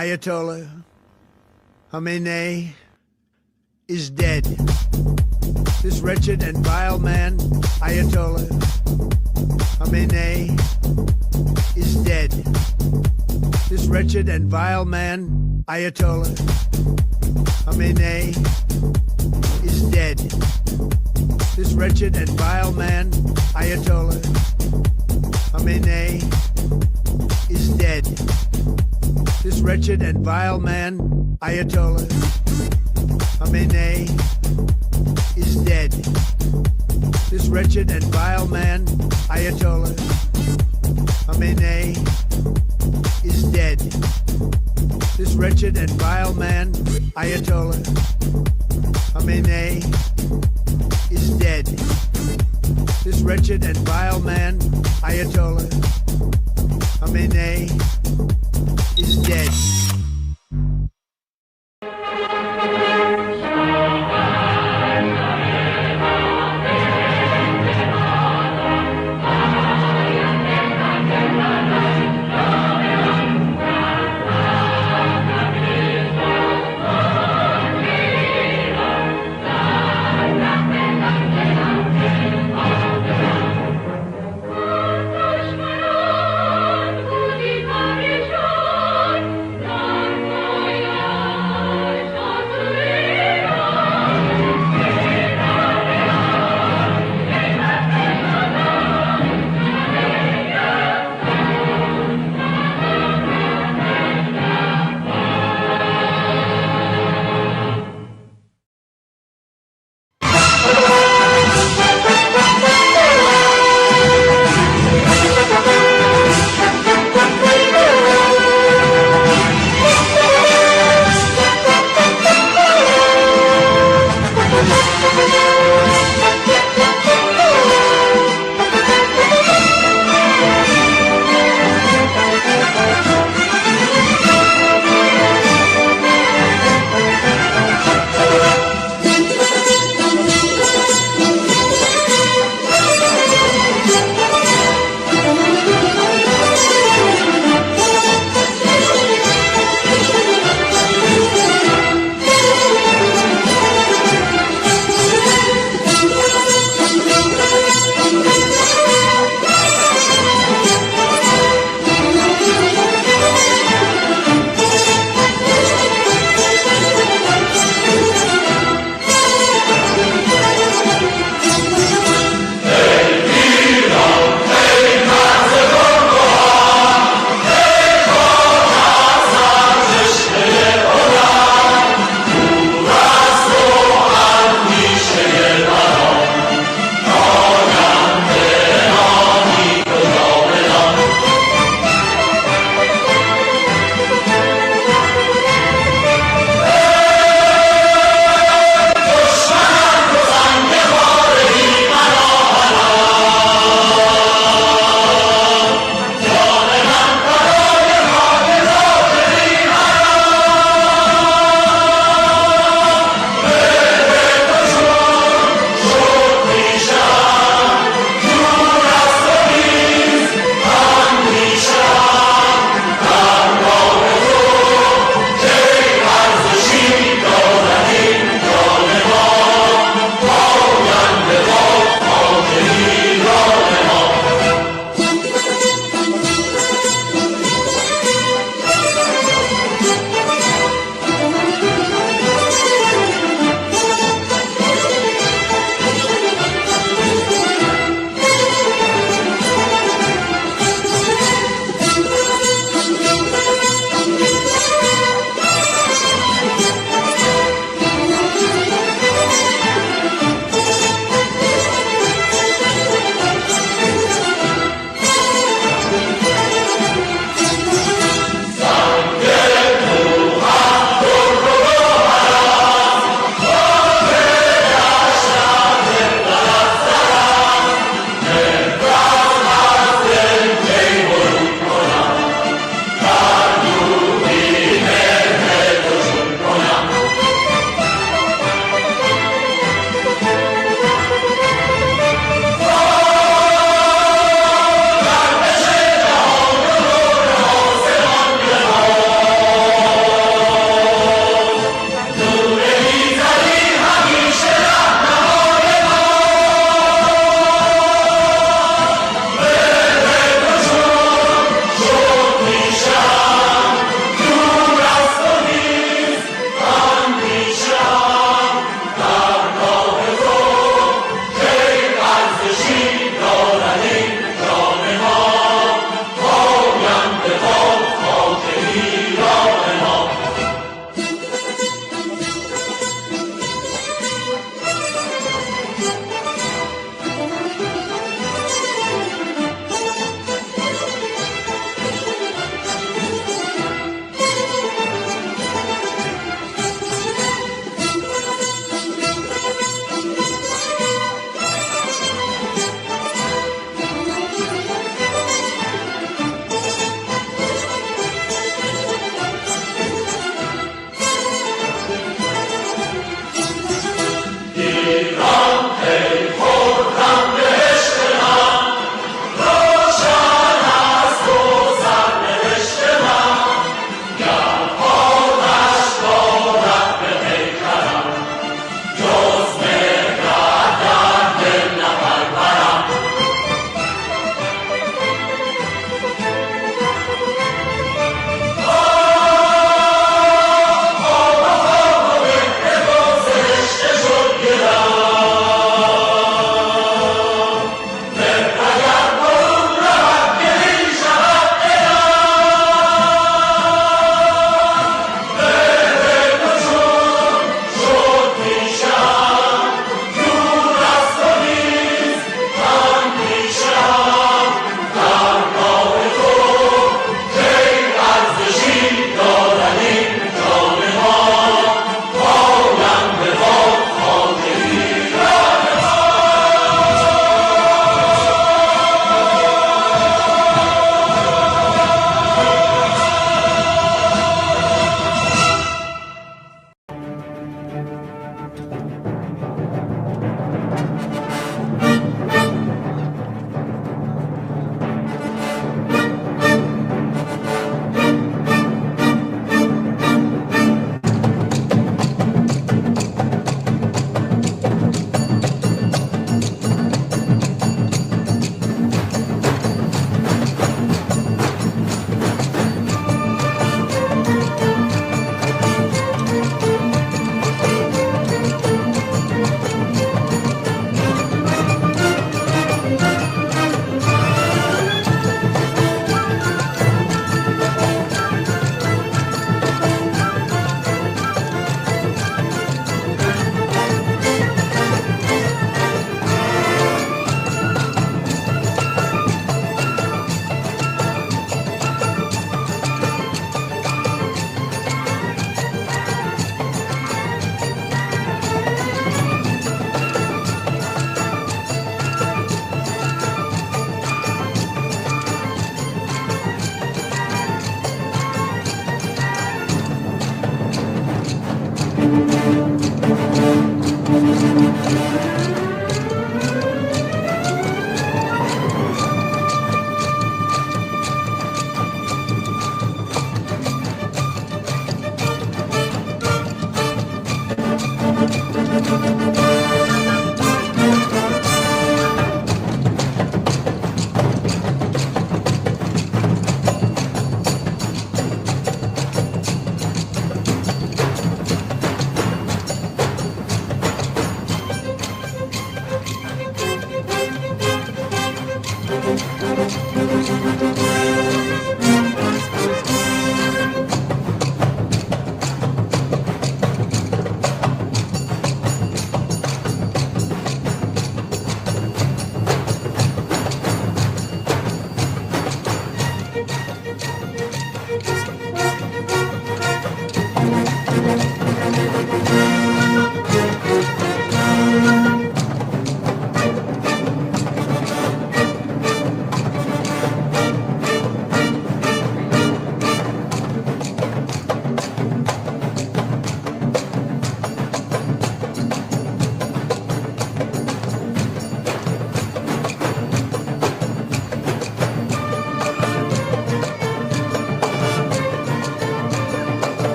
Ayatollah Khamenei is dead. This wretched and vile man, Ayatollah Khamenei, is dead. This wretched and vile man, Ayatollah Khamenei, is dead. This wretched and vile man, Ayatollah Khamenei, is dead. This wretched and vile man, Ayatollah Khamenei, is dead. This wretched and vile man, Ayatollah Khamenei, is dead. This wretched and vile man, Ayatollah Khamenei, is dead. This wretched and vile man, Ayatollah Khamenei, is dead.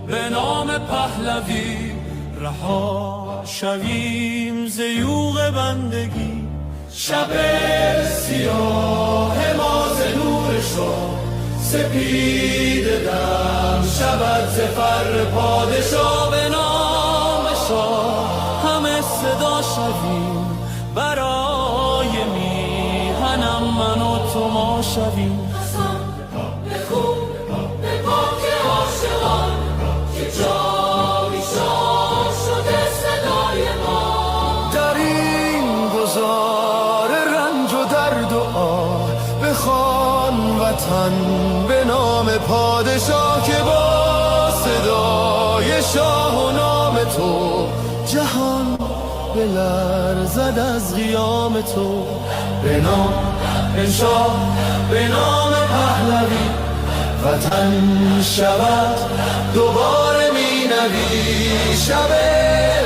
به نام پهلوی رها شویم ز یوغ بندگی. شب سیاه ما ز نور شاه سپید دم شود ز فر پادشاه. به نام شاه همه صدا شویم برای میهنم من و تو ما شویم. به نام پادشاه که با صدای شاه و نام تو جهان بلرزد از قیام تو. به نام شاه به نام پهلوی وطن شود دوباره می نوی. شب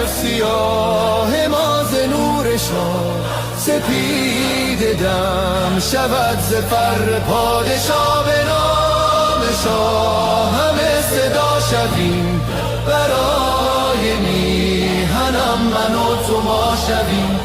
سیاه ما ز نور شاه سپید دم شود ز فر پادشاه. به نام شاه همه صدا شویم برای میهنم من و تو ما شویم.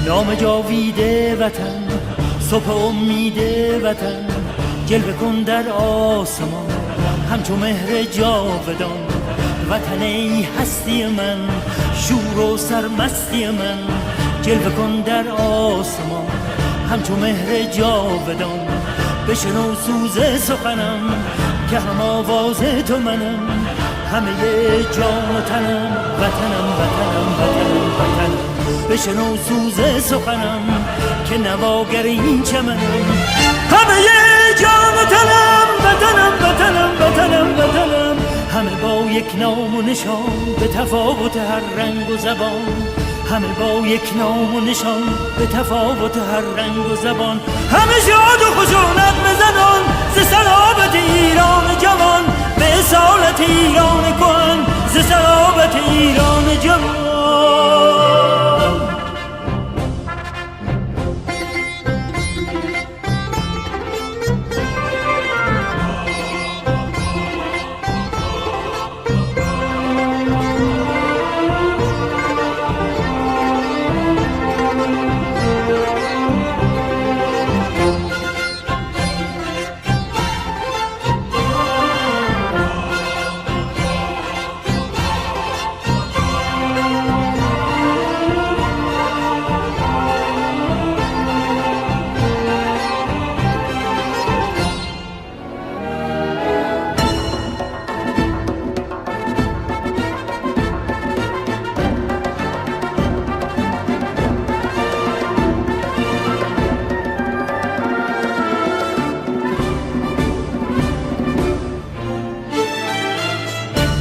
نام جاویده وطن صبح امید وطن جلوه کن در آسمان همچو مهر جاودان. وطن ای هستی من شور و سرمستی من جلوه کن در آسمان همچو مهر جاودان. بشنو سوز سخنم که هم آواز تو منم همه جان و تنم وطنم وطنم وطنم وطنم. بشنو سوز سخنم که نواگر این چمنم همه جان و تنم وطنم وطنم وطنم وطنم. همه با یک نام و نشان به تفاوت هر رنگ و زبان. همه با یک نام و نشان به تفاوت هر رنگ و زبان. همه شاد و خوش و نغمه زنان ز صلابت ایران جوان به اصالت ایران کهن ز صلابت ایران جوان.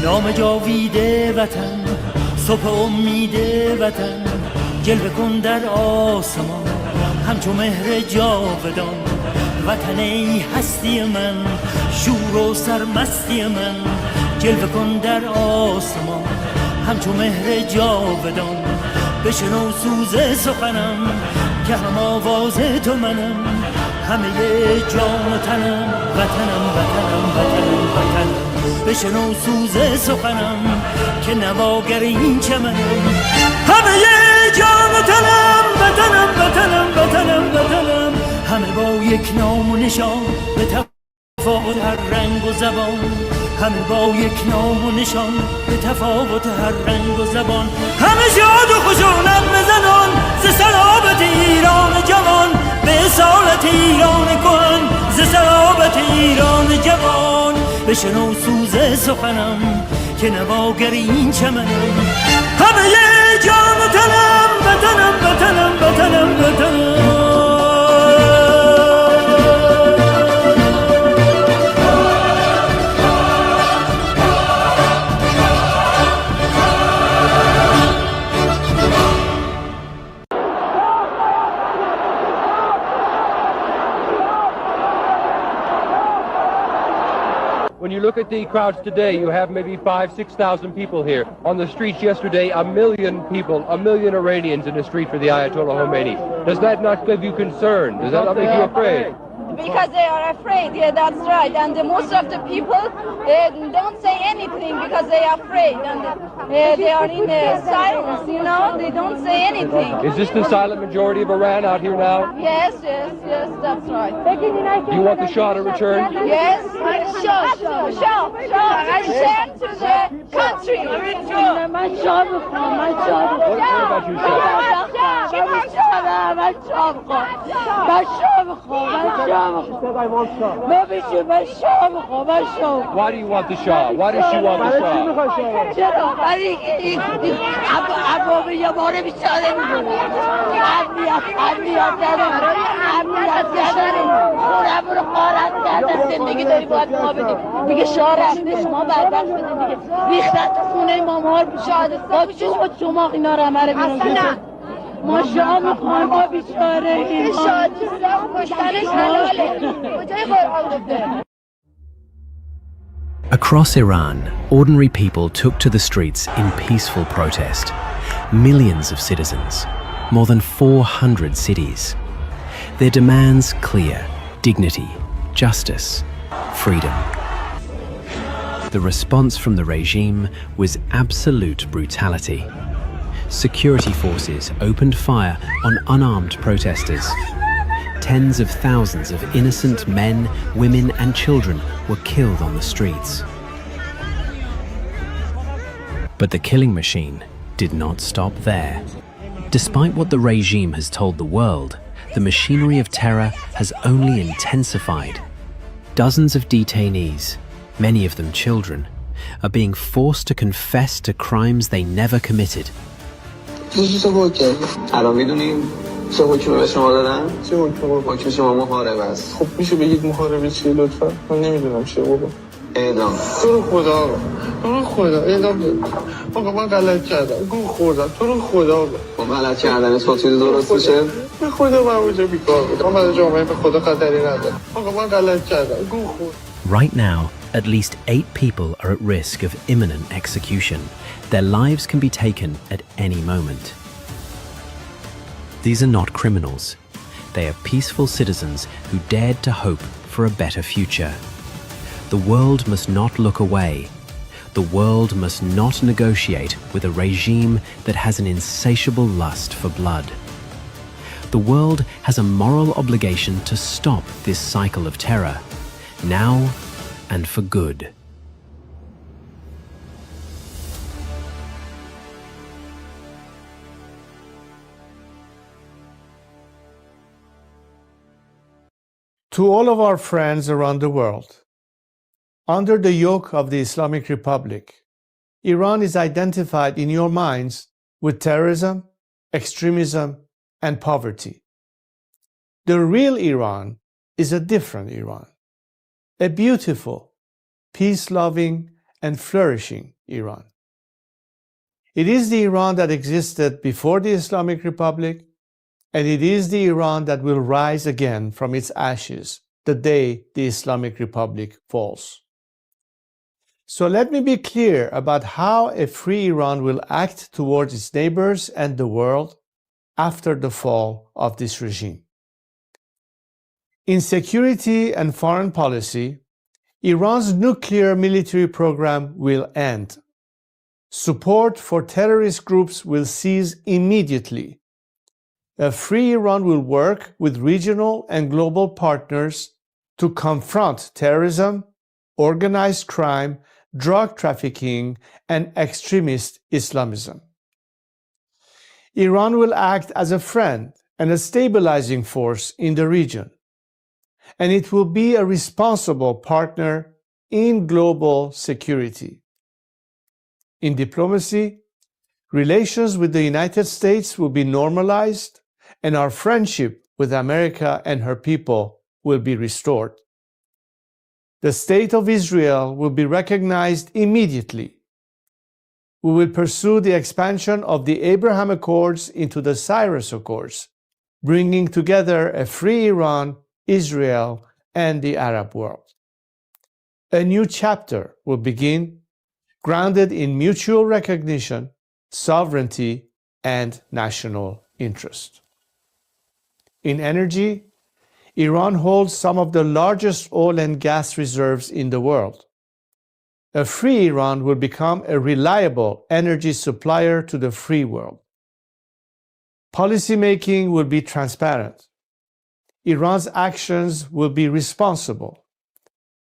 نام جاویده وطن صبح امید وطن جلوه کن در آسمان همچو مهر جاودان. وطن ای هستی من شور و سرمستی من جلوه کن در آسمان همچو مهر جاودان. بشنو سوز سخنم که هم آواز تو منم همه جان و تنم وطنم وطنم وطنم وطنم. بشنو سوز سخنم که نواگر این چمنم همه جان و تنم وطنم وطنم وطنم وطنم. همه با یک نام و نشان به تفاوت هر رنگ و زبان همه با یک نام و نشان به تفاوت هر رنگ و زبان همه شاد و خوش و نغمه زنان ز صلابت ایران جوان به اصالت ایران کهن ز صلابت ایران جوان بشنو سوز سخنم که نواگر این چمنم همه جان و تنم وطنم وطنم وطنم وطنم. When you look at the crowds today, you have maybe 5,000-6,000 people here. On the streets yesterday, 1 million people, 1 million Iranians in the street for the Ayatollah Khomeini. Does that not give you concern? Does that not make you afraid? Because they are afraid, yeah, that's right. And most of the people don't say anything because they are afraid. And they are in silence, you know, they don't say anything. Is this the silent majority of Iran out here now? Yes, yes, yes, that's right. Do you want the Shah to return? Yes, Shah, return to the country. What about you, Shah? Why do you want the Shah? Why does she want the Shah? ما شاه میخوایم ما بیچاره کشتنش حلاله کجای قرآن گفته. Across Iran, ordinary people took to the streets in peaceful protest. Millions of citizens, more than 400 cities. Their demands clear: dignity, justice, freedom. The response from the regime was absolute brutality. Security forces opened fire on unarmed protesters. Tens of thousands of innocent men, women and children were killed on the streets. But the killing machine did not stop there. Despite what the regime has told the world, the machinery of terror has only intensified. Dozens of detainees, many of them children, are being forced to confess to crimes they never committed. الان میدونیم چه حکمی به شما دادن؟ چه حکمی؟ حکم شما محاربه است. خب میشه بگید محاربه چیه لطفا؟ من نمیدونم چیه بابا. اعدام. تو رو خدا اعدام بده. آقا من غلط کردم. گول خوردم. تو رو خدا. خب غلط کردن تو چیزی درست میشه؟ به خدا من اونجا بیکار بودم. من برای جامعه به خدا خطری ندارم. آقا من غلط کردم. گول خوردم. Right now, at least 8 people are at risk of imminent execution. Their lives can be taken at any moment. These are not criminals. They are peaceful citizens who dared to hope for a better future. The world must not look away. The world must not negotiate with a regime that has an insatiable lust for blood. The world has a moral obligation to stop this cycle of terror, now and for good. To all of our friends around the world, under the yoke of the Islamic Republic, Iran is identified in your minds with terrorism, extremism, and poverty. The real Iran is a different Iran, a beautiful, peace-loving, and flourishing Iran. It is the Iran that existed before the Islamic Republic, and it is the Iran that will rise again from its ashes the day the Islamic Republic falls. So let me be clear about how a free Iran will act towards its neighbors and the world after the fall of this regime. In security and foreign policy, Iran's nuclear military program will end. Support for terrorist groups will cease immediately. A free Iran will work with regional and global partners to confront terrorism, organized crime, drug trafficking, and extremist Islamism. Iran will act as a friend and a stabilizing force in the region, and it will be a responsible partner in global security. In diplomacy, relations with the United States will be normalized, and our friendship with America and her people will be restored. The State of Israel will be recognized immediately. We will pursue the expansion of the Abraham Accords into the Cyrus Accords, bringing together a free Iran, Israel, and the Arab world. A new chapter will begin, grounded in mutual recognition, sovereignty, and national interest. In energy, Iran holds some of the largest oil and gas reserves in the world. A free Iran will become a reliable energy supplier to the free world. Policymaking will be transparent. Iran's actions will be responsible.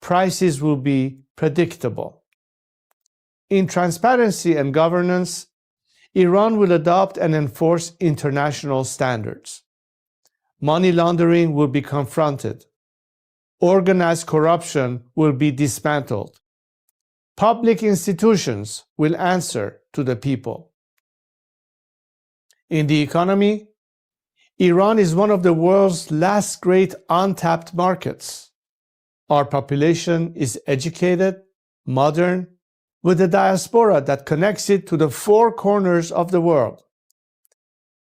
Prices will be predictable. In transparency and governance, Iran will adopt and enforce international standards. Money laundering will be confronted. Organized corruption will be dismantled. Public institutions will answer to the people. In the economy, Iran is one of the world's last great untapped markets. Our population is educated, modern, with a diaspora that connects it to the four corners of the world.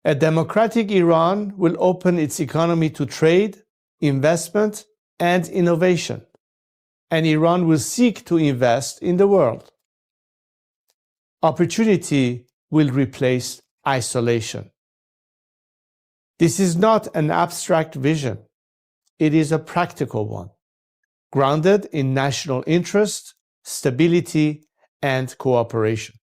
A democratic Iran will open its economy to trade, investment, and innovation, and Iran will seek to invest in the world. Opportunity will replace isolation. This is not an abstract vision. It is a practical one, grounded in national interest, stability, and cooperation.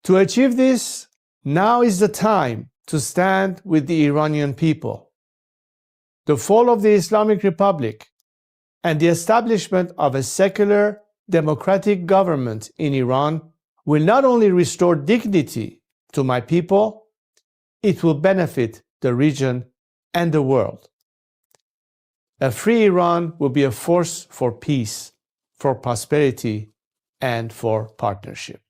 To achieve this, now is the time to stand with the Iranian people. The fall of the Islamic Republic and the establishment of a secular, democratic government in Iran will not only restore dignity to my people, it will benefit the region and the world. A free Iran will be a force for peace, for prosperity, and for partnership.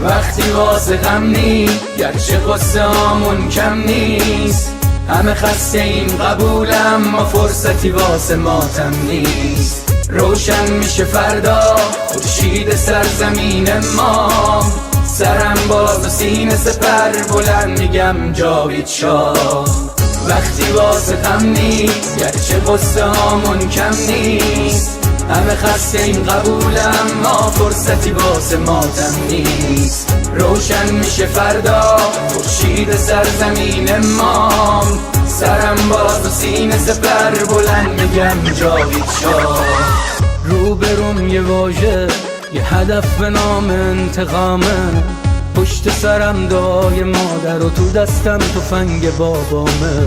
وقتی واسه غم نی گرچه قصه هامون کم نیست همه خسته این قبولم ما فرصتی واسه ماتم نیست روشن میشه فردا خورشید سرزمین ما سرم باز و سینه سپر بلند میگم جاوید شاه وقتی واسه غم نی گرچه قصه هامون کم نیست همه خسته این قبولم ما فرصتی واسه ماتم نیست روشن میشه فردا خورشید سرزمین ما سرم باز و سینه سپر بلند میگم جاوید شاه روبروم یه واژه یه هدف به نام انتقامه پشت سرم دعای مادر و تو دستم تفنگ بابامه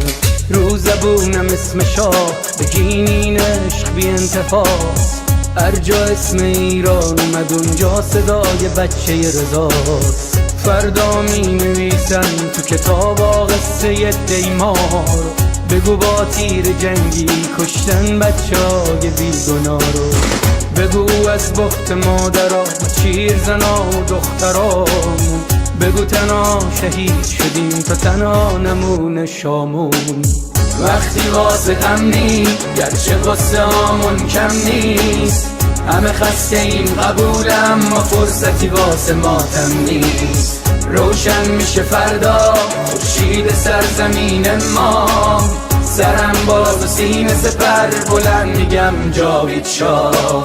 رو زبونم اسم شاه بگین این عشق بی انتهاست هر جا اسم ایران اومد اونجا صدای بچه رضاست فردا می نویسن تو کتاب قصه دیمار بگو با تیر جنگی کشتن بچه های بیگناه رو بگو از بخت مادرها چیر زنا و دخترامون بگو تنها شهید شدیم تا تنها نمونه شامون وقتی واسه غم نی گرچه قصه هامون کم نیست همه خسته این قبولم ما فرصتی واسه ماتم نیست روشن میشه فردا خورشید سرزمین ما سرم باز و سینه سپر بلند میگم جاوید شاه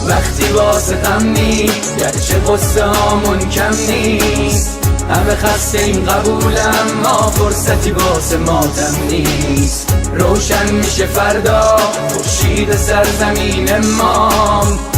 وقتی واسه غم نی گرچه قصه هامون کم نیست همه خسته این قبولم ما فرصتی واسه ماتم نیست روشن میشه فردا خورشید سرزمین ما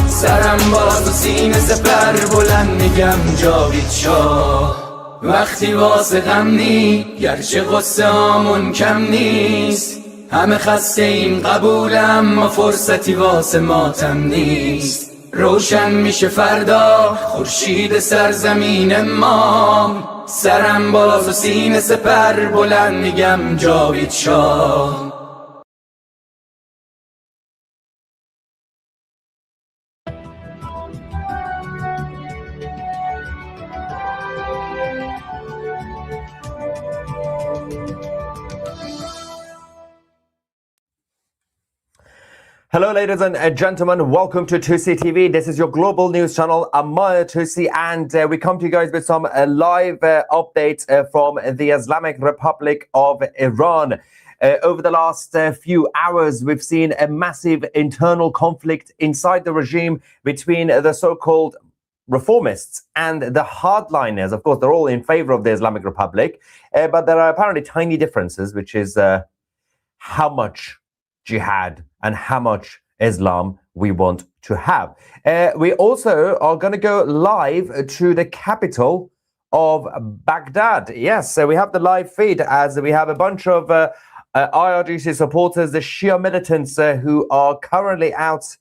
سرم باز و سینه سپر بلند میگم جاوید شاه وقتی واسه غم نی گرچه غصه آمون کم نیست همه خسته این قبولم ما فرصتی واسه ماتم نیست روشن میشه فردا خورشید سرزمین ما سرم باز و سینه سپر بلند میگم جاوید شاه Hello, ladies and gentlemen. Welcome to 2C TV. This is your global news channel. I'm Maya 2C, and we come to you guys with some live updates from the Islamic Republic of Iran. Over the last few hours, we've seen a massive internal conflict inside the regime between the so-called reformists and the hardliners. Of course, they're all in favor of the Islamic Republic, but there are apparently tiny differences, which is how much jihad and how much Islam we want to have. We also are going to go live to the capital of Baghdad. Yes, so we have the live feed as we have a bunch of IRGC supporters, the Shia militants who are currently out.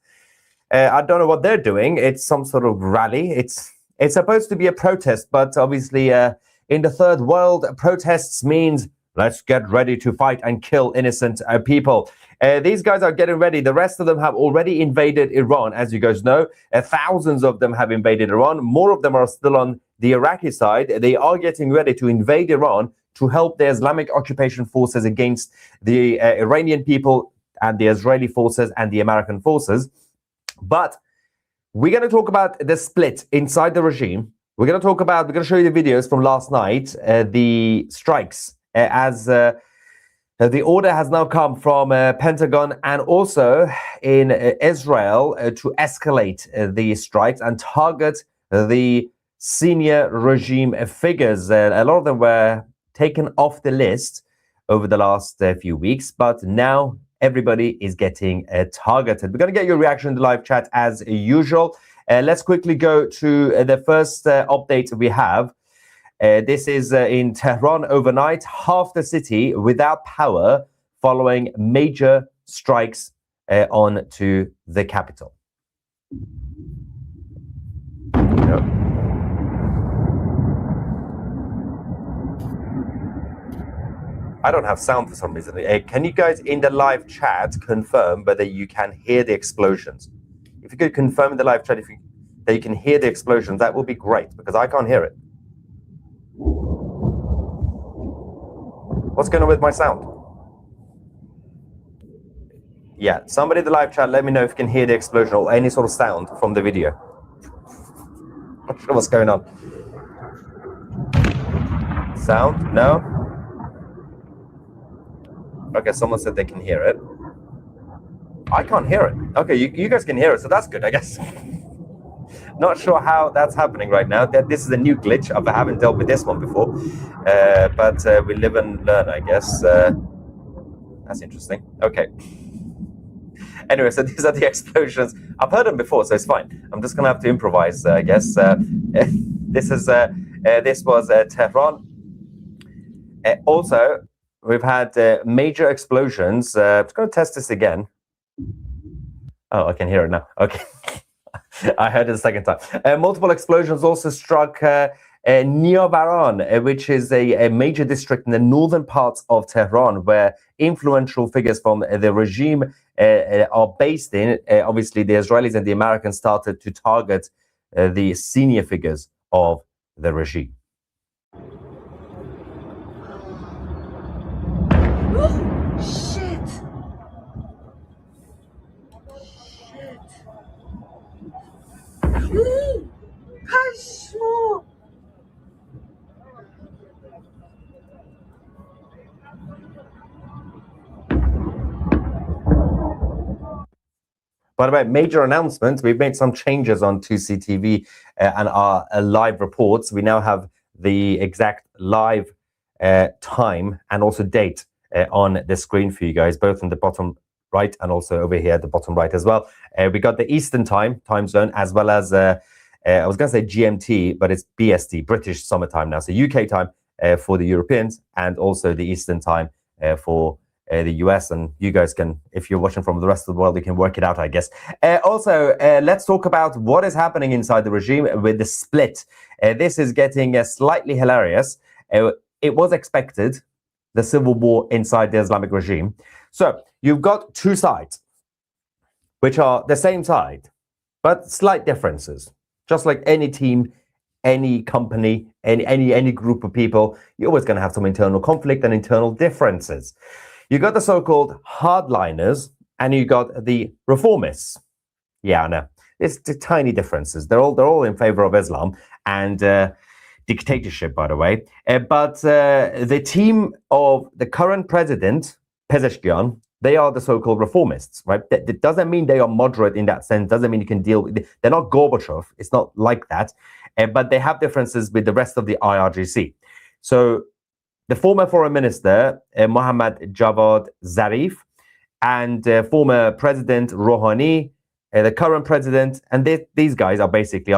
I don't know what they're doing. It's some sort of rally. It's supposed to be a protest, but obviously in the third world, protests means let's get ready to fight and kill innocent people. These guys are getting ready. The rest of them have already invaded Iran, as you guys know. Thousands of them have invaded Iran. More of them are still on the Iraqi side. They are getting ready to invade Iran to help the Islamic occupation forces against the Iranian people and the Israeli forces and the American forces. But we're going to talk about the split inside the regime. We're going to show you the videos from last night, the strikes, as the order has now come from Pentagon and also in Israel to escalate the strikes and target the senior regime figures. A lot of them were taken off the list over the last few weeks, but now everybody is getting targeted. We're going to get your reaction in the live chat as usual. Let's quickly go to the first update we have. This is in Tehran overnight, half the city without power following major strikes on to the capital. I don't have sound for some reason. Can you guys in the live chat confirm whether you can hear the explosions? If you could confirm in the live chat that you can hear the explosions, that would be great because I can't hear it. What's going on with my sound? Yeah, somebody in the live chat, let me know if you can hear the explosion or any sort of sound from the video. Not sure what's going on. Sound? No? Okay, someone said they can hear it. I can't hear it. Okay, you guys can hear it, so that's good, I guess. Not sure how that's happening right now. This is a new glitch. I haven't dealt with this one before, but we live and learn, I guess. That's interesting. Okay. Anyway, so these are the explosions. I've heard them before, so it's fine. I'm just gonna have to improvise, I guess. This was Tehran. Also, we've had major explosions. I'm just gonna test this again. Oh, I can hear it now. Okay. I heard it the second time. Multiple explosions also struck Neovaran, which is a major district in the northern parts of Tehran, where influential figures from the regime are based in. Obviously, the Israelis and the Americans started to target the senior figures of the regime. By the way, major announcement. We've made some changes on 2C TV and our live reports. We now have the exact live time and also date on the screen for you guys, both on the bottom right and also over here at the bottom right as well. We got the Eastern time zone, as well as I was going to say GMT, but it's BST, British Summertime now. So UK time for the Europeans, and also the Eastern time for the US. And you guys can, if you're watching from the rest of the world, you can work it out, I guess. Also, let's talk about what is happening inside the regime with the split. This is getting slightly hilarious. It was expected, the civil war inside the Islamic regime. So you've got two sides, which are the same side, but slight differences. Just like any team, any company, any group of people, you're always going to have some internal conflict and internal differences. You got the so-called hardliners, and you got the reformists. Yeah, I know. It's the tiny differences. They're all in favor of Islam and dictatorship, by the way. But the team of the current president, Pezeshkian, they are the so-called reformists, right? That doesn't mean they are moderate in that sense. Doesn't mean you can deal with. They're not Gorbachev. It's not like that. But they have differences with the rest of the IRGC. So the former foreign minister, Mohammad Javad Zarif, and former president Rouhani, the current president, and these guys are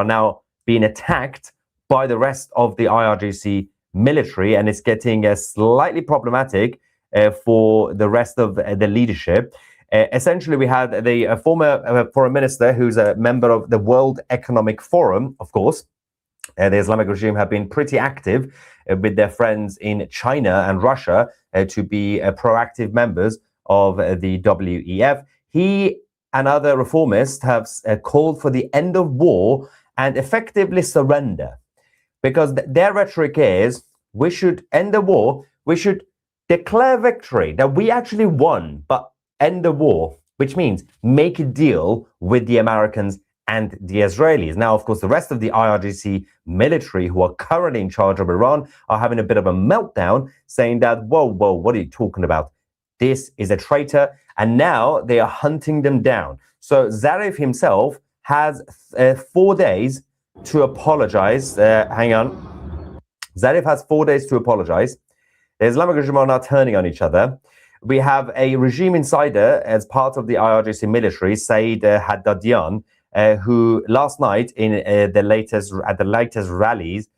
now being attacked by the rest of the IRGC military, and it's getting slightly problematic for the rest of the leadership. Essentially, we had the former foreign minister who's a member of the World Economic Forum, of course. The Islamic regime have been pretty active with their friends in China and Russia to be proactive members of the WEF. He and other reformists have called for the end of war and effectively surrender, because their rhetoric is, we should end the war, we should declare victory, that we actually won, but end the war, which means make a deal with the Americans and the Israelis. Now, of course, the rest of the IRGC military, who are currently in charge of Iran, are having a bit of a meltdown, saying that, whoa, what are you talking about? This is a traitor, and now they are hunting them down. So Zarif himself has 4 days to apologize. Hang on. Zarif has 4 days to apologize. The Islamic regime are now turning on each other. We have a regime insider as part of the IRGC military, Saeed Haddadian, who last night in the latest rallies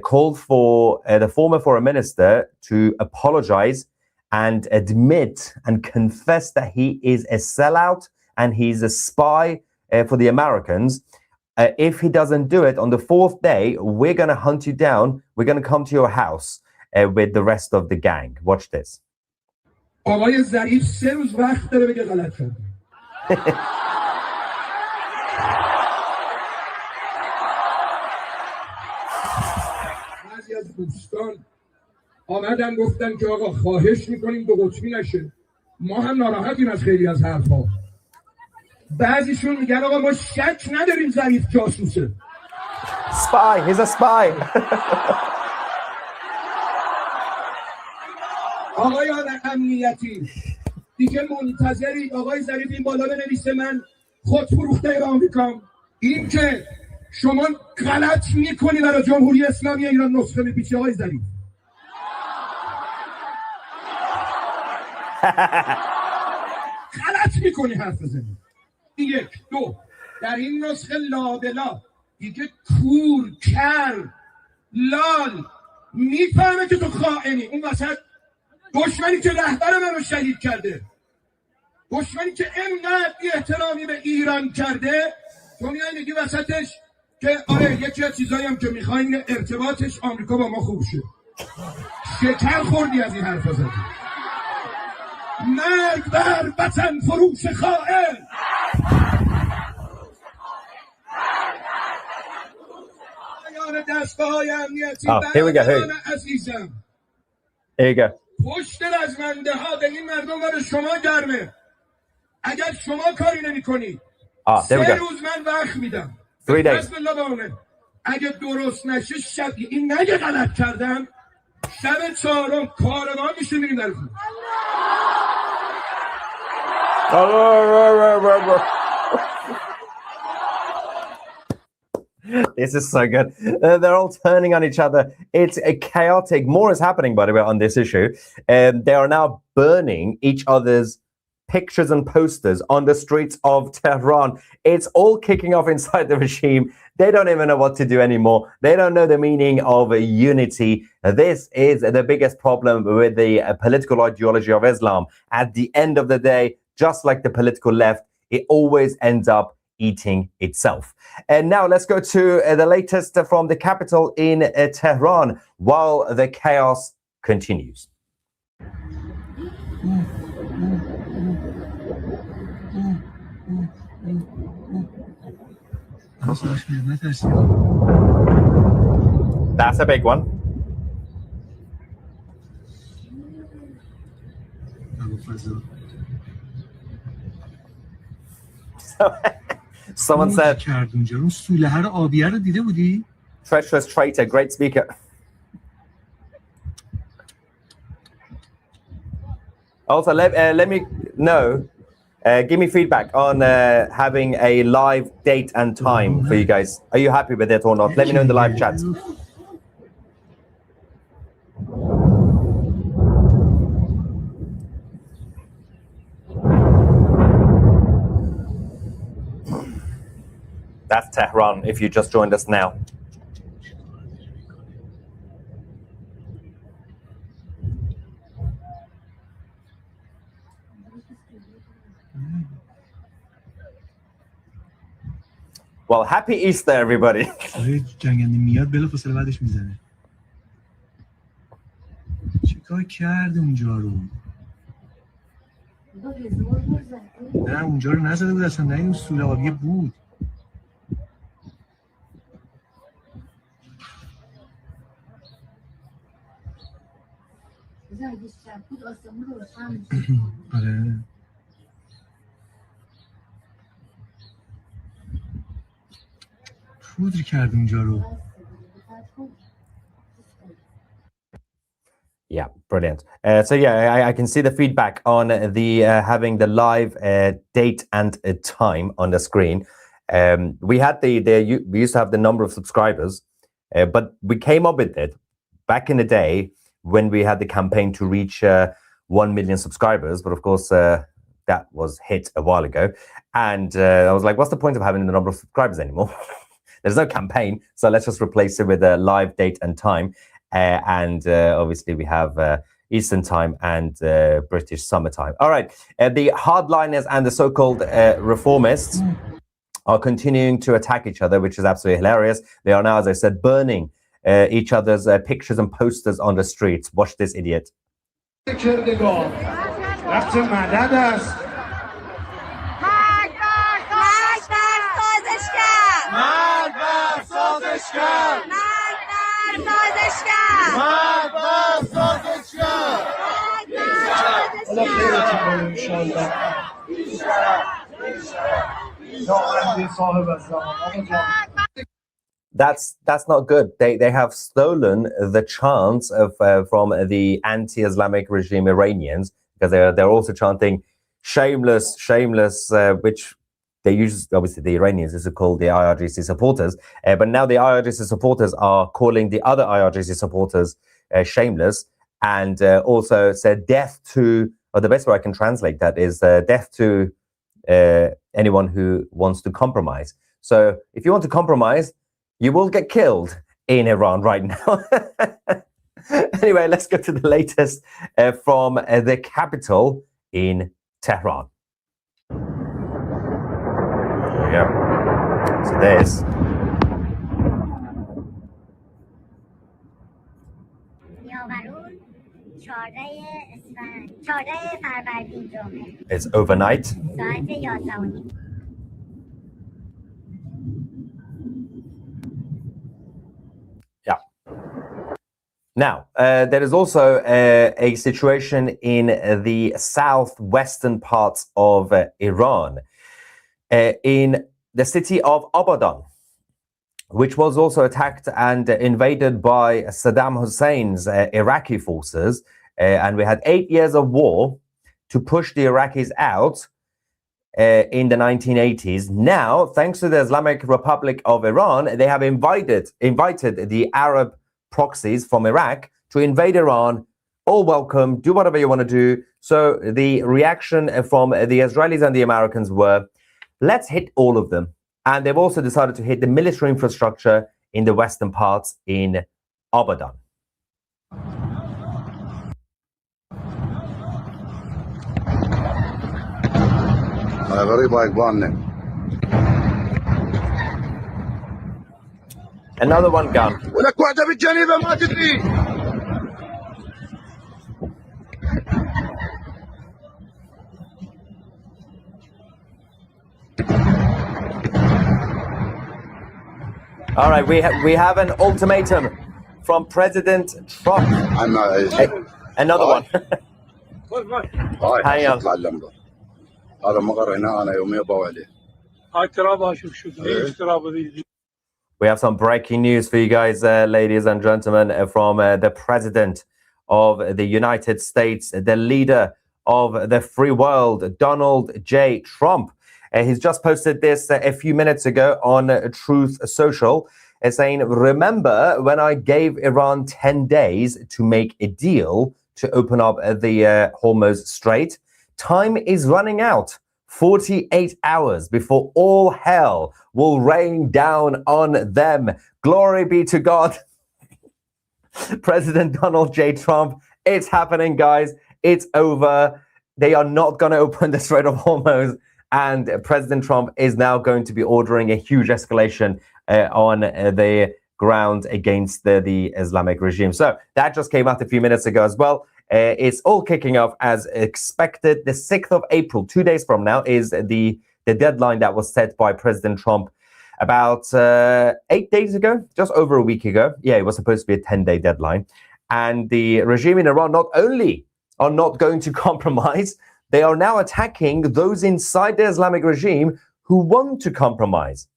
called for the former foreign minister to apologize and admit and confess that he is a sellout and he's a spy for the Americans. If he doesn't do it on the 4th day, we're going to hunt you down. We're going to come to your house with the rest of the gang. Watch this. آقای ظریف 3 روز وقت داره بگه غلط کرده. بعضی از دوستان آمدن گفتن که آقا خواهش میکنیم دو قطبی نشه. ما هم ناراحتیم از خیلی از حرفها. بعضیشون میگن آقا ما شک نداریم ظریف جاسوسه. Spy, he's a spy. آقایان امنیتی دیگه منتظرید آقای ظریف این بالا بنویسه من خودفروخته آمریکام. این که شما غلط میکنی برای جمهوری اسلامی ایران نسخه میپیچی آقای ظریف. غلط میکنی حرف بزنی. این 1 2 در این نسخه لابلا دیگه کور کر لال میفهمه که تو خائنی. اون وسط دشمنی که رهبر منو شهید کرده، دشمنی که انقدر احترامی به ایران کرده، تو میای میگی وسطش که آره یکی از چیزایی هم که میخواین ارتباطش آمریکا با ما خوب شه. شکر خوردی از این حرفا زدی. مرگ بر وطن فروش خائن. دستگاه‌های امنیتی برادران عزیزم، پشت رزمنده ها به این مردم و به شما گرمه. اگر شما کاری نمی کنی 3 روز من وقت میدم. بسم الله بامونه. اگه درست نشه شب این نگه غلط کردم، شب 4م کاروان میشه میریم در خونه. This is so good. They're all turning on each other. It's a chaotic. More is happening, by the way, on this issue. They are now burning each other's pictures and posters on the streets of Tehran. It's all kicking off inside the regime. They don't even know what to do anymore. They don't know the meaning of unity. This is the biggest problem with the political ideology of Islam. At the end of the day, just like the political left, it always ends up eating itself. And now let's go to the latest from the capital in Tehran while the chaos continues. That's a big one. Someone said, treacherous traitor, great speaker. Also, let me know, give me feedback on having a live date and time for you guys. Are you happy with it or not? Let me know in the live chat. That's Tehran, if you just joined us now. Well, happy Easter, everybody. چیکار کرده اونجا رو؟ نه اونجا رو نزده بود اصلا، نه این سوله آبیه بود. آره. پودر کرده اونجا رو. Yeah, brilliant. So yeah, I can see the feedback on the having the live date and time on the screen. We had we used to have the number of subscribers, but we came up with it back in the day when we had the campaign to reach 1 million subscribers. But of course, that was hit a while ago, and I was like, what's the point of having the number of subscribers anymore? There's no campaign, so let's just replace it with a live date and time. And obviously we have Eastern time and British summertime. All right, the hardliners and the so-called reformists are continuing to attack each other, which is absolutely hilarious. They are now, as I said, burning each other's pictures and posters on the streets. Watch this idiot. That's not good. They have stolen the chants of from the anti-Islamic regime Iranians, because they're also chanting shameless, which they use, obviously the Iranians is called the IRGC supporters, but now the IRGC supporters are calling the other IRGC supporters shameless, and also said death to, or the best way I can translate that is death to anyone who wants to compromise. So if you want to compromise, you will get killed in Iran right now. Anyway, let's go to the latest from the capital in Tehran. There we go. So there's it's overnight. Yeah. Now, there is also a situation in the southwestern parts of Iran, in the city of Abadan, which was also attacked and invaded by Saddam Hussein's Iraqi forces. And we had 8 years of war to push the Iraqis out. in the 1980s. Now, thanks to the Islamic Republic of Iran, they have invited the Arab proxies from Iraq to invade Iran. All welcome, do whatever you want to do. So the reaction from the Israelis and the Americans were, let's hit all of them. And they've also decided to hit the military infrastructure in the western parts in Abadan. Another one gone. All right, we have an ultimatum from President Trump. Another one. Hang on. We have some breaking news for you guys, ladies and gentlemen, from the President of the United States, the leader of the free world, Donald J. Trump. He's just posted this a few minutes ago on Truth Social, saying, remember when I gave Iran 10 days to make a deal to open up the Hormuz Strait? Time is running out. 48 hours before all hell will rain down on them. Glory be to God. President Donald J. Trump, it's happening, guys. It's over. They are not going to open the Strait of Hormuz. And President Trump is now going to be ordering a huge escalation on the ground against the Islamic regime. So that just came out a few minutes ago as well. It's all kicking off as expected. The 6th of April, 2 days from now, is the deadline that was set by President Trump about 8 days ago, just over a week ago. Yeah, it was supposed to be a 10-day deadline. And the regime in Iran not only are not going to compromise, they are now attacking those inside the Islamic regime who want to compromise.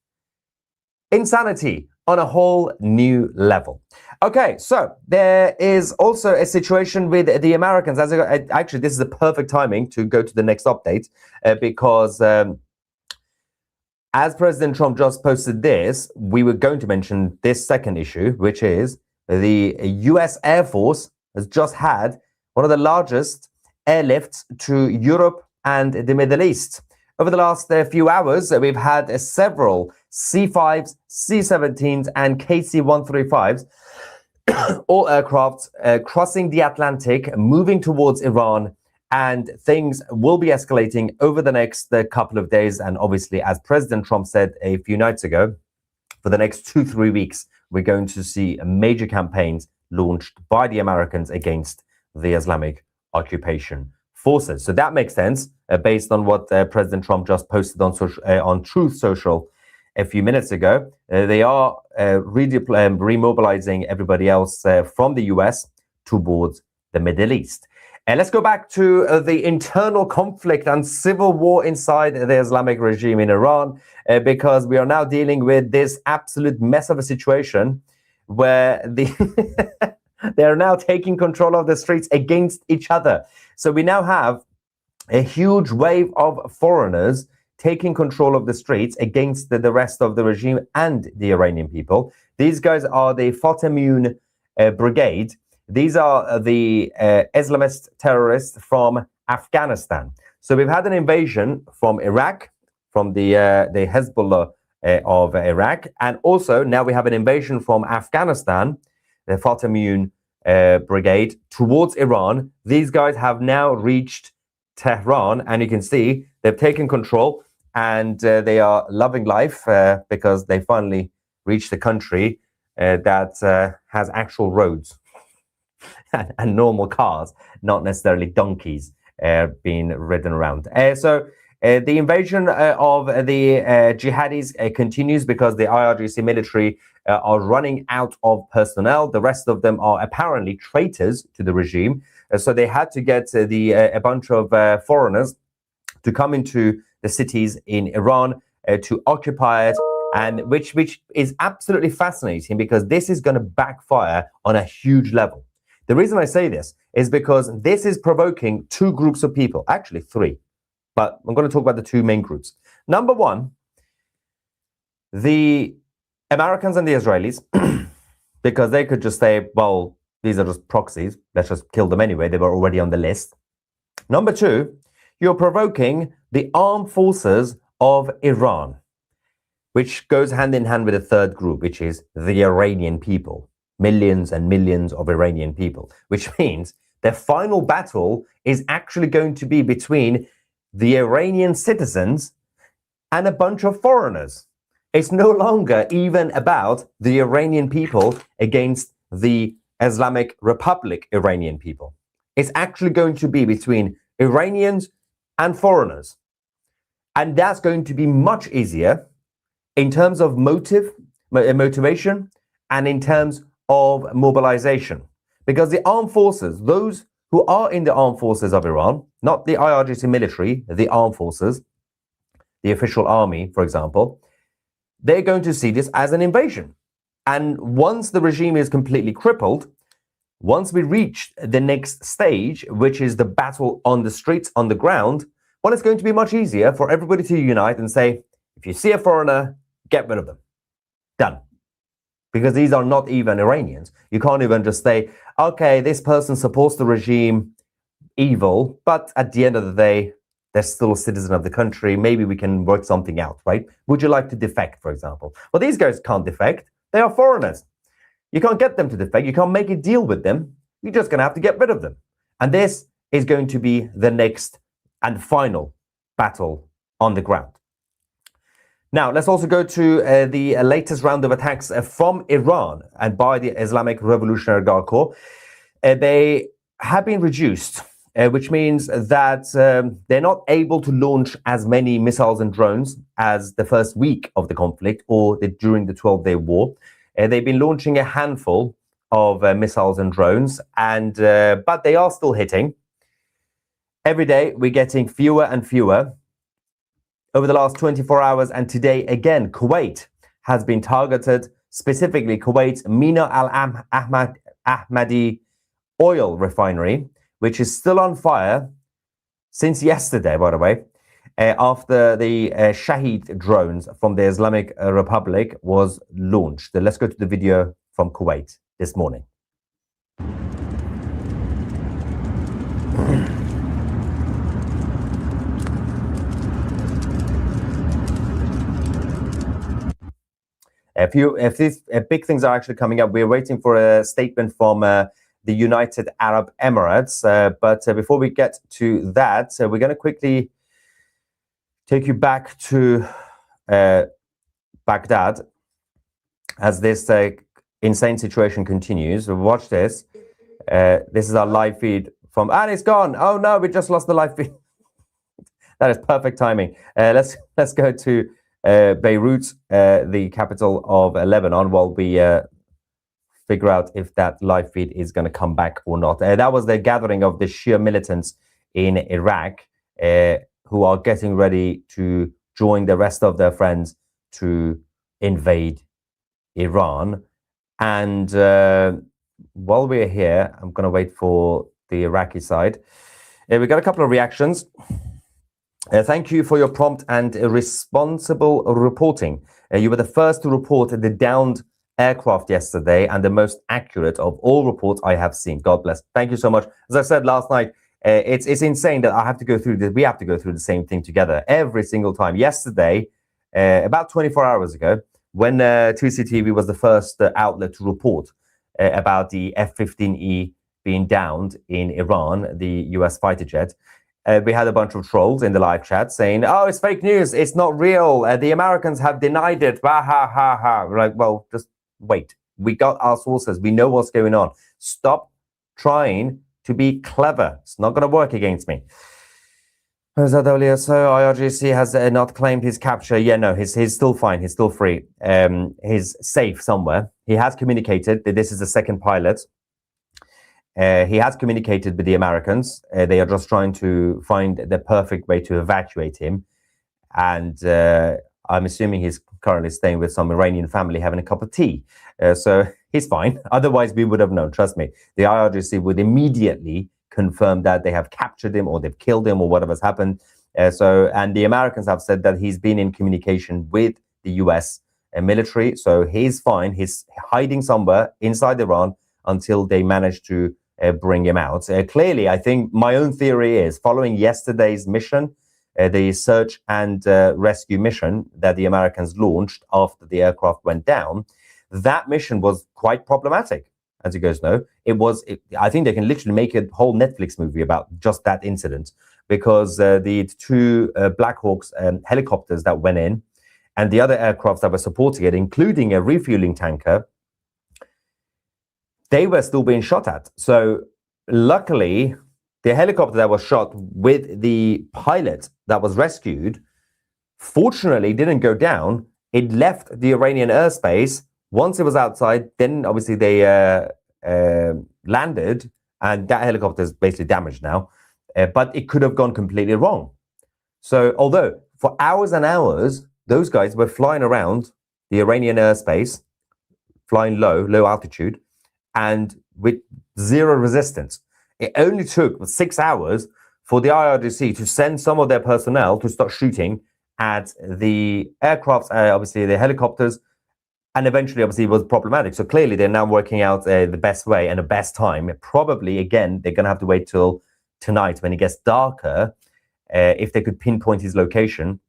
Insanity on a whole new level. Okay, so there is also a situation with the Americans. Actually, this is the perfect timing to go to the next update because as President Trump just posted this, we were going to mention this second issue, which is the US Air Force has just had one of the largest airlifts to Europe and the Middle East. Over the last few hours, we've had several C-5s, C-17s, and KC-135s, all aircraft crossing the Atlantic, moving towards Iran, and things will be escalating over the next couple of days. And obviously, as President Trump said a few nights ago, for the next 2-3 weeks, we're going to see major campaigns launched by the Americans against the Islamic occupation forces. So that makes sense based on what President Trump just posted on Truth Social a few minutes ago. They are remobilizing everybody else from the US towards the Middle East. And let's go back to the internal conflict and civil war inside the Islamic regime in Iran, because we are now dealing with this absolute mess of a situation where they are now taking control of the streets against each other. So we now have a huge wave of foreigners taking control of the streets against the rest of the regime and the Iranian people. These guys are the Fatamun Brigade. These are the Islamist terrorists from Afghanistan. So we've had an invasion from Iraq, from the Hezbollah of Iraq, and also now we have an invasion from Afghanistan, the Fatamun Brigade, towards Iran. These guys have now reached Tehran, and you can see they've taken control, and they are loving life because they finally reached a country that has actual roads and normal cars, not necessarily donkeys being ridden around. So the invasion of the jihadis continues because the IRGC military are running out of personnel. The rest of them are apparently traitors to the regime. So they had to get a bunch of foreigners to come into the cities in Iran to occupy it, and which is absolutely fascinating because this is going to backfire on a huge level. The reason I say this is because this is provoking two groups of people, actually three. But I'm going to talk about the two main groups. Number one, the Americans and the Israelis, because they could just say, well, these are just proxies. Let's just kill them anyway. They were already on the list. Number two, you're provoking the armed forces of Iran, which goes hand in hand with the third group, which is the Iranian people. Millions and millions of Iranian people, which means the final battle is actually going to be between the Iranian citizens and a bunch of foreigners. It's no longer even about the Iranian people against the Islamic Republic Iranian people. It's actually going to be between Iranians and foreigners. And that's going to be much easier in terms of motivation and in terms of mobilization. Because the armed forces, those who are in the armed forces of Iran, not the IRGC military, the armed forces, the official army, for example, they're going to see this as an invasion. And once the regime is completely crippled, once we reach the next stage, which is the battle on the streets, on the ground, well, it's going to be much easier for everybody to unite and say, if you see a foreigner, get rid of them. Done. Because these are not even Iranians. You can't even just say, okay, this person supports the regime, evil, but at the end of the day, they're still a citizen of the country. Maybe we can work something out, right? Would you like to defect, for example? Well, these guys can't defect. They are foreigners. You can't get them to defect. You can't make a deal with them. You're just going to have to get rid of them. And this is going to be the next and final battle on the ground. Now, let's also go to the latest round of attacks from Iran and by the Islamic Revolutionary Guard Corps. They have been reduced, which means that they're not able to launch as many missiles and drones as the first week of the conflict or during the 12-day war. They've been launching a handful of missiles and drones, but they are still hitting. Every day, we're getting fewer and fewer. Over the last 24 hours and today, again, Kuwait has been targeted, specifically Kuwait's Mina al-Ahmadi oil refinery, which is still on fire since yesterday, by the way, after the Shahid drones from the Islamic Republic was launched. Let's go to the video from Kuwait this morning. If these big things are actually coming up, we're waiting for a statement from the United Arab Emirates. But before we get to that, we're going to quickly take you back to Baghdad as this insane situation continues. Watch this. This is our live feed from, and it's gone. Oh no, we just lost the live feed. That is perfect timing. Let's go to Beirut, the capital of Lebanon, while we figure out if that live feed is going to come back or not. That was the gathering of the Shia militants in Iraq who are getting ready to join the rest of their friends to invade Iran. And while we're here, I'm going to wait for the Iraqi side. We got a couple of reactions. Thank you for your prompt and responsible reporting. You were the first to report the downed aircraft yesterday and the most accurate of all reports I have seen. God bless. Thank you so much. As I said last night, it's insane that I have to go through this. We have to go through the same thing together every single time. Yesterday, about 24 hours ago, when 2CTV was the first outlet to report about the F-15E being downed in Iran, the US fighter jet, we had a bunch of trolls in the live chat saying, oh, it's fake news. It's not real. The Americans have denied it. Bah, ha, ha, ha. We're like, well, just wait. We got our sources. We know what's going on. Stop trying to be clever. It's not going to work against me. So IRGC has not claimed his capture. Yeah, no, he's still fine. He's still free. He's safe somewhere. He has communicated that this is the second pilot. He has communicated with the Americans. They are just trying to find the perfect way to evacuate him. And I'm assuming he's currently staying with some Iranian family having a cup of tea. So he's fine. Otherwise, we would have known. Trust me. The IRGC would immediately confirm that they have captured him or they've killed him or whatever's happened. And the Americans have said that he's been in communication with the US military, so he's fine. He's hiding somewhere inside Iran until they manage to bring him out. Clearly, I think my own theory is, following yesterday's mission, the search and rescue mission that the Americans launched after the aircraft went down, that mission was quite problematic, as you guys know. I think they can literally make a whole Netflix movie about just that incident, because the two Black Hawks helicopters that went in and the other aircrafts that were supporting it, including a refueling tanker, they were still being shot at. So luckily, the helicopter that was shot with the pilot that was rescued, fortunately didn't go down. It left the Iranian airspace. Once it was outside, then obviously they landed, and that helicopter is basically damaged now. But it could have gone completely wrong. So although for hours and hours, those guys were flying around the Iranian airspace, flying low altitude, and with zero resistance. It only took 6 hours for the IRGC to send some of their personnel to start shooting at the aircrafts, obviously the helicopters, and eventually obviously it was problematic. So clearly they're now working out the best way and the best time. Probably, again, they're going to have to wait till tonight when it gets darker, if they could pinpoint his location,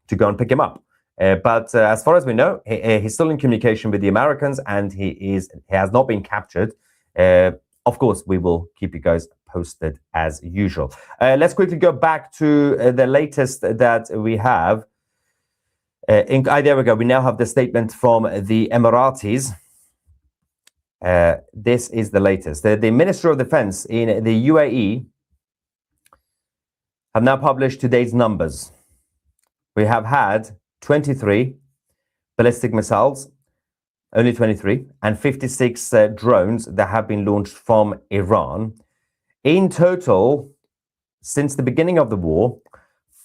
to go and pick him up. But as far as we know, he's still in communication with the Americans, and he has not been captured. Of course, we will keep you guys posted as usual. Let's quickly go back to the latest that we have. There we go. We now have the statement from the Emiratis. This is the latest. The Minister of Defense in the UAE have now published today's numbers. We have had 23 ballistic missiles, only 23, and 56 drones that have been launched from Iran. In total, since the beginning of the war,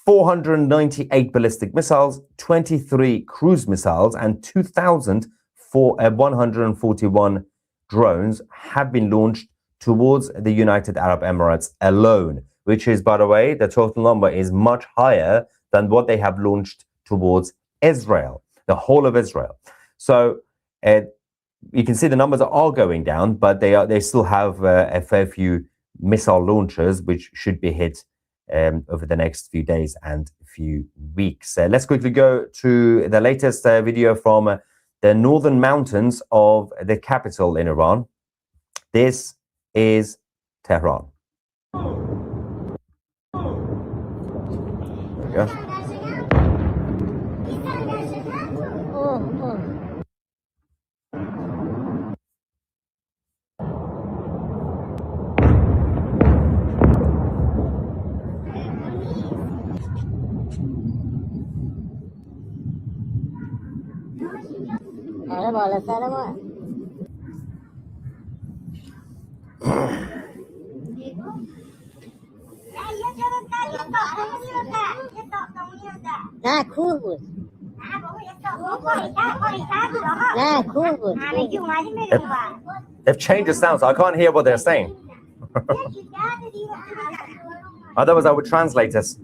498 ballistic missiles, 23 cruise missiles, and 2,141 drones have been launched towards the United Arab Emirates alone, which is, by the way, the total number is much higher than what they have launched towards Israel, the whole of Israel. So you can see the numbers are going down, but they still have a fair few missile launchers, which should be hit over the next few days and few weeks. Let's quickly go to the latest video from the northern mountains of the capital in Iran. This is Tehran. There we go. They've changed the sound, so I can't hear what they're saying. Otherwise, I would translate this.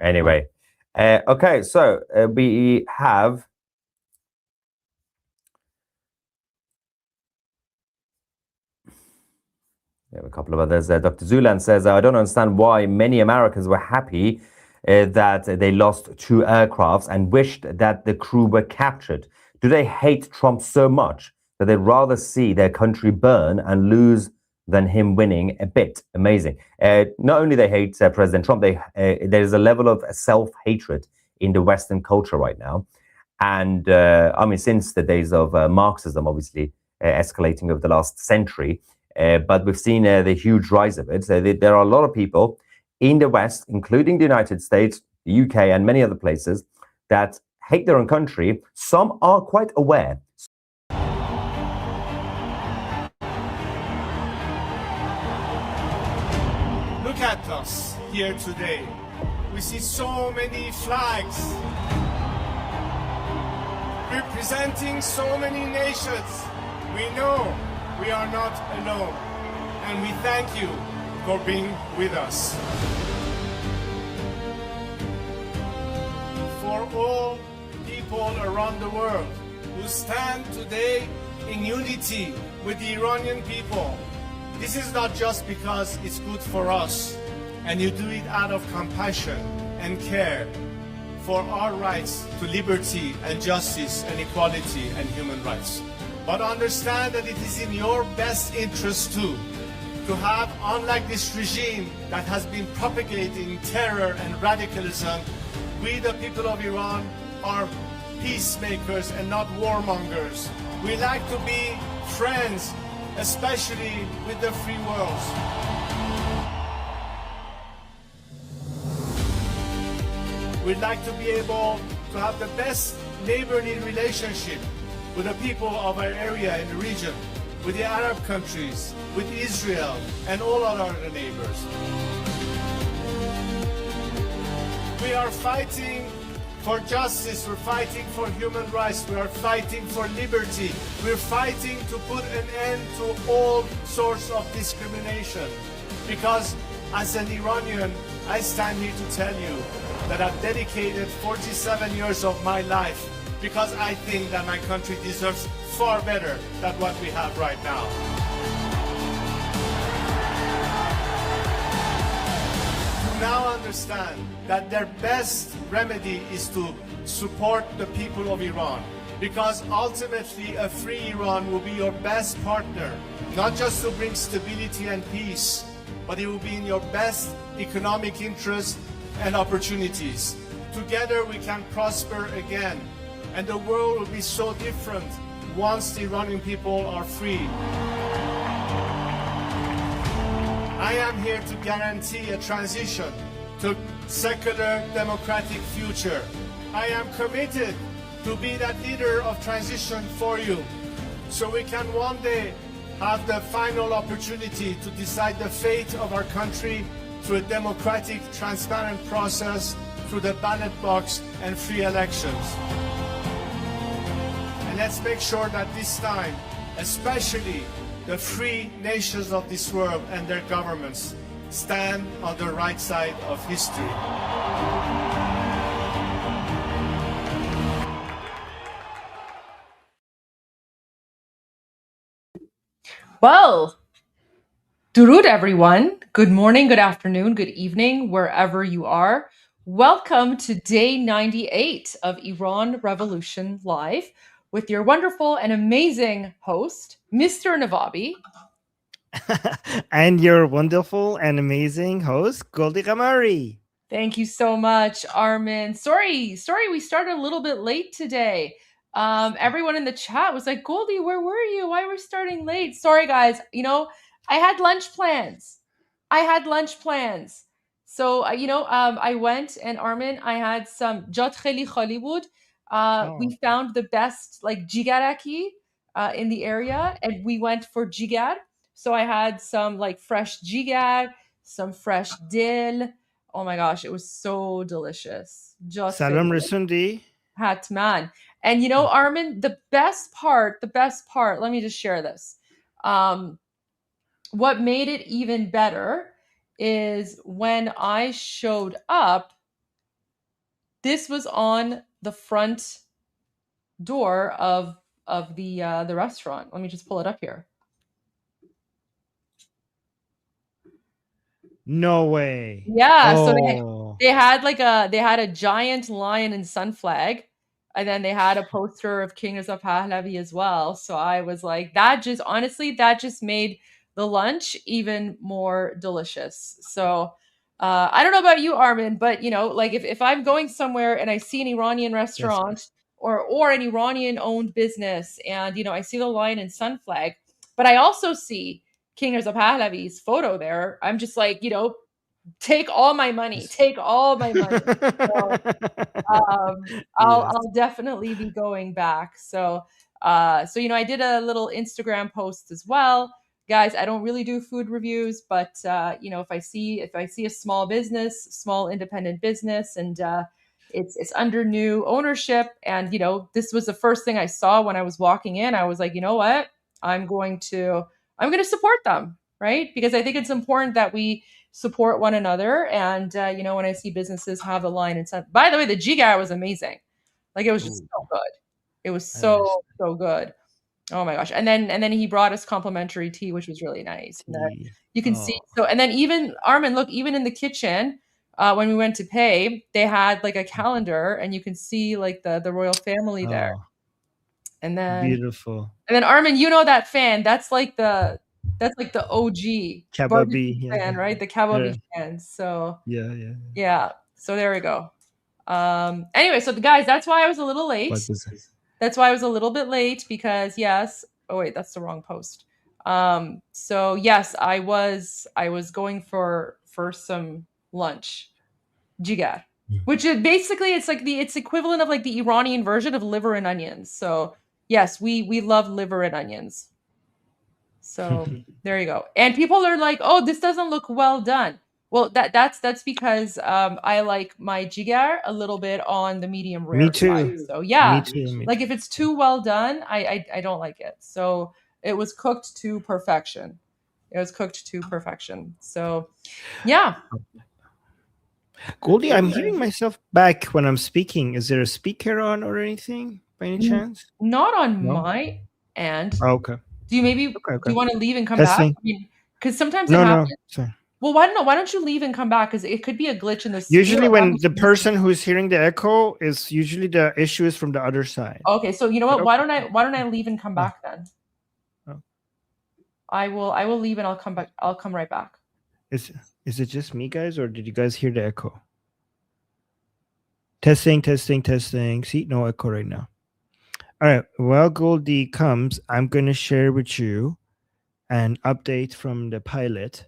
Anyway, okay, so we have a couple of others. Dr. Zulan says, I don't understand why many Americans were happy that they lost 2 aircrafts and wished that the crew were captured. Do they hate Trump so much that they'd rather see their country burn and lose than him winning a bit? Amazing. Not only they hate President Trump, there's a level of self-hatred in the Western culture right now. And I mean, since the days of Marxism, obviously, escalating over the last century, but we've seen the huge rise of it. So there are a lot of people in the West, including the United States, the UK, and many other places, that hate their own country. Some are quite aware. Look at us here today. We see so many flags representing so many nations. We know we are not alone. and we thank you for being with us. For all people around the world who stand today in unity with the Iranian people, this is not just because it's good for us, and you do it out of compassion and care for our rights to liberty and justice and equality and human rights. But understand that it is in your best interest too, to have, unlike this regime that has been propagating terror and radicalism, we the people of Iran are peacemakers and not warmongers. We like to be friends, especially with the free world. We'd like to be able to have the best neighborly relationship with the people of our area in the region, with the Arab countries, with Israel, and all our other neighbors. We are fighting for justice, we're fighting for human rights, we are fighting for liberty, we're fighting to put an end to all sorts of discrimination. Because as an Iranian, I stand here to tell you that I've dedicated 47 years of my life because I think that my country deserves far better than what we have right now. To now understand that their best remedy is to support the people of Iran, because ultimately a free Iran will be your best partner, not just to bring stability and peace, but it will be in your best economic interest and opportunities. Together we can prosper again, and the world will be so different once the Iranian people are free. I am here to guarantee a transition to secular democratic future. I am committed to be that leader of transition for you, so we can one day have the final opportunity to decide the fate of our country through a democratic, transparent process, through the ballot box and free elections. And let's make sure that this time, especially the free nations of this world and their governments, stand on the right side of history. Well, Durud, everyone. Good morning, good afternoon, good evening, wherever you are. Welcome to day 98 of Iran Revolution Live with your wonderful and amazing host, Mr. Navabi. And your wonderful and amazing host, Goldie Gamari. Thank you so much, Armin. Sorry, we started a little bit late today. Everyone in the chat was like, Goldie, where were you? Why were we starting late? Sorry, guys. I had lunch plans. So, I went, and Armin, I had some Jat Kheli Khali Boud. We found the best jigaraki in the area, and we went for jigar. So I had some fresh jigar, some fresh dill. Oh my gosh, it was so delicious. Just Salam Rasundi. Hatman. And Armin, the best part, let me just share this. What made it even better is when I showed up, this was on the front door of the restaurant. Let me just pull it up here. No way. Yeah, so they had a giant lion and sun flag, and then they had a poster of King Reza Pahlavi as well. So I was like, that just made the lunch even more delicious. So I don't know about you, Armin, but if I'm going somewhere and I see an Iranian restaurant or an Iranian owned business, and I see the lion and sun flag, but I also see King Reza Pahlavi's photo there, I'm just like, take all my money. So, I'll definitely be going back. So I did a little Instagram post as well. Guys, I don't really do food reviews, but if I see a small business, small independent business, and it's under new ownership, and this was the first thing I saw when I was walking in, I was like, you know what? I'm going to support them. right? Because I think it's important that we support one another. And, when I see businesses have the line and stuff. By the way, the Jigar was amazing. Like, it was just so good. It was so good. Oh my gosh. And then he brought us complimentary tea, which was really nice. And then you can see. So, and then even Armin, look, even in the kitchen, when we went to pay, they had like a calendar and you can see like the royal family there. And then beautiful. And then Armin, that fan, that's like the OG Kababi fan, right? The Kababi fan. So yeah. So there we go. Anyway, so guys, that's why I was a little late. That's why I was a little bit late because yes. Oh wait, that's the wrong post. So yes, I was going for some lunch, jigar, which is basically it's equivalent of like the Iranian version of liver and onions. So yes, we love liver and onions. So there you go. And people are like, "Oh, this doesn't look well done." Well, that's because I like my jigar a little bit on the medium rare side. So yeah, Me too. like if it's too well done, I don't like it. So it was cooked to perfection. So yeah. Goldie, I'm hearing myself back when I'm speaking. Is there a speaker on or anything by any chance? Not on my end. Oh, okay. Do you do you want to leave and come Testing. back? Because sometimes it happens. Sorry. Well, why don't you leave and come back? Because it could be a glitch in the. Usually, when the person who's hearing the echo is usually the issue is from the other side. Okay, so you know what? Why don't I leave and come back then? Oh. I will leave and I'll come back. I'll come right back. Is it just me, guys, or did you guys hear the echo? Testing. See, no echo right now. All right. While Goldie comes, I'm going to share with you an update from the pilot.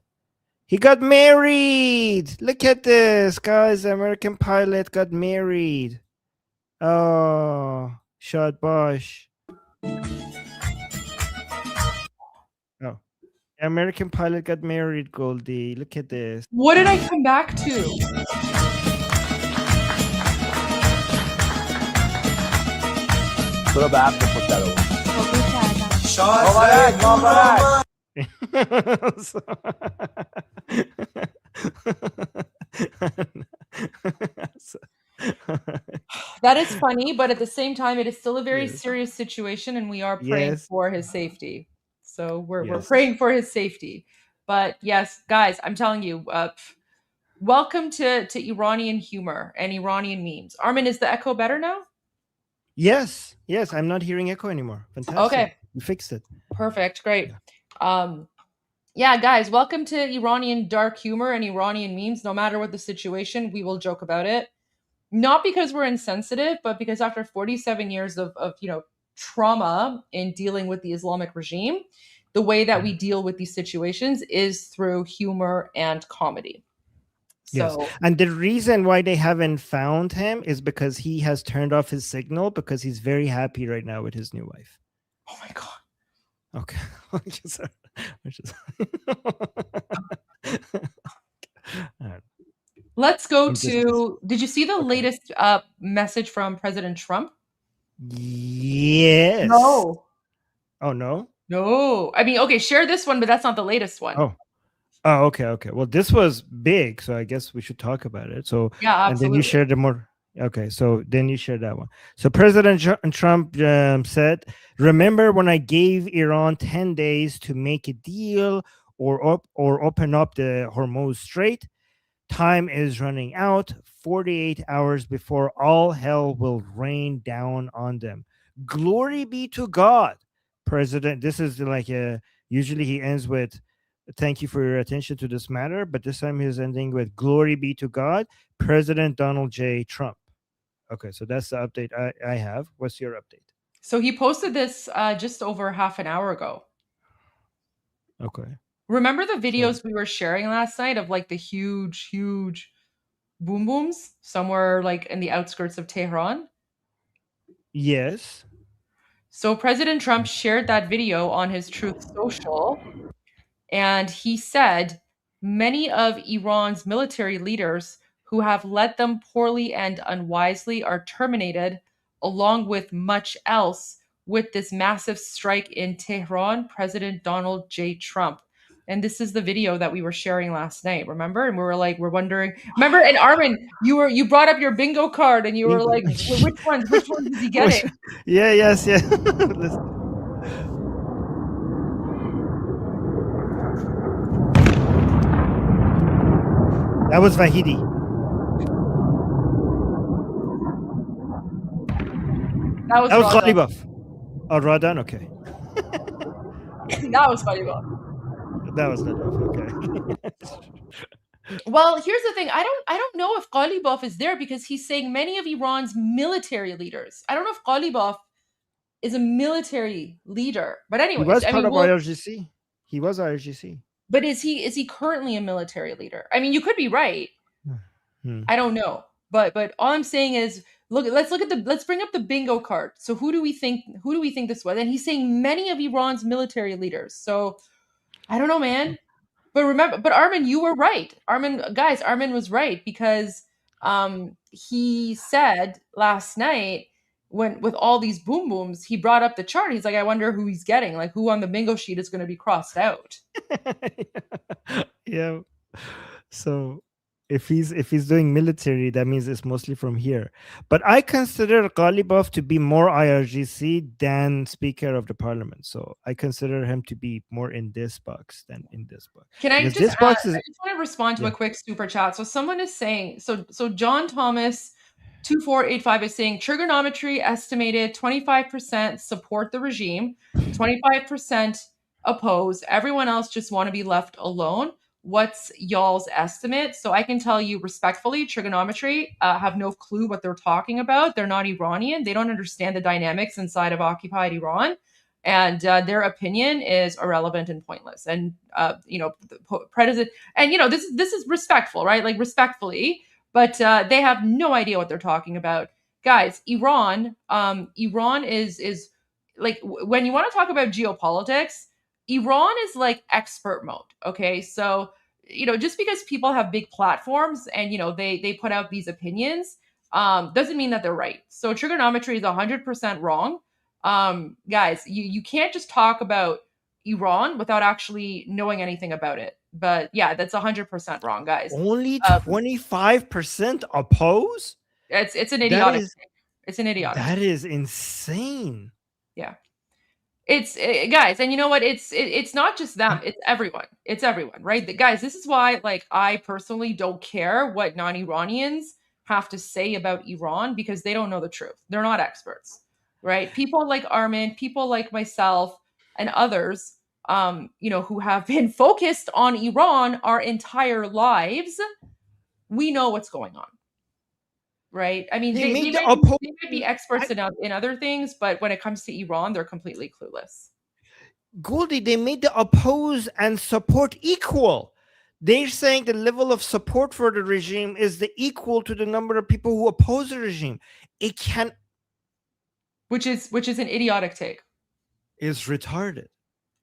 He got married. Look at this, guys. The American pilot got married. Oh, Shad Bosch. Oh, American pilot got married, Goldie. Look at this. What did I come back to? That is funny, but at the same time, it is still a very serious situation, and we are praying for his safety. So we're praying for his safety. But yes, guys, I'm telling you, welcome to Iranian humor and Iranian memes. Armin, is the echo better now? Yes, I'm not hearing echo anymore. Fantastic. Okay. You fixed it. Perfect. Great. Yeah, guys, welcome to Iranian dark humor and Iranian memes. No matter what the situation, we will joke about it. Not because we're insensitive, but because after 47 years of trauma in dealing with the Islamic regime, the way that we deal with these situations is through humor and comedy. So, yes. And the reason why they haven't found him is because he has turned off his signal because he's very happy right now with his new wife. Oh my God. Okay. Let's go to, did you see the latest message from President Trump? Yes. No. Oh, no? No. I mean, okay, share this one, but that's not the latest one. Oh, okay. Well, this was big, so I guess we should talk about it. So, yeah, absolutely. And then you shared the more. Okay, so then you shared that one. So President Trump said, "Remember when I gave Iran 10 days to make a deal or open up the Hormuz Strait? Time is running out. 48 hours before all hell will rain down on them. Glory be to God, President." This is like usually he ends with, "Thank you for your attention to this matter," but this time he's ending with, "Glory be to God, President Donald J. Trump." Okay, so that's the update I have. What's your update? So he posted this just over half an hour ago. Okay. Remember the videos we were sharing last night of like the huge boom booms somewhere like in the outskirts of Tehran? Yes. So President Trump shared that video on his Truth Social, and he said many of Iran's military leaders who have led them poorly and unwisely are terminated, along with much else, with this massive strike in Tehran, President Donald J. Trump. And this is the video that we were sharing last night, remember? And we were like, we're wondering, remember? And Armin, you brought up your bingo card and you were like, which ones is he getting? Yeah, yes, yeah. That was Vahidi. That was Ghalibaf. Oh, Radan, okay. That was Ghalibaf. That was Ghalibaf, okay. Well, here's the thing. I don't know if Ghalibaf is there because he's saying many of Iran's military leaders. I don't know if Ghalibaf is a military leader. But anyway, he was part of IRGC. He was IRGC. But is he currently a military leader? I mean, you could be right. I don't know. But all I'm saying is let's bring up the bingo card. So who do we think this was? And he's saying many of Iran's military leaders. So I don't know, man. But Armin, you were right. Armin was right because he said last night when with all these boom booms, he brought up the chart. He's like, I wonder who he's getting, like who on the bingo sheet is going to be crossed out. Yeah. So if he's doing military, that means it's mostly from here. But I consider Ghalibaf to be more IRGC than Speaker of the Parliament. So I consider him to be more in this box than in this box. Can I just I just want to respond to a quick super chat. So someone is saying, so John Thomas 2485 is saying trigonometry estimated 25% support the regime, 25% oppose. Everyone else just want to be left alone. What's y'all's estimate? So I can tell you respectfully, trigonometry have no clue what they're talking about. They're not Iranian. They don't understand the dynamics inside of occupied Iran. And their opinion is irrelevant and pointless. And, president, and, this is respectful, right? Like respectfully, but they have no idea what they're talking about. Guys, Iran is like, when you want to talk about geopolitics, Iran is like expert mode. Okay. So, just because people have big platforms and, they put out these opinions, doesn't mean that they're right. So trigonometry is 100% wrong. Guys, you can't just talk about Iran without actually knowing anything about it. But yeah, that's 100% wrong, guys. Only 25% oppose? It's an idiotic thing. It's an idiotic. That is insane. Yeah. It's guys, and you know what? It's not just them. It's everyone. It's everyone, right? Guys, this is why, like, I personally don't care what non-Iranians have to say about Iran because they don't know the truth. They're not experts, right? People like Armin, people like myself, and others, who have been focused on Iran our entire lives, we know what's going on. Right. I mean, they might be experts in other things, but when it comes to Iran, they're completely clueless. Goldie, they made the oppose and support equal. They're saying the level of support for the regime is the equal to the number of people who oppose the regime. It can, which is an idiotic take. It's retarded.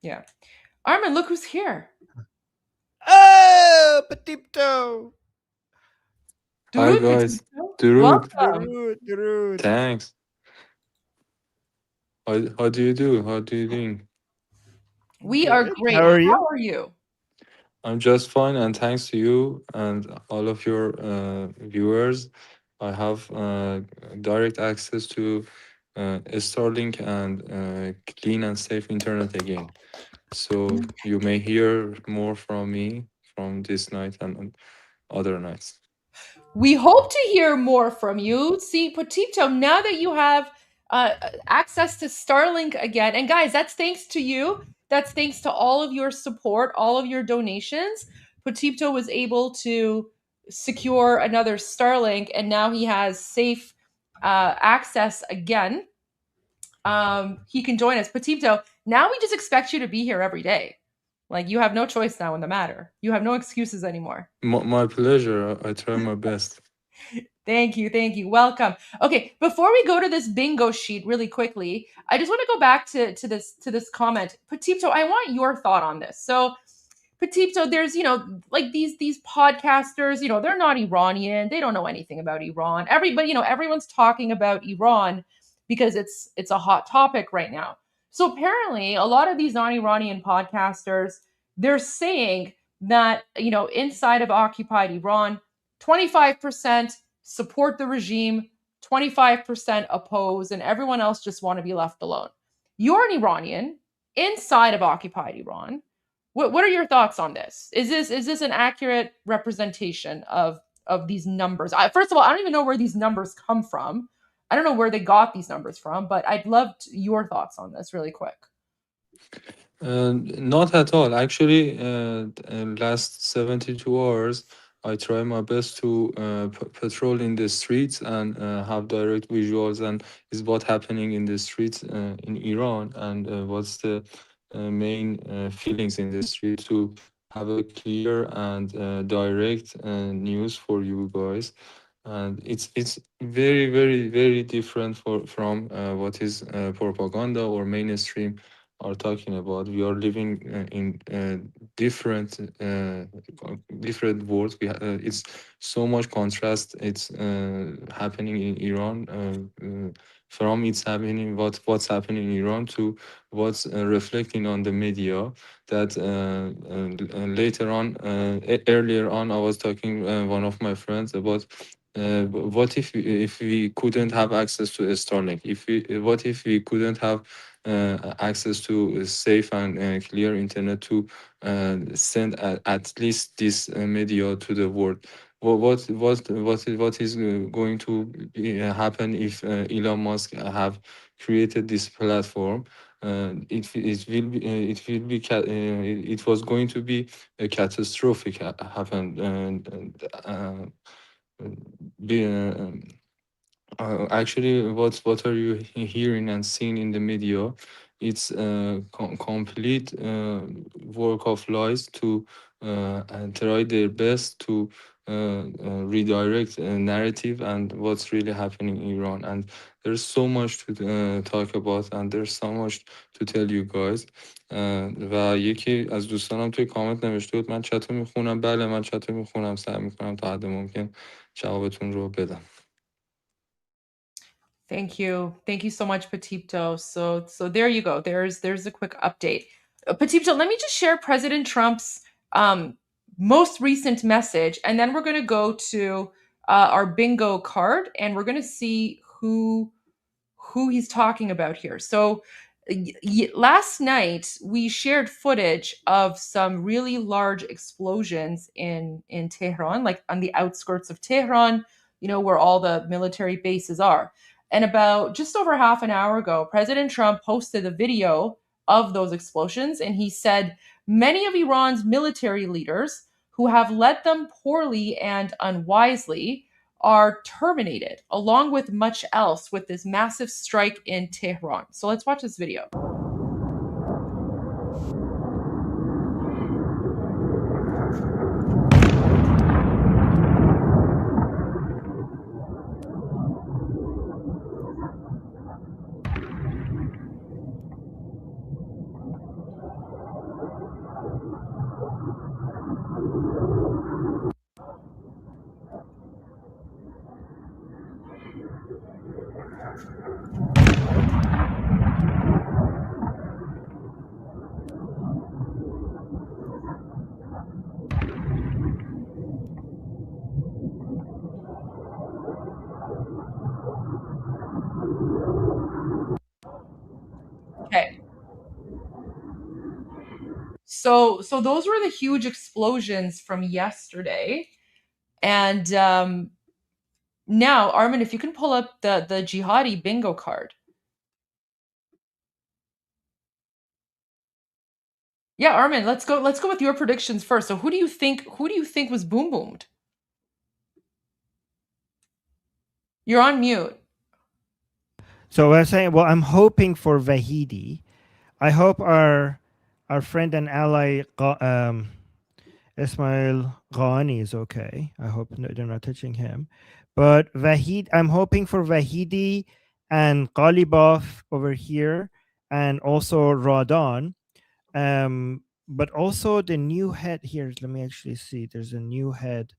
Yeah. Armin, look who's here. Oh, Petito. Hi guys, Durud. Thanks. How do you do? How do you doing? We are great. How are you? I'm just fine, and thanks to you and all of your viewers, I have direct access to Starlink and clean and safe internet again. So you may hear more from me from this night and other nights. We hope to hear more from you. See, Petito, now that you have access to Starlink again, and guys, that's thanks to you. That's thanks to all of your support, all of your donations. Petito was able to secure another Starlink, and now he has safe access again. He can join us. Petito, now we just expect you to be here every day. Like, you have no choice now in the matter. You have no excuses anymore. My pleasure. I try my best. Thank you. Welcome. Okay, before we go to this bingo sheet really quickly, I just want to go back to this comment. Petito, I want your thought on this. So, Petito, there's, like these podcasters, they're not Iranian. They don't know anything about Iran. Everybody, everyone's talking about Iran because it's a hot topic right now. So apparently, a lot of these non-Iranian podcasters, they're saying that, you know, inside of occupied Iran, 25% support the regime, 25% oppose, and everyone else just want to be left alone. You're an Iranian inside of occupied Iran. What are your thoughts on this? Is this an accurate representation of these numbers? First of all, I don't even know where these numbers come from. I don't know where they got these numbers from, but I'd love your thoughts on this really quick. Not at all. Actually, last 72 hours, I try my best to patrol in the streets and have direct visuals and is what happening in the streets in Iran and what's the main feelings in the street to have a clear and direct news for you guys. And it's very, very, very different from what is propaganda or mainstream are talking about. We are living in different different worlds. It's so much contrast. It's happening in Iran. From it's happening, what's happening in Iran to what's reflecting on the media. That later on, earlier on, I was talking one of my friends about what if we couldn't have access to Starlink? What if we couldn't have access to safe and clear internet to send at least this media to the world? What is going to happen if Elon Musk have created this platform? It was going to be a catastrophic happen. Actually, what are you hearing and seeing in the media? It's a complete work of lies to and try their best to redirect a narrative and what's really happening in Iran. And there's so much to talk about and there's so much to tell you guys. و یکی از دوستانم توی کامنت نوشته بود من چت رو میخونم. بله، من چت رو میخونم، سعی میکنم تا حد ممکن جوابتون رو بدم. Thank you so much, Petito. So there you go. There's a quick update. Petito, let me just share President Trump's most recent message, and then we're going to go to our bingo card, and we're going to see who he's talking about here. So last night we shared footage of some really large explosions in Tehran, like on the outskirts of Tehran, you know, where all the military bases are. And about just over half an hour ago, President Trump posted a video of those explosions, and he said many of Iran's military leaders who have led them poorly and unwisely are terminated, along with much else, with this massive strike in Tehran. So let's watch this video. Okay. So those were the huge explosions from yesterday. And now, Armin, if you can pull up the jihadi bingo card. Yeah, Armin, let's go with your predictions first. So who do you think was boom boomed? You're on mute. So I was saying, well, I'm hoping for Vahidi. I hope our friend and ally Ismail Ghani is okay. I hope they're not touching him. But I'm hoping for Vahidi and Ghalibaf over here, and also Radan. But also the new head here. Let me actually see. There's a new head.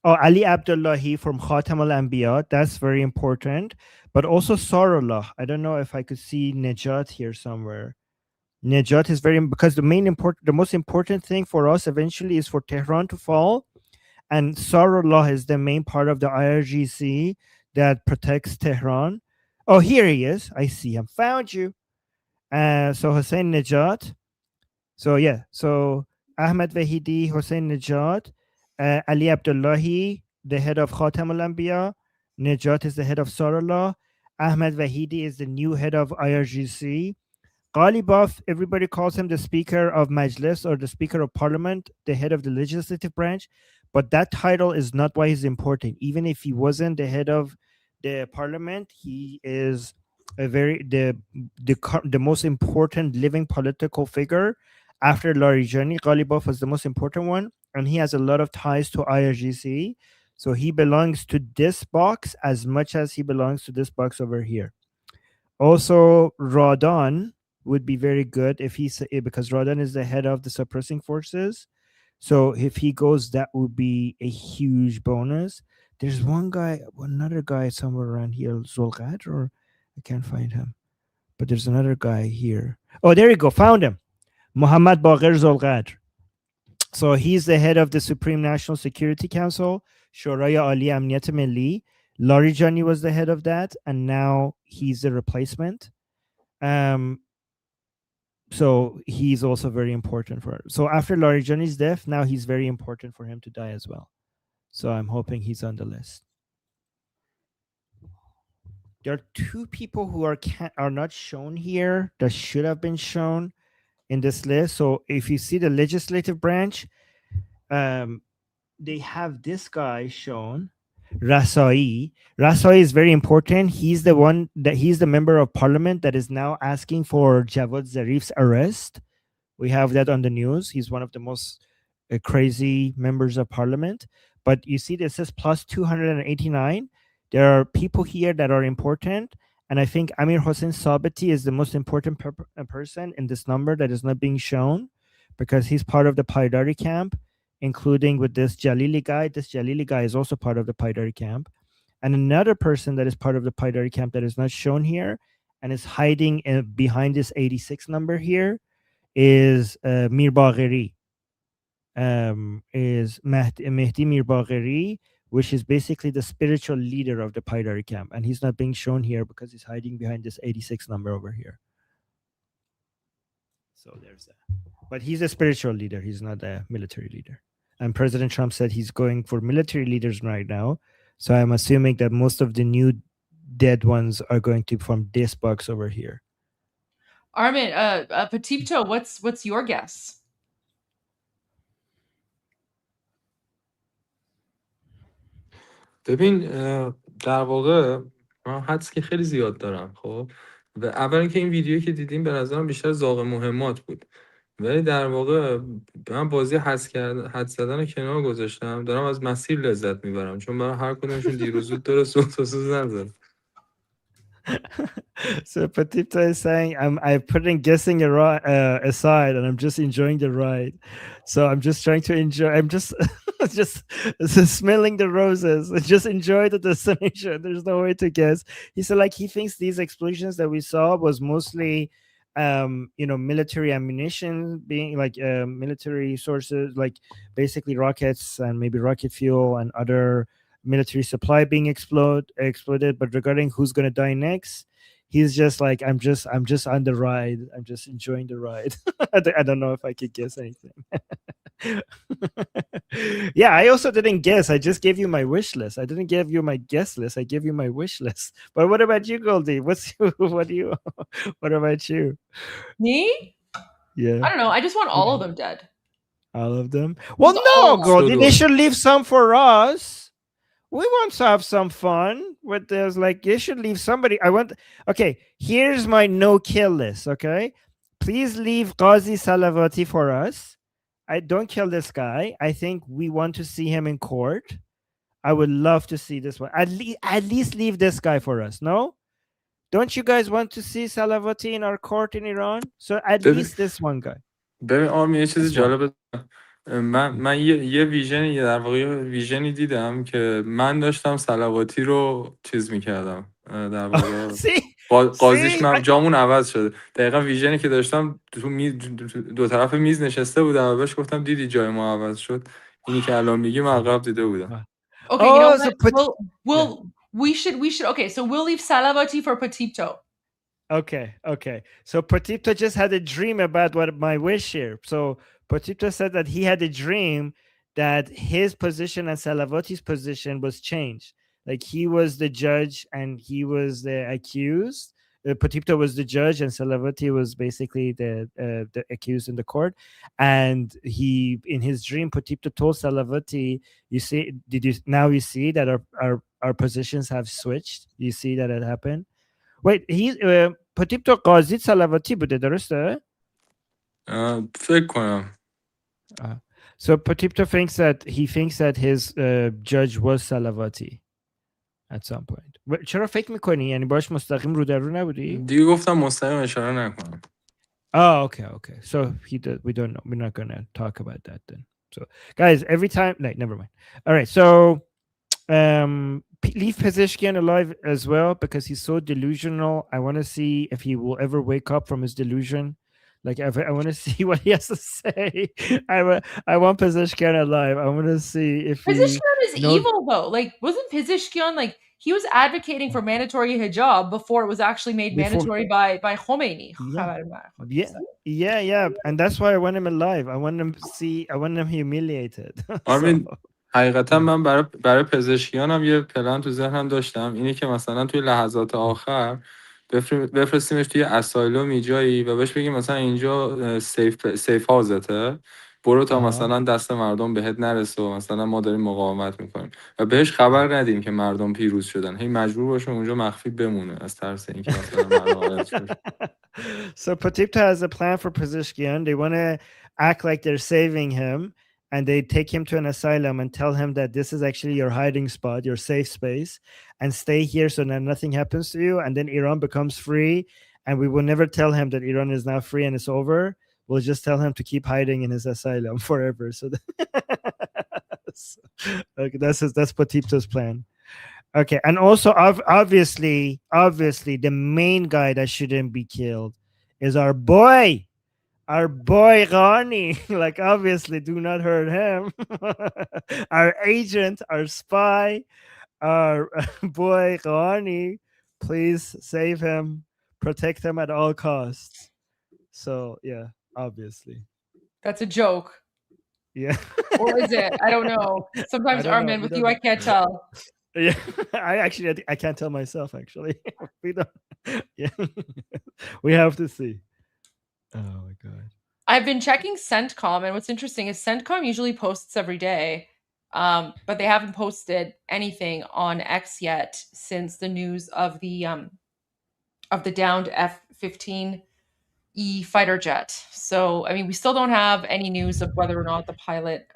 Ali Abdullahi from Khatam al-Anbiya. That's very important. But also Sarullah. I don't know if I could see Najat here somewhere. Nejat is very, because the most important thing for us eventually is for Tehran to fall, and Sarullah is the main part of the IRGC that protects Tehran. Oh, here he is. I see him. Found you. So Hossein Nejat. So yeah. So Ahmed Vahidi, Hossein Nejat, Ali Abdullahi, the head of Khatam al-Anbiya. Nejat is the head of Sarullah. Ahmed Vahidi is the new head of IRGC. Ghalibaf, everybody calls him the Speaker of Majlis or the Speaker of Parliament, the head of the legislative branch. But that title is not why he's important. Even if he wasn't the head of the parliament, he is the most important living political figure after Larijani. Ghalibaf was the most important one, and he has a lot of ties to IRGC. So he belongs to this box as much as he belongs to this box over here. Also, Radan would be very good if he's, because Radan is the head of the suppressing forces. So if he goes, that would be a huge bonus. There's another guy somewhere around here, Zolgad, or I can't find him. But there's another guy here. Oh, there you go. Found him. Muhammad Baqir Zolgad. So he's the head of the Supreme National Security Council, Shoraya Ali Amniyat Milli. Larijani was the head of that, and now he's the replacement. So he's also very important for her. So after Larijani's death, now he's very important for him to die as well. So I'm hoping he's on the list. There are two people who are not shown here that should have been shown in this list. So if you see the legislative branch, they have this guy shown, Rasai. Rasai is very important. He's the member of parliament that is now asking for Javad Zarif's arrest. We have that on the news. He's one of the most crazy members of parliament. But you see, this says plus 289. There are people here that are important. And I think Amir Hossein Sabati is the most important person in this number that is not being shown, because he's part of the Paidari camp, including with this Jalili guy. This Jalili guy is also part of the Paidari camp. And another person that is part of the Paidari camp that is not shown here and is hiding behind this 86 number here is Mir Bagheri. Is Mehdi Mir Bagheri, which is basically the spiritual leader of the Paidari camp. And he's not being shown here because he's hiding behind this 86 number over here. So there's that. But he's a spiritual leader. He's not a military leader. And President Trump said he's going for military leaders right now. So I'm assuming that most of the new dead ones are going to be from this box over here. Armin, Petito, what's your guess? ببین در واقع من حدس که خیلی زیاد دارم. خب و اول اینکه این ویدیویی که دیدیم به نظرم بیشتر ذوق مهمات بود، ولی در واقع من بازی حدس زدن رو کنار گذاشتم، دارم از مسیر لذت میبرم، چون برای هر کدومشون دیر و زود داره، سوخت و سوز نزد. So Petito is saying I'm putting guessing aside, and I'm just enjoying the ride. So I'm just trying to enjoy. I'm just just smelling the roses. Just enjoy the destination. There's no way to guess. He said like he thinks these explosions that we saw was mostly military ammunition, being like military sources, like basically rockets and maybe rocket fuel and other military supply being exploded. But regarding who's going to die next, he's just like, I'm just on the ride. I'm just enjoying the ride. I don't know if I could guess anything. Yeah, I also didn't guess. I just gave you my wish list. I didn't give you my guess list. I gave you my wish list. But what about you, Goldie? What about you? Me? Yeah. I don't know. I just want all of them dead. All of them? Well, no, Goldie. They should leave some for us. We want to have some fun with this. Like, you should leave somebody. Okay, here's my no-kill list, okay? Please leave Ghazi Salavati for us. I don't kill this guy. I think we want to see him in court. I would love to see this one. At least leave this guy for us, no? Don't you guys want to see Salavati in our court in Iran? So at least this one guy. ببین آرمین یه چیزی جالبه، من یه ویژنی در واقع ویژنی دیدم که من داشتم صلواتی رو چیز میکردم در واقع. See, قاضیش من جامون عوض شده. دقیقا ویژنی که داشتم تو دو طرف میز نشسته بودم و بهش گفتم دیدی جای ما عوض شد. اینی که الان میگی من عقب دیده بودم. Okay, you know what? We should. Okay, so we'll leave Salavati for Petito. Okay. So Potipto just had a dream about what my wish here. So Potipto said that he had a dream that his position and Salavati's position was changed. Like he was the judge and he was the accused. Potipto was the judge and Salavati was basically the accused in the court. And he, in his dream, Potipto told Salavati, "You see, now you see that our positions have switched. You see that it happened." Wait, Potipto قاضی سلواتی بوده درسته؟ فکر کنم. So Potipto thinks that his judge was Salavati at some point. چرا فکر میکنی؟ یعنی باش مستقیم رو در رو نبودی؟ دیگه گفتم مستقیم اشاره نکنم. Oh, okay. So we don't know. We're not gonna talk about that then. So guys, every time, never mind. All right, so leave Pezeshkian alive as well because he's so delusional. I want to see if he will ever wake up from his delusion. Like I want to see what he has to say. I want Pezeshkian alive. I want to see if Pezeshkian is evil though. Like wasn't Pezeshkian like he was advocating for mandatory hijab before it was actually made mandatory by Khomeini. Yeah. And that's why I want him alive. I want him humiliated. Armin, حقیقتا من برای پزشکیانم یه پلن تو ذهنم داشتم. اینی که مثلا توی لحظات آخر بفرستیمش توی اسایلومی جایی و بهش بگیم مثلا اینجا سیف هازته، برو تا مثلا دست مردم بهت نرسه و مثلا ما داریم مقاومت میکنیم و بهش خبر ندیم که مردم پیروز شدن. هی مجبور باشه اونجا مخفی بمونه از ترس اینکه مثلا مردم So Potipta has a plan for Pezeshkian. They want to act like they're saving him and they take him to an asylum and tell him that this is actually your hiding spot, your safe space, and stay here so that nothing happens to you. And then Iran becomes free, and we will never tell him that Iran is now free and it's over. We'll just tell him to keep hiding in his asylum forever. So okay, that's Potipta's plan. Okay, and also obviously, the main guy that shouldn't be killed is our boy Ghani. Like, obviously, do not hurt him. Our agent, our spy, our boy Ghani. Please save him, protect him at all costs. So yeah, obviously. That's a joke. Yeah. Or is it? I don't know. Sometimes Armin, with you, I can't tell. Yeah, I can't tell myself actually. We don't. Yeah, we have to see. Oh my god! I've been checking CENTCOM, and what's interesting is CENTCOM usually posts every day, but they haven't posted anything on X yet since the news of the downed F-15E fighter jet. So I mean, we still don't have any news of whether or not the pilot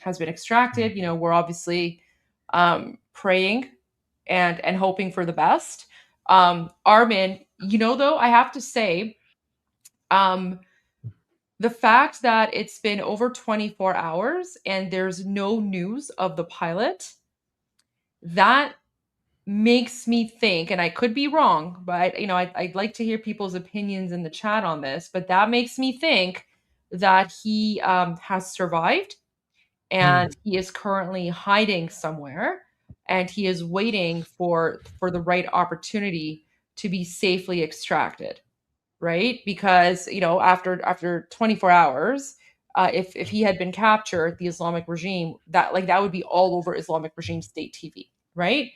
has been extracted. You know, we're obviously praying and hoping for the best. Armin, you know, though, I have to say, the fact that it's been over 24 hours and there's no news of the pilot, that makes me think, and I could be wrong, but I'd like to hear people's opinions in the chat on this, but that makes me think that he has survived and he is currently hiding somewhere and he is waiting for the right opportunity to be safely extracted, right? Because after 24 hours, if he had been captured, the Islamic regime, that would be all over Islamic regime state TV, right?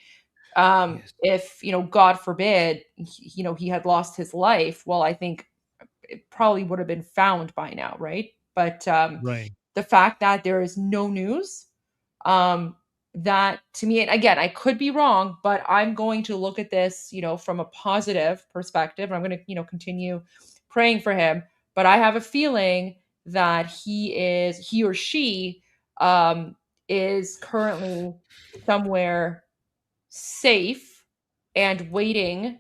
If God forbid he had lost his life, well, I think it probably would have been found by now, right? But right. The fact that there is no news, that to me, and again, I could be wrong, but I'm going to look at this, from a positive perspective. I'm going to, continue praying for him. But I have a feeling that he or she is currently somewhere safe and waiting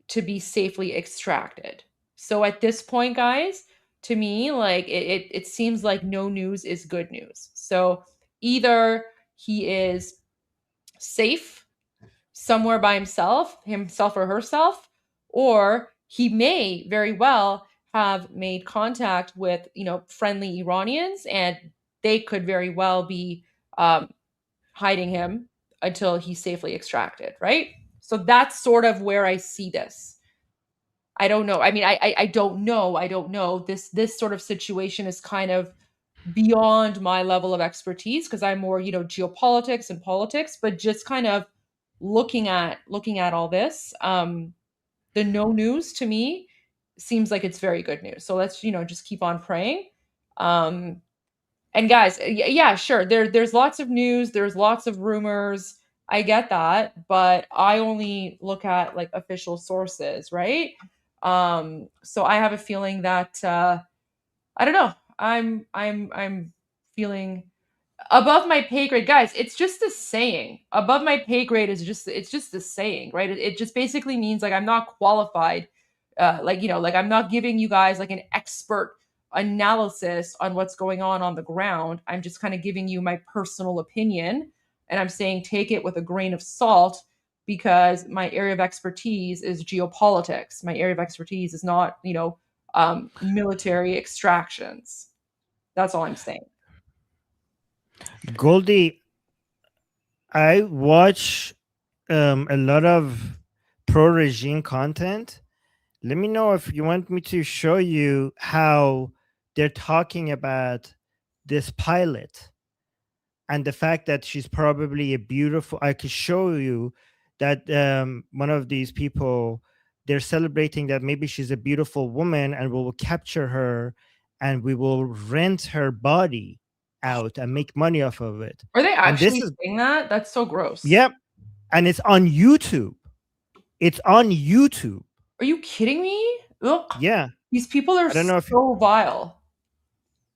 to be safely extracted. So at this point, guys, to me, like it seems like no news is good news. So either he is safe somewhere by himself or herself, or he may very well have made contact with, friendly Iranians, and they could very well be hiding him until he's safely extracted, right? So that's sort of where I see this. I don't know. I mean, I don't know. I don't know. This sort of situation is kind of beyond my level of expertise because I'm more, geopolitics and politics, but just kind of looking at all this, the no news to me seems like it's very good news. So let's, just keep on praying. And guys, yeah, sure. There's lots of news, there's lots of rumors. I get that, but I only look at like official sources, right? So I have a feeling that I don't know. I'm feeling above my pay grade, guys. It's just a saying. Above my pay grade is just a saying, right? It just basically means like I'm not qualified. Like I'm not giving you guys like an expert analysis on what's going on the ground. I'm just kind of giving you my personal opinion, and I'm saying take it with a grain of salt because my area of expertise is geopolitics. My area of expertise is not, military extractions. That's all I'm saying. Goldie, I watch a lot of pro-regime content. Let me know if you want me to show you how they're talking about this pilot and the fact that she's probably a beautiful. I could show you that one of these people, they're celebrating that maybe she's a beautiful woman and we will capture her and we will rent her body out and make money off of it. Are they actually saying that? That's so gross. Yep. And it's on YouTube. It's on YouTube. Are you kidding me? Ugh. Yeah. These people are so vile.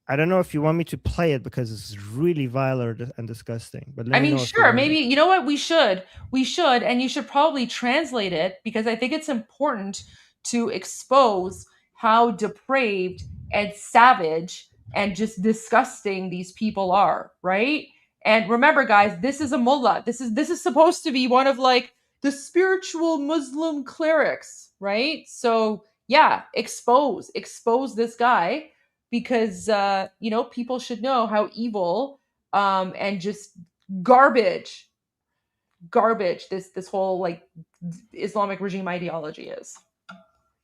I don't know if you want me to play it because it's really vile and disgusting. But I mean, sure, maybe, you know what, we should, and you should probably translate it because I think it's important to expose how depraved and savage and just disgusting these people are, right? And remember, guys, this is a mullah. This is supposed to be one of like the spiritual Muslim clerics, right? So yeah, expose this guy because people should know how evil and just garbage this whole like Islamic regime ideology is.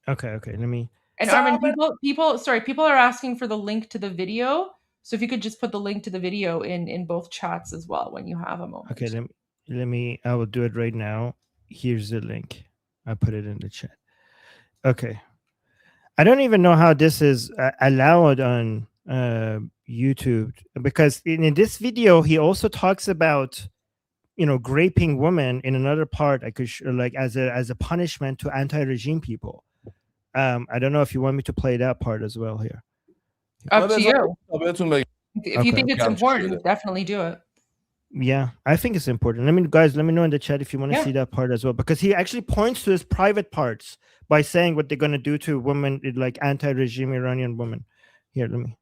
Okay, let me. And Armin, people are asking for the link to the video. So if you could just put the link to the video in both chats as well when you have a moment. Okay, let me. I will do it right now. Here's the link. I put it in the chat. Okay. I don't even know how this is allowed on YouTube because in this video he also talks about raping women in another part. I could like as a punishment to anti-regime people. I don't know if you want me to play that part as well here. Up to you. If you think it's important, definitely do it. Yeah, I think it's important. Let me know in the chat if you want to see that part as well, because he actually points to his private parts by saying what they're going to do to women, like anti-regime Iranian women. Here, let me.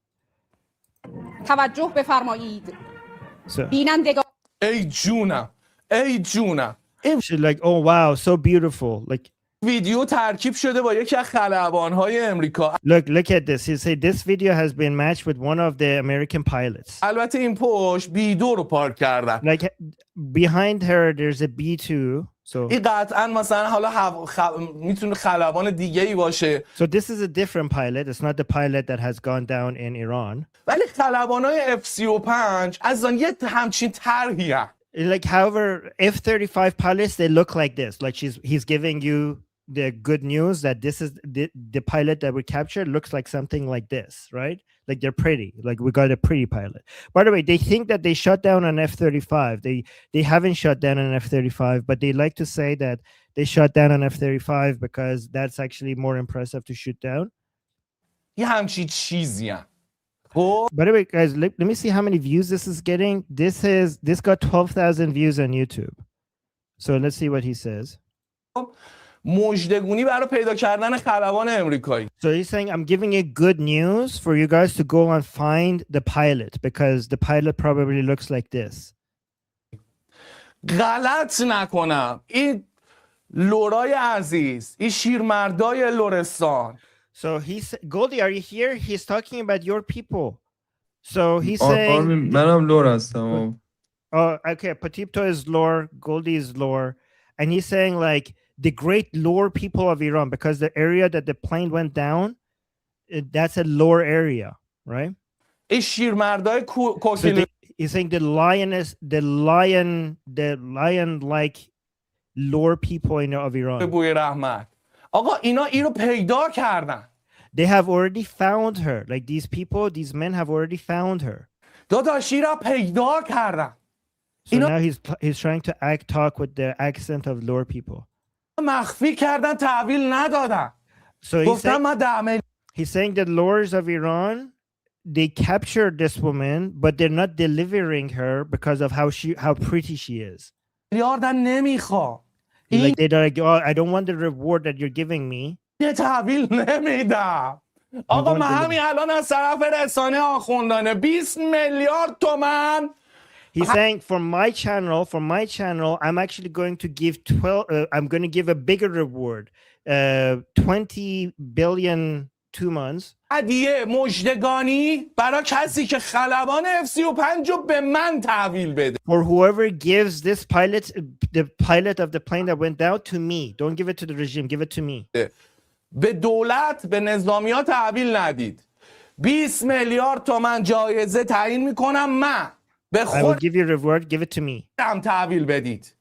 توجه بفرمایید. ای جونم. She's like, oh wow, so beautiful. Like ویدیو ترکیب شده با یکی از خلبان‌های امریکا. Look at this. He said this video has been matched with one of the American pilots. البته این پشت B2 رو پارک کردن. Like behind her there's a B2. So این قطعاً مثلا حالا میتونه خلبان دیگه‌ای باشه. So this is a different pilot. It's not the pilot that has gone down in Iran. ولی خلبان‌های F-35 از آن یه همچین طرحیه. Like however F-35 pilots, they look like this. Like he's giving you the good news that this is the pilot that we captured looks like something like this, right? Like they're pretty. Like we got a pretty pilot. By the way, they think that they shot down an F-35. They haven't shot down an F-35, but they like to say that they shot down an F-35 because that's actually more impressive to shoot down. یه همچین چیزیه. By the way, guys, let me see how many views this is getting. This got 12,000 views on YouTube. So let's see what he says. مژدگونی برای پیدا کردن خلبان امریکایی. So he's saying, I'm giving you good news for you guys to go and find the pilot because the pilot probably looks like this. غلط نکنم این لورای عزیز این شیرمردای لرستان. So Goldie, are you here? He's talking about your people. So he's saying منم لور هستم. Oh, okay. Patipto is lore, Goldie is lore. And he's saying like the great lore people of Iran, because the area that the plane went down, that's a lore area, right? این شیرمردای So کوکیل he's saying the lion like lore people of Iran. بوی رحمت. آقا اینا اینو پیدا کردن. They have already found her. Like these people, these men have already found her. داداشی را پیدا کردن. So now he's trying to talk with the accent of lore people. مخفی کردن تحویل ندادن. So گفتم من 10 he's saying the lords of Iran, they captured this woman, but they're not delivering her because of how pretty she is. میلیاردم نمیخوام. Like they're like, oh, I don't want the reward that you're giving me. یه تحویل نمیدم. آقا من همین الان از طرف رسانه آخوندانه 20 میلیارد تومان. He's saying for my channel, I'm actually going to give I'm going to give a bigger reward, 20 billion 2 months. هدیه مژدگانی برای کسی که خلبان F-35 رو به من تحویل بده. For whoever gives this the pilot of the plane that went down to me. Don't give it to the regime, give it to me. به دولت به نظامی‌ها تحویل ندید. 20 میلیارد تومان جایزه تعیین میکنم من. به I will give you a reward, give it to me. تحویل بدید.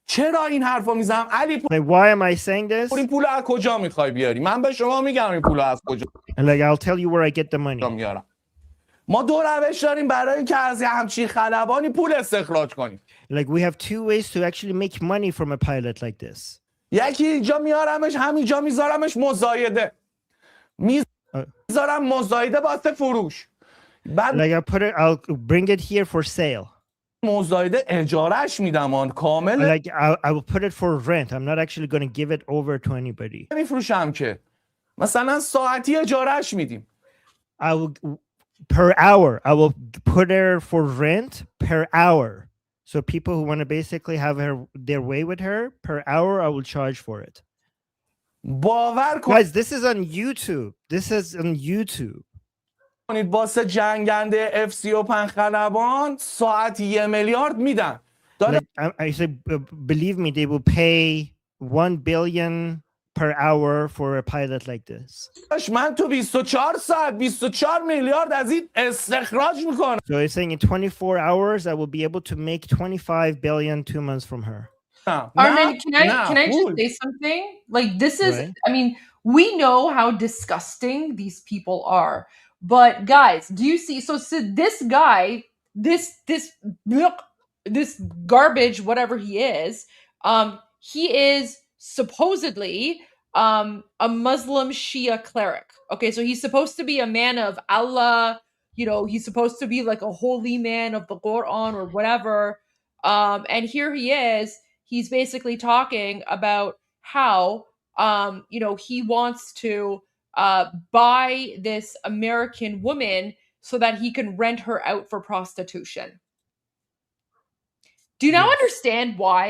چرا این حرفو میزنم علی؟ Like, why am I saying this? این پول از کجا میخوای بیاری؟ من به شما میگم این پول از کجا. And like I'll tell you where I get the money. میارم. ما دو روش داریم برای اینکه از همچین خلبانی پول استخراج کنیم. Like we have two ways to actually make money from a pilot like this. یکی اینجا میارمش، همینجا میذارمش مزایده. میذارم مزایده واسه فروش. Like I'll bring it here for sale. مزایده اجارهش میدم آن کامل. Like I will put it for rent. I'm not actually going to give it over to anybody. نمیفروشم که. مثلا ساعتی اجارهش میدیم. I will per hour. I will put her for rent per hour. So people who want to basically have their way with her per hour, I will charge for it. باور کن. Guys, this is on YouTube. This is on YouTube. واسه جنگنده F-35 خلبان ساعتی 1 میلیارد میدن. I say, believe me, they will pay 1 billion per hour for a pilot like this. من تو 24 ساعت 24 میلیارد از این استخراج میکنم. So it's saying in 24 hours, I will be able to make 25 billion 2 months from her. Armin, can I just say something? Like this is, right. I mean, we know how disgusting these people are. But guys, do you see? So this guy, this garbage, whatever he is supposedly a Muslim Shia cleric. Okay, so he's supposed to be a man of Allah. You know, he's supposed to be like a holy man of the Quran or whatever. And here he is. He's basically talking about how he wants to buy this American woman so that he can rent her out for prostitution. Do you now understand why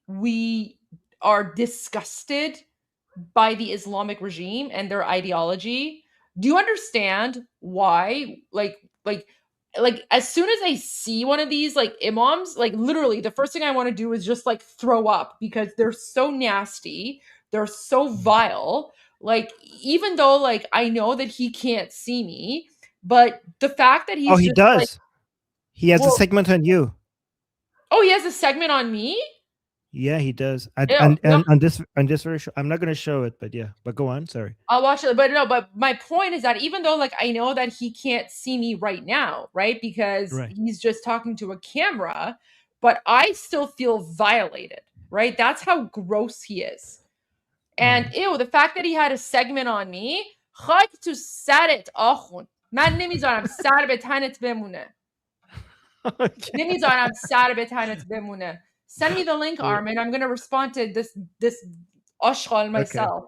we are disgusted by the Islamic regime and their ideology? Do you understand why, like as soon as I see one of these like imams, like literally the first thing I want to do is just like throw up because they're so nasty, they're so vile. Like, even though, like, I know that he can't see me, but the fact that he's he does. Like, he has a segment on you. Oh, he has a segment on me? Yeah, he does. And on this very show, I'm not going to show it, but yeah. But go on, sorry. I'll watch it. But my point is that even though, like, I know that he can't see me right now, right? Because he's just talking to a camera, but I still feel violated, right? That's how gross he is. And ew, the fact that he had a segment on me, خاک تو سرت آخون. من نمیذارم سر به تنت بمونه. نمیذارم سر به تنت بمونه. Send me the link, Armin. I'm gonna respond to this ashghal myself.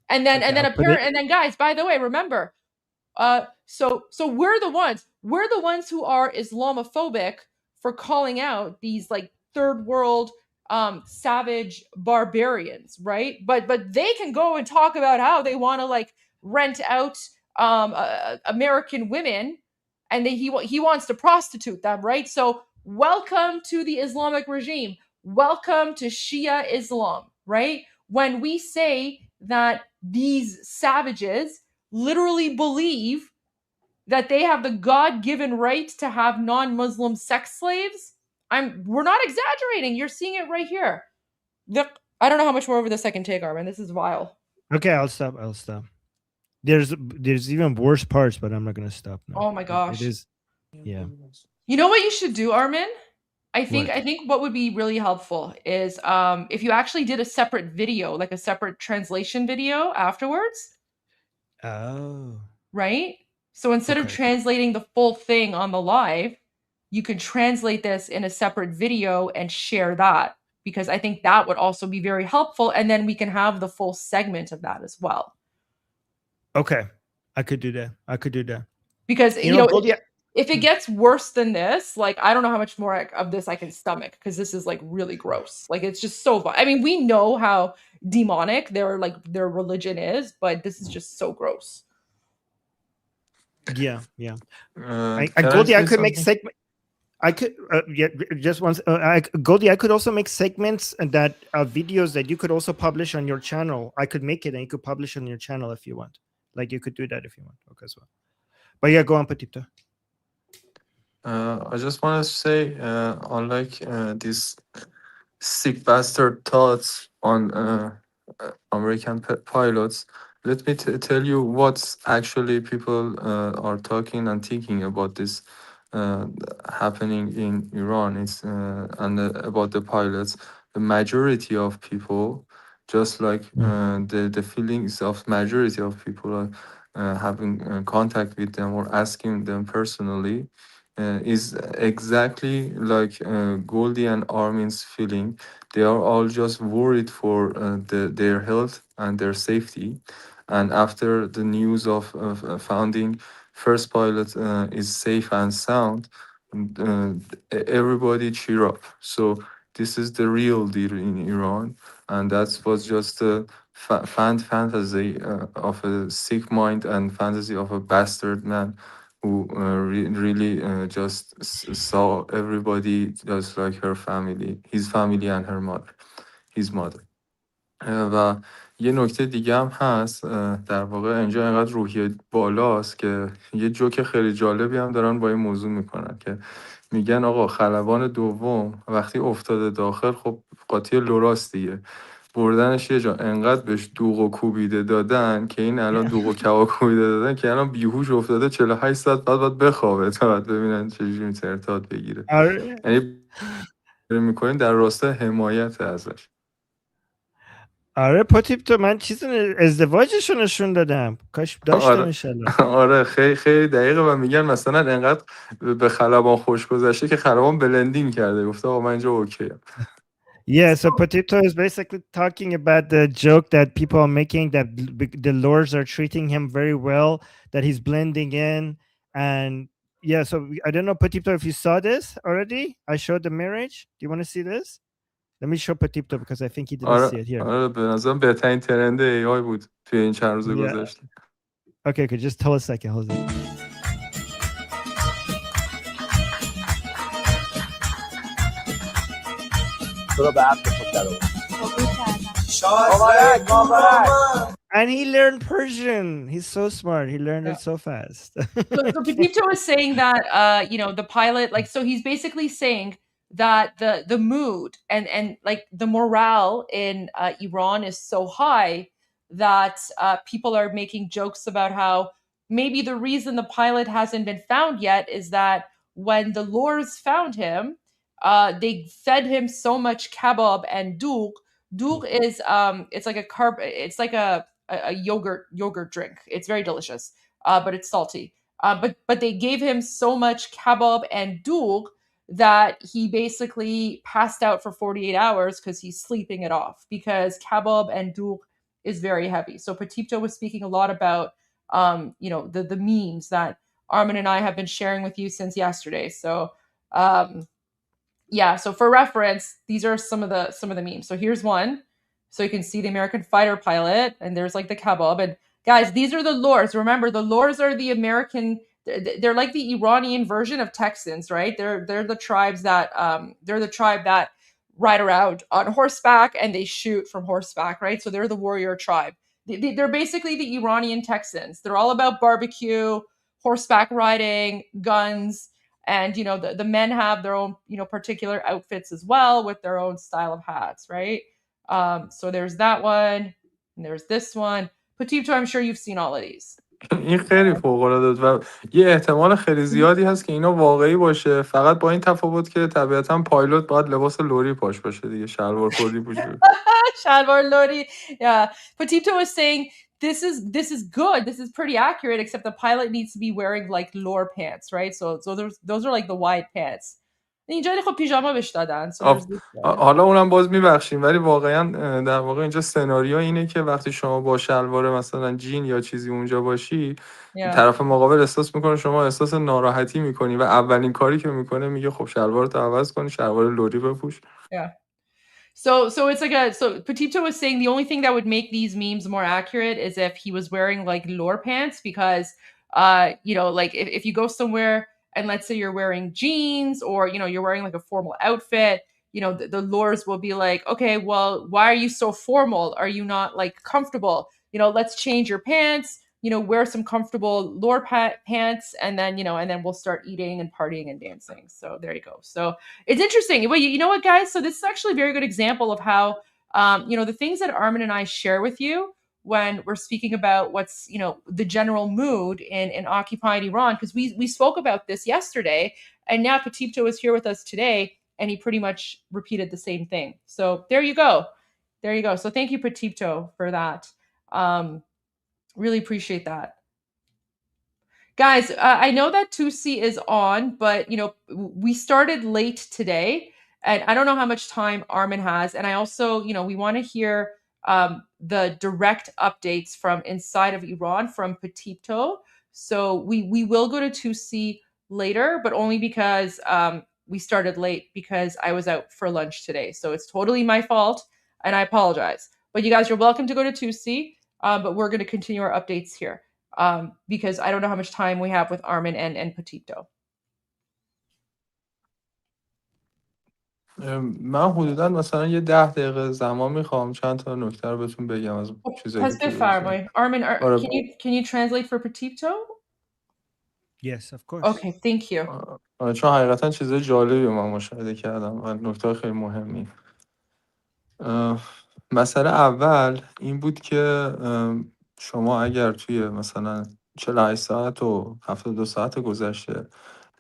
And then guys, by the way, remember, so we're the ones who are Islamophobic for calling out these like third world savage barbarians, right? But they can go and talk about how they want to like rent out American women, and he wants to prostitute them, right? So welcome to the Islamic regime. Welcome to Shia Islam, right? When we say that these savages literally believe that they have the God-given right to have non-Muslim sex slaves, we're not exaggerating. You're seeing it right here. I don't know how much more over this I can take, Armin. This is vile. Okay, I'll stop. There's even worse parts, but I'm not gonna stop now. Oh my gosh. It is, yeah. You know what you should do, Armin? I think What? what would be really helpful is if you actually did a separate video, like a separate translation video afterwards. Oh. Right? So instead of translating the full thing on the live, you could translate this in a separate video and share that, because I think that would also be very helpful, and then we can have the full segment of that as well. Okay, I could do that. Because Goldie, if it gets worse than this, like I don't know how much more of this I can stomach, because this is like really gross. Like it's just so I mean, we know how demonic their religion is, but this is just so gross. Yeah. Can Goldie, I say could make something? segment. I could just once. Goldie, I could also make segments that videos that you could also publish on your channel. I could make it and you could publish on your channel if you want. Like you could do that if you want. Okay, as well. But yeah, go on, Petito. I just want to say, unlike these sick bastard thoughts on American pilots, let me tell you what's actually people are talking and thinking about this happening in Iran. It's and about the pilots. The majority of people, just like the feelings of majority of people are having contact with them or asking them personally, is exactly like Goldie and Armin's feeling. They are all just worried for their health and their safety. And after the news of founding first pilot is safe and sound, uh, everybody cheer up. So this is the real deal in Iran, and that was just a fantasy of a sick mind and fantasy of a bastard man who really just saw everybody just like her family, his family and her mother, his mother. و یه نکته دیگه هم هست، در واقع اینجا اینقدر روحیه بالاست که یه جوک خیلی جالبی هم دارن با این موضوع میکنن که میگن آقا خلبان دوم وقتی افتاده داخل، خب قاطی لوراس دیگه، بردنش یه جا انقدر بهش دوغ و کوبیده دادن که این الان دوغ و کباب کوبیده دادن که الان بیهوش افتاده 48 ساعت بعد باید بخوابه تا بعد ببینن چجوری میتونه ارتباط بگیره. یعنی میکنین در راستای حمایت ازش. آره پاتیپتو، من چیز ازدواجشو نشون دادم، کاش داشتم انشالله. آره خیلی دقیقه. و میگن مثلا انقدر به خلبان خوش گذشته که خلبان بلندینگ کرده، گفته آقا من اینجا اوکی. Yeah, so Patito is basically talking about the joke that people are making, that the lords are treating him very well, that he's blending in. And yeah, so I don't know, Patito, if you saw this already. I showed the marriage. Do you want to see this? Let me show Patito because I think he didn't see it here. آره به نظرم بهترین ترند AI بود توی این چند روز گذشته. Okay, just tell a second. Hold on. And he learned Persian. He's so smart. He learned it so fast. So Pepito is saying that the pilot, like, so he's basically saying that the mood and like the morale in Iran is so high that people are making jokes about how maybe the reason the pilot hasn't been found yet is that when the lords found him, they fed him so much kebab and dough. Dough is it's like a yogurt drink. It's very delicious, but it's salty. But they gave him so much kebab and dough that he basically passed out for 48 hours because he's sleeping it off, because kebab and dough is very heavy. So Petito was speaking a lot about the memes that Armin and I have been sharing with you since yesterday. So yeah, so for reference, these are some of the memes. So here's one. So you can see the American fighter pilot, and there's like the kebab. And guys, these are the lures. Remember, the lures are the American. They're like the Iranian version of Texans, right? They're the tribes that they're the tribe that ride around on horseback and they shoot from horseback, right? So they're the warrior tribe. They're basically the Iranian Texans. They're all about barbecue, horseback riding, guns, and the men have their own particular outfits as well with their own style of hats, right? So there's that one, and there's this one. Petito, I'm sure you've seen all of these. این خیلی فوق‌العاده و یه احتمال خیلی زیادی هست که اینا واقعی باشه، فقط با این تفاوت که طبیعتا پایلوت باید لباس لوری پاش باشه دیگه، شلوار کردی پوشه. Shalvar Lodi. Yeah. Petito was saying this is good. This is pretty accurate, except the pilot needs to be wearing like lore pants, right? So those are like the wide pants. اینجا خب پیژاما بهش دادن. So there's this one. حالا اونم باز میبخشیم، ولی واقعا در واقع اینجا سناریو اینه که وقتی شما با شلوار مثلا جین یا چیزی اونجا باشی، طرف مقابل احساس میکنه شما احساس ناراحتی میکنی و اولین کاری که میکنه میگه خب شلوارتو عوض کن، شلوار لوری بپوش. Yeah. So it's like so Petito was saying the only thing that would make these memes more accurate is if he was wearing like lore pants, because like if you go somewhere and let's say you're wearing jeans or you're wearing like a formal outfit, the lures will be like, okay, well, why are you so formal? Are you not like comfortable? Let's change your pants, wear some comfortable lore pants, and then we'll start eating and partying and dancing. So there you go. So it's interesting. Well, you know what, guys? So this is actually a very good example of how, the things that Armin and I share with you when we're speaking about what's, the general mood in occupied Iran, because we spoke about this yesterday, and now Petito is here with us today, and he pretty much repeated the same thing. So there you go. There you go. So thank you, Petito, for that. Really appreciate that. Guys, I know that 2C is on, but we started late today, and I don't know how much time Armin has. And I also, we want to hear the direct updates from inside of Iran from Petito. So we will go to 2C later, but only because we started late because I was out for lunch today. So it's totally my fault, and I apologize. But you guys are welcome to go to 2C, but we're going to continue our updates here. Because I don't know how much time we have with Armin and Petito. من حدودا مثلا یه 10 دقیقه زمان میخوام چند تا نکته رو بهتون بگم از چیزایی که Armin, can you translate for Petito? Yes, of course. Okay, thank you. چون حقیقتا چیزای جالبی من مشاهده کردم و نکته خیلی مهمی. مسئله اول این بود که شما اگر توی مثلا 48 ساعت و 72 ساعت گذشته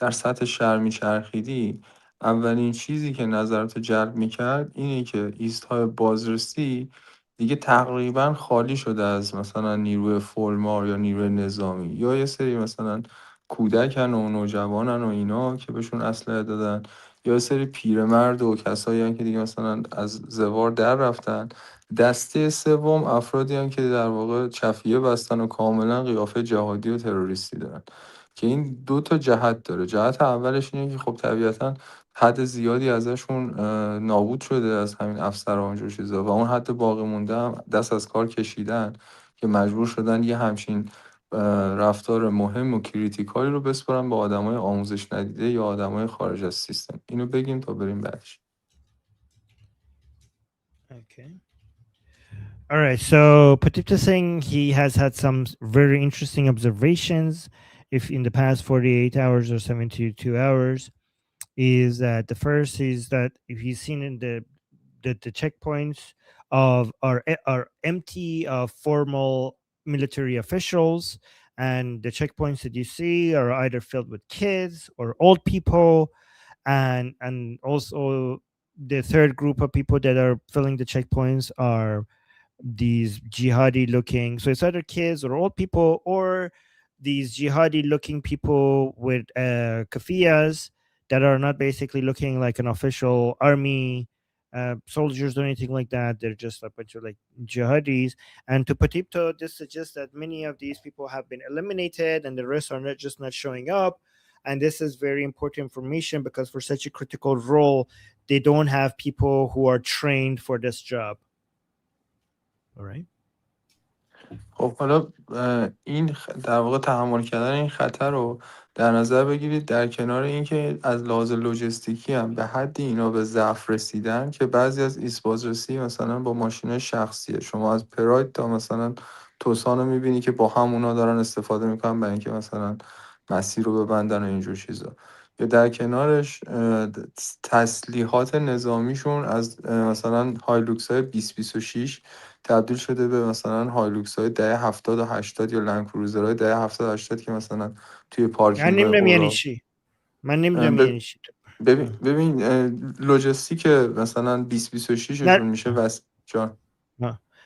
در سطح شهر میچرخیدی، اولین چیزی که نظرت جلب میکرد اینه که ایست‌های بازرسی دیگه تقریبا خالی شده از مثلا نیروی فولمار یا نیروی نظامی، یا یه سری مثلا کودکن و نوجوانن و اینا که بهشون اسلحه دادن، یا سری پیرمرد و کسایی هستن که دیگه مثلا از زوار در رفتن. دسته سوم افرادی هستن که در واقع چفیه بستن و کاملا قیافه جهادی و تروریستی دارن، که این دو تا جهت داره. جهت اولش اینه که خب طبیعتا حد زیادی ازشون نابود شده از همین افسرها و اینجور چیزا، و اون حد باقی مونده هم دست از کار کشیدن که مجبور شدن یه همچین رفتار مهم و کریتیکالی رو بسپارن به آدمای آموزش ندیده یا آدمای خارج از سیستم. اینو بگیم تا بریم بعدش. Okay. All right. So Petito saying he has had some very interesting observations if in the past 48 hours or 72 hours, is that the first is that if he's seen in the checkpoints are empty of formal military officials, and the checkpoints that you see are either filled with kids or old people, and also the third group of people that are filling the checkpoints are these jihadi looking, so it's either kids or old people, or these jihadi looking people with kafiyas that are not basically looking like an official army soldiers or anything like that. They're just a bunch of like jihadis. And to Petito, this suggests that many of these people have been eliminated and the rest are not showing up. And this is very important information because for such a critical role, they don't have people who are trained for this job. All right. خب حالا این در واقع تحمل کردن این خطر رو در نظر بگیرید، در کنار اینکه از لحاظ لوجستیکی هم به حدی اینا به ضعف رسیدن که بعضی از ایست بازرسی مثلا با ماشین شخصیه، شما از پراید تا مثلا توسان رو میبینی که با همونا دارن استفاده میکنن برای اینکه مثلا مسیر رو ببندن و اینجور چیزا. یا در کنارش تسلیحات نظامیشون از مثلا هایلوکس های 2026 تبدیل شده به مثلا هایلوکس های دهه 70 و 80 یا لند کروزر های دهه 70 و 80 که مثلا توی من پارکینگ های نمیدونم یعنی اوراق چی. من نمیدونم یعنی چی. ببین لوجستیک مثلا 2026 نه شون میشه جان.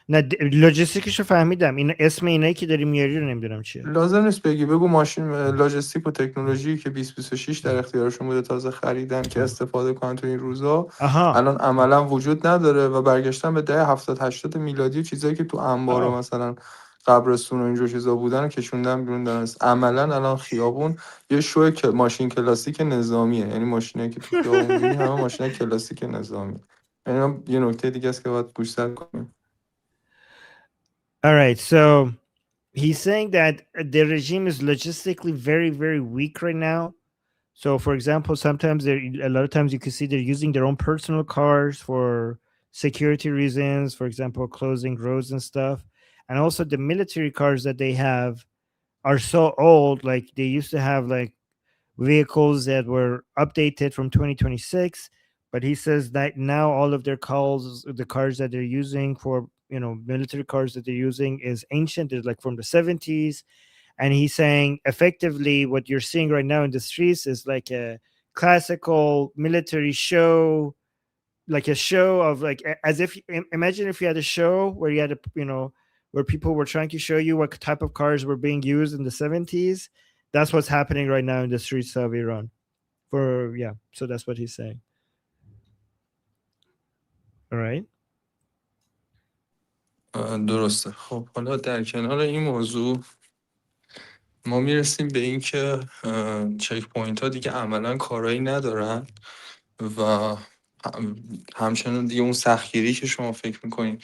نه لوجستیکشو فهمیدم، این اسم اینایی که داری میاری رو نمیدونم چیه. لازم نیست بگی، بگو ماشین لاجستیک و تکنولوژی که 2026 در اختیارشون بوده تازه خریدن که استفاده کنن تو این روزا، الان عملا وجود نداره و برگشتن به دهه 70 80 میلادی و چیزایی که تو انبار و مثلا قبرستون و اینجور چیزا بودن و کشوندن بیرون دارن. عملا الان خیابون یه شو ماشین کلاسیک نظامیه، یعنی ماشینایی که تو خیابون می‌بینی همه ماشینای کلاسیک نظامی. یعنی یه نکته دیگه است که باید گوش‌زد کنیم. All right, so he's saying that the regime is logistically very, very weak right now. So, for example, sometimes a lot of times you can see they're using their own personal cars for security reasons, for example, closing roads and stuff. And also the military cars that they have are so old, like they used to have like vehicles that were updated from 2026. But he says that now all of their cars, the cars that they're using for, military cars that they're using is ancient. They're like from the 70s. And he's saying effectively what you're seeing right now in the streets is like a classical military show, like a show of like, as if, imagine if you had a show where you had a, where people were trying to show you what type of cars were being used in the 70s. That's what's happening right now in the streets of Iran. So that's what he's saying. All right. درسته. خب حالا در کنار این موضوع ما میرسیم به این که چک پوینت ها دیگه عملا کارایی ندارن و همچنان دیگه اون سختگیری که شما فکر میکنین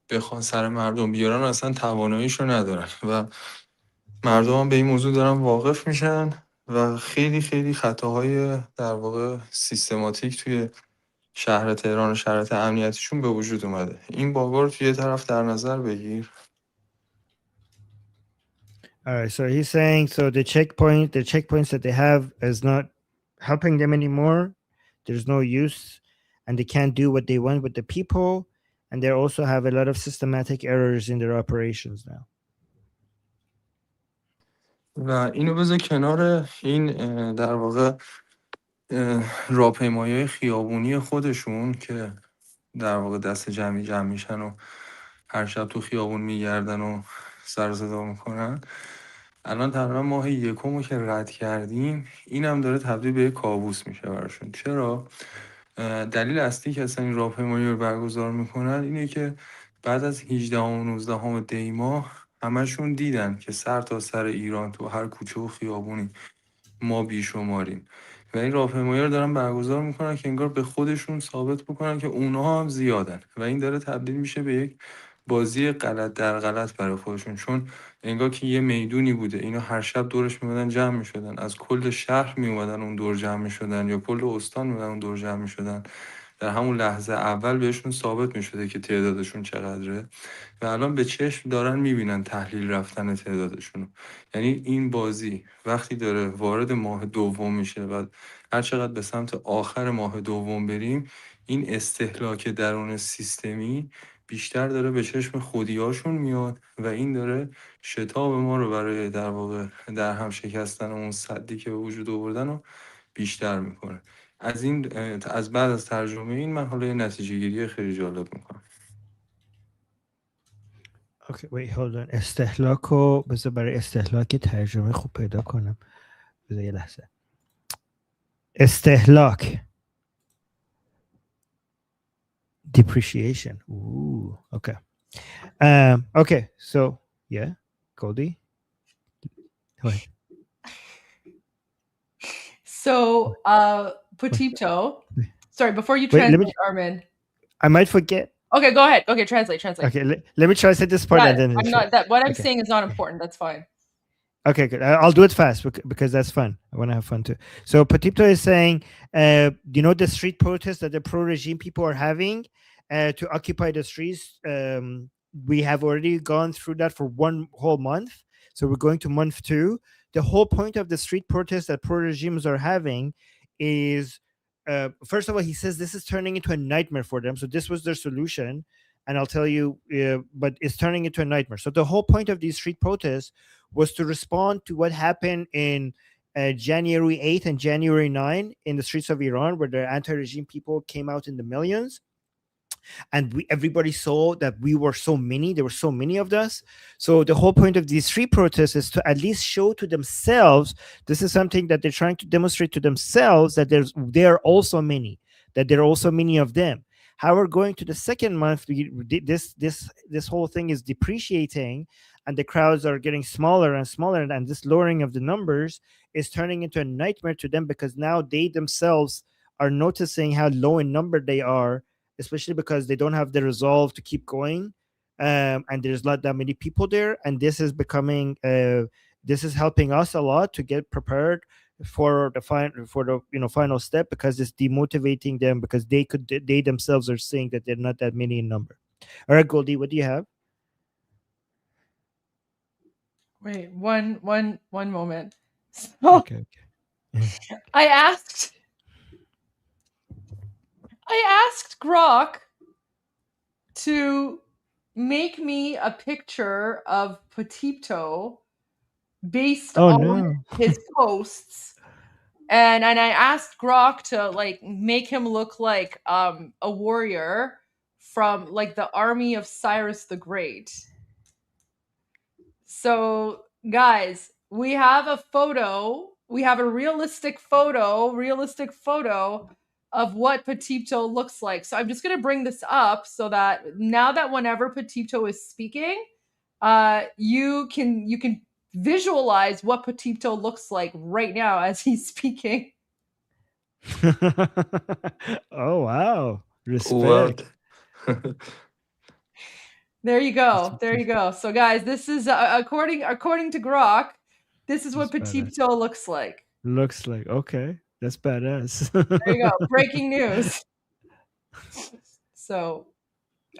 بخوان سر مردم بیارن اصلا تواناییشو ندارن و مردم هم به این موضوع دارن واقف میشن و خیلی خیلی خطاهای در واقع سیستماتیک توی شهر تهران و شرایط امنیتیشون به وجود اومده. این بابا رو توی یه طرف در نظر بگیر. All right, so he's saying the checkpoints that they have is not helping them anymore. There's no use, and they can't do what they want with the people, and they also have a lot of systematic errors in their operations now. و اینو بذار کنار این در واقع راهپیمایی خیابونی خودشون که در واقع دست جمع میشن و هر شب تو خیابون میگردن و سر صدا میکنن. الان تقریبا ماه یکمو که رد کردیم اینم داره تبدیل به کابوس میشه براشون. چرا؟ دلیل اصلی که اصلا این راهپیمایی رو برگزار میکنن اینه که بعد از 18 و 19 دی ماه همشون دیدن که سر تا سر ایران تو هر کوچه و خیابونی ما بیشماریم و این راهپیمایی رو دارن برگزار میکنن که انگار به خودشون ثابت بکنن که اونها هم زیادن و این داره تبدیل میشه به یک بازی غلط در غلط برای خودشون، چون انگار که یه میدونی بوده اینا هر شب دورش میمدن جمع میشدن، از کل شهر میومدن اون دور جمع میشدن یا کل استان میومدن اون دور جمع میشدن. در همون لحظه اول بهشون ثابت میشده که تعدادشون چقدره و الان به چشم دارن میبینن تحلیل رفتن تعدادشون. یعنی این بازی وقتی داره وارد ماه دوم میشه و هر چقدر به سمت آخر ماه دوم بریم این استهلاک درون سیستمی بیشتر داره به چشم خودیاشون میاد و این داره شتاب ما رو برای در واقع در هم شکستن اون سدی که به وجود آوردن رو بیشتر میکنه. از بعد از ترجمه این من حالا یه نتیجه گیری خیلی جالب میکنم. Okay, wait, hold on. استهلاک رو بذار برای استهلاک ترجمه خوب پیدا کنم. بذار یه لحظه. استهلاک. Depreciation. Ooh, okay. Okay, so yeah, Goldie. Go ahead. So, Petito. Sorry, before you Wait, let translate, me. Armin. I might forget. Okay, go ahead. Okay, translate. Okay, let me translate this part Yeah, and then. I'm not that. What I'm Okay. saying is not important. That's fine. Okay, good. I'll do it fast because that's fun. I want to have fun too. So Petito is saying, the street protests that the pro-regime people are having to occupy the streets. We have already gone through that for one whole month. So we're going to month 2. The whole point of the street protests that pro-regimes are having is, first of all, he says this is turning into a nightmare for them. So this was their solution. And I'll tell you, but it's turning into a nightmare. So the whole point of these street protests was to respond to what happened in January 8th and January 9th in the streets of Iran, where the anti-regime people came out in the millions. And everybody saw that we were so many. There were so many of us. So the whole point of these street protests is to at least show to themselves, this is something that they're trying to demonstrate to themselves, that there are also many, that there are also many of them. However, going to the second month, this whole thing is depreciating, and the crowds are getting smaller and smaller, and this lowering of the numbers is turning into a nightmare to them, because now they themselves are noticing how low in number they are, especially because they don't have the resolve to keep going, and there's not that many people there, and this is becoming this is helping us a lot to get prepared for the final step, because it's demotivating them, because they themselves are saying that they're not that many in number. All right, Goldie, what do you have? Wait, one moment. So, okay. I asked Grok to make me a picture of Petito based on his posts, and I asked Grok to make him look like a warrior from the army of Cyrus the Great. So guys, we have a photo. We have a realistic photo of what Petito looks like. So I'm just going to bring this up so that now that whenever Petito is speaking, you can visualize what Petito looks like right now as he's speaking. Oh, wow. Respect. There you go. There you go. So guys, this is according to Grok, this is what Petito looks like. Looks like, okay. That's badass. There you go. Breaking news. So,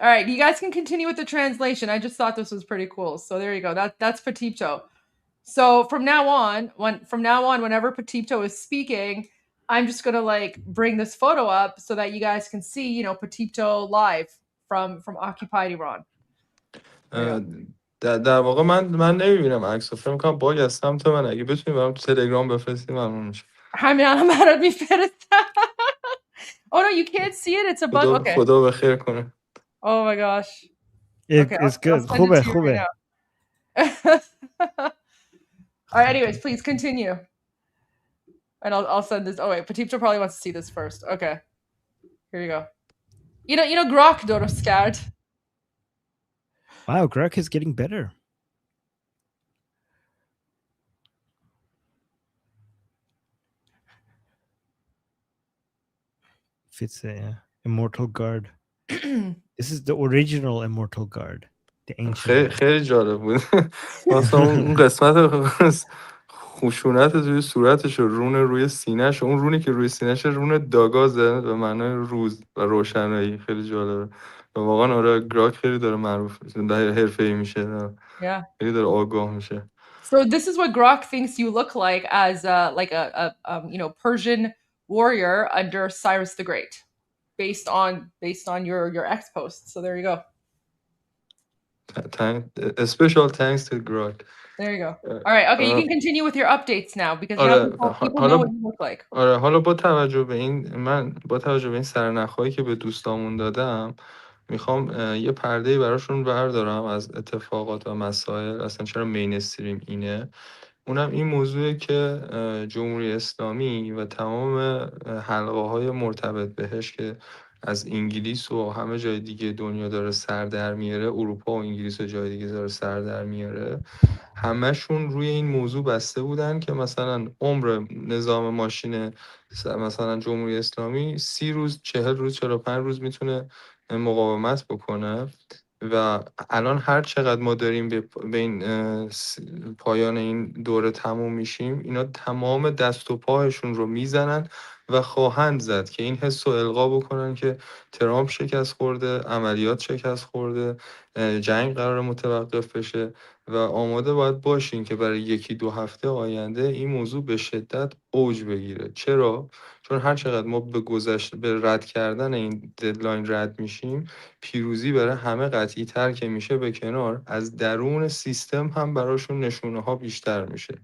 all right, you guys can continue with the translation. I just thought this was pretty cool. So there you go. That's Petito. So from now on, whenever Petito is speaking, I'm just gonna bring this photo up so that you guys can see, Petito live from occupied Iran. در واقع من نمیبینم عکس، فکر می‌کنم باگ از سمت من. اگه بتونی برام تو تلگرام بفرستی ممنون میشه. همین برات میفرستم. Oh no, you can't see it. It's a bug. Okay. خدا بخیر کنه. Oh my gosh. It's good. خوبه. All right, anyways, please continue. And I'll send this. Oh wait, Petito probably wants to see this first. Okay. Here you go. You know Grok درست کرد. Wow, Grok is getting better. Fits Immortal Guard. This is the original Immortal Guard. The ancient. خیلی جالب بود. مثلا اون قسمت خشونت توی صورتش و رون روی سینه‌ش، اون رونی که روی سینه‌ش رون داگازه به معنای روز و روشنایی. خیلی جالبه. و واقعا آره گراک خیلی داره معروف حرفه‌ای میشه. خیلی داره آگاه میشه. So this is what Grok thinks you look like as a Persian warrior under Cyrus the Great, based on your ex posts. So there you go. A special thanks to Grok. There you go. All right. Okay, you can continue with your updates now because now people know what you look like. آره حالا با توجه به این سرنخ‌هایی که به دوستامون دادم، میخوام یه پرده‌ای براشون بردارم از اتفاقات و مسائل، اصلا چرا مینستریم اینه. اونم این موضوعه که جمهوری اسلامی و تمام حلقه‌های مرتبط بهش که از انگلیس و همه جای دیگه دنیا داره سر در میاره، اروپا و انگلیس و جای دیگه داره سر در میاره، همشون روی این موضوع بسته بودن که مثلا عمر نظام ماشین مثلا جمهوری اسلامی 30 روز 40 روز 45 روز میتونه مقاومت بکنه و الان هر چقدر ما داریم به این پایان این دوره تموم میشیم، اینا تمام دست و پاهشون رو میزنن و خواهند زد که این حس رو القا بکنن که ترامپ شکست خورده، عملیات شکست خورده، جنگ قرار متوقف بشه و آماده باید باشین که برای 1-2 هفته آینده این موضوع به شدت اوج بگیره. چرا؟ چون هر چقدر ما به رد کردن این ددلاین رد میشیم، پیروزی برای همه قطعی تر که میشه به کنار، از درون سیستم هم براشون نشونه ها بیشتر میشه.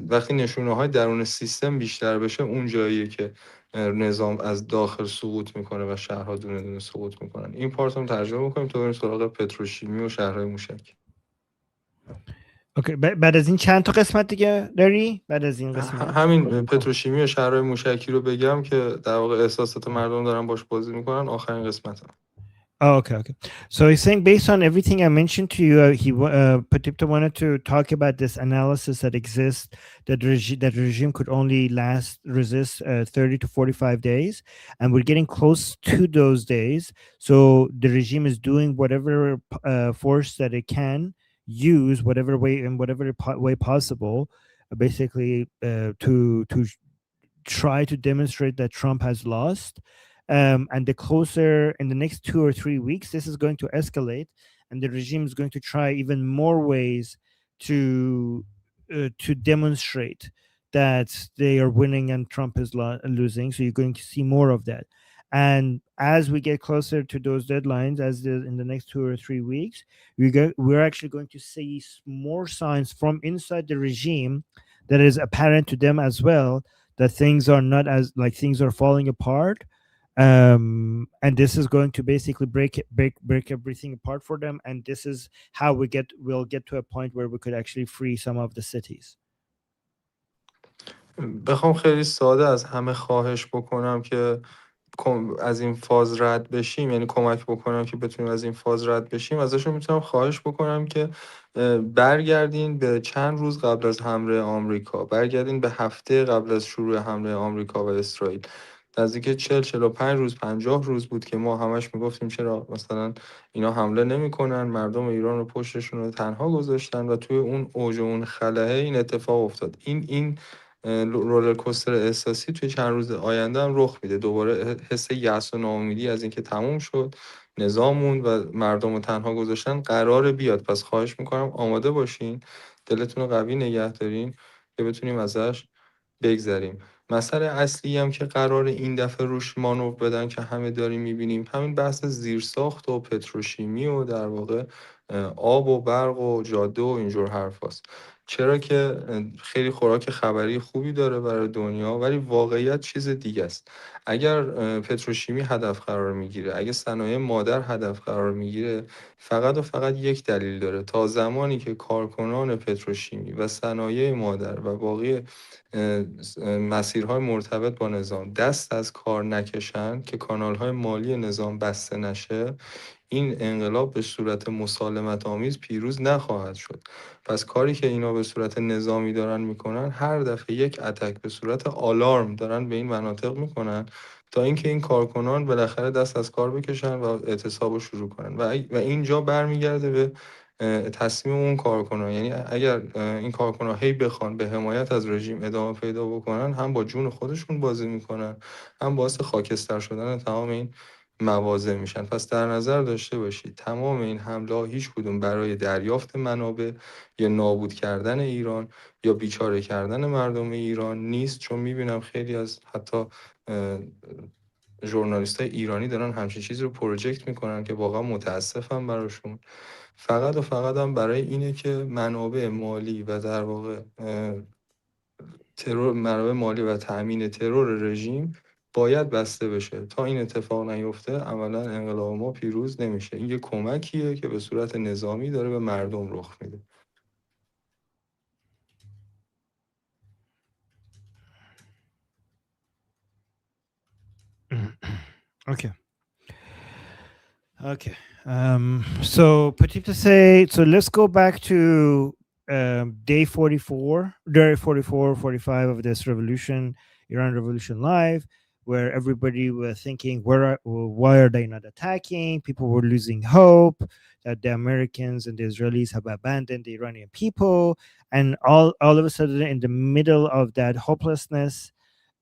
وقتی نشونه های درون سیستم بیشتر بشه، اون جاییه که نظام از داخل سقوط میکنه و شهرها دونه دونه سقوط میکنن. این پارت هم ترجمه میکنیم تا بریم سراغ پتروشیمی و شهرهای موشک. اوکی، بعد از این چند تا قسمت دیگه داری؟ بعد از این قسمت همین پتروشیمی و شهرهای موشکی رو بگم که در واقع احساسات مردم دارن باش بازی میکنن. آخرین قسمت هم. Oh, okay. So he's saying, based on everything I mentioned to you, Patipta wanted to talk about this analysis that exists, that that regime could only resist 30 to 45 days, and we're getting close to those days. So the regime is doing whatever force that it can use, whatever way possible, basically to try to demonstrate that Trump has lost. And the closer in the next 2 or 3 weeks, this is going to escalate, and the regime is going to try even more ways to demonstrate that they are winning and Trump is losing. So you're going to see more of that. And as we get closer to those deadlines, in the next 2 or 3 weeks, we're actually going to see more signs from inside the regime that is apparent to them as well, that things are not as like things are falling apart. And this is going to basically break everything apart for them, and this is how we'll get to a point where we could actually free some of the cities. بخوام خیلی ساده از همه خواهش بکنم که از این فاز رد بشیم، یعنی کمک بکنم که بتونیم از این فاز رد بشیم، ازشون میتونم خواهش بکنم که برگردین به چند روز قبل از حمله آمریکا، برگردین به هفته قبل از شروع حمله آمریکا و اسرائیل. نزدیک 40-45 روز 50 روز بود که ما همش میگفتیم چرا مثلا اینا حمله نمیکنن، مردم ایران رو پشتشون رو تنها گذاشتن و توی اون اوج و اون خلأ این اتفاق افتاد. این رولرکوستر احساسی توی چند روز آینده هم رخ میده. دوباره حس یأس و ناامیدی از اینکه تموم شد، نظاممون و مردم رو تنها گذاشتن قرار بیاد. پس خواهش میکنم آماده باشین، دلتون رو قوی نگه دارین که بتونیم ازش بگذریم. مسئله اصلی هم که قرار این دفعه روش مانور بدن که همه داریم میبینیم، همین بحث زیرساخت و پتروشیمی و در واقع آب و برق و جاده و اینجور حرف هست. چرا که خیلی خوراک خبری خوبی داره برای دنیا، ولی واقعیت چیز دیگه است. اگر پتروشیمی هدف قرار میگیره، اگه صنایع مادر هدف قرار میگیره، فقط و فقط یک دلیل داره: تا زمانی که کارکنان پتروشیمی و صنایع مادر و باقی مسیرهای مرتبط با نظام دست از کار نکشن، که کانالهای مالی نظام بسته نشه، این انقلاب به صورت مسالمت آمیز پیروز نخواهد شد. پس کاری که اینا به صورت نظامی دارن میکنن، هر دفعه یک اتک به صورت آلارم دارن به این مناطق میکنن تا اینکه این کارکنان بالاخره دست از کار بکشن و اعتصاب رو شروع کنن و اینجا برمیگرده به تصمیم اون کارکنان. یعنی اگر این کارکنان هی بخوان به حمایت از رژیم ادامه پیدا بکنن، هم با جون خودشون بازی میکنن، هم باعث خاکستر شدن تمام این مواضع میشن. پس در نظر داشته باشید تمام این حمله ها هیچ کدوم برای دریافت منابع یا نابود کردن ایران یا بیچاره کردن مردم ایران نیست، چون میبینم خیلی از حتی ژورنالیستای ایرانی دارن همچین چیزی رو پروژکت میکنن که واقعا متاسفم براشون. فقط و فقط هم برای اینه که منابع مالی و در واقع منابع مالی و تأمین ترور رژیم باید بسته بشه. تا این اتفاق نیفته عملا انقلاب ما پیروز نمیشه. این یه کمکیه که به صورت نظامی داره به مردم رخ میده. Okay. Okay. So Patipta say, so let's go back to day 44, day 44, 45 of this revolution, Iran Revolution Live, where everybody was thinking, why are they not attacking? People were losing hope that the Americans and the Israelis have abandoned the Iranian people. And all of a sudden, in the middle of that hopelessness,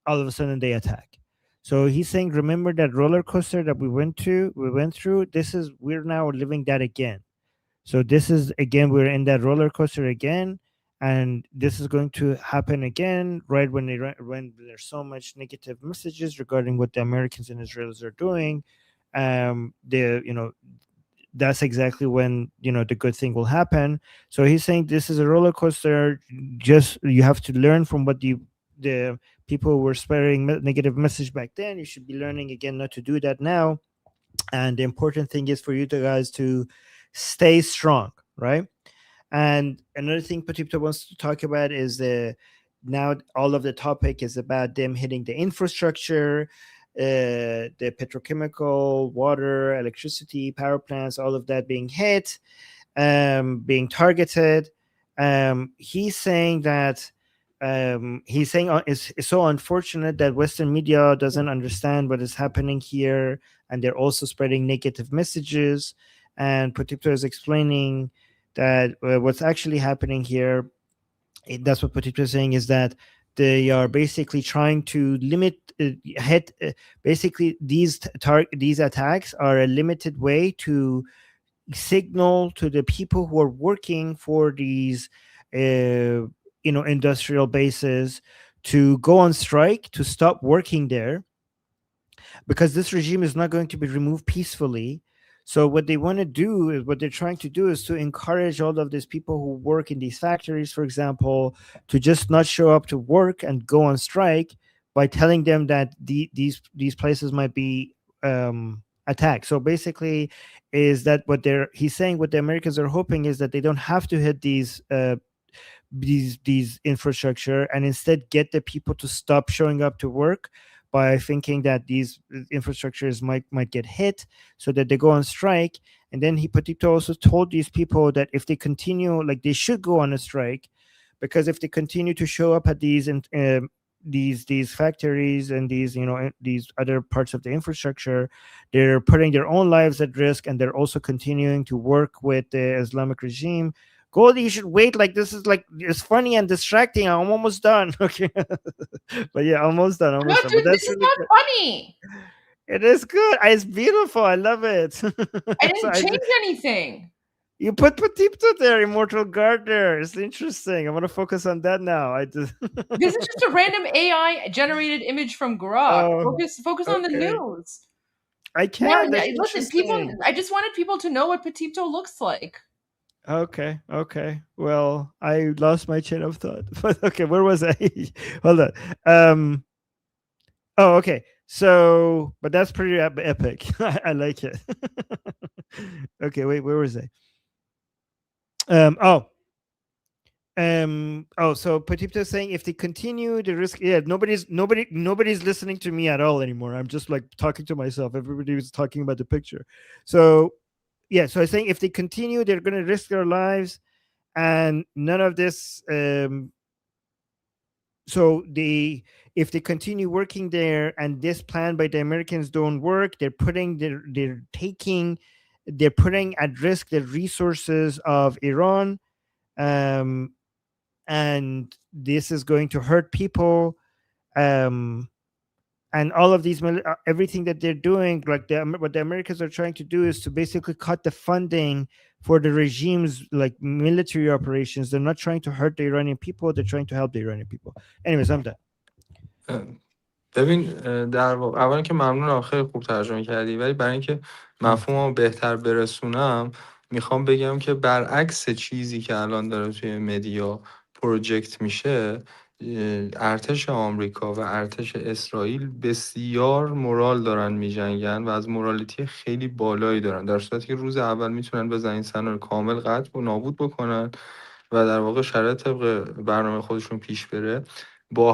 all of a sudden they attack. So he's saying, remember that roller coaster that we went through? We're now living that again. So this is again, we're in that roller coaster again, and this is going to happen again, right when when there's so much negative messages regarding what the Americans and Israelis are doing. That's exactly when the good thing will happen. So he's saying this is a roller coaster. Just you have to learn from what the people who were spreading negative message back then. You should be learning again not to do that now. And the important thing is for you guys to stay strong, right? And another thing Patipta wants to talk about is now all of the topic is about them hitting the infrastructure, the petrochemical, water, electricity, power plants, all of that being hit, being targeted. He's saying that it's so unfortunate that Western media doesn't understand what is happening here, and they're also spreading negative messages. And Patipta is explaining that what's actually happening here, that's what Patipta is saying, is that they are basically trying to limit basically these attacks are a limited way to signal to the people who are working for these industrial bases to go on strike, to stop working there, because this regime is not going to be removed peacefully. So what they're trying to do is to encourage all of these people who work in these factories, for example, to just not show up to work and go on strike, by telling them that these places might be attacked. So basically, is that he's saying what the Americans are hoping is that they don't have to hit these infrastructure, and instead get the people to stop showing up to work by thinking that these infrastructures might get hit, so that they go on strike. And then Patipta also told these people that if they continue, like, they should go on a strike, because if they continue to show up at these factories and these other parts of the infrastructure, they're putting their own lives at risk, and they're also continuing to work with the Islamic regime. Goldie, you should wait. Like, this is like, it's funny and distracting. I'm almost done. Okay. But yeah, almost done. No, dude, this is not funny. It is good. It's beautiful. I love it. I didn't change anything. You put Patipta there, Immortal Gardener. It's interesting. I'm going to focus on that now. This is just a random AI generated image from Grok. Focus on the news. I can't. Listen, people. I just wanted people to know what Patipta looks like. Okay. Well, I lost my chain of thought. But okay, where was I? Hold on. Oh, okay. So, but that's pretty epic. I like it. Okay, wait, where was I? So Patipta is saying if they continue the risk, nobody's listening to me at all anymore. I'm just like talking to myself. Everybody was talking about the picture. So I was saying if they continue, they're going to risk their lives, and none of this. If they continue working there, and this plan by the Americans don't work, they're putting at risk the resources of Iran, and this is going to hurt people. And all of these, everything that they're doing, like what the Americans are trying to do is to basically cut the funding for the regime's like military operations. They're not trying to hurt the Iranian people. They're trying to help the Iranian people. Anyways, I'm done. ببین در واقع اولا که ممنون، خیلی خوب ترجمه کردی، ولی برای اینکه مفهومو بهتر برسونم میخوام بگم که برعکس چیزی که الان داره توی مدیا پروژکت میشه، ارتش آمریکا و ارتش اسرائیل بسیار مورال دارن میجنگن و از مورالیتی خیلی بالایی دارن، در صورتی که روز اول میتونن بزنین سنا رو کامل قطع و نابود بکنن و در واقع شرایط طبق برنامه خودشون پیش بره، با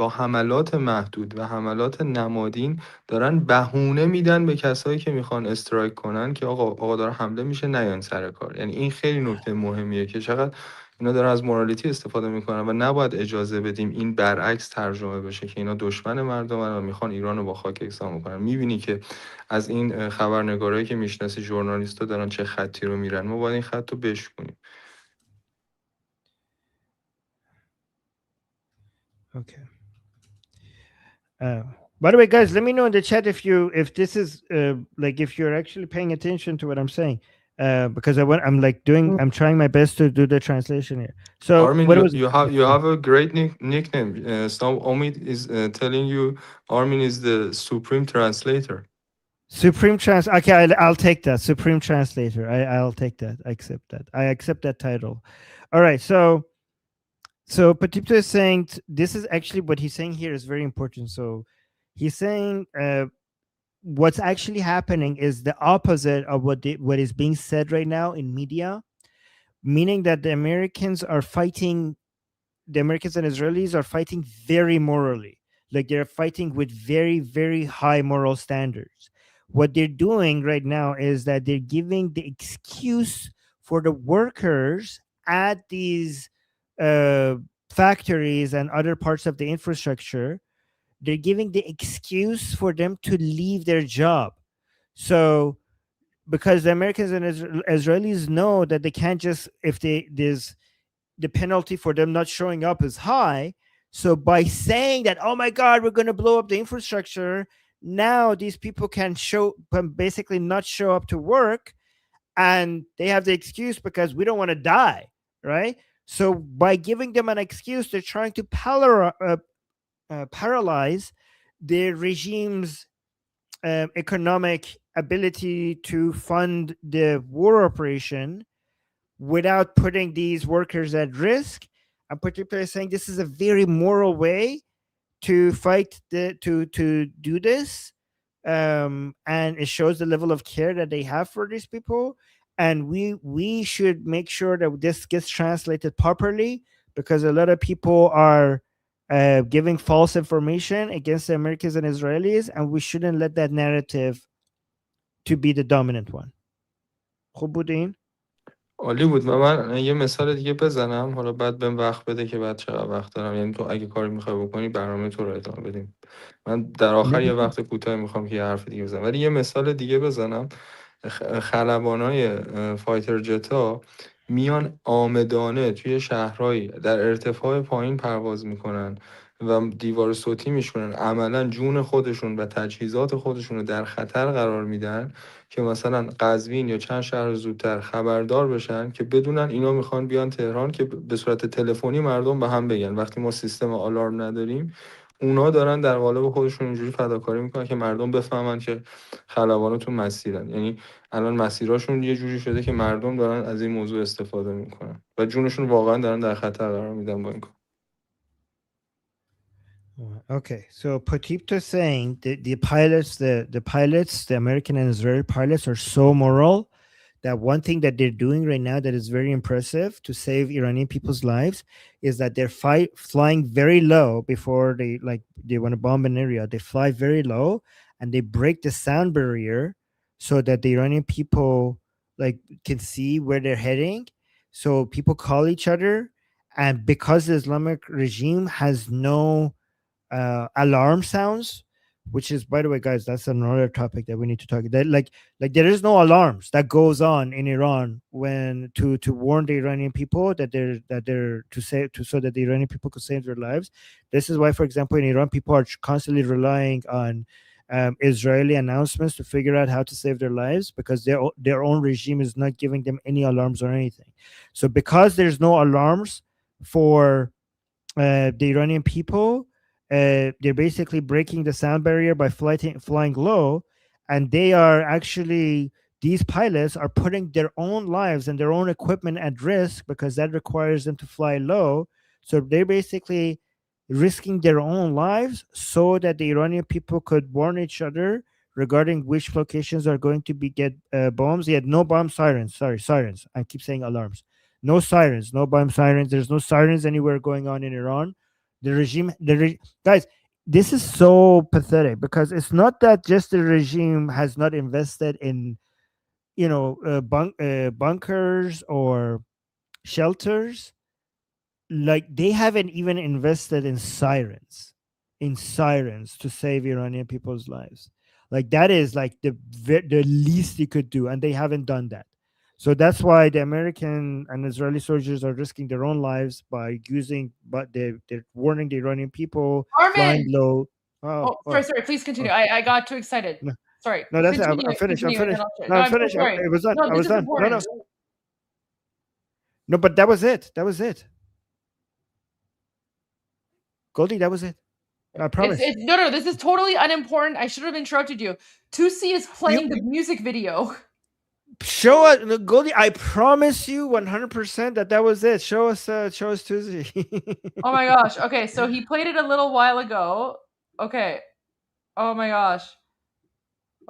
حملات محدود و حملات نمادین دارن بهونه میدن به کسایی که میخوان استرایک کنن که آقا داره حمله میشه، نیان سر کار. یعنی این خیلی نکته مهمیه که چقدر اینا دارن از مورالیتی استفاده میکنن و نباید اجازه بدیم این برعکس ترجمه بشه که اینا دشمن مردمن و میخوان ایران رو با خاک یکسان بکنن. میبینی که از این خبرنگارایی که میشناسی ژورنالیستا دارن چه خطی رو میرن، ما باید این خط رو بشکنیم. Okay. By the way, guys, let me know in the chat if this is like if you're actually paying attention to what I'm saying, because I'm trying my best to do the translation here. So Armin, what was you have a great nickname. Some Omid is telling you Armin is the supreme translator. Supreme trans? Okay, I'll take that. Supreme translator. I'll take that. I accept that. I accept that title. All right. So Patipto is saying this is actually what he's saying here is very important. So he's saying what's actually happening is the opposite of what is being said right now in media, meaning that the Americans and Israelis are fighting very morally, like they're fighting with very, very high moral standards. What they're doing right now is that they're giving the excuse for the workers at these factories and other parts of the infrastructure. They're giving the excuse for them to leave their job. So because the Americans and Israelis know that they can't just, if there's the penalty for them not showing up is high. So by saying that, oh my God, we're going to blow up the infrastructure, now these people can basically not show up to work, and they have the excuse because we don't want to die, right? So by giving them an excuse, they're trying to paralyze the regime's economic ability to fund the war operation without putting these workers at risk. I'm particularly saying this is a very moral way to fight to do this, and it shows the level of care that they have for these people. And we should make sure that this gets translated properly, because a lot of people are giving false information against the Americans and Israelis, and we shouldn't let that narrative to be the dominant one. خوب بودین؟ عالی بود. و من یه مثال دیگه بزنم، حالا بعد بهم وقت بده که بعد چقدر وقت دارم، یعنی تو اگه کاری میخوای بکنی برنامه تو رو ادامه بدیم. من در آخر یه وقت کوتاه میخوام که یه حرف دیگه بزنم، ولی یه مثال دیگه بزنم. خلبانای فایتر جتا میان آمدانه توی شهرهایی در ارتفاع پایین پرواز میکنن و دیوار صوتی میشکنن، عملا جون خودشون و تجهیزات خودشون رو در خطر قرار میدن که مثلا قزوین یا چند شهر زودتر خبردار بشن که بدونن اینا میخوان بیان تهران، که به صورت تلفنی مردم به هم بگن وقتی ما سیستم آلارم نداریم. اونا دارن در قالب خودشون اینجوری فداکاری میکنن که مردم بفهمن که خلبانا تو مسیرن. یعنی الان مسیراشون یه جوری شده که مردم دارن از این موضوع استفاده میکنن و جونشون واقعا دارن در خطر قرار میدن با این کار. Okay, so Potipto is saying the pilots, the American and Israeli pilots are so moral that one thing that they're doing right now that is very impressive to save Iranian people's lives is that they're flying very low before they want to bomb an area. They fly very low and they break the sound barrier so that the Iranian people can see where they're heading. So people call each other, and because the Islamic regime has no alarm sounds, which is, by the way, guys, that's another topic that we need to talk about. Like there is no alarms that goes on in Iran when to warn the Iranian people that they're so that the Iranian people could save their lives. This is why, for example, in Iran, people are constantly relying on Israeli announcements to figure out how to save their lives, because their own regime is not giving them any alarms or anything. So because there's no alarms for the Iranian people, they're basically breaking the sound barrier by flying low, and these pilots are putting their own lives and their own equipment at risk because that requires them to fly low. So they're basically risking their own lives so that the Iranian people could warn each other regarding which locations are going to get bombs. He had no bomb sirens. Sorry, sirens. I keep saying alarms. No sirens, no bomb sirens. There's no sirens anywhere going on in Iran. The regime, guys, this is so pathetic, because it's not that just the regime has not invested in, bunkers or shelters. like they haven't even invested in sirens to save Iranian people's lives. Like that is like the least you could do, and they haven't done that. So that's why the American and Israeli soldiers are risking their own lives by using, but they're warning the Iranian people, flying Armin! low. Sorry. Please continue. I got too excited. No. Sorry. No, that's it. I'm Continue, finished. continue, and then No, I'm finished. sorry. It was done. No, I was this is done. No, important. no, but that was it. That was it. Goldie, that was it. I promise. No, this is totally unimportant. I should have interrupted you. 2C is playing the music video. Show us, Goldie. I promise you 100% that was it. Show us 2C. Oh my gosh. Okay, so he played it a little while ago. Okay. Oh my gosh.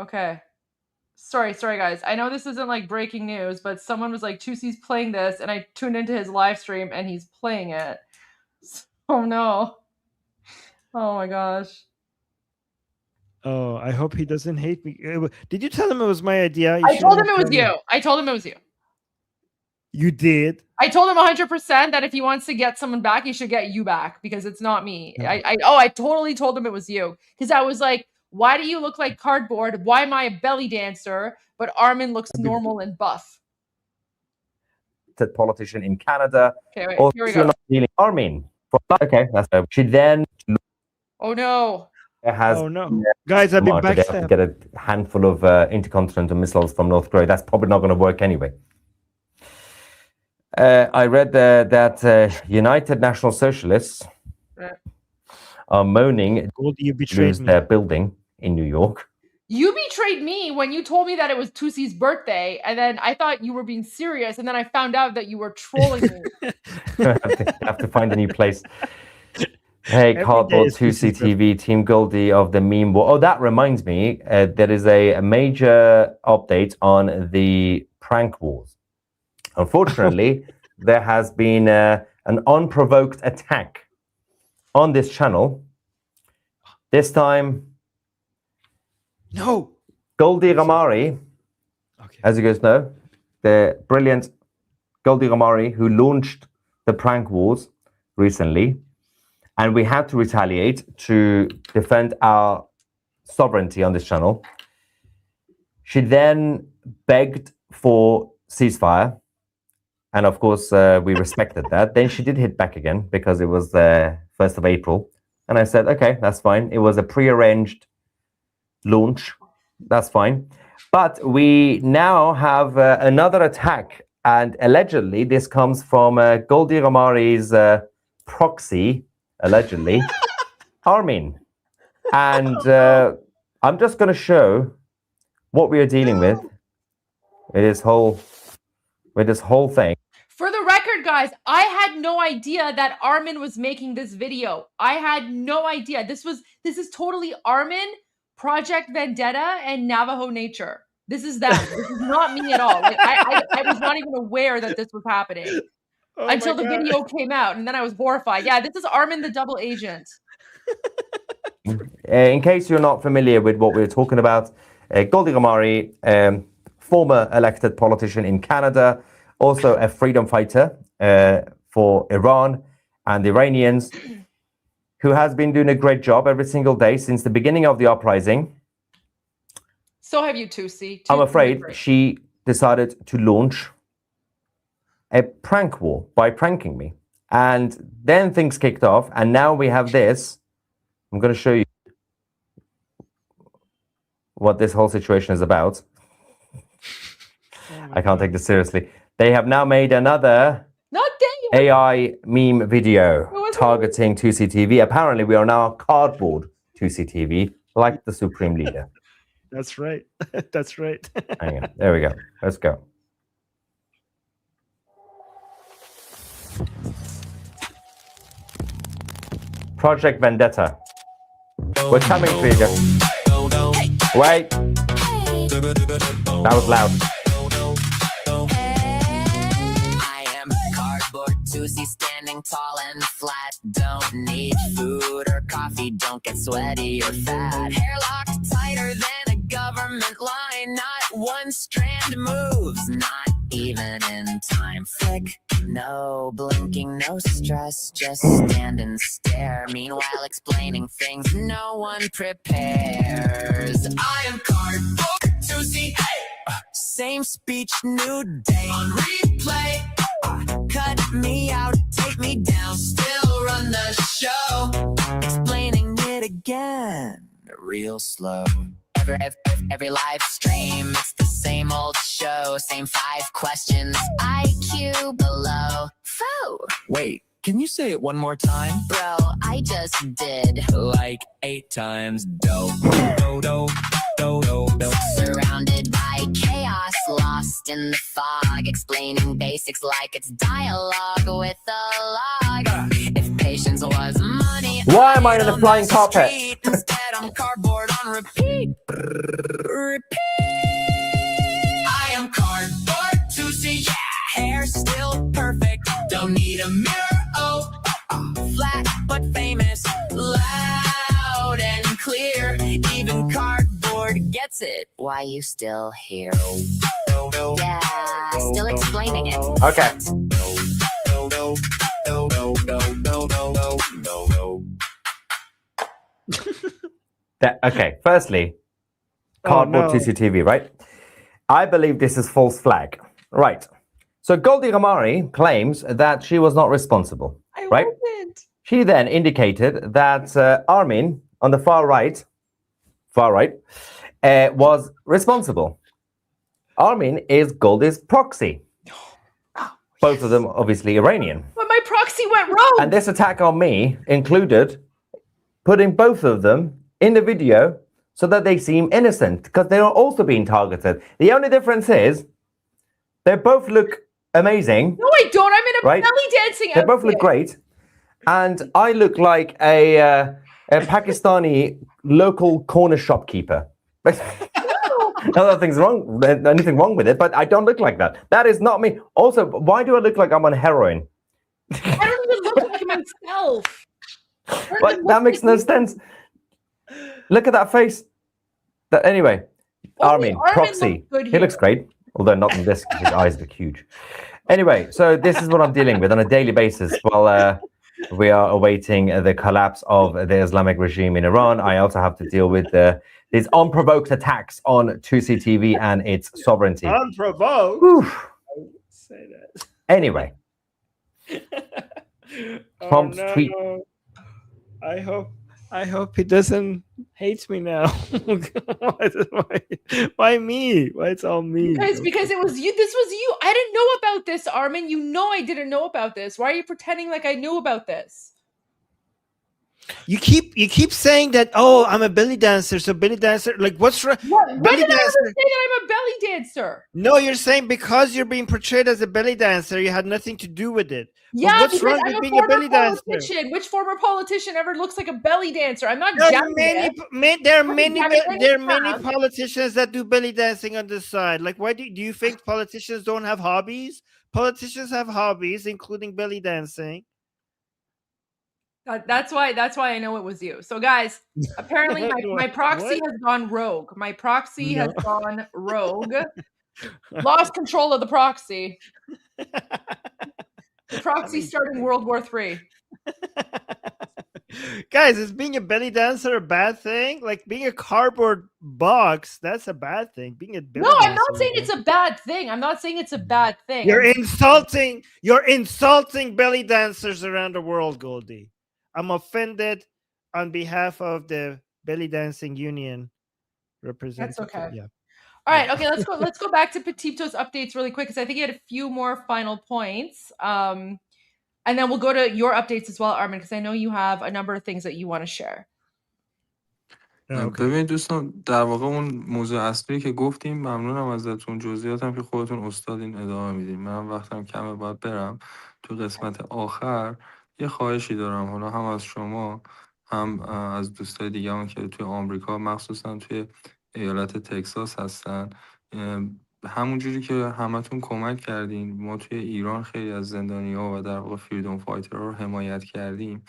Okay. Sorry, guys. I know this isn't like breaking news, but someone was like, 2C's playing this, and I tuned into his live stream, and he's playing it. Oh no. Oh my gosh. Oh, I hope he doesn't hate me. Did you tell him it was my idea? I told him it was you. I told him it was you. You did? I told him 100% that if he wants to get someone back, he should get you back because it's not me. I totally told him it was you because I was like, why do you look like cardboard? Why am I a belly dancer? But Armin looks normal and buff. Politician in Canada. Okay, wait, Also here we go. not dealing Armin. Okay, that's over. She then Oh no. has guys, I've been backstabbed. Get a handful of intercontinental missiles from North Korea. That's probably not going to work anyway. I read that United National Socialists are moaning Goldie, you betrayed lose their building in New York. You betrayed me when you told me that it was 2C's birthday, and then I thought you were being serious, and then I found out that you were trolling me. I have to find a new place. Hey, Cardboard 2C TV, Team Goldie of the meme war. Oh, that reminds me, there is a major update on the prank wars. Unfortunately, there has been an unprovoked attack on this channel. This time, Goldie Ramari, as you guys know, the brilliant Goldie Ramari, who launched the prank wars recently, and we had to retaliate to defend our sovereignty on this channel. She then begged for ceasefire, and of course we respected that. Then she did hit back again because it was the 1st of April, and I said, okay, that's fine. It was a prearranged launch. That's fine. But we now have another attack, and allegedly this comes from Goldie Ramari's proxy, allegedly, ARMIN. And I'm just going to show what we are dealing with this whole thing. For the record, guys, I had no idea that Armin was making this video. I had no idea. This is totally Armin, Project Vendetta, and Navajo Nature. This is them. This is not me at all. Like, I was not even aware that this was happening until the video came out, and then I was horrified. Yeah, this is Armin, the double agent. In case you're not familiar with what we're talking about, Goldie Ramari, former elected politician in Canada, also a freedom fighter for Iran and the Iranians, who has been doing a great job every single day since the beginning of the uprising. So have you, 2C. I'm afraid she decided to launch a prank war by pranking me. And then things kicked off, and now we have this. I'm going to show you what this whole situation is about. I can't take this seriously. They have now made another AI meme video targeting 2C TV. Apparently, we are now cardboard 2C TV, like the Supreme Leader. That's right. That's right. Hang on. There we go. Let's go. Project Vendetta. We're coming for you guys. Wait. That was loud. I am cardboard 2C, standing tall and flat. Don't need food or coffee, don't get sweaty or fat. Hair locked tighter than a government line. Not one strand moves, not even in time. Flick, No blinking, no stress, just stand and stare. Meanwhile, explaining things no one prepares. I am cardboard to see. Same speech, new day. On replay. Cut me out, take me down, still run the show. Explaining it again, real slow. Every live stream, it's the same old show. Same 5 questions, IQ below. Faux. Wait, can you say it one more time? Bro, I just did. Like 8 times. Dope. Surrounded by chaos, lost in the fog. Explaining basics like it's dialogue with a log. If patience was money, why am I on a flying carpet? Instead, I'm cardboard on repeat. Repeat. I am cardboard to see. Yeah, hair still perfect. Don't need a mirror. Oh, flat but famous. Loud and clear. Even cardboard gets it. Why you still here? Yeah, still explaining it. Okay. Okay, firstly, cardboard CCTV, right? I believe this is false flag. Right. So Goldie Ramari claims that she was not responsible, right? She then indicated that Armin on the far right, was responsible. Armin is Goldie's proxy. Both of them obviously Iranian. But my proxy went wrong. And this attack on me included putting both of them in the video so that they seem innocent, because they are also being targeted. The only difference is they both look amazing. No, I don't. I'm in a belly dancing outfit. They both look great. And I look like a Pakistani local corner shopkeeper. Nothing wrong with it, but I don't look like that. That is not me. Also, why do I look like I'm on heroin? I don't even look like myself. But that makes no sense. Look at that face. Anyway, Armin, proxy. He looks great, although not in this, because his eyes look huge. Anyway, so this is what I'm dealing with on a daily basis while we are awaiting the collapse of the Islamic regime in Iran. I also have to deal with these unprovoked attacks on 2CTV and its sovereignty. Unprovoked? Whew. I wouldn't say that. Anyway. Trump's tweet. I hope he doesn't hate me now. Why me? Why it's all me? Because it was you. This was you. I didn't know about this, Armin. You know I didn't know about this. Why are you pretending like I knew about this? You keep saying that. Oh, I'm a belly dancer. So belly dancer, like what's wrong? When did I ever say that I'm a belly dancer? No, you're saying because you're being portrayed as a belly dancer, you had nothing to do with it. Yeah, but what's wrong with being a belly dancer? Which former politician ever looks like a belly dancer? I'm not. There are many politicians that do belly dancing on the side. Like, why do you think politicians don't have hobbies? Politicians have hobbies, including belly dancing. That's why I know it was you. So guys, apparently my proxy has gone rogue. My proxy has gone rogue. Lost control of the proxy. The proxy starting World War III. Guys, is being a belly dancer a bad thing? Like being a cardboard box, that's a bad thing. Being a belly dancer. I'm not saying it's a bad thing. I'm not saying it's a bad thing. You're insulting belly dancers around the world, Goldie. I'm offended on behalf of the belly dancing union representative. That's okay. Yeah. All right. Okay. Let's go back to Petito's updates really quick, because I think he had a few more final points. And then we'll go to your updates as well, Armin, because I know you have a number of things that you want to share. ببین دوستان، در واقع اون موضوع اصلی که گفتیم، ممنونم ازتون. جزئیاتم که خودتون استادین ادامه میدین. من وقتم کمه، باید برم. تو قسمت آخر یه خواهشی دارم، حالا هم از شما هم از دوستای دیگه‌مون که توی آمریکا مخصوصا توی ایالت تگزاس هستن. همونجوری که همتون کمک کردین، ما توی ایران خیلی از زندانی‌ها و در واقع فریدم فایترها رو حمایت کردیم.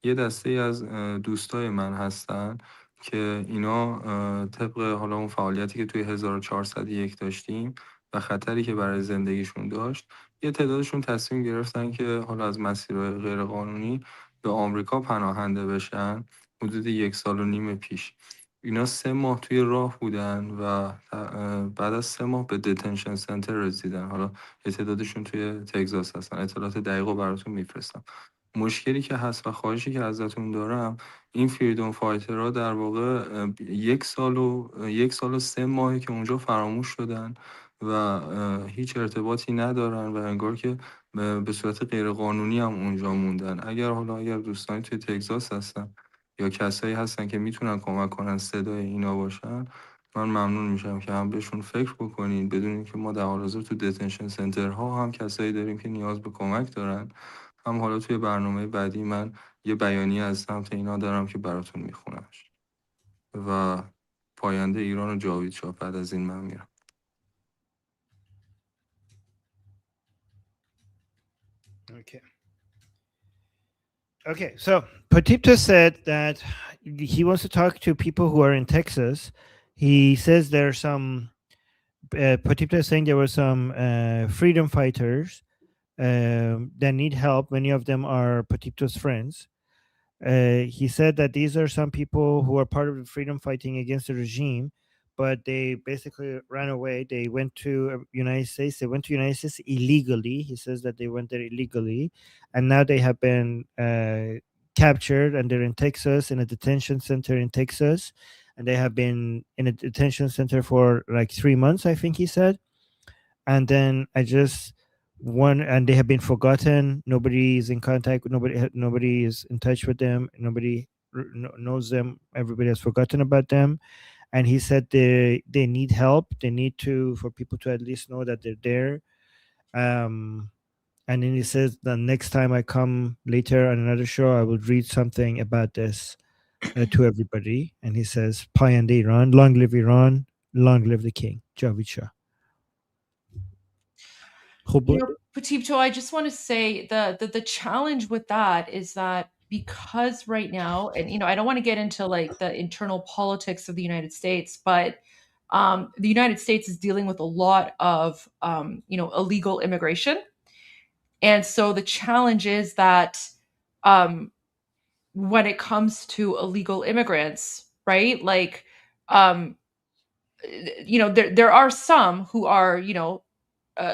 یه دسته از دوستای من هستن که اینا طبق حالا اون فعالیتی که توی 1401 داشتیم و خطری که برای زندگیشون داشت، یه تعدادشون تصمیم گرفتن که حالا از مسیرهای غیرقانونی به آمریکا پناهنده بشن. حدود 1.5 سال پیش اینا 3 ماه توی راه بودن و بعد از 3 ماه به دتنشن سنتر رسیدن. حالا یه تعدادشون توی تگزاس هستن، اطلاعات دقیق رو براتون میفرستم. مشکلی که هست و خواهشی که ازتون دارم، این فریدم فایترها در واقع 1 سال و 3 ماهی که اونجا فراموش شدن و هیچ ارتباطی ندارن و انگار که به صورت غیرقانونی هم اونجا موندن. اگر دوستانی توی تگزاس هستن یا کسایی هستن که میتونن کمک کنن صدای اینا باشن، من ممنون میشم که هم بهشون فکر بکنین. بدونین که ما در حال حاضر تو دتنشن سنترها هم کسایی داریم که نیاز به کمک دارن. هم حالا توی برنامه بعدی من یه بیانیه از سمت اینا دارم که براتون میخونمش. و پاینده ایران و جاوید شاه. بعد از این من میرم. Okay. Okay, so Potipto said that he wants to talk to people who are in Texas. He says there are some, Potipto is saying there were some freedom fighters that need help. Many of them are Potipto's friends. He said that these are some people who are part of the freedom fighting against the regime, but they basically ran away. They went to United States. They went to United States illegally. He says that they went there illegally, and now they have been captured, and they're in Texas, in a detention center in Texas, and they have been in a detention center for like 3 months, I think he said. And then and they have been forgotten. Nobody is in contact with nobody is in touch with them. Nobody knows them. Everybody has forgotten about them. And he said they need help. They need for people to at least know that they're there. And then he says the next time I come later on another show, I will read something about this to everybody. And he says, Payande Iran, long live Iran, long live the king, Javid Shah. Potipto, I just want to say the challenge with that is that because right now, and I don't want to get into like the internal politics of the United States, but the United States is dealing with a lot of illegal immigration, and so the challenge is that when it comes to illegal immigrants, right? Like, there are some who are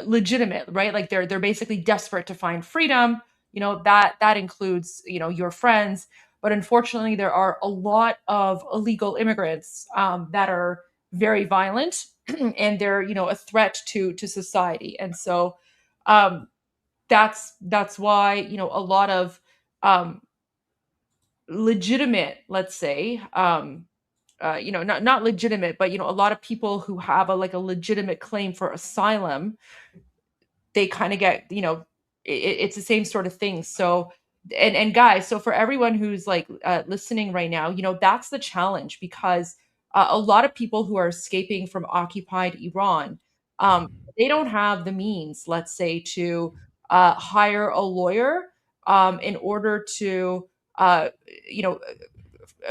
legitimate, right? Like they're basically desperate to find freedom. That includes your friends, but unfortunately there are a lot of illegal immigrants that are very violent and they're a threat to society. And so that's why a lot of legitimate, let's say, not legitimate, but a lot of people who have a legitimate claim for asylum, they kind of get it's the same sort of thing. So and guys, so for everyone who's listening right now, that's the challenge, because a lot of people who are escaping from occupied Iran, they don't have the means, let's say, to hire a lawyer in order to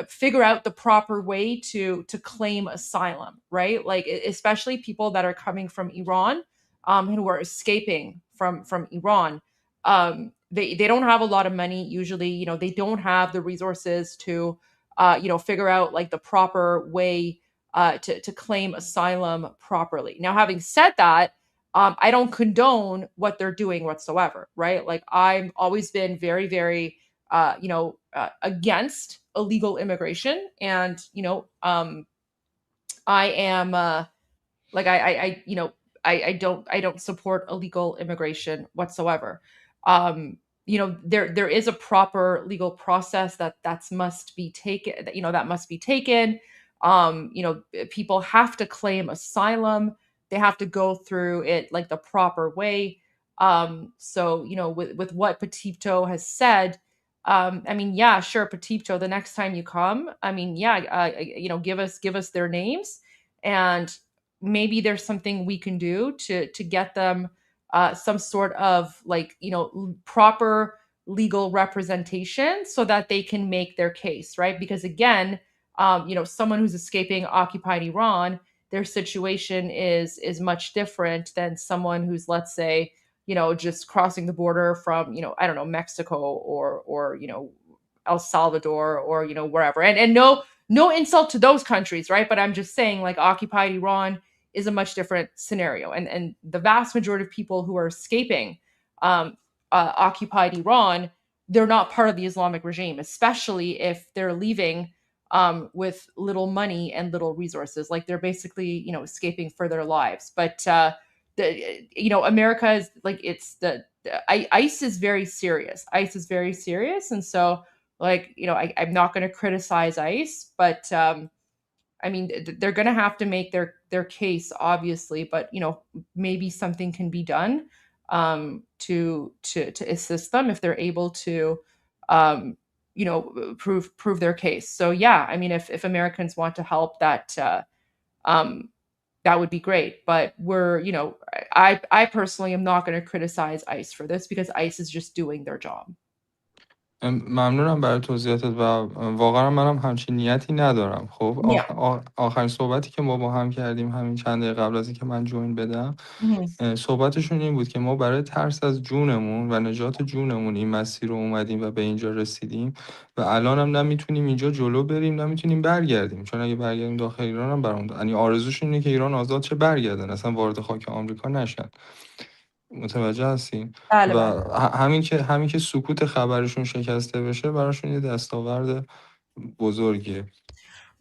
figure out the proper way to claim asylum, right? Like especially people that are coming from Iran, who are escaping from Iran. They don't have a lot of money usually. They don't have the resources to figure out like the proper way to claim asylum properly. Now, having said that, I don't condone what they're doing whatsoever, right? Like I've always been very, very against illegal immigration, and I am I don't support illegal immigration whatsoever. There is a proper legal process that must be taken. That must be taken. People have to claim asylum. They have to go through it like the proper way. So with what Potipto has said, I mean, yeah, sure, Potipto, the next time you come, I mean, yeah, give us their names, and maybe there's something we can do to get them some sort of proper legal representation so that they can make their case, right? Because again, someone who's escaping occupied Iran, their situation is much different than someone who's, let's say, just crossing the border from, I don't know, Mexico or El Salvador or wherever. And no insult to those countries, right? But I'm just saying, like, occupied Iran is a much different scenario, and the vast majority of people who are escaping occupied Iran, they're not part of the Islamic regime, especially if they're leaving with little money and little resources. Like, they're basically escaping for their lives. But America is like, ICE is very serious. ICE is very serious, and so, like, I'm not going to criticize ICE, but I mean, they're going to have to make their case, obviously, but maybe something can be done to assist them if they're able to prove their case. So yeah, I mean, if Americans want to help, that would be great. But I personally am not going to criticize ICE for this, because ICE is just doing their job. ممنونم برای توضیحاتت و واقعا منم همچین نیتی ندارم. خب آخرین صحبتی که ما با هم کردیم همین چند دقیقه قبل از اینکه من جوین بدم، صحبتشون این بود که ما برای ترس از جونمون و نجات جونمون این مسیر رو اومدیم و به اینجا رسیدیم و الان هم نمیتونیم اینجا جلو بریم، نمیتونیم برگردیم، چون اگه برگردیم داخل ایران هم برام، یعنی آرزوشون اینه که ایران آزاد شه، برگردن، اصلا وارد خاک آمریکا نشن. متوجه هستین؟ بله، و همین که سکوت خبرشون شکسته بشه براشون یه دستاورد بزرگیه.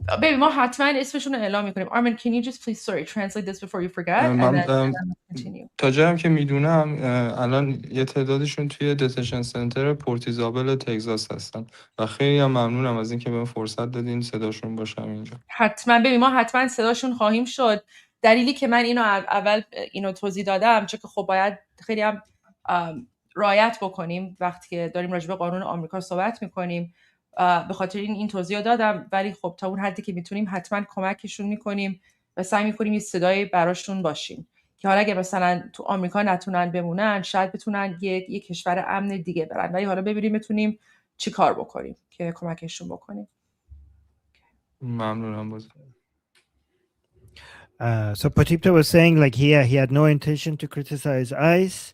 Baby, ما حتما اسمشون رو اعلام میکنیم. Armin, can you just please translate this before you forget and then continue. تا جایی که میدونم الان یه تعدادشون توی دتنشن سنتر پورت ایزابل تگزاس هستن و خیلی هم ممنونم از اینکه بهم فرصت دادین صداشون باشم اینجا. حتما ببین، ما حتما صداشون خواهیم شد. دلیلی که من اول توضیح دادم، چون که خب باید خیلی هم رعایت بکنیم وقتی که داریم راجع به قانون آمریکا صحبت میکنیم، به خاطر این توضیح دادم. ولی خب تا اون حدی که میتونیم حتما کمکشون میکنیم و سعی میکنیم یه صدای براشون باشیم که حالا اگه مثلا تو آمریکا نتونن بمونن، شاید بتونن یه کشور امن دیگه برن. ولی حالا ببینیم میتونیم چی کار بکنیم که کمکشون بکنیم. ممنونم باز. So Potipta was saying, like, he had no intention to criticize ICE.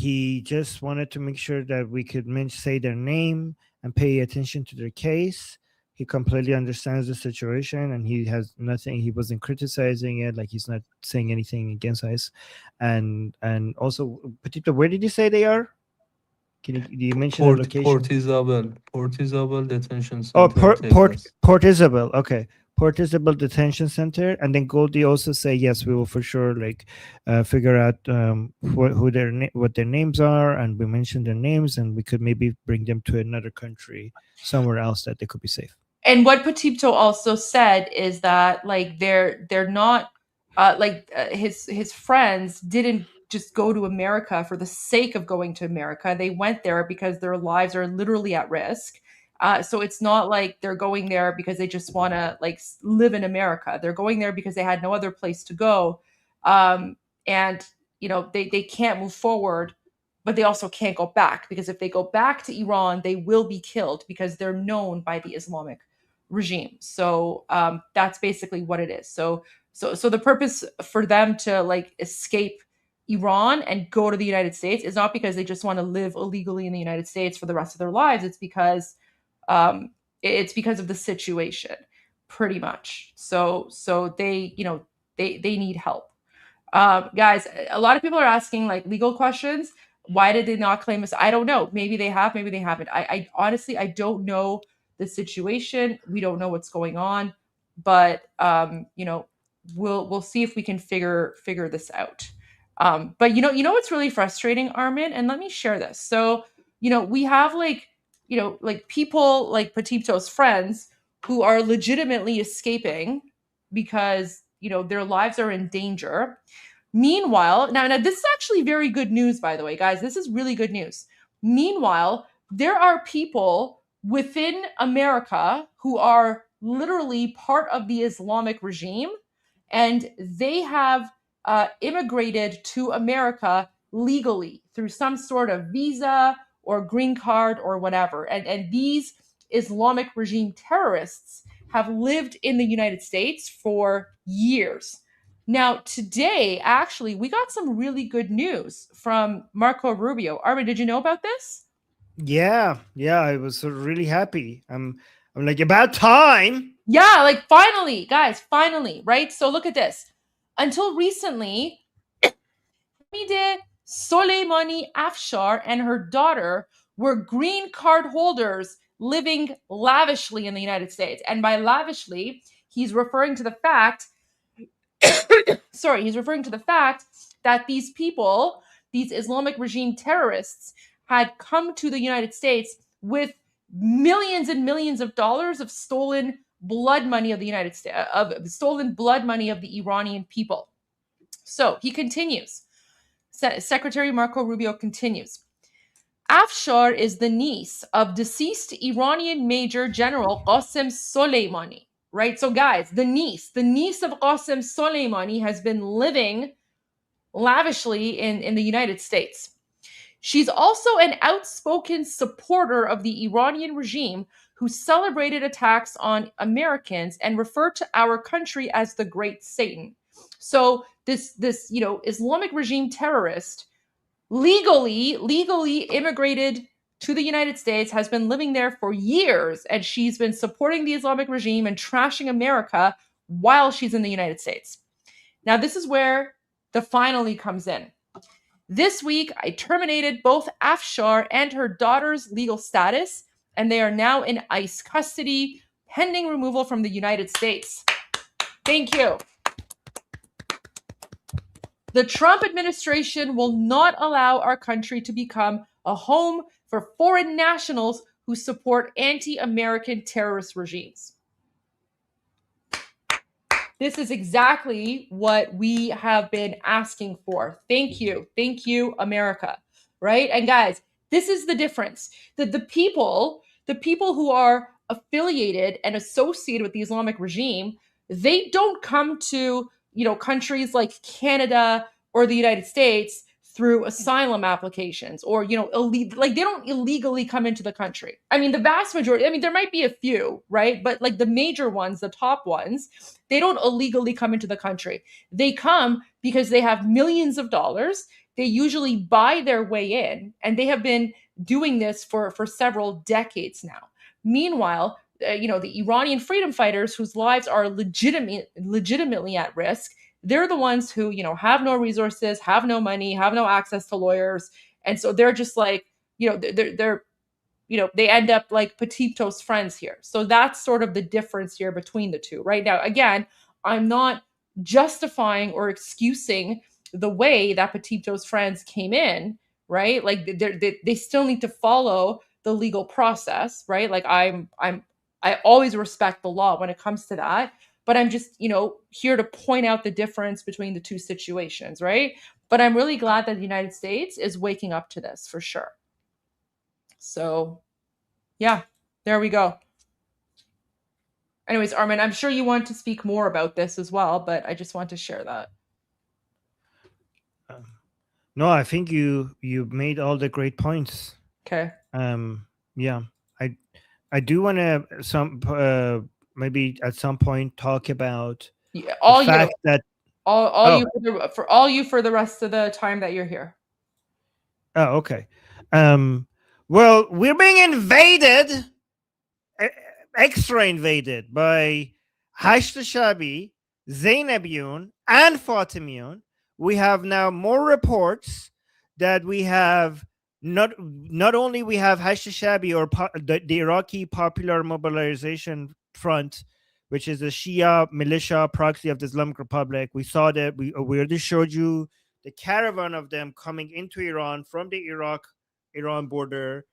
He just wanted to make sure that we could say their name and pay attention to their case. He completely understands the situation, and he has nothing. He wasn't criticizing it, like he's not saying anything against ICE. And also, Potipta, where did you say they are? Do you mention the location? Port Isabel Detention Center. Port Isabel. Okay. Port Isabel Detention Center. And then Goldie also say, yes, we will for sure figure out what their names are, and we mention their names, and we could maybe bring them to another country somewhere else that they could be safe. And what Potipto also said is that, like, they're not his friends didn't just go to America for the sake of going to America. They went there because their lives are literally at risk. So it's not like they're going there because they just want to live in America. They're going there because they had no other place to go. And they can't move forward, but they also can't go back, because if they go back to Iran, they will be killed because they're known by the Islamic regime. So that's basically what it is. So the purpose for them to escape Iran and go to the United States is not because they just want to live illegally in the United States for the rest of their lives. It's because of the situation, pretty much. So they need help. Guys, a lot of people are asking legal questions. Why did they not claim us? I don't know. Maybe they have, maybe they haven't. I honestly, I don't know the situation. We don't know what's going on, but we'll see if we can figure this out. But what's really frustrating, Armin, and let me share this. So, we have people like Potipto's friends who are legitimately escaping because, their lives are in danger. Meanwhile, now this is actually very good news, by the way, guys. This is really good news. Meanwhile, there are people within America who are literally part of the Islamic regime, and they have immigrated to America legally through some sort of visa or green card or whatever. And these Islamic regime terrorists have lived in the United States for years. Now, today, actually, we got some really good news from Marco Rubio. Armin, did you know about this? Yeah, I was really happy. I'm like, about time. Yeah, like finally, guys, finally, right? So look at this. Until recently, Hamideh Soleimani Afshar and her daughter were green card holders living lavishly in the United States. And by lavishly, he's referring to the fact he's referring to the fact that these people, these Islamic regime terrorists, had come to the United States with millions and millions of dollars of stolen blood money of the United States, of stolen blood money of the Iranian people. So he continues. Secretary Marco Rubio continues. Afshar is the niece of deceased Iranian Major General Qasem Soleimani. Right? So, guys, the niece of Qasem Soleimani has been living lavishly in the United States. She's also an outspoken supporter of the Iranian regime who celebrated attacks on Americans and referred to our country as the Great Satan. So this Islamic regime terrorist legally immigrated to the United States, has been living there for years, and she's been supporting the Islamic regime and trashing America while she's in the United States. Now, this is where the finally comes in. This week, I terminated both Afshar and her daughter's legal status, and they are now in ICE custody, pending removal from the United States. Thank you. The Trump administration will not allow our country to become a home for foreign nationals who support anti-American terrorist regimes. This is exactly what we have been asking for. Thank you. Thank you, America. Right? And guys, this is the difference. The people who are affiliated and associated with the Islamic regime, they don't come to, countries like Canada or the United States through asylum applications or, they don't illegally come into the country. I mean, the vast majority, there might be a few, right? But like the major ones, the top ones, they don't illegally come into the country. They come because they have millions of dollars. They usually buy their way in, and they have been doing this for several decades now. Meanwhile, the Iranian freedom fighters whose lives are legitimately at risk, they're the ones who, have no resources, have no money, have no access to lawyers. And so they're just like, they're they end up like Petito's friends here. So that's sort of the difference here between the two. Right now, again, I'm not justifying or excusing the way that Petito's friends came in, right? Like they still need to follow the legal process, right? Like I always respect the law when it comes to that, but I'm just, here to point out the difference between the two situations, right? But I'm really glad that the United States is waking up to this for sure. So, yeah, there we go. Anyways, Armin, I'm sure you want to speak more about this as well, but I just want to share that. No, I think you made all the great points. Okay. Yeah, I do want to maybe at some point talk about all the fact that all you for the rest of the time that you're here. Oh, okay. Well, we're being invaded, extra invaded by Hashd Shabi, Zainabiyun, and Fatimiyun. We have now more reports that we have not only we have Hashd Shabi or the Iraqi Popular Mobilization Front, which is a Shia militia proxy of the Islamic Republic. We saw that we already showed you the caravan of them coming into Iran from the Iraq-Iran border.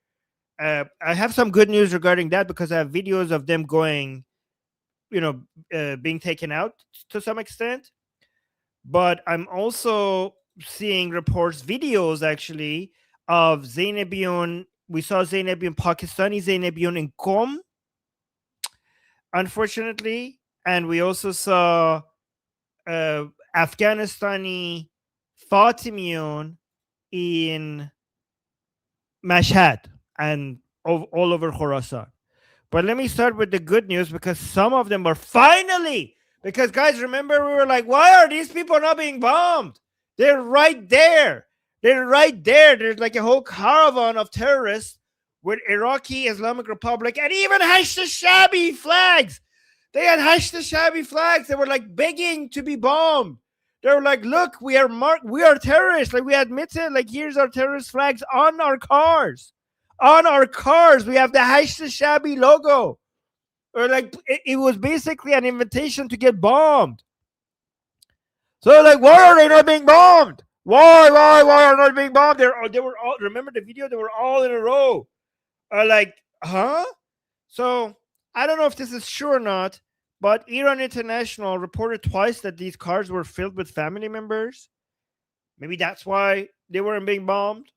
I have some good news regarding that because I have videos of them going, being taken out to some extent. But I'm also seeing videos actually of Zainabiyun. We saw Zainabiyun, Pakistani Zainabiyun in Qom, unfortunately. And we also saw Afghanistani Fatimiyun in Mashhad and all over Khorasan. But let me start with the good news because some of them are finally Because, guys, remember, we were like, why are these people not being bombed? They're right there. They're right there. There's like a whole caravan of terrorists with Iraqi Islamic Republic and even Hashd-e-Shabi flags. They had Hashd-e-Shabi flags. They were like begging to be bombed. They were like, look, we are terrorists. Like, we admitted, like, here's our terrorist flags on our cars. On our cars, we have the Hashd-e-Shabi logo. Or like, it was basically an invitation to get bombed. So like, why are they not being bombed? Why are they not being bombed? They were all, remember the video? They were all in a row. Like, huh? So I don't know if this is true or not, but Iran International reported twice that these cars were filled with family members. Maybe that's why they weren't being bombed.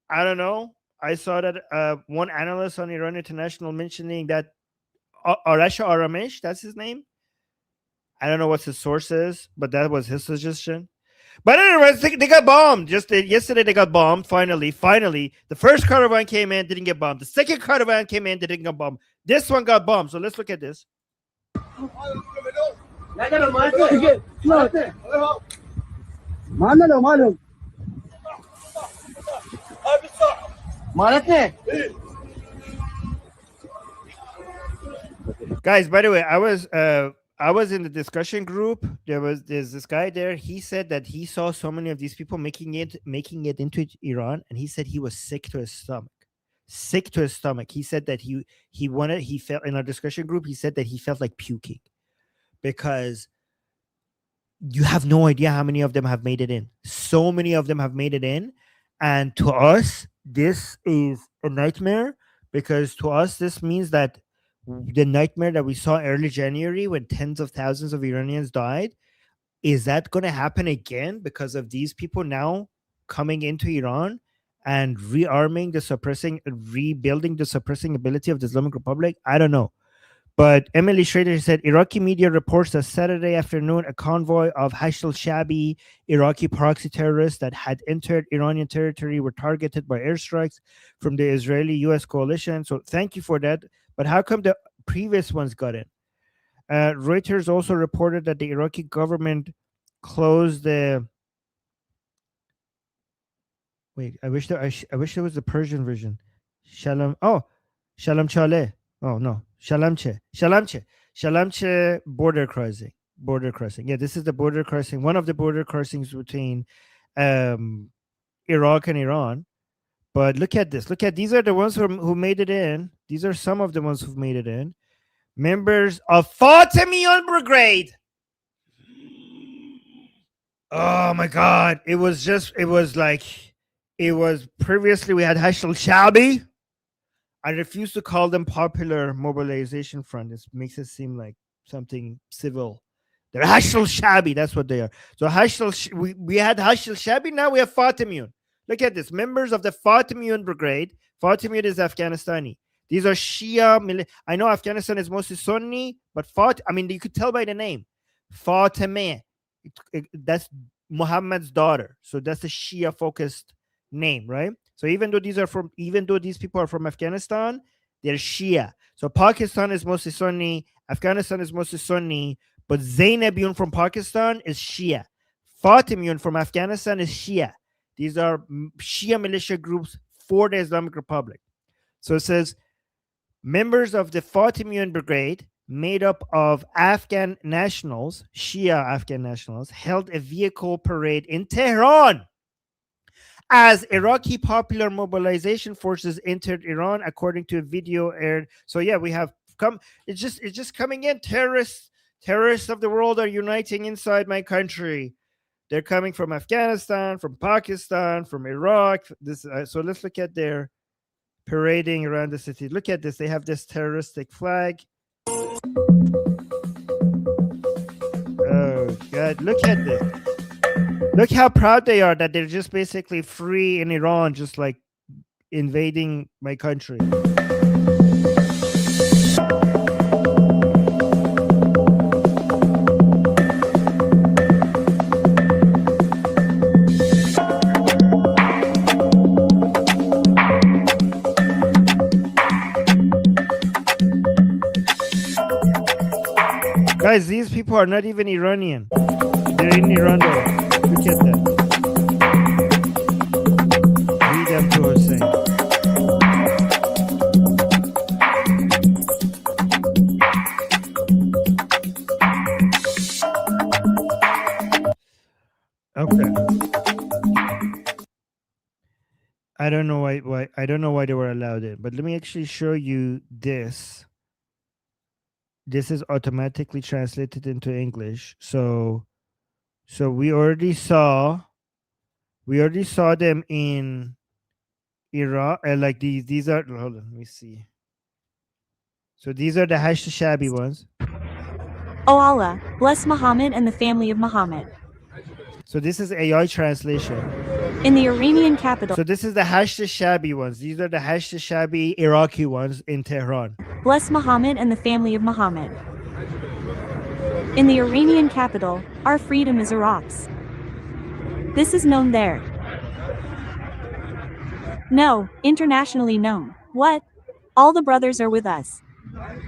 I don't know. I saw that one analyst on Iran International mentioning that Arasha Aramesh, that's his name. I don't know what his source is, but that was his suggestion. But anyways, they got bombed. Just yesterday, they got bombed. Finally, the first caravan came in, didn't get bombed. The second caravan came in, didn't get bombed. This one got bombed. So let's look at this. Guys, by the way, I was in the discussion group. There's this guy there. He said that he saw so many of these people making it into Iran, and he said he was sick to his stomach. Sick to his stomach. He said that he felt in our discussion group. He said that he felt like puking because you have no idea how many of them have made it in. So many of them have made it in, and to us, this is a nightmare because to us, this means that the nightmare that we saw early January when tens of thousands of Iranians died, is that going to happen again because of these people now coming into Iran and rebuilding the suppressing ability of the Islamic Republic? I don't know. But Emily Schrader said, Iraqi media reports that Saturday afternoon, a convoy of Hashd-al-Shabi Iraqi proxy terrorists that had entered Iranian territory were targeted by airstrikes from the Israeli-US coalition. So thank you for that. But how come the previous ones got in? Reuters also reported that the Iraqi government closed the... Wait, I wish there was the Persian version. Shalom Chaleh. Oh, no. Shalamche border crossing. Yeah, this is the border crossing. One of the border crossings between Iraq and Iran. But look at this. These are the ones who made it in. These are some of the ones who've made it in. Members of Fatimian Brigade. Oh my God. It was previously we had Hashd-al-Shabi. I refuse to call them Popular Mobilization Front. This makes it seem like something civil. They're Hashd-al-Shabi. That's what they are. So we had Hashd-al-Shabi. Now we have Fatimian. Look at this. Members of the Fatimian Brigade. Fatimian is Afghanistani. These are Shia. I know Afghanistan is mostly Sunni, but you could tell by the name. Fatimah. That's Muhammad's daughter. So that's a Shia-focused name, right? So even though these people are from Afghanistan, they're Shia. So Pakistan is mostly Sunni, Afghanistan is mostly Sunni, but Zainabiyun from Pakistan is Shia. Fatimiyun from Afghanistan is Shia. These are Shia militia groups for the Islamic Republic. So it says, members of the Fatimiyun Brigade, made up of Afghan nationals, Shia Afghan nationals, held a vehicle parade in Tehran as Iraqi Popular Mobilization Forces entered Iran, according to a video aired. So yeah, we have come. It's just coming in. Terrorists of the world are uniting inside my country. They're coming from Afghanistan, from Pakistan, from Iraq. So let's look at their parading around the city. Look at this. They have this terroristic flag. Oh God! Look at this. Look how proud they are that they're just basically free in Iran, just like invading my country. Guys, these people are not even Iranian. They're in Iran though. Look at them. Read them to Hussein. Okay. I don't know why I don't know why they were allowed in, but let me actually show you this. This is automatically translated into English. So we already saw them in Iraq, like these are, hold on, let me see. So these are the Hashd Shabi ones. O Allah, bless Muhammad and the family of Muhammad. So this is AI translation. In the Iranian capital. So this is the Hashd Shabi ones. These are the Hashd Shabi Iraqi ones in Tehran. Bless Muhammad and the family of Muhammad. In the Iranian capital, our freedom is Iraq's. This is known there. No, internationally known. What? All the brothers are with us.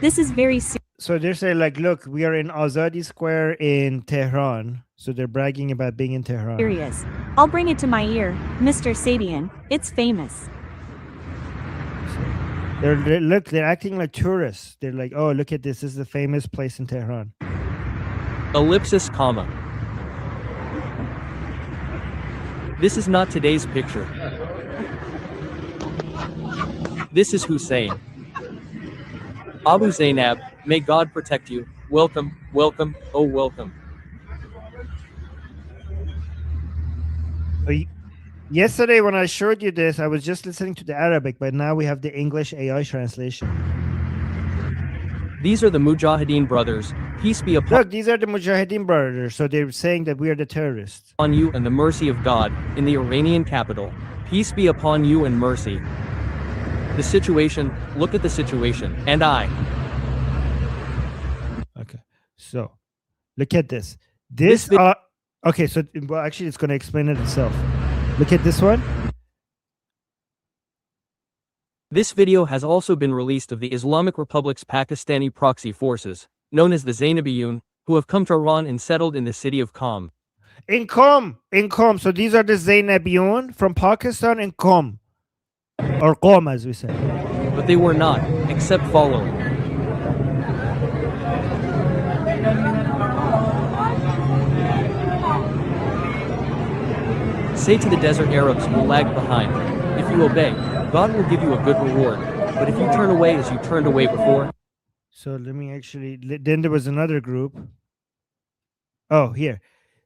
This is very serious. So they're saying, like, look, we are in Azadi Square in Tehran. So they're bragging about being in Tehran. Serious. I'll bring it to my ear, Mr. Sadian. It's famous. They're acting like tourists. They're like, oh, look at this. This is the famous place in Tehran. Ellipsis, comma. This is not today's picture. This is Hussein. Abu Zainab, may God protect you. Welcome, welcome, oh welcome. Yesterday when I showed you this, I was just listening to the Arabic, but now we have the English AI translation. These are the Mujahideen brothers. Peace be upon Look, these are the Mujahideen brothers. So they're saying that we are the terrorists. On you and the mercy of God in the Iranian capital. Peace be upon you and mercy. The situation, look at the situation, and I. Okay, so look at this. Okay, so well, actually it's going to explain it itself. Look at this one. This video has also been released of the Islamic Republic's Pakistani proxy forces, known as the Zainabiyun, who have come to Iran and settled in the city of Qom. In Qom. So these are the Zainabiyun from Pakistan in Qom. Or Qom, as we say. But they were not, except following. Say to the desert Arabs who lag behind, if you obey, God will give you a good reward. But if you turn away as you turned away before. So let me actually, then there was another group. Oh, here.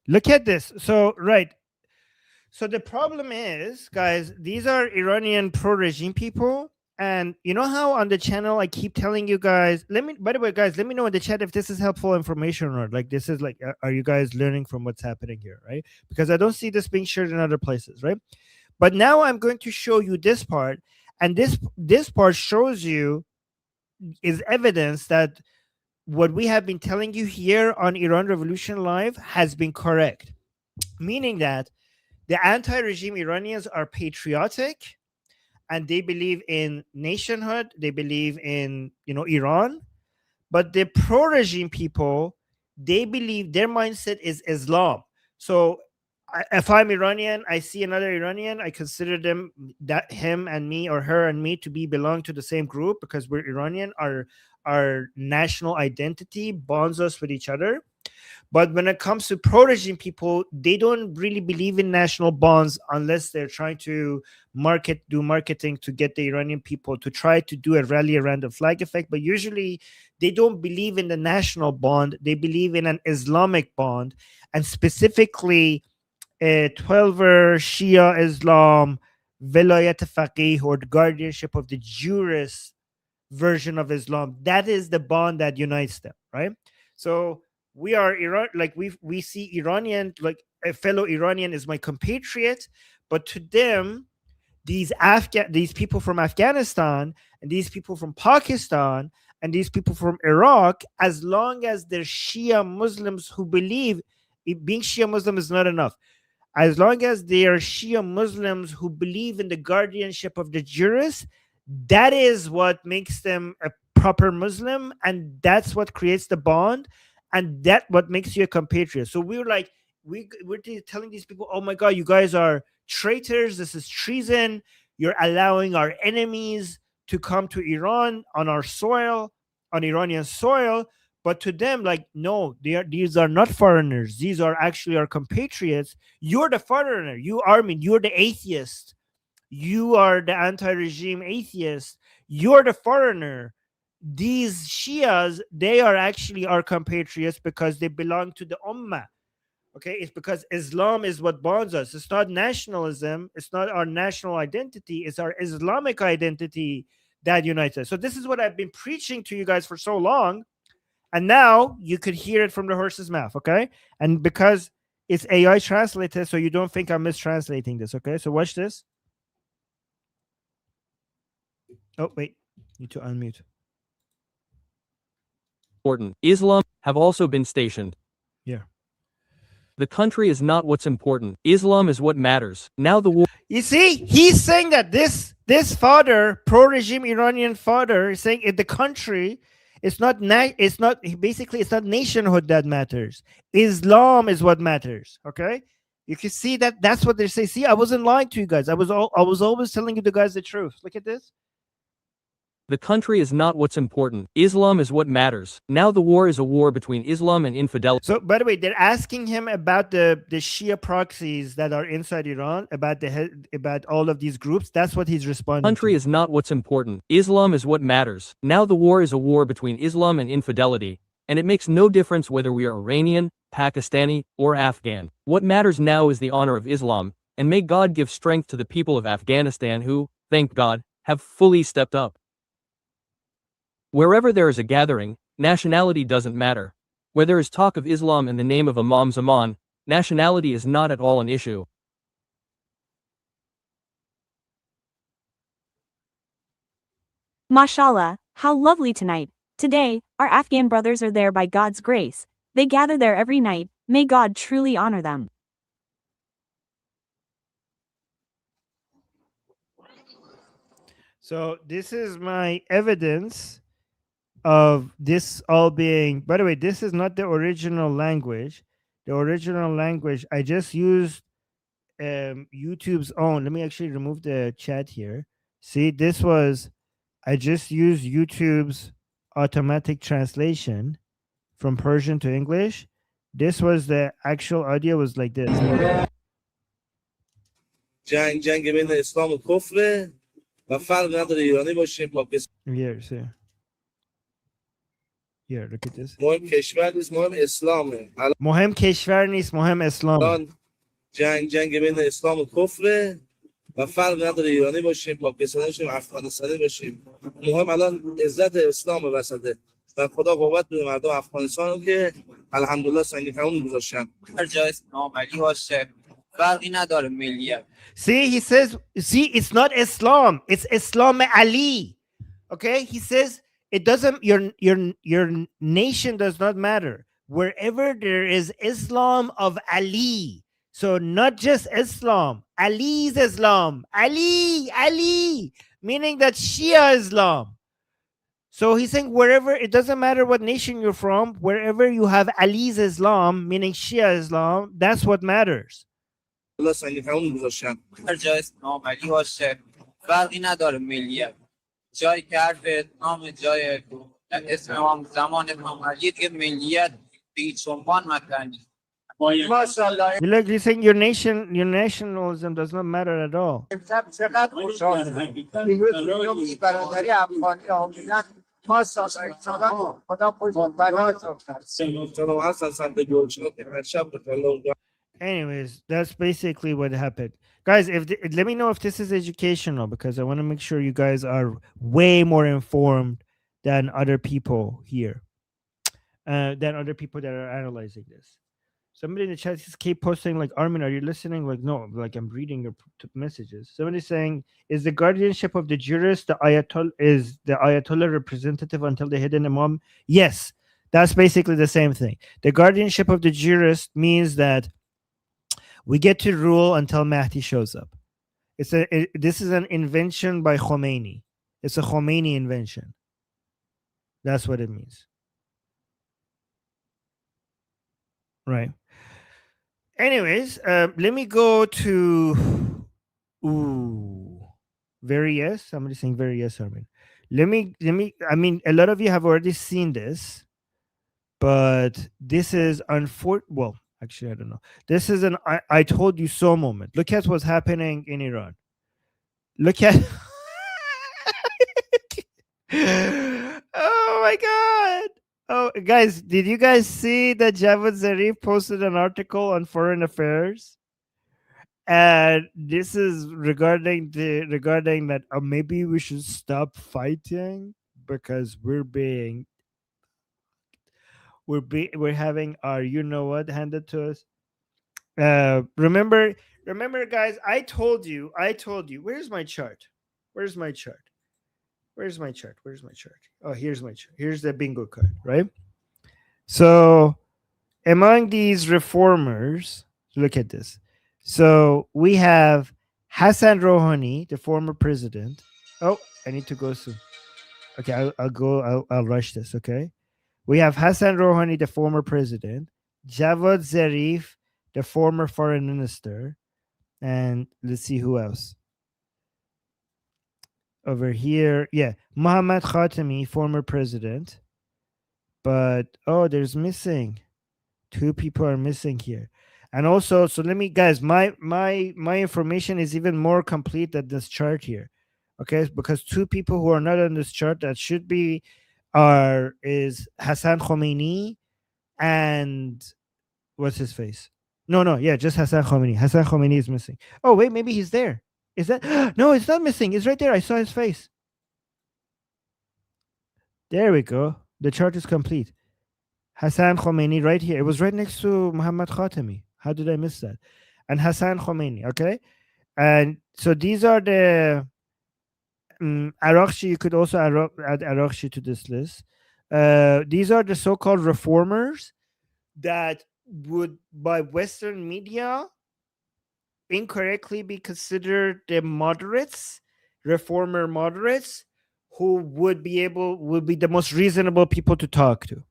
Look at this. So, right. So the problem is, guys, these are Iranian pro-regime people. And you know how on the channel I keep telling you guys, by the way, guys, let me know in the chat if this is helpful information or not. Like, this is like, are you guys learning from what's happening here, right? Because I don't see this being shared in other places, right? But now I'm going to show you this part. And this part shows you is evidence that what we have been telling you here on Iran Revolution Live has been correct. Meaning that the anti-regime Iranians are patriotic and they believe in nationhood. They believe in, Iran. But the pro-regime people, they believe their mindset is Islam. So if I'm Iranian, I see another Iranian, I consider them, that him and me or her and me to belong to the same group because we're Iranian. Our national identity bonds us with each other. But when it comes to pro-regime people, they don't really believe in national bonds unless they're trying to do marketing to get the Iranian people to try to do a rally around the flag effect. But usually they don't believe in the national bond. They believe in an Islamic bond, and specifically 12er Shia Islam, Velayat Faqih, or the guardianship of the jurist version of Islam. That is the bond that unites them, right? So we are Iran, like we see Iranian, like a fellow Iranian is my compatriot, but to them, these people from Afghanistan and these people from Pakistan and these people from Iraq, as long as they're Shia Muslims who believe being Shia Muslim is not enough. As long as they are Shia Muslims who believe in the guardianship of the jurist, that is what makes them a proper Muslim, and that's what creates the bond. and that what makes you a compatriot. So we were like, we're telling these people, oh my God, you guys are traitors. This is treason. You're allowing our enemies to come to Iran on our soil, on Iranian soil. But to them, like, no, these are not foreigners. These are actually our compatriots. You're the foreigner. You, Armin, you're the atheist. You are the anti-regime atheist. You're the foreigner. These Shias, they are actually our compatriots because they belong to the Ummah. Okay, it's because Islam is what bonds us. It's not nationalism. It's not our national identity. It's our Islamic identity that unites us. So this is what I've been preaching to you guys for so long. And now you could hear it from the horse's mouth, okay? And because it's AI translated, so you don't think I'm mistranslating this, okay? So watch this. Oh, wait. Need to unmute. Important. Islam have also been stationed. Yeah. The country is not what's important. Islam is what matters. Now the war. You see, he's saying that this father, pro-regime Iranian father, is saying the country, it's not basically it's not nationhood that matters. Islam is what matters. Okay, you can see that that's what they say. See, I wasn't lying to you guys. I was always telling you guys the truth. Look at this. The country is not what's important. Islam is what matters. Now the war is a war between Islam and infidelity. So, by the way, they're asking him about the Shia proxies that are inside Iran, about all of these groups. That's what he's responding Country to. is not what's important. Islam is what matters. Now the war is a war between Islam and infidelity, and it makes no difference whether we are Iranian, Pakistani, or Afghan. What matters now is the honor of Islam, and may God give strength to the people of Afghanistan who, thank God, have fully stepped up. Wherever there is a gathering, nationality doesn't matter. Where there is talk of Islam in the name of Imam Zaman, nationality is not at all an issue. Mashallah, how lovely tonight. Today, our Afghan brothers are there by God's grace. They gather there every night. May God truly honor them. So this is my evidence of this all being, by the way, this is not the original language. The original language, I just used YouTube's own. Let me actually remove the chat here. See, I just used YouTube's automatic translation from Persian to English. This was the actual audio was like this. جنگ بین اسلام و کفر و فرق نداره ایرانی باشیم پاکستانی. Here, see. Here, look at this. مهم کشور نیست، مهم اسلامه. مهم کشور نیست، مهم اسلامه. جنگ بین اسلام و کفر و فرق نداره ایرانی باشیم، پاکستانی باشیم، افغانستانی باشیم. مهم الان عزت اسلام وسطه و خدا قوت بده مردم افغانستان رو که الحمدلله سنگ تموم گذاشتن. هر جای ناملی باشه فرقی نداره ملیت. See, he says, see, it's not Islam, it's Islam Ali. Okay, he says it doesn't. Your nation does not matter. Wherever there is Islam of Ali, so not just Islam, Ali's Islam, Ali, meaning that Shia Islam. So he's saying wherever, it doesn't matter what nation you're from, wherever you have Ali's Islam, meaning Shia Islam, that's what matters. الله سنگ تموم گذاشتن. هر جای ناملی باشه فرقی نداره ملیت. جای که حرف نام جای اسم امام زمان امام علی که ملیت به هیچ عنوان مطرح نیست. ماشاءالله. You're like, you're saying your nationalism does not matter at all. چقدر خوشحالم. این برادری افغانی آمدن ماشاءالله خدا خوش براتون. سلام حسن سنت جوشو هر شب بخیر. Anyways, that's basically what happened. Guys, let me know if this is educational, because I want to make sure you guys are way more informed than other people here, than other people that are analyzing this. Somebody in the chat just keep posting like, Armin, are you listening? Like, no, like I'm reading your messages. Somebody's saying, is the guardianship of the jurist the Ayatollah representative until the hidden imam? Yes, that's basically the same thing. The guardianship of the jurist means that we get to rule until Mahdi shows up. This is an invention by Khomeini. It's a Khomeini invention. That's what it means. right? Anyways, let me go to very yes. Somebody saying very yes, Armin. Let me. I mean, a lot of you have already seen this, but this is well, actually, I don't know. This is an I told you so moment. Look at what's happening in Iran. Look at. Oh my god. Oh, guys, did you guys see that Javad Zarif posted an article on foreign affairs? And this is regarding that maybe we should stop fighting because we're having our handed to us. Remember guys, I told you, where's my chart? Oh, here's my chart. Here's the bingo card, right? So among these reformers, look at this. So we have Hassan Rouhani, the former president. Oh, I need to go soon. Okay, I'll go. I'll rush this. Okay, we have Hassan Rouhani, the former president, Javad Zarif, the former foreign minister, and let's see who else. Over here, yeah, Mohammad Khatami, former president. But there's missing. 2 people are missing here. And also, so let me, guys, my information is even more complete than this chart here. Okay, because 2 people who are not on this chart that should be is Hassan Khomeini and what's his face? No, yeah, just Hassan Khomeini. Hassan Khomeini is missing. Oh wait, maybe he's there. Is that no? It's not missing. It's right there. I saw his face. There we go. The chart is complete. Hassan Khomeini right here. It was right next to Muhammad Khatami. How did I miss that? And Hassan Khomeini, okay? And so these are the Arakshi. You could also add Arakshi to this list. These are the so-called reformers that would, by Western media, incorrectly be considered the moderates, reformer moderates, who would be the most reasonable people to talk to.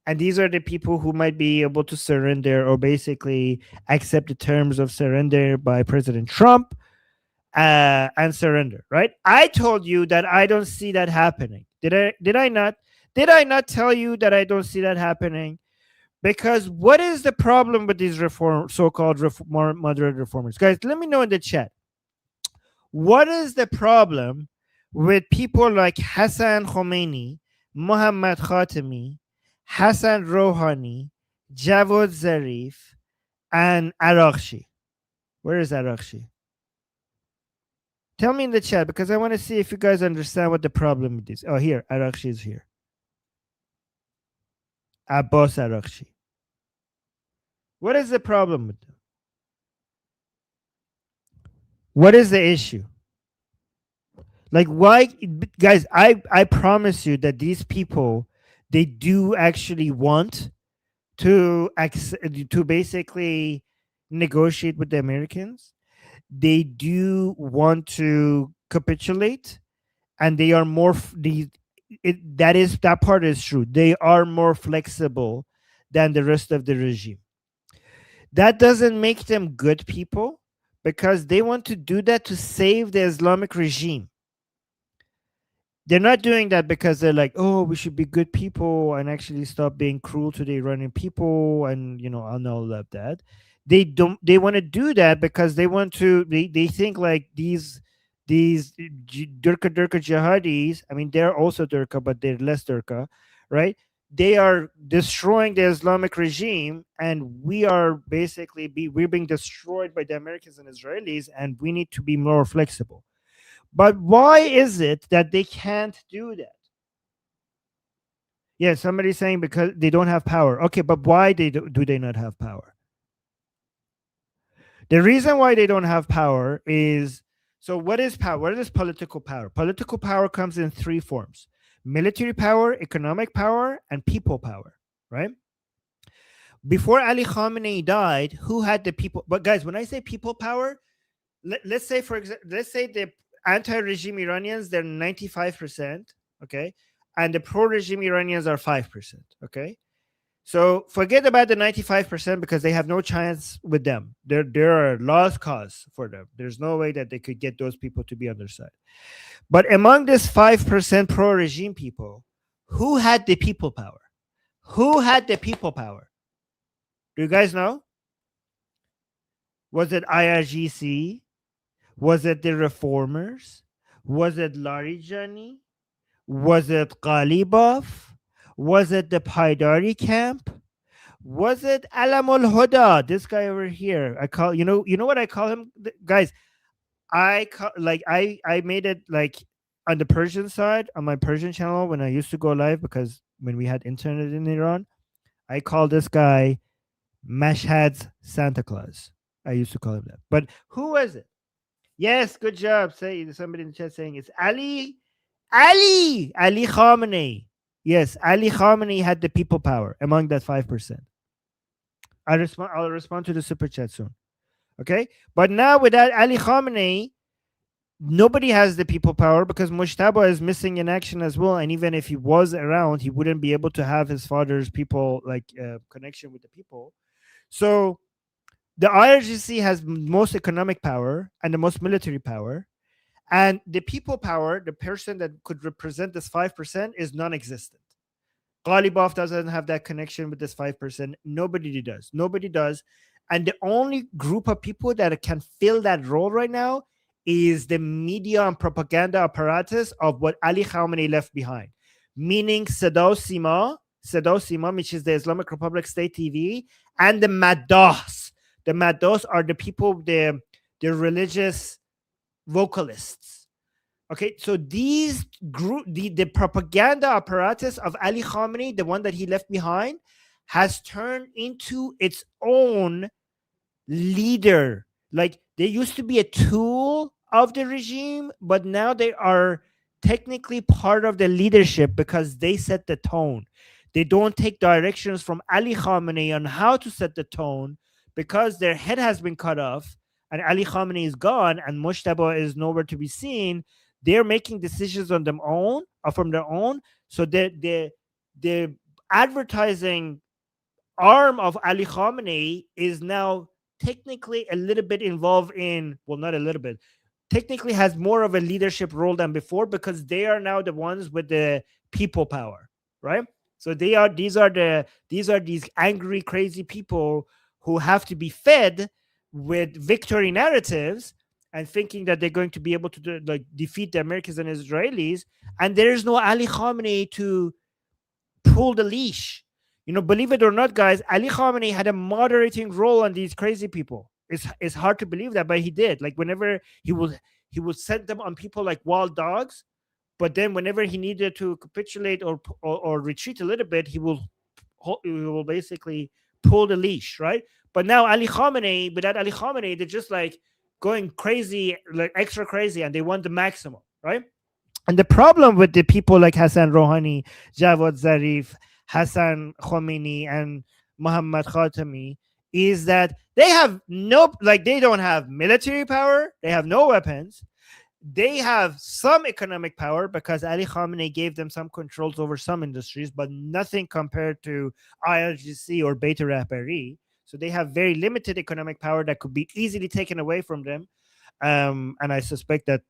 And these are the people who might be able to surrender or basically accept the terms of surrender by President Trump and surrender, right? I told you that I don't see that happening. Did I not? Did I not tell you that I don't see that happening? Because what is the problem with these so-called moderate reformers? Guys, let me know in the chat. What is the problem with people like Hassan Khomeini, Mohammad Khatami, Hassan Rouhani, Javad Zarif, and Arakshi? Where is Arakshi? Tell me in the chat because I want to see if you guys understand what the problem is. Oh, here, Arakshi is here. Abbas Arakshi. What is the problem with them? What is the issue? Like, why, guys? I promise you that these people, they do actually want to basically negotiate with the Americans. They do want to capitulate, and they are more. That part is true. They are more flexible than the rest of the regime. That doesn't make them good people because they want to do that to save the Islamic regime. They're not doing that because they're like, oh, we should be good people and actually stop being cruel to the Iranian people and and all of that. They want to do that because they want to. They think like these Durka jihadis. I mean, they're also Durka, but they're less Durka, right? They are destroying the Islamic regime, and we are basically we're being destroyed by the Americans and Israelis, and we need to be more flexible. But why is it that they can't do that? Yeah, somebody's saying because they don't have power. Okay, but why do they not have power? The reason why they don't have power is, so what is power? What is political power? Political power comes in 3 forms: military power, economic power, and people power, right? Before Ali Khamenei died, who had the people? But guys, when I say people power, let's say, for example, let's say the anti-regime Iranians, they're 95%, okay? And the pro-regime Iranians are 5%, okay? So forget about the 95% because they have no chance with them. They're a lost cause for them. There's no way that they could get those people to be on their side. But among this 5% pro-regime people, who had the people power? Who had the people power? Do you guys know? Was it IRGC? Was it the reformers? Was it Larijani? Was it Ghalibov? Was it the Paidari camp? Was it Alam al Huda? This guy over here. I call you know what I call him, guys. I made it like on the Persian side on my Persian channel when I used to go live, because when we had internet in Iran, I called this guy Mashhad's Santa Claus. I used to call him that. But who was it? Yes, good job. Say somebody in the chat saying it's Ali Khamenei. Yes, Ali Khamenei had the people power among that 5%. I'll respond to the super chat soon. Okay, but now without Ali Khamenei, nobody has the people power because Mujtaba is missing in action as well. And even if he was around, he wouldn't be able to have his father's people connection with the people. So the IRGC has most economic power and the most military power, and the people power, the person that could represent this 5%, is non-existent. Ghalibov doesn't have that connection with this 5%. Nobody does. And the only group of people that can fill that role right now is the media and propaganda apparatus of what Ali Khamenei left behind, meaning Sada Sima, which is the Islamic Republic State TV, and the Madahs. The Madahs are the people, the religious vocalists. Okay, so these group, the propaganda apparatus of Ali Khamenei, the one that he left behind, has turned into its own leader. Like, they used to be a tool of the regime, but now they are technically part of the leadership because they set the tone. They don't take directions from Ali Khamenei on how to set the tone because their head has been cut off and Ali Khamenei is gone and Mujtaba is nowhere to be seen. They're making decisions on their own, or from their own. So the advertising arm of Ali Khamenei is now technically a little bit involved in, well, not a little bit, technically has more of a leadership role than before because they are now the ones with the people power, right? So these are these angry, crazy people who have to be fed with victory narratives and thinking that they're going to be able to defeat the Americans and Israelis, and there is no Ali Khamenei to pull the leash. Believe it or not, guys, Ali Khamenei had a moderating role on these crazy people. It's hard to believe that, but he did. Like, whenever he would send them on people like wild dogs, but then whenever he needed to capitulate or retreat a little bit, he will basically pull the leash, right? But now without Ali Khamenei, they're just like going crazy, like extra crazy, and they want the maximum, right? And the problem with the people like Hassan Rouhani, Javad Zarif, Hassan Khomeini, and Muhammad Khatami is that they don't have military power, they have no weapons, they have some economic power because Ali Khamenei gave them some controls over some industries, but nothing compared to IRGC or Beit Rahbari. So they have very limited economic power that could be easily taken away from them. And I suspect that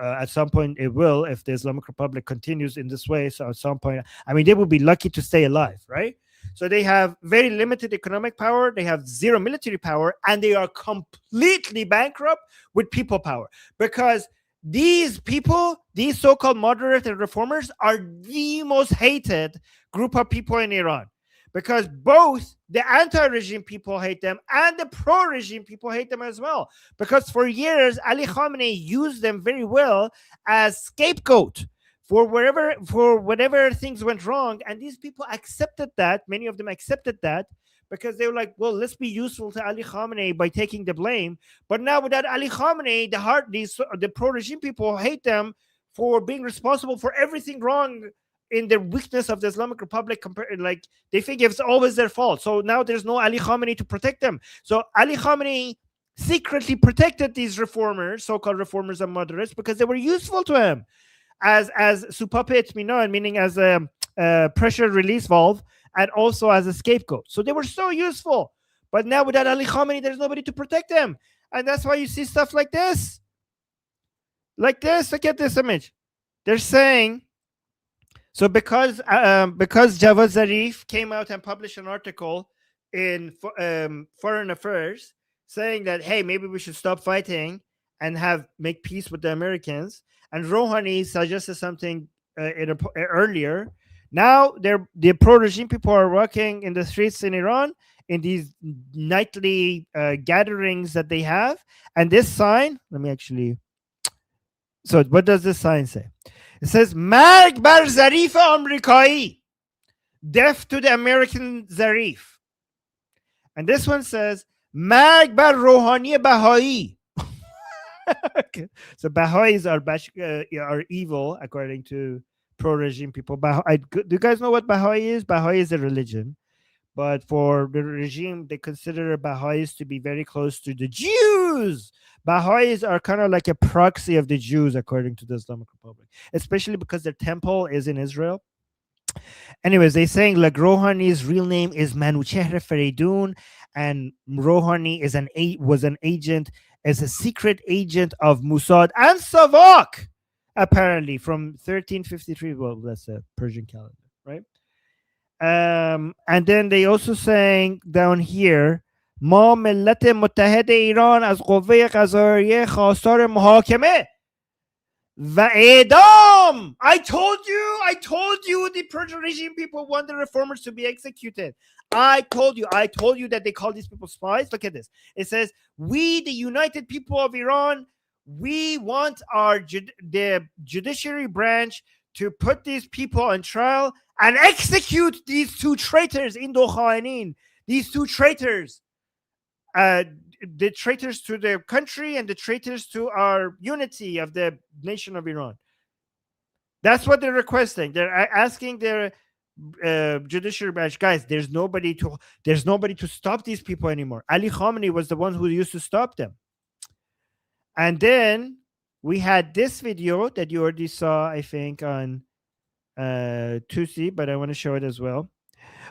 at some point it will, if the Islamic Republic continues in this way. So at some point, they will be lucky to stay alive, right? So they have very limited economic power, they have zero military power, and they are completely bankrupt with people power because these people, these so-called moderate and reformers, are the most hated group of people in Iran because both the anti-regime people hate them and the pro-regime people hate them as well. Because for years, Ali Khamenei used them very well as scapegoat for whatever things went wrong. And these people accepted that. Many of them accepted that because they were like, well, let's be useful to Ali Khamenei by taking the blame. But now without Ali Khamenei, the pro-regime people hate them for being responsible for everything wrong in the weakness of the Islamic Republic. Like, they think it's always their fault. So now there's no Ali Khamenei to protect them. So Ali Khamenei secretly protected these reformers, so-called reformers and moderates, because they were useful to him as supapet minan, meaning as a pressure release valve, and also as a scapegoat. So they were so useful. But now without Ali Khamenei, there's nobody to protect them. And that's why you see stuff like this. Like this. Look at this image. They're saying, so because Javad Zarif came out and published an article in Foreign Affairs saying that, hey, maybe we should stop fighting and make peace with the Americans. And Rouhani suggested something earlier. Now the pro-regime people are walking in the streets in Iran in these nightly gatherings that they have. And this sign, let me actually. So what does this sign say? It says, Marg bar Zarif Amrikai. Death to the American Zarif. And this one says, Marg bar Rouhani Bahai. Okay. So Baha'is are evil, according to pro-regime people. Do you guys know what Baha'i is? Baha'i is a religion. But for the regime, they consider Baha'is to be very close to the Jews. Baha'is are kind of like a proxy of the Jews, according to the Islamic Republic, especially because their temple is in Israel. Anyways, they're saying like Rouhani's real name is Manuchehr Feridun, and Rouhani was an agent, as a secret agent of Mossad and Savak, apparently from 1353. Well, that's a Persian calendar, right? And then they also saying down here, ما ملت متحد ایران از قوه قضاییه خواستار محاکمه و اعدام. I told you the Persian regime people want the reformers to be executed. I told you that they call these people spies. Look at this. It says, we, the united people of Iran, we want the judiciary branch to put these people on trial and execute these two traitors, Indo Khainin, these two traitors, the traitors to the country and the traitors to our unity of the nation of Iran. That's what they're requesting. They're asking their judiciary branch, guys, there's nobody to stop these people anymore. Ali Khamenei was the one who used to stop them. And then we had this video that you already saw, I think, on Tusi, but I want to show it as well.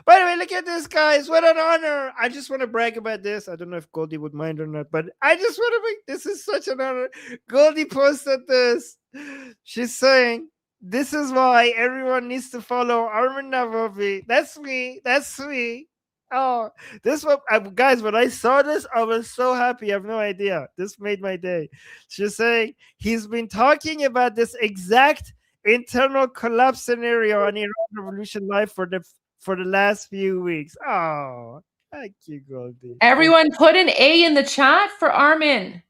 By the way, look at this, guys. What an honor. I just want to brag about this. I don't know if Goldie would mind or not, but I just want to make this is such an honor. Goldie posted this. She's saying, this is why everyone needs to follow Armin Navabi. That's me. That's me. Oh, this one, guys, when I saw this, I was so happy. I have no idea. This made my day. She's saying he's been talking about this exact internal collapse scenario on Iran Revolution Live for the last few weeks. Oh, thank you, Goldie. Everyone put an A in the chat for Armin.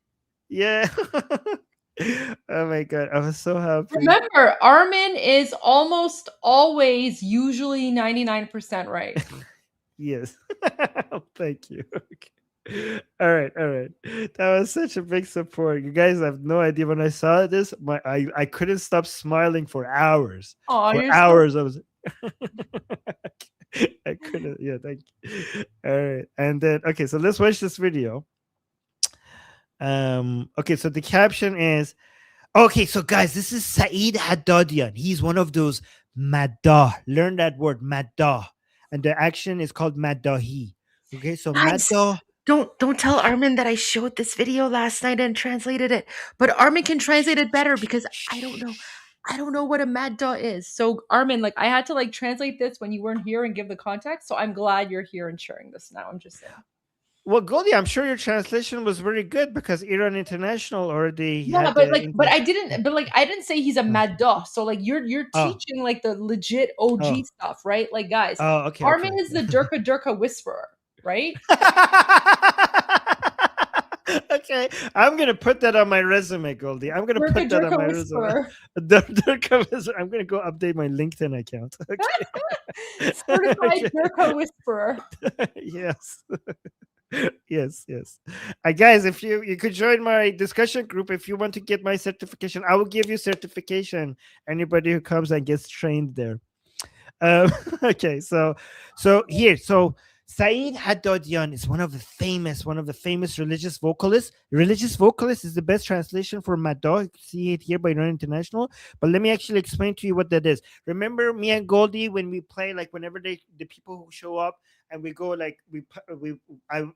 Yeah. Oh my god, I was so happy. Remember, Armin is almost always usually 99% right. Yes. Thank you. Okay. All right. That was such a big support. You guys have no idea. When I saw this, I couldn't stop smiling for hours. Oh, for hours. I was I couldn't. Yeah, thank you. All right. And then okay, so let's watch this video. Okay, so the caption is, okay, so guys, this is Saeed Haddadian. He's one of those maddah. Learn that word, maddah. And the action is called maddahi. Okay, so maddah. Don't tell Armin that I showed this video last night and translated it. But Armin can translate it better because I don't know what a maddah is. So Armin, like I had to like translate this when you weren't here and give the context. So I'm glad you're here and sharing this now. I'm just saying. Well, Goldie, I'm sure your translation was very good because Iran International already. Yeah, but I didn't say he's a maddah. So like you're teaching like the legit OG stuff, right? Like guys, okay, Armin is the Durka whisperer, right? Okay, I'm gonna put that on my resume, Goldie. I'm gonna put that on my resume. I'm gonna go update my LinkedIn account. Okay. Certified Durka whisperer. Yes. Yes. Guys, if you could join my discussion group if you want to get my certification. I will give you certification. Anybody who comes and gets trained there. Okay, so here, Saeed Haddadian is one of the famous religious vocalists. Religious vocalist is the best translation for Maddah. You can see it here by Iran International. But let me actually explain to you what that is. Remember me and Goldie when we play, like whenever the people who show up and we go like we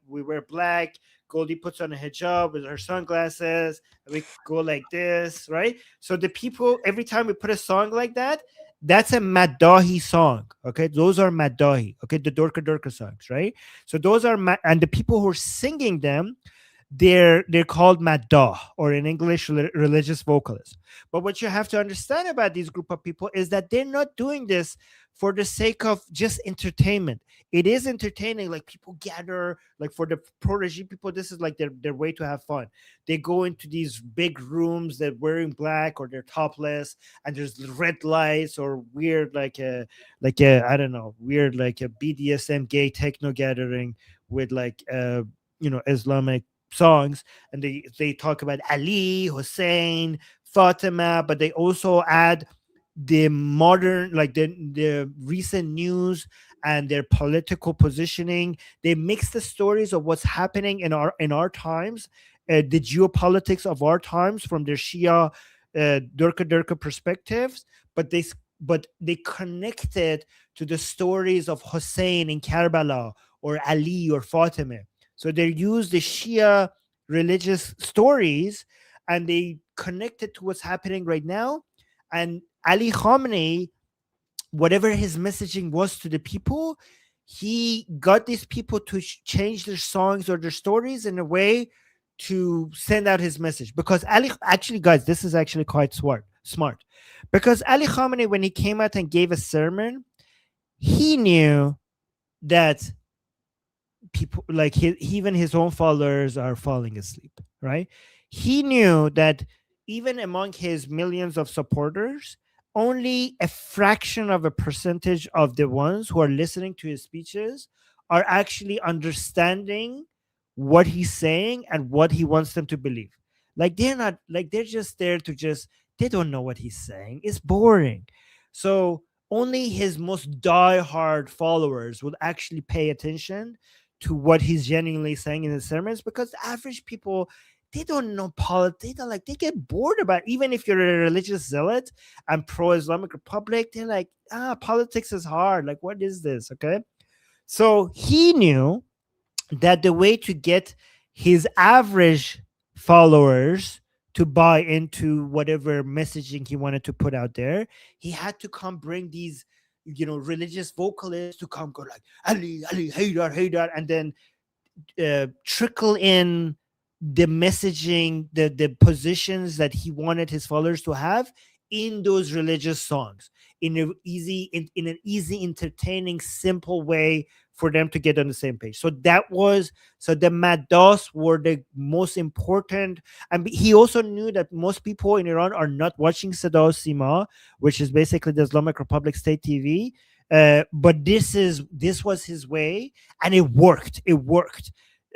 wear black. Goldie puts on a hijab with her sunglasses. And we go like this, right? So the people, every time we put a song like that, that's a Maddahi song. Okay, those are Maddahi. Okay, the Dorka Dorka songs, right? So those are and the people who are singing them, they're called Maddah, or in English, religious vocalists. But what you have to understand about these group of people is that they're not doing this for the sake of just entertainment. It is entertaining, like people gather, like for the pro-regime people, this is like their way to have fun. They go into these big rooms, they're wearing black or they're topless, and there's red lights or weird like a I don't know, weird like a BDSM gay techno gathering with like Islamic songs, and they talk about Ali, Hussein, Fatima, but they also add the modern, like the recent news and their political positioning. They mix the stories of what's happening in our times, the geopolitics of our times from their Shia Durka perspectives, but they connect it to the stories of Hussein in Karbala or Ali or Fatima. So they use the Shia religious stories and they connect it to what's happening right now. And Ali Khamenei, whatever his messaging was to the people, he got these people to change their songs or their stories in a way to send out his message. Because actually, guys, this is actually quite smart. Because Ali Khamenei, when he came out and gave a sermon, he knew that people like even his own followers are falling asleep, right? He knew that even among his millions of supporters, only a fraction of a percentage of the ones who are listening to his speeches are actually understanding what he's saying and what he wants them to believe. Like they're not, like they're just there to they don't know what he's saying. It's boring. So only his most diehard followers will actually pay attention to what he's genuinely saying in his sermons, because the average people, they don't know politics. They get bored about it. Even if you're a religious zealot and pro-Islamic Republic, they're like, politics is hard. Like, what is this? Okay. So he knew that the way to get his average followers to buy into whatever messaging he wanted to put out there, he had to come bring these, religious vocalists to come go like Ali, Haydar, and then trickle in the messaging, the positions that he wanted his followers to have in those religious songs in an easy, entertaining, simple way for them to get on the same page. So the Maddahs were the most important. And he also knew that most people in Iran are not watching Sada Sima, which is basically the Islamic Republic state TV. But this was his way, and it worked.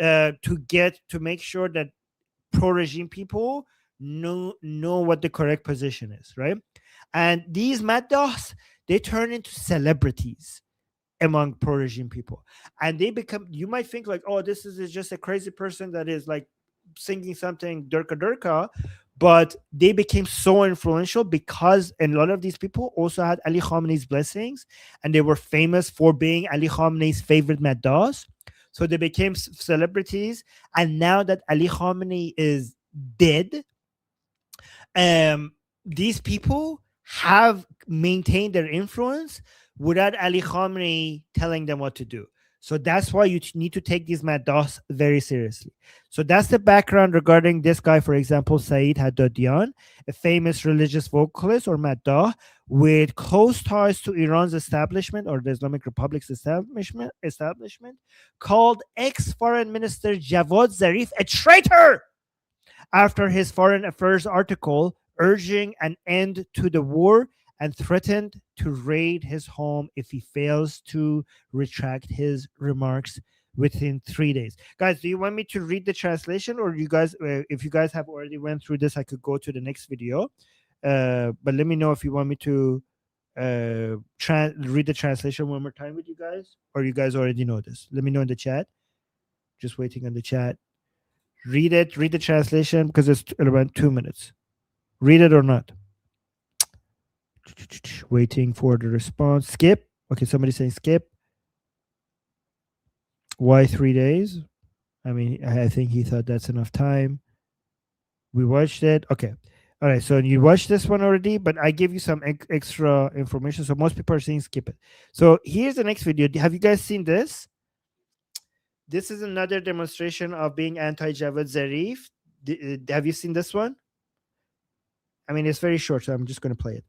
To make sure that pro-regime people know what the correct position is, right? And these Maddahs, they turn into celebrities among pro-regime people, and they become, you might think like, oh, this is just a crazy person that is like singing something durka, but they became so influential because a lot of these people also had Ali Khamenei's blessings, and they were famous for being Ali Khamenei's favorite Maddahs. So they became celebrities. And now that Ali Khamenei is dead, these people have maintained their influence without Ali Khamenei telling them what to do. So that's why you need to take these Maddahs very seriously. So that's the background regarding this guy, for example, Saeed Haddadian, a famous religious vocalist or Maddah with close ties to Iran's establishment or the Islamic Republic's establishment called ex-foreign minister Javad Zarif a traitor after his foreign affairs article urging an end to the war and threatened to raid his home if he fails to retract his remarks within 3 days. Guys, do you want me to read the translation, or you guys, if you guys have already went through this, I could go to the next video. But let me know if you want me to read the translation one more time with you guys, or you guys already know this? Let me know in the chat. Just waiting on the chat. Read it. Read the translation because it's around 2 minutes. Read it or not. Waiting for the response. Skip. Okay, somebody's saying skip. Why 3 days? I mean, I think he thought that's enough time. We watched it. Okay. All right. So you watched this one already, but I give you some extra information. So most people are saying skip it. So here's the next video. Have you guys seen this? This is another demonstration of being anti-Javad Zarif. Have you seen this one? I mean, it's very short, so I'm just going to play it.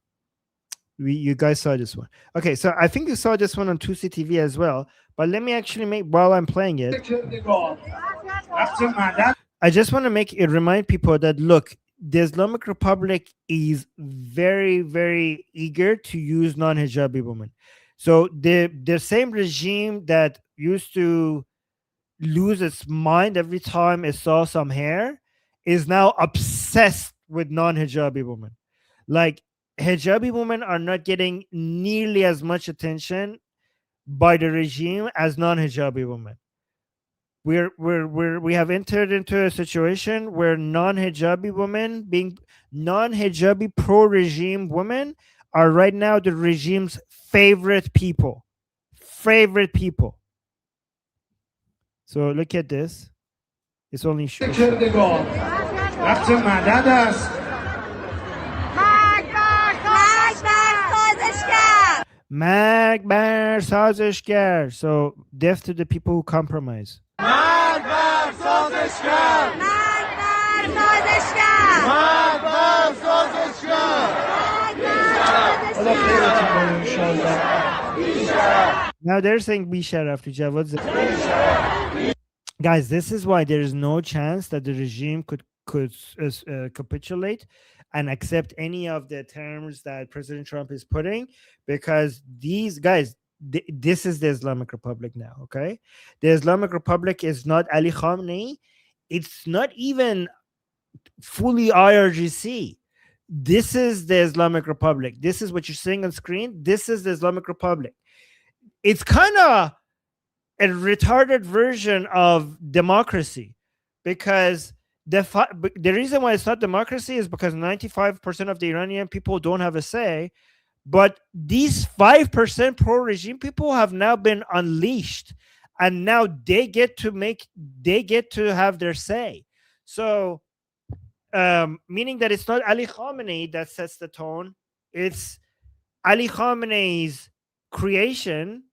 You guys saw this one. Okay, so I think you saw this one on 2C TV as well. But let me actually make, while I'm playing it, I just want to make it remind people that, look, the Islamic Republic is very, very eager to use non-hijabi women. So the same regime that used to lose its mind every time it saw some hair is now obsessed with non-hijabi women. Like, hijabi women are not getting nearly as much attention by the regime as non-hijabi women. We have entered into a situation where non-hijabi women, being non-hijabi pro-regime women, are right now the regime's favorite people. Favorite people. So look at this. It's only short. Magbar Sazeshgar. So death to the people who compromise. Magbar Sazeshgar. Magbar Sazeshgar. Magbar Sazeshgar. Now they're saying Bishar after Javad. Guys, this is why there is no chance that the regime could capitulate and accept any of the terms that President Trump is putting, because these guys, this is the Islamic Republic now, okay? The Islamic Republic is not Ali Khamenei. It's not even fully IRGC. This is the Islamic Republic. This is what you're seeing on screen. This is the Islamic Republic. It's kind of a retarded version of democracy, because the reason why it's not democracy is because 95% of the Iranian people don't have a say, but these 5% pro-regime people have now been unleashed, and now they get to have their say. So meaning that it's not Ali Khamenei that sets the tone, it's Ali Khamenei's creation.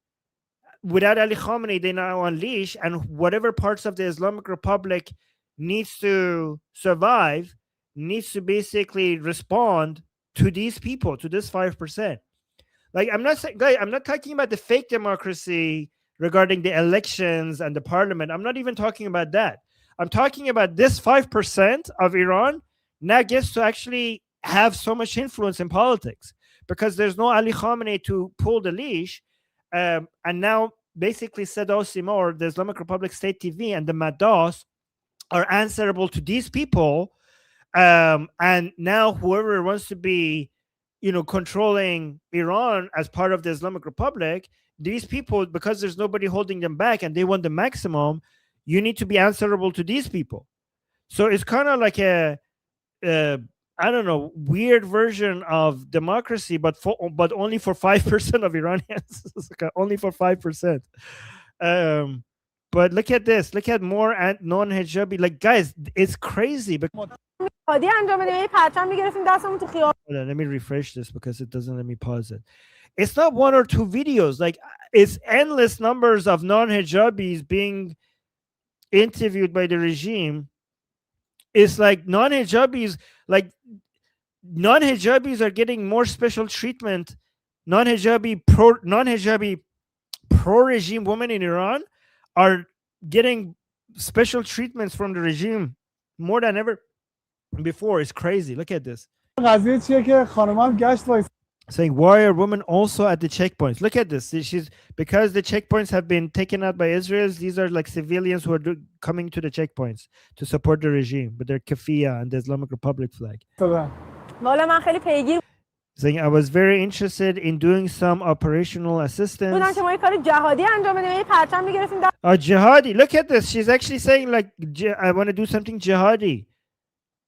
Without Ali Khamenei, they now unleash, and whatever parts of the Islamic Republic needs to survive, needs to basically respond to these people, to this 5%. Like, I'm not saying, guys, I'm not talking about the fake democracy regarding the elections and the parliament. I'm not even talking about that. I'm talking about this 5% of Iran now gets to actually have so much influence in politics because there's no Ali Khamenei to pull the leash. And now basically Sadao Simor, the Islamic Republic State TV, and the Madas are answerable to these people, and now whoever wants to be, controlling Iran as part of the Islamic Republic, these people, because there's nobody holding them back and they want the maximum, you need to be answerable to these people. So it's kind of like a I don't know, weird version of democracy, but only for 5% of Iranians. Only for 5%. But look at this. Look at more non-hijabi. Like, guys, it's crazy. Hold on, let me refresh this because it doesn't let me pause it. It's not one or two videos. Like, it's endless numbers of non-hijabis being interviewed by the regime. It's like non-hijabis are getting more special treatment. Non-hijabi pro-regime women in Iran are getting special treatments from the regime more than ever before. It's crazy. Look at this. Saying, why are women also at the checkpoints? Look at this. Because the checkpoints have been taken out by Israel. These are like civilians who are coming to the checkpoints to support the regime with their keffiyeh and the Islamic Republic flag. saying I was very interested in doing some operational assistance. Jihadi. Look at this. She's actually saying like I want to do something jihadi.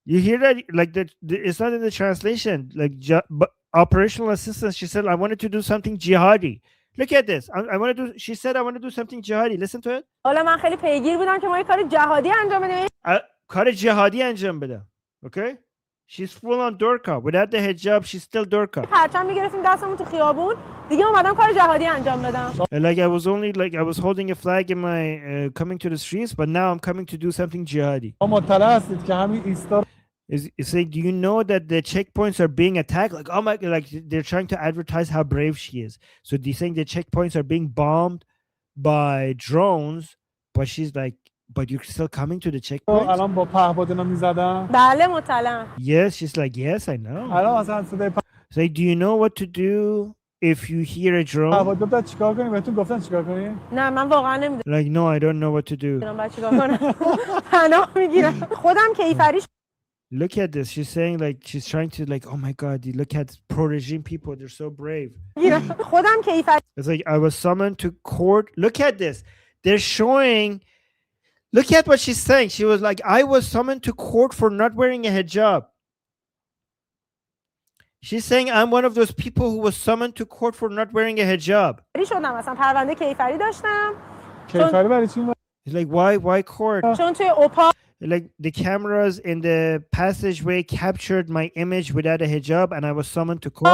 You hear that? Like it's not in the translation. Like but operational assistance. She said I wanted to do something jihadi. Look at this. I want to do. She said I want to do something jihadi. Listen to it. کار جهادی انجام بدم. Okay? She's full on Dorka. Without the hijab, she's still Dorka. Like I was only like I was holding a flag in my coming to the streets, but now I'm coming to do something jihadi. It's like, do you know that the checkpoints are being attacked? Like, oh my, like they're trying to advertise how brave she is. So they're saying the checkpoints are being bombed by drones, but she's like, but you're still coming to the checkpoint? Yes, she's like, yes, I know. So do you know what to do if you hear a drone? Like, no, I don't know what to do. Look at this. She's saying like, she's trying to like, oh my God, look at pro-regime people. They're so brave. It's like, I was summoned to court. Look at this. They're showing... Look at what she's saying. She was like, I was summoned to court for not wearing a hijab. She's saying, I'm one of those people who was summoned to court for not wearing a hijab. He's like, why court? Like the cameras in the passageway captured my image without a hijab and I was summoned to court.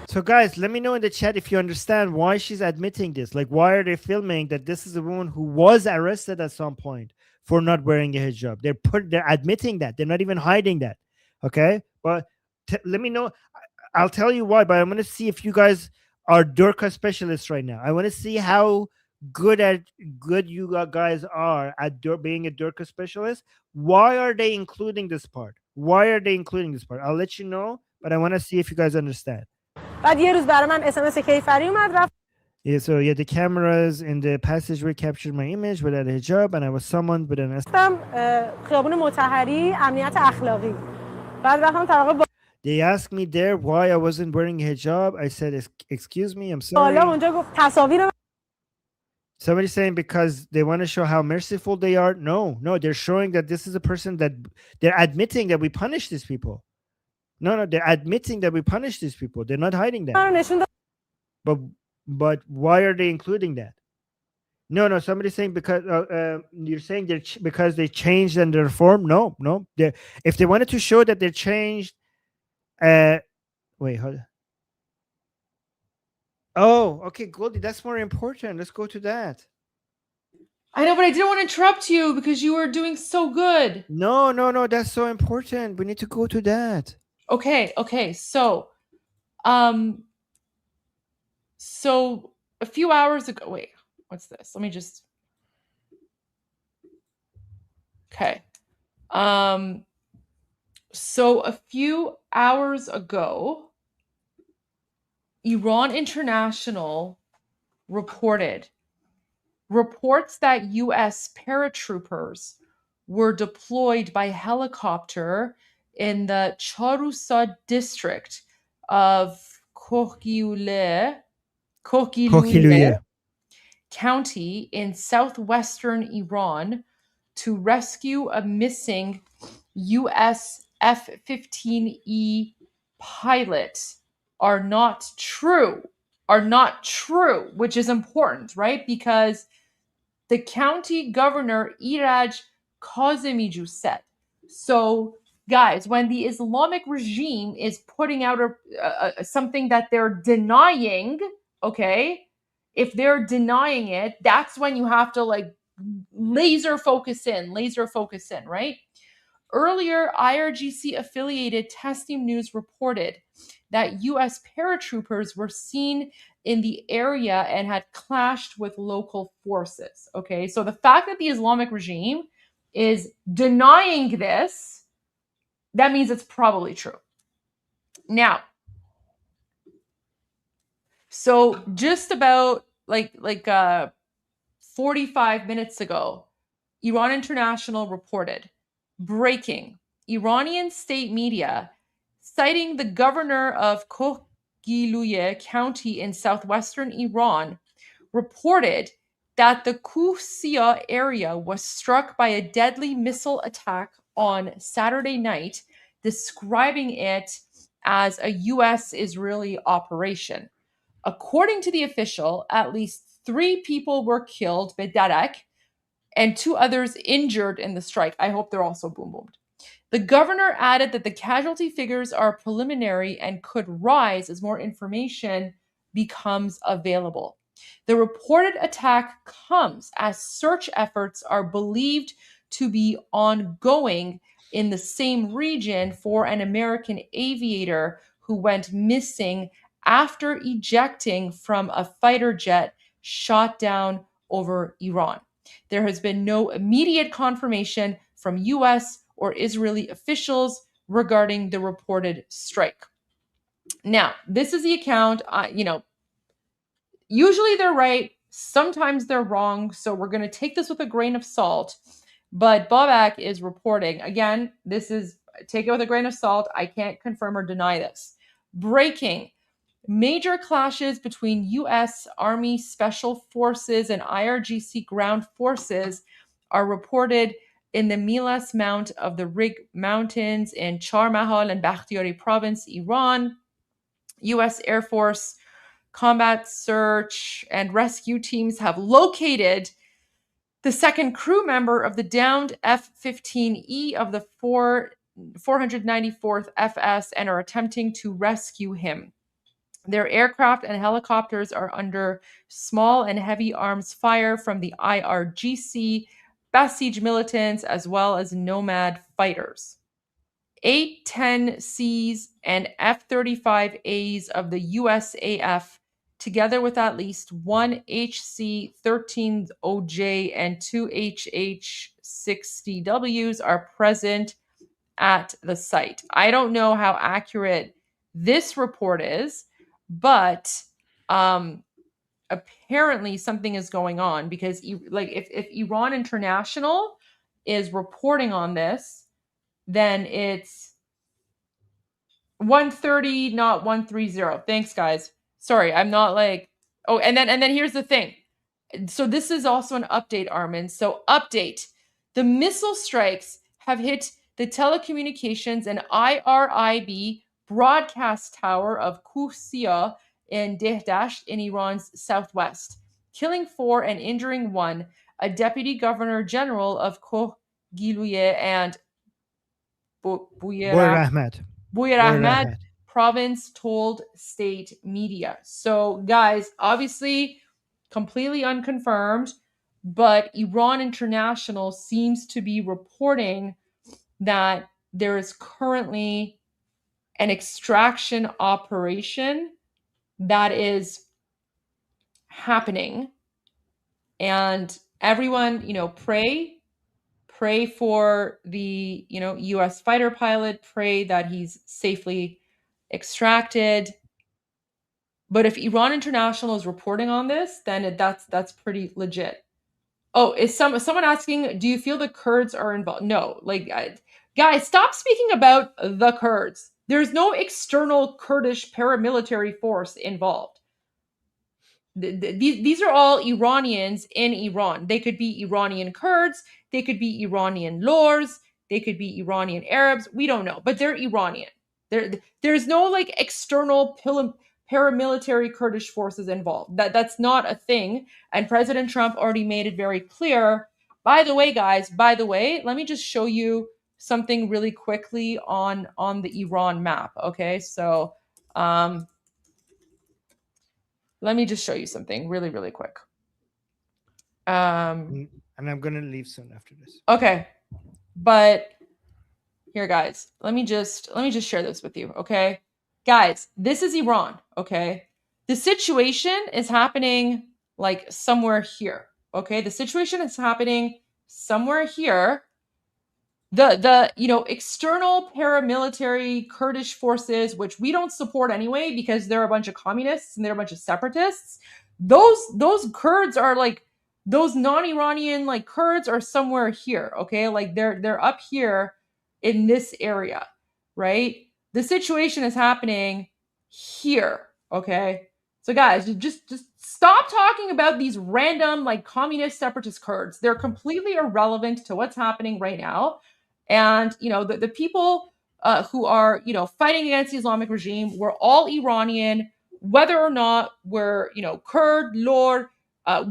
So guys, let me know in the chat if you understand why she's admitting this. Like, why are they filming that this is a woman who was arrested at some point for not wearing a hijab? They're admitting that. They're not even hiding that. Okay? But let me know. I'll tell you why, but I'm going to see if you guys are Durkha specialists right now. I want to see how good you guys are at being a Durkha specialist. Why are they including this part? Why are they including this part? I'll let you know, but I want to see if you guys understand. Yeah, so yeah, the cameras in the passageway captured my image without a hijab and I was summoned with an They asked me there why I wasn't wearing a hijab. I said, excuse me, I'm sorry. Somebody's saying because they want to show how merciful they are. No, they're showing that this is a person that they're admitting that we punish these people. No, they're admitting that we punish these people. They're not hiding that. But why are they including that? No, somebody's saying because you're saying because they changed and their form. No. If they wanted to show that they changed, wait, hold on. Oh, okay, Goldie, that's more important. Let's go to that. I know, but I didn't want to interrupt you because you were doing so good. No, that's so important. We need to go to that. Okay. So a few hours ago, wait, what's this? Let me just. Okay. So a few hours ago, Iran International reports that U.S. paratroopers were deployed by helicopter in the Charusa district of Kohyule County in southwestern Iran to rescue a missing U.S. F-15E pilot are not true, which is important, right? Because the county governor, Iraj Kazemiju, said. So, guys, when the Islamic regime is putting out something that they're denying, okay, if they're denying it, that's when you have to like laser focus in, right? Earlier, IRGC-affiliated Tasnim News reported that U.S. paratroopers were seen in the area and had clashed with local forces. Okay, so the fact that the Islamic regime is denying this, that means it's probably true. Now, so just about like 45 minutes ago, Iran International reported, breaking, Iranian state media, citing the governor of Kohgiluye County in southwestern Iran, reported that the Kusia area was struck by a deadly missile attack on Saturday night, describing it as a U.S.-Israeli operation. According to the official, at least 3 people were killed, Bedarek, and 2 others injured in the strike. I hope they're also boom-boomed. The governor added that the casualty figures are preliminary and could rise as more information becomes available. The reported attack comes as search efforts are believed to be ongoing in the same region for an American aviator who went missing after ejecting from a fighter jet shot down over Iran. There has been no immediate confirmation from US or Israeli officials regarding the reported strike. Now, this is the account, usually they're right, sometimes they're wrong, so we're going to take this with a grain of salt. But Babak is reporting, again, take it with a grain of salt. I can't confirm or deny this. Breaking. Major clashes between U.S. Army Special Forces and IRGC ground forces are reported in the Milas Mount of the Rig Mountains in Charmahal and Bakhtiyari Province, Iran. U.S. Air Force combat search and rescue teams have located the second crew member of the downed F-15E of the 494th FS and are attempting to rescue him. Their aircraft and helicopters are under small and heavy arms fire from the IRGC, Basij militants, as well as Nomad fighters. 810Cs and F-35As of the USAF, together with at least 1 HC-13OJ and 2 HH-60Ws are present at the site. I don't know how accurate this report is, but apparently something is going on, because if Iran International is reporting on this, then it's 130, not 130. Thanks, guys. Sorry, I'm not oh, and then here's the thing. So this is also an update, Armin. So update. The missile strikes have hit the telecommunications and IRIB broadcast tower of Kusia in Dehdash in Iran's southwest, killing 4 and injuring 1, a deputy governor general of Kohgiluye and Buyar Ahmad province told state media. So, guys, obviously completely unconfirmed, but Iran International seems to be reporting that there is currently an extraction operation that is happening. And everyone, pray for the, US fighter pilot, pray that he's safely extracted. But if Iran International is reporting on this, then that's pretty legit. Oh, is someone asking, do you feel the Kurds are involved? No, guys, stop speaking about the Kurds. There's no external Kurdish paramilitary force involved. These are all Iranians in Iran. They could be Iranian Kurds, they could be Iranian Lors, they could be Iranian Arabs. We don't know, but they're Iranian. There's no external paramilitary Kurdish forces involved. That's not a thing. And President Trump already made it very clear. By the way, guys, let me just show you something really quickly on the Iran map. Okay, so let me just show you something really, really quick. And I'm going to leave soon after this. Okay. But here, guys, let me just share this with you. Okay. Guys, this is Iran. Okay. The situation is happening somewhere here. Okay. The situation is happening somewhere here. The external paramilitary Kurdish forces, which we don't support anyway because they're a bunch of communists and they're a bunch of separatists. Those Kurds are those non-Iranian Kurds are somewhere here. Okay, they're up here in this area, right? The situation is happening here, okay? So guys, just stop talking about these random like communist separatist Kurds. They're completely irrelevant to what's happening right now. And, you know, the people who are, you know, fighting against the Islamic regime, we're all Iranian, whether or not we're, you know, Kurd, Lord,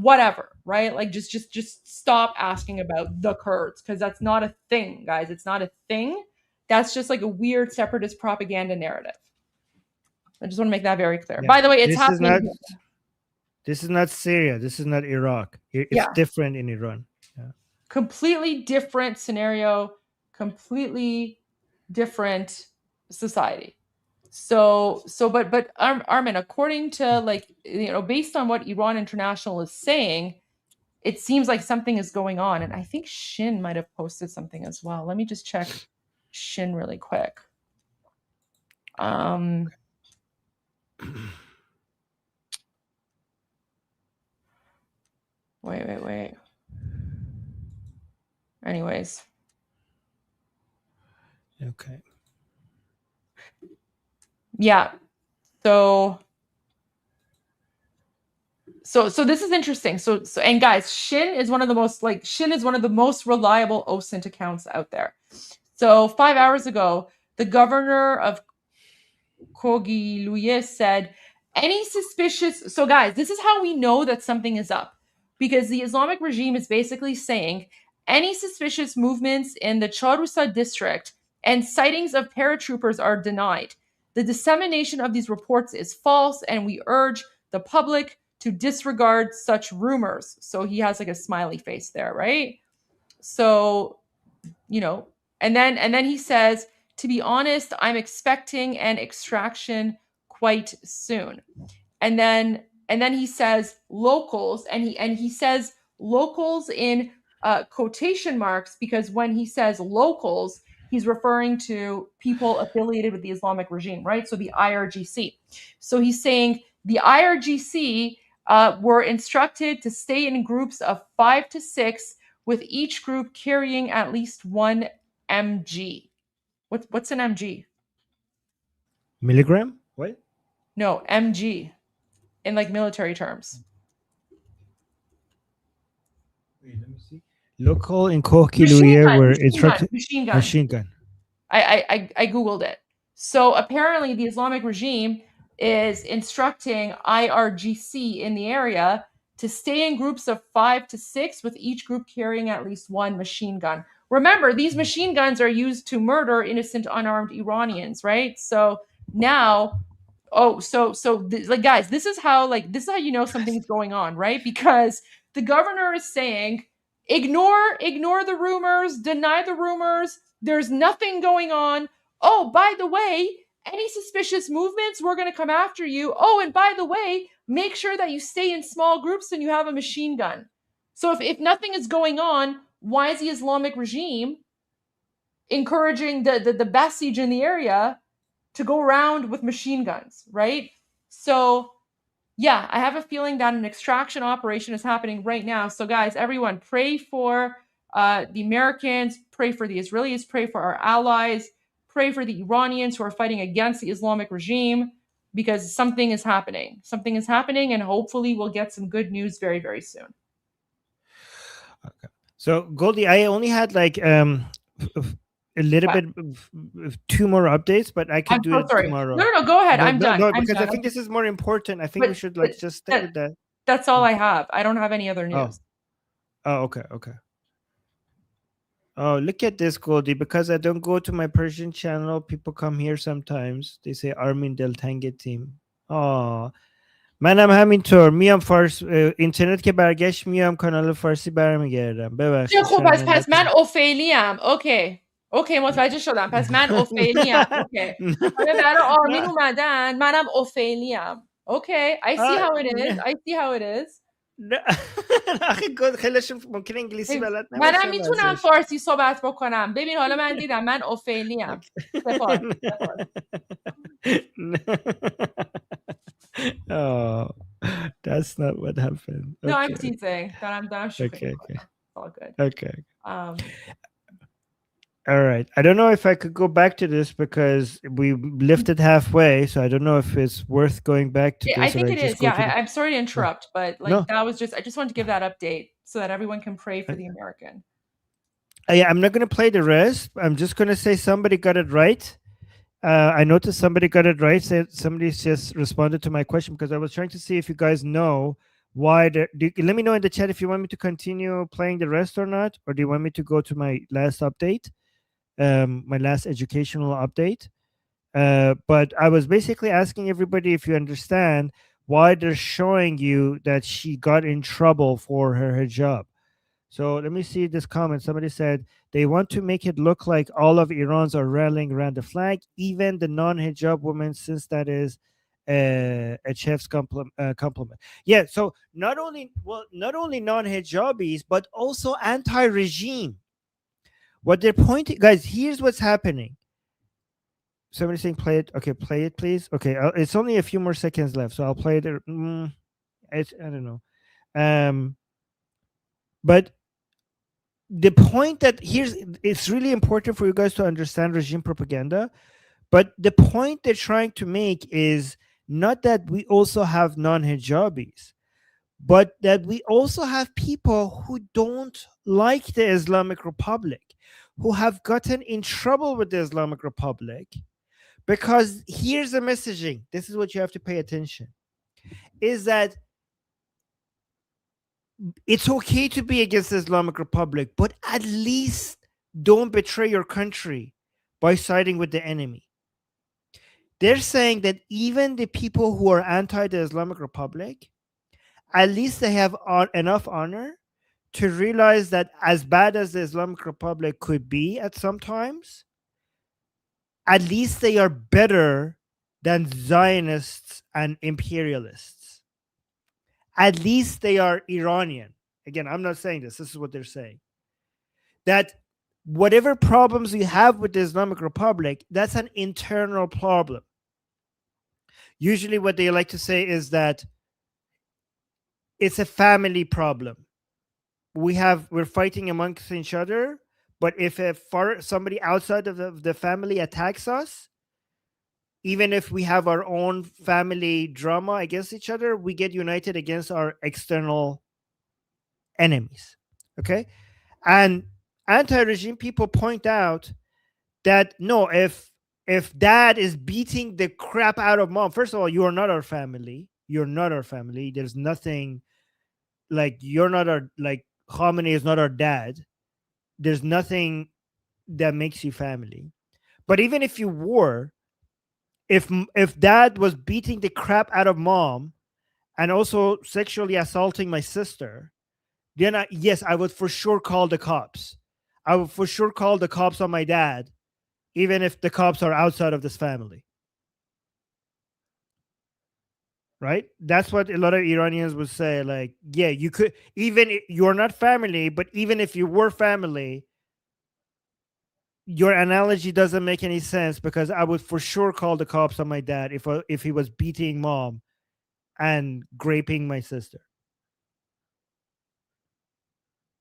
whatever, right? Like just stop asking about the Kurds, because that's not a thing, guys. It's not a thing. That's just like a weird separatist propaganda narrative. I just want to make that very clear. Yeah. By the way, it's This happening. This is not Syria. This is not Iraq. It's Yeah. different in Iran. Yeah. Completely different scenario, completely different society. But Armin, according to like, you know, based on what Iran International is saying, it seems like something is going on. And I think Shin might have posted something as well. Let me just check Shin really quick. Wait. Anyways. Okay. Yeah. So this is interesting. So and guys, Shin is one of the most reliable OSINT accounts out there. So 5 hours ago, the governor of Kogi said any suspicious. So guys, this is how we know that something is up, because the Islamic regime is basically saying any suspicious movements in the Charusa district and sightings of paratroopers are denied. The dissemination of these reports is false, and we urge the public to disregard such rumors. So he has like a smiley face there, right? So, you know, and then he says, to be honest, I'm expecting an extraction quite soon. And then he says locals, and he says locals in quotation marks, because when he says locals, he's referring to people affiliated with the Islamic regime, right? So the IRGC. So he's saying the IRGC were instructed to stay in groups of 5 to 6, with each group carrying at least 1 mg. What's an mg? Milligram? What? No, mg in like military terms. Wait, let me see. Local in Kokiluye were instructed. Machine gun. I googled it. So apparently the Islamic regime is instructing IRGC in the area to stay in groups of 5 to 6, with each group carrying at least 1 machine gun. Remember, these machine guns are used to murder innocent unarmed Iranians, right? So now, like guys, this is how you know something's going on, right? Because the governor is saying, ignore the rumors, deny the rumors. There's nothing going on. Oh, by the way, any suspicious movements, we're going to come after you. Oh, and by the way, make sure that you stay in small groups and you have a machine gun. So if nothing is going on, why is the Islamic regime encouraging the Basij in the area to go around with machine guns, right? So yeah, I have a feeling that an extraction operation is happening right now. So guys, everyone, pray for the Americans, pray for the Israelis, pray for our allies, pray for the Iranians who are fighting against the Islamic regime, because something is happening. Something is happening, and hopefully we'll get some good news very, very soon. Okay. So Goldie, I only had like a little bit of 2 more updates, but I can do it tomorrow. No, go ahead. I'm done. No, because I think this is more important. I think we should like just stick with that. That's all I have. I don't have any other news. Oh, okay. Oh, look at this, Goldie. Because I don't go to my Persian channel, people come here sometimes. They say Armin Deltange team. Oh, منم همینطور میام فارس اینترنت که برگشت میام کانال فارسی برمیگردم. ببخشید. خب پس من اوفیلیم. اوکی متوجه شدم. پس من اوفیلیم. اوکی. برای آرمین اومدن. منم اوفیلیم. اوکی. I see how it is. آخه خیلیشون ممکنه انگلیسی بلد نباشه. منم میتونم فارسی صحبت بکنم. ببین حالا من دیدم من اوفیلیم. Oh, that's not what happened. No, I'm teasing. I'm Okay. all good. Okay. All right. I don't know if I could go back to this because we lifted halfway, so I don't know if it's worth going back to Yeah, this. I think or it just is. go Yeah, to the... I'm sorry to interrupt, but like No. that was just I just wanted to give that update so that everyone can pray for the American. Yeah, I'm not going to play the rest. I'm just going to say somebody got it right. I noticed somebody got it right. Said somebody just responded to my question because I was trying to see if you guys know why. Let me know in the chat if you want me to continue playing the rest or not, or do you want me to go to my last update, my last educational update. But I was basically asking everybody if you understand why they're showing you that she got in trouble for her hijab. So let me see this comment. Somebody said they want to make it look like all of Iran's are rallying around the flag, even the non-hijab women, since that is a chef's compliment. Yeah. So not only non-hijabis, but also anti-regime. What they're pointing, guys. Here's what's happening. Somebody saying play it. Okay, play it, please. Okay, it's only a few more seconds left, so I'll play it. I don't know. But the point that it's really important for you guys to understand regime propaganda, but the point they're trying to make is not that we also have non-hijabis, but that we also have people who don't like the Islamic Republic, who have gotten in trouble with the Islamic Republic. Because here's the messaging. This is what you have to pay attention. Is that it's okay to be against the Islamic Republic, but at least don't betray your country by siding with the enemy. They're saying that even the people who are anti the Islamic Republic, at least they have enough honor to realize that as bad as the Islamic Republic could be at some times, at least they are better than Zionists and imperialists. At least they are Iranian. Again, I'm not saying this. This is what they're saying. That whatever problems you have with the Islamic Republic, that's an internal problem. Usually what they like to say is that it's a family problem. We're fighting amongst each other, but if somebody outside of the family attacks us, even if we have our own family drama against each other, we get united against our external enemies. Okay? And anti-regime people point out that no, if dad is beating the crap out of mom, first of all, you are not our family. You're not our family. There's nothing like you're not our, like Khamenei is not our dad. There's nothing that makes you family. But even if you were, if dad was beating the crap out of mom and also sexually assaulting my sister, then yes, I would for sure call the cops. I would for sure call the cops on my dad, even if the cops are outside of this family. Right? That's what a lot of Iranians would say. Like, yeah, you could, even you're not family, but even if you were family, your analogy doesn't make any sense because I would for sure call the cops on my dad if he was beating mom and raping my sister.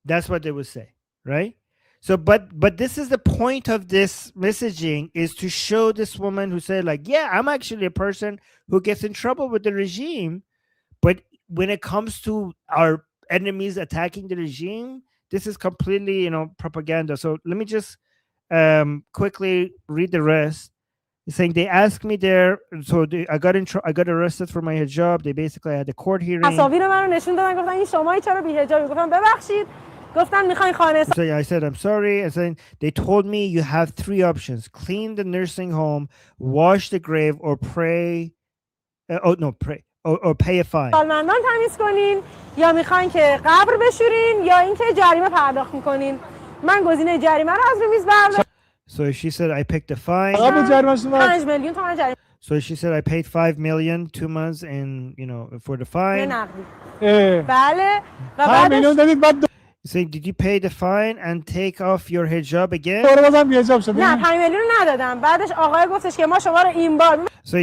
That's what they would say, right? So, but this is the point of this messaging, is to show this woman who said, like, yeah, I'm actually a person who gets in trouble with the regime, but when it comes to our enemies attacking the regime, this is completely, propaganda. So let me just quickly read the rest. It's saying they asked me there, so I got arrested for my hijab. They basically had a court hearing. So I said, I'm sorry. And then they told me you have three options: clean the nursing home, wash the grave, or pray. Pray or pay a fine. So she said, I picked a fine. So she said, I paid 5 million 2 months and, for the fine. Saying, did you pay the fine and take off your hijab again? So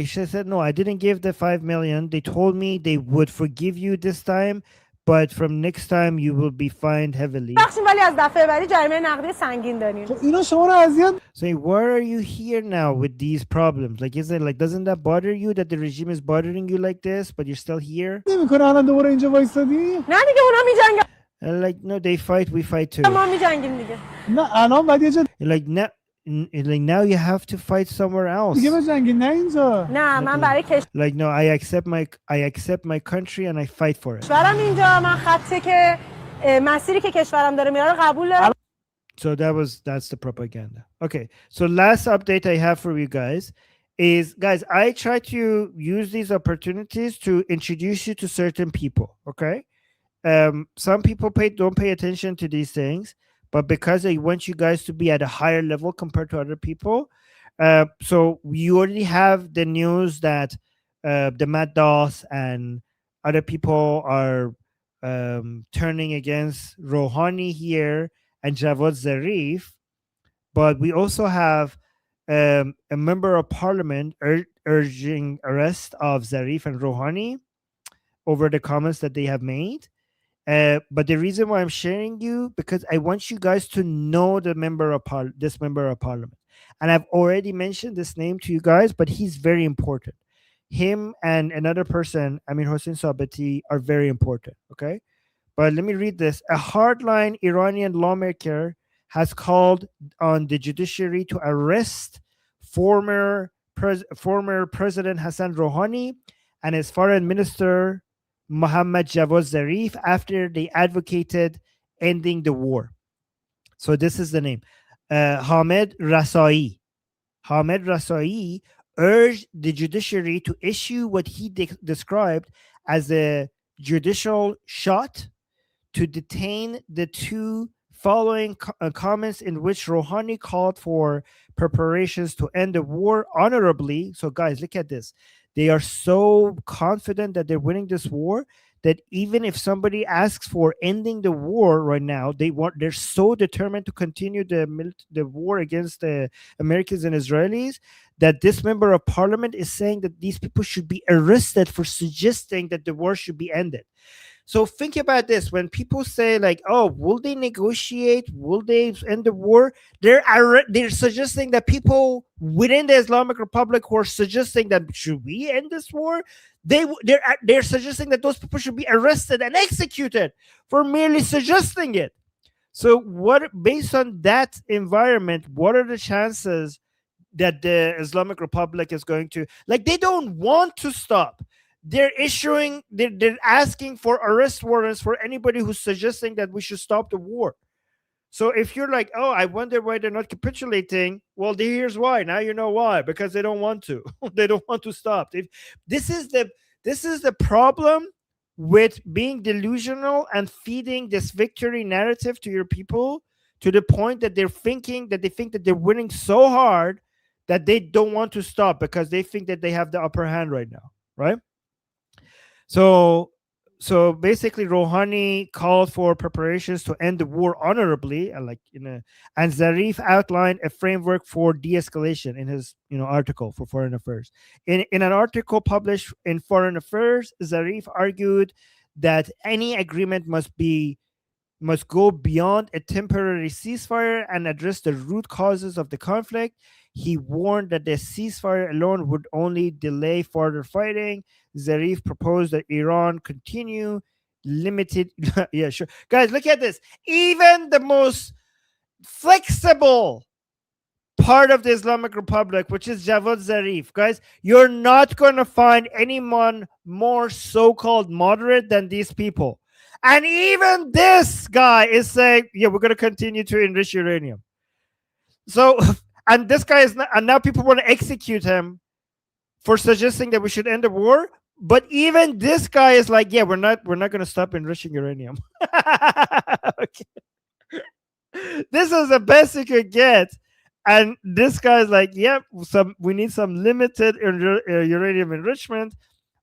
she said, no, I didn't give the 5 million. They told me they would forgive you this time, but from next time you will be fined heavily. بخشیم ولی از دفعه بعدی جریمه نقدی سنگین داریم. اینا شما رو اذیت Say, why are you here now with these problems? Like, is it like, doesn't that bother you that the regime is bothering you like this, but you're still here? نمیکنه الان دوباره اینجا وایسادی؟ نه دیگه اونا میجنگن. Like, no, they fight, we fight too. ما میجنگیم دیگه. نه الان بعد یه جا Like now you have to fight somewhere else. دیگه بجنگی نه اینجا. نه من برای Like, no, I accept my country and I fight for it. کشورم اینجا، من خطی که مسیری که کشورم داره میره قبول دارم. So that's the propaganda. Okay, so last update I have for you guys is, guys, I try to use these opportunities to introduce you to certain people. Okay, some people don't pay attention to these things, but because I want you guys to be at a higher level compared to other people, so you already have the news that the Mad Doss and other people are turning against Rouhani here and Javad Zarif, but we also have a member of parliament urging arrest of Zarif and Rouhani over the comments that they have made. But the reason why I'm sharing you, because I want you guys to know the this member of parliament. And I've already mentioned this name to you guys, but he's very important. Him and another person, Amir Hossein Sabati, are very important. Okay. But let me read this. A hardline Iranian lawmaker has called on the judiciary to arrest former President Hassan Rouhani and his foreign minister Mohammad Javad Zarif after they advocated ending the war. So this is the name. Hamed Rasai. Hamed Rasai urged the judiciary to issue what he described as a judicial shot to detain the two following comments in which Rouhani called for preparations to end the war honorably. So guys, look at this. They are so confident that they're winning this war that even if somebody asks for ending the war right now, they're so determined to continue the war against the Americans and Israelis that this member of parliament is saying that these people should be arrested for suggesting that the war should be ended. So think about this. When people say like, oh, will they negotiate? Will they end the war? They're suggesting that people within the Islamic Republic who are suggesting that should we end this war? They're suggesting that those people should be arrested and executed for merely suggesting it. So based on that environment, what are the chances that the Islamic Republic is going to, like, they don't want to stop. They're asking for arrest warrants for anybody who's suggesting that we should stop the war. So if you're like, oh, I wonder why they're not capitulating, well, here's why. Now you know why, because they don't want to. They don't want to stop. This is the problem with being delusional and feeding this victory narrative to your people to the point that they think that they're winning so hard that they don't want to stop because they think that they have the upper hand right now, right? So basically, Rouhani called for preparations to end the war honorably, and Zarif outlined a framework for de-escalation in his article for Foreign Affairs. In an article published in Foreign Affairs, Zarif argued that any agreement must go beyond a temporary ceasefire and address the root causes of the conflict. He warned that the ceasefire alone would only delay further fighting. Zarif proposed that Iran continue limited. Yeah, sure. Guys, look at this. Even the most flexible part of the Islamic Republic, which is Javad Zarif, guys, you're not going to find anyone more so-called moderate than these people. And even this guy is saying, yeah, we're going to continue to enrich uranium. So, and this guy is not, and now people want to execute him for suggesting that we should end the war. But even this guy is like, yeah, we're not going to stop enriching uranium. Okay. This is the best you could get. And this guy's like, yeah, we need some limited uranium enrichment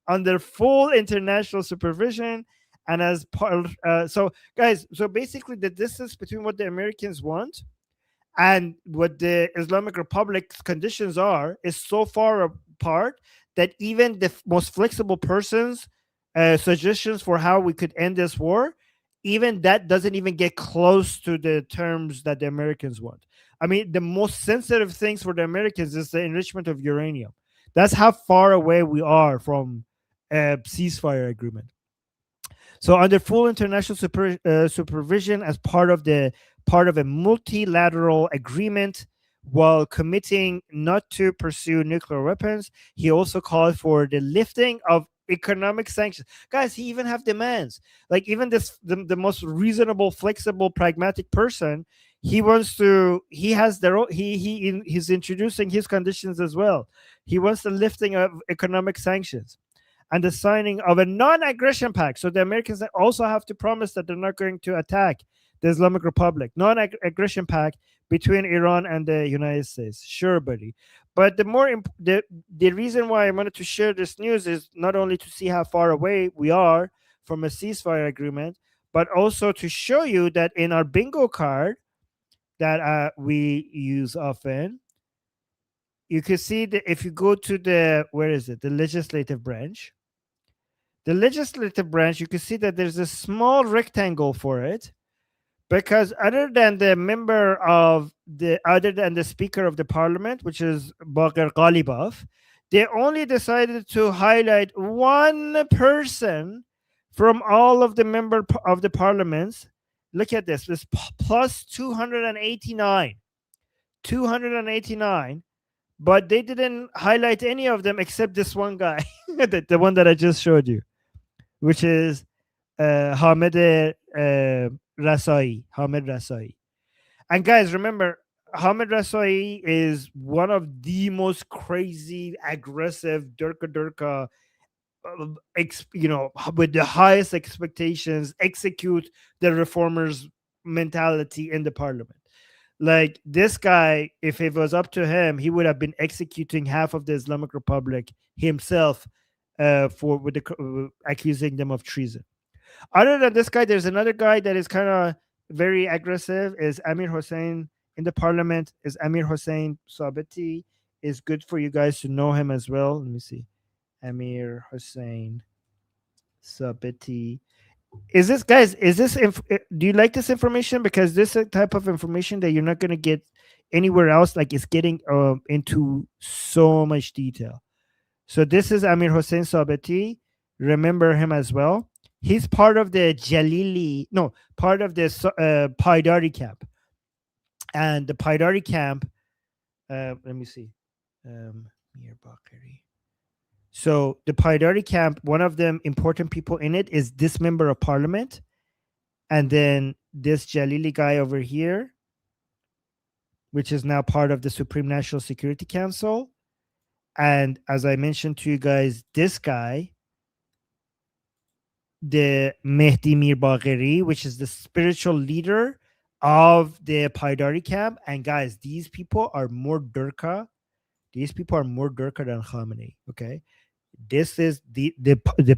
under full international supervision. And as part, so guys, so basically the distance between what the Americans want and what the Islamic Republic's conditions are is so far apart that even the most flexible persons suggestions for how we could end this war, even that doesn't even get close to the terms that the Americans want. I mean, the most sensitive things for the Americans is the enrichment of uranium. That's how far away we are from a ceasefire agreement. So, under full international supervision, as part of a multilateral agreement, while committing not to pursue nuclear weapons, he also called for the lifting of economic sanctions. Guys, he even have demands. Like even the most reasonable, flexible, pragmatic person, he wants to. He has their own. He's introducing his conditions as well. He wants the lifting of economic sanctions and the signing of a non-aggression pact. So the Americans also have to promise that they're not going to attack the Islamic Republic. Non-aggression pact between Iran and the United States. Sure, buddy. But the reason why I wanted to share this news is not only to see how far away we are from a ceasefire agreement, but also to show you that in our bingo card that we use often, you can see that if you go to the legislative branch. The legislative branch, you can see that there's a small rectangle for it, because other than the speaker of the parliament, which is Bagher Ghalibaf, they only decided to highlight one person from all of the member of the parliaments. Look at this plus 289, but they didn't highlight any of them except this one guy, the one that I just showed you, which is Hamed Rasai. And guys, remember, Hamed Rasai is one of the most crazy, aggressive Durka, with the highest expectations, execute the reformers mentality in the parliament. Like this guy, if it was up to him, he would have been executing half of the Islamic Republic himself accusing them of treason. Other than this guy, there's another guy that is kind of very aggressive. Is Amir Hossein in the parliament? Is Amir Hossein Sabiti? Is good for you guys to know him as well. Let me see. Amir Hossein Sabiti. Is this, guys? Do you like this information? Because this is a type of information that you're not going to get anywhere else. Like it's getting into so much detail. So this is Amir Hossein Sabiti. Remember him as well. He's part of the Paidari camp. And the Paidari camp, let me see. Mir Bakari. So the Paidari camp, one of the important people in it is this member of parliament. And then this Jalili guy over here, which is now part of the Supreme National Security Council. And as I mentioned to you guys, this guy, the Mehdi Mir Bagheri, which is the spiritual leader of the Paidari camp. And guys, these people are more Durka. These people are more Durka than Khamenei. Okay. This is the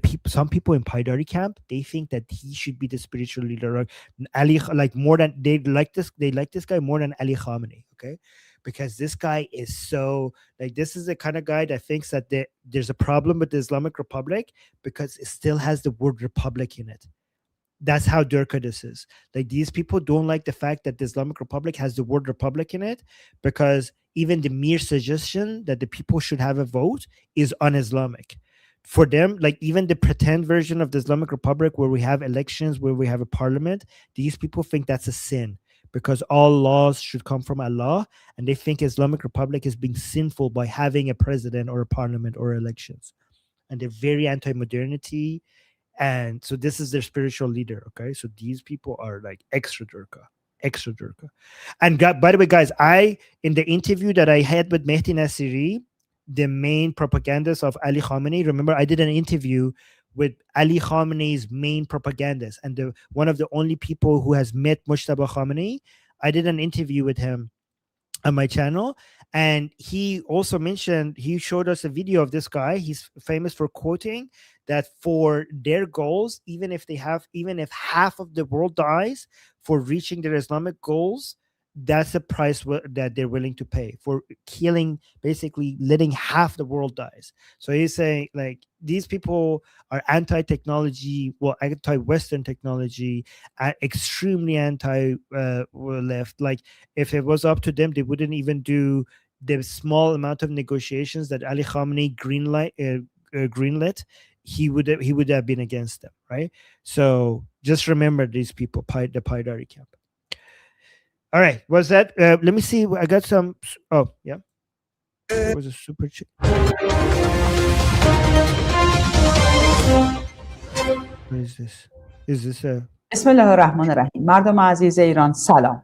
people. Some people in Paidari camp, they think that he should be the spiritual leader. Ali, like more than they like this guy more than Ali Khamenei. Okay, because this guy is so like, this is the kind of guy that thinks that there's a problem with the Islamic Republic because it still has the word republic in it. That's how Durka this is. Like these people don't like the fact that the Islamic Republic has the word republic in it, because even the mere suggestion that the people should have a vote is un-Islamic. For them, like even the pretend version of the Islamic Republic where we have elections, where we have a parliament, these people think that's a sin because all laws should come from Allah, and they think Islamic Republic is being sinful by having a president or a parliament or elections. And they're very anti-modernity. And so this is their spiritual leader. Okay. So these people are like extra Durka. And by the way, guys, in the interview that I had with Mehdi Nasiri, the main propagandist of Ali Khamenei, remember I did an interview with Ali Khamenei's main propagandist and one of the only people who has met Mujtaba Khamenei. I did an interview with him on my channel, and he also mentioned, he showed us a video of this guy. He's famous for quoting that for their goals, even if half of the world dies for reaching their Islamic goals, that's the price that they're willing to pay for killing, basically letting half the world dies. So he's saying like these people are anti-technology, well, anti-Western technology, extremely anti-left. Like if it was up to them, they wouldn't even do the small amount of negotiations that Ali Khamenei greenlit. He would have been against them, right? So just remember these people, the Paidari camp. All right, was that? Let me see. I got some. Oh, yeah. It was a super chat. What is this? Is this a? بسم الله الرحمن الرحیم. مردم عزیز ایران سلام.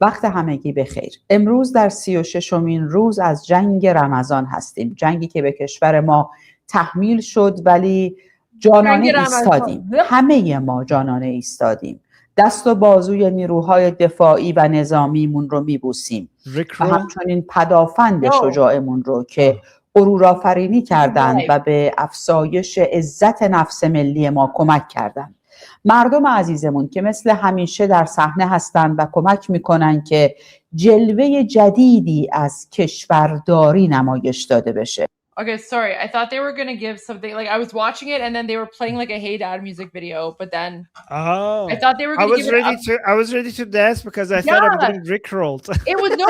وقت همگی بخیر. امروز در 36مین روز از جنگ رمضان هستیم. جنگی که به کشور ما تحمیل شد ولی جانانه ایستادیم. همه ما جانانه ایستادیم. دست و بازوی نیروهای دفاعی و نظامیمون رو میبوسیم و همچنین پدافند شجاعمون رو که غرورآفرینی کردند و به افزایش عزت نفس ملی ما کمک کردند. مردم عزیزمون که مثل همیشه در صحنه هستند و کمک میکنن که جلوه جدیدی از کشورداری نمایش داده بشه. Okay, sorry. I thought they were going to give something, like I was watching it and then they were playing like a Hey Dad music video, but then I thought they were going to give I was ready to dance because I thought I'm getting rickrolled. It was no,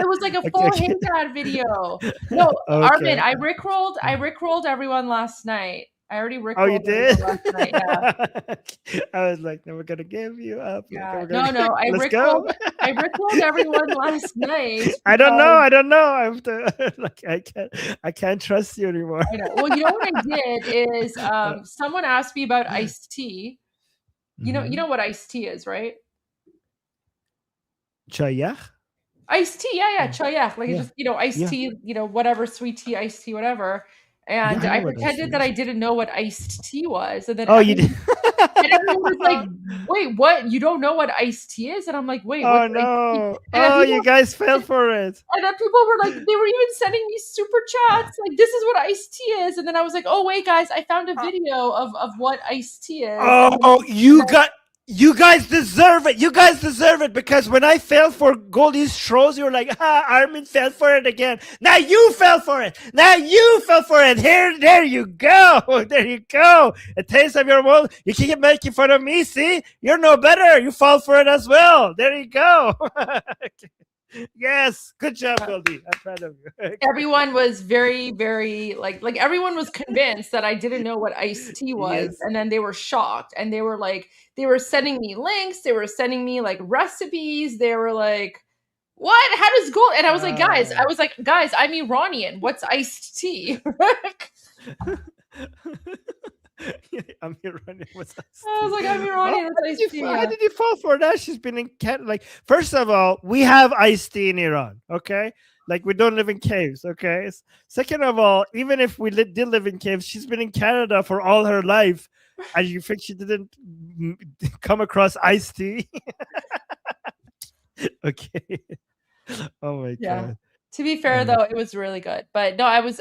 it was like a full Hey Dad video. No, Armin, I rickrolled everyone last night. I already rickrolled. Oh, you did? Last night, yeah. I was like, no, we're gonna give you up. Yeah. No, I rickrolled everyone last night. I don't know. I have to, like, I can't trust you anymore. I know. Well, you know what I did is someone asked me about iced tea. You know what iced tea is, right? Chayach? Iced tea, yeah, chayach. Like just iced tea, whatever, sweet tea, iced tea, whatever. And I pretended that I didn't know what iced tea was. And then you did. And everyone was like, wait, what? You don't know what iced tea is? And I'm like, wait, oh no. Oh, you guys fell for it. And then people were like, they were even sending me super chats. Like, this is what iced tea is. And then I was like, oh, wait, guys, I found a video of what iced tea is. Oh, you guys deserve it. You guys deserve it because when I fell for Goldie's trolls, you were like, Armin fell for it again. Now you fell for it. There you go. There you go. A taste of your world. You keep making fun of me. See, you're no better. You fall for it as well. There you go. Yes, good job, Goldie. I'm proud of you. Everyone was very, very like everyone was convinced that I didn't know what iced tea was, yes. And then they were shocked, and they were sending me links, they were sending me like recipes, they were like, "What? How does gold?" And I was like, "Guys, I'm Iranian. What's iced tea?" I'm Iranian. What's that? I was like, I'm Iranian. Why did you fall for that? She's been in Canada. Like, first of all, we have iced tea in Iran. Okay, like we don't live in caves. Okay. Second of all, even if we did live in caves, she's been in Canada for all her life, and you think she didn't come across iced tea? Okay. Oh my god. To be fair, though, it was really good. But no, I was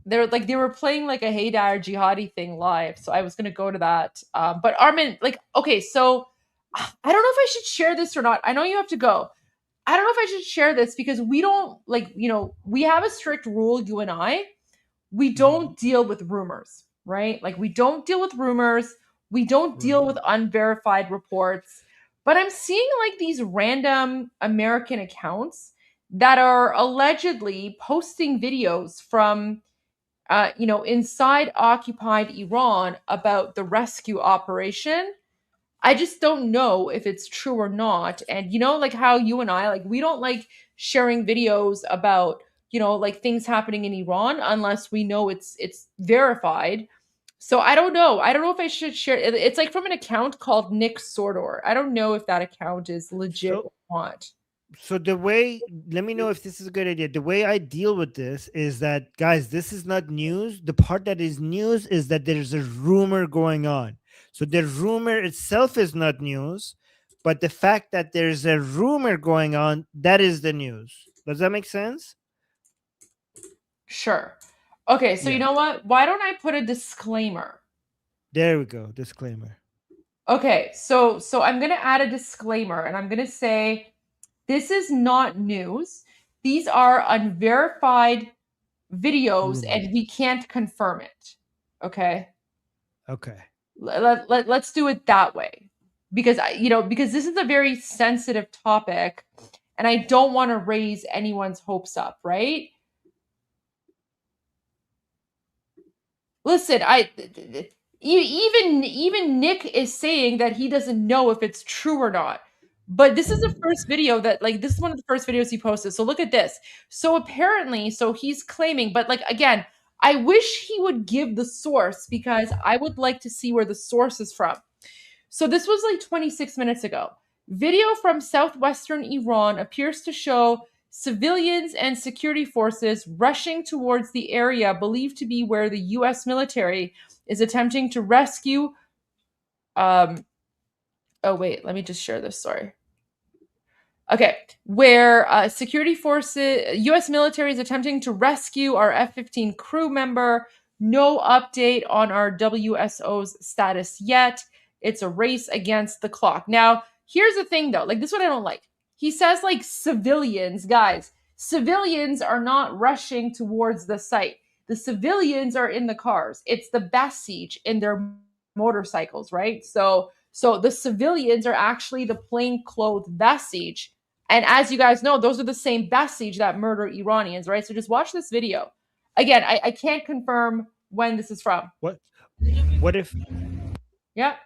there. Like they were playing like a Haydar jihadi thing live, so I was gonna go to that. But Armin, like, okay, so I don't know if I should share this or not. I know you have to go. I don't know if I should share this because we don't we have a strict rule. You and I, we don't deal with rumors, right? Like we don't deal with rumors. We don't deal with unverified reports. But I'm seeing like these random American accounts that are allegedly posting videos from, inside occupied Iran about the rescue operation. I just don't know if it's true or not. And like how you and I, like, we don't like sharing videos about, like things happening in Iran unless we know it's verified. So I don't know. I don't know if I should share it. It's like from an account called Nick Sordor. I don't know if that account is legit or not. So let me know if this is a good idea. The way I deal with this is that, guys, this is not news. The part that is news is that there's a rumor going on. So the rumor itself is not news, but the fact that there's a rumor going on, that is the news. Does that make sense? Sure. Okay, so you know what? Why don't I put a disclaimer? There we go, disclaimer. Okay, so I'm going to add a disclaimer, and I'm going to say, This is not news. These are unverified videos and we can't confirm it. Okay? Okay. Let's do it that way. Because because this is a very sensitive topic and I don't want to raise anyone's hopes up, right? Listen, even Nick is saying that he doesn't know if it's true or not. But this is the first video that this is one of the first videos he posted. So look at this. So apparently, he's claiming, but again, I wish he would give the source because I would like to see where the source is from. So this was 26 minutes ago. Video from southwestern Iran appears to show civilians and security forces rushing towards the area believed to be where the U.S. military is attempting to rescue. Oh, wait, let me just share this. Sorry. Okay, where security forces, U.S. military is attempting to rescue our F-15 crew member. No update on our WSO's status yet. It's a race against the clock. Now, here's the thing, though. This is what I don't like. He says, civilians, guys. Civilians are not rushing towards the site. The civilians are in the cars. It's the Basij in their motorcycles, right? So the civilians are actually the plainclothes Basij. And as you guys know, those are the same Basij that murder Iranians, right? So just watch this video. Again, I can't confirm when this is from. What if? Yeah.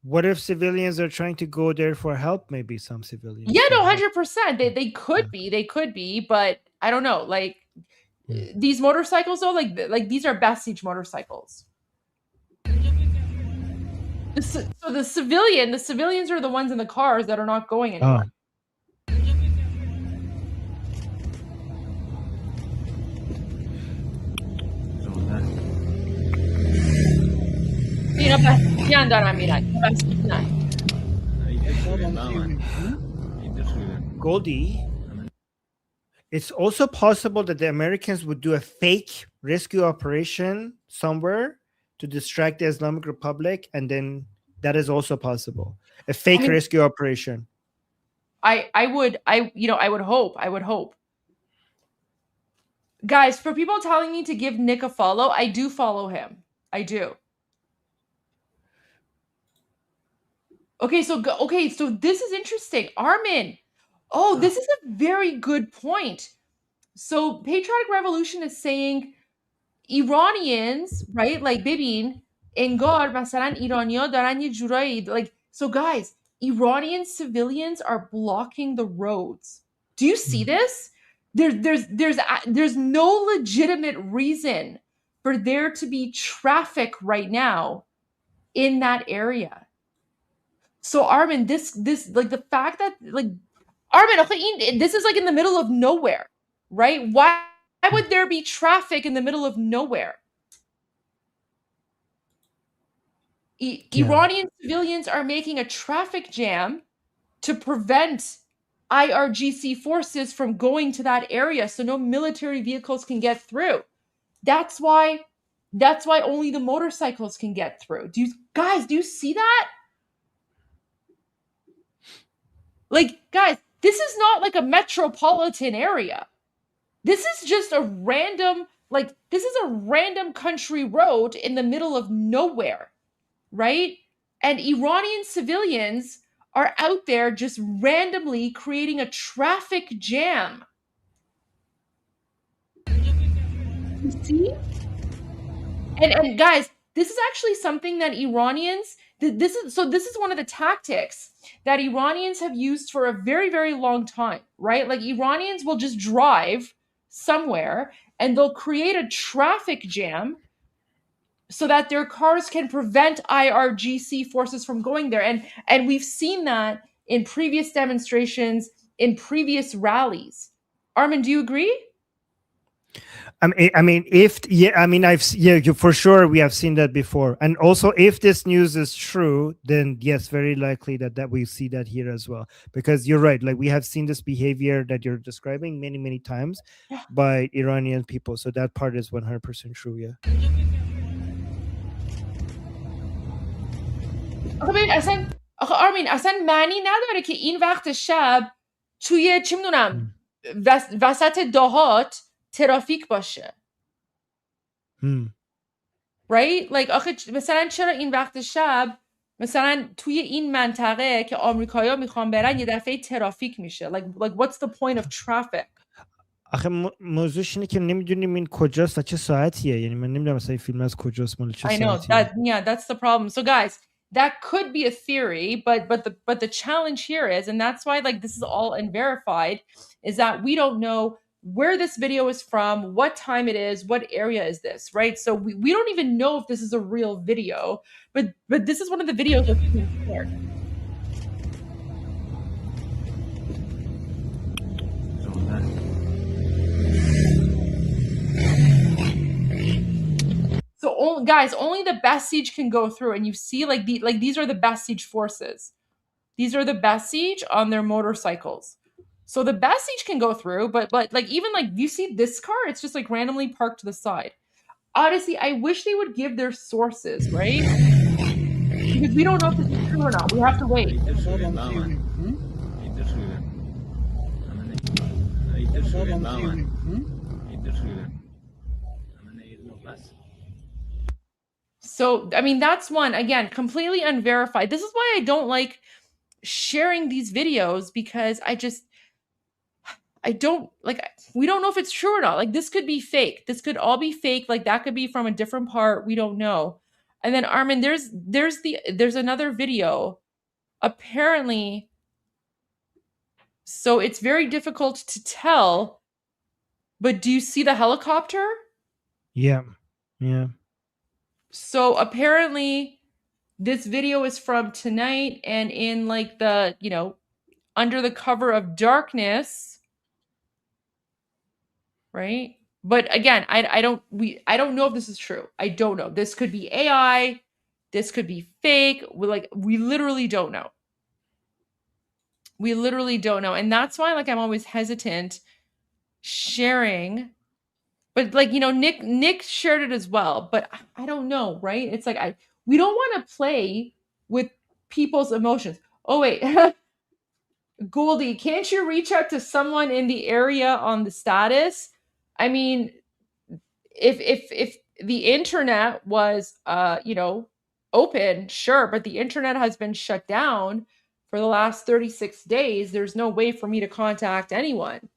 What if civilians are trying to go there for help? Maybe some civilians. Yeah, no, 100%. They could be. They could be, but I don't know. These motorcycles, though, these are Basij motorcycles. So the civilians are the ones in the cars that are not going anywhere. Oh. Goldie, it's also possible that the Americans would do a fake rescue operation somewhere to distract the Islamic Republic, and then that is also possible. A fake rescue operation. I would hope. Guys, for people telling me to give Nick a follow, I do follow him. I do. Okay, so this is interesting. Armin. Oh, this is a very good point. So Patriotic Revolution is saying Iranians, right? ببین انگار مثلا ایرانی‌ها دارن یه جورایی so guys, Iranian civilians are blocking the roads. Do you see this? There's no legitimate reason for there to be traffic right now in that area. So Armin, this the fact that Armin, this is in the middle of nowhere, right? Why would there be traffic in the middle of nowhere? Iranian civilians are making a traffic jam to prevent IRGC forces from going to that area so no military vehicles can get through. That's why only the motorcycles can get through. Do you see that? Guys, this is not a metropolitan area. This is just a random, this is a random country road in the middle of nowhere, right? And Iranian civilians are out there just randomly creating a traffic jam. You see? And guys, this is actually something that Iranians, this is one of the tactics that Iranians have used for a very, very long time, right? Iranians will just drive somewhere and they'll create a traffic jam so that their cars can prevent IRGC forces from going there. And we've seen that in previous demonstrations, in previous rallies. Armin, do you agree? For sure we have seen that before. And also, if this news is true, then yes, very likely that we see that here as well. Because you're right, we have seen this behavior that you're describing many, many times by Iranian people. So that part is 100% true, yeah. آرمین اصلا معنی نداره که این وقت شب توی چی میدونم وسط دهات ترافیک باشه. right like آخه مثلا چرا این وقت شب مثلا توی این منطقه که آمریکایی‌ها میخوان برن یه دفعه ترافیک میشه like what's the point of traffic. آخه موضوعش اینه که نمیدونیم این کجاست و چه ساعتیه. یعنی من نمیدونم مثلا این فیلم از کجاست، مال چه I know ساعتیه. that's the problem. So guys, that could be a theory, but the challenge here is, and that's why like this is all unverified, is that we don't know where this video is from, what time it is, what area is this, right? So we don't even know if this is a real video, but this is one of the videos that's being shared. So guys, only the best siege can go through, and you see like these are the best siege forces. These are the best siege on their motorcycles. So the best siege can go through, but like even like you see this car, it's just like randomly parked to the side. Honestly, I wish they would give their sources, right? Because we don't know if this is true or not. We have to wait. So, I mean, that's one, again, completely unverified. This is why I don't like sharing these videos, because I don't like, we don't know if it's true or not. Like, this could be fake. This could all be fake. Like, that could be from a different part. We don't know. And then Armin, there's another video. Apparently, so it's very difficult to tell, but do you see the helicopter? Yeah. Yeah. So apparently this video is from tonight, and in like the, you know, under the cover of darkness, right? But again, I don't know if this is true. I don't know. This could be AI. This could be fake. We literally don't know. We literally don't know. And that's why like I'm always hesitant sharing. But like, you know, Nick shared it as well, but I don't know, right? It's like we don't want to play with people's emotions. Oh wait. Goldie, can't you reach out to someone in the area on the status? I mean, if the internet was you know, open, sure, but the internet has been shut down for the last 36 days. There's no way for me to contact anyone,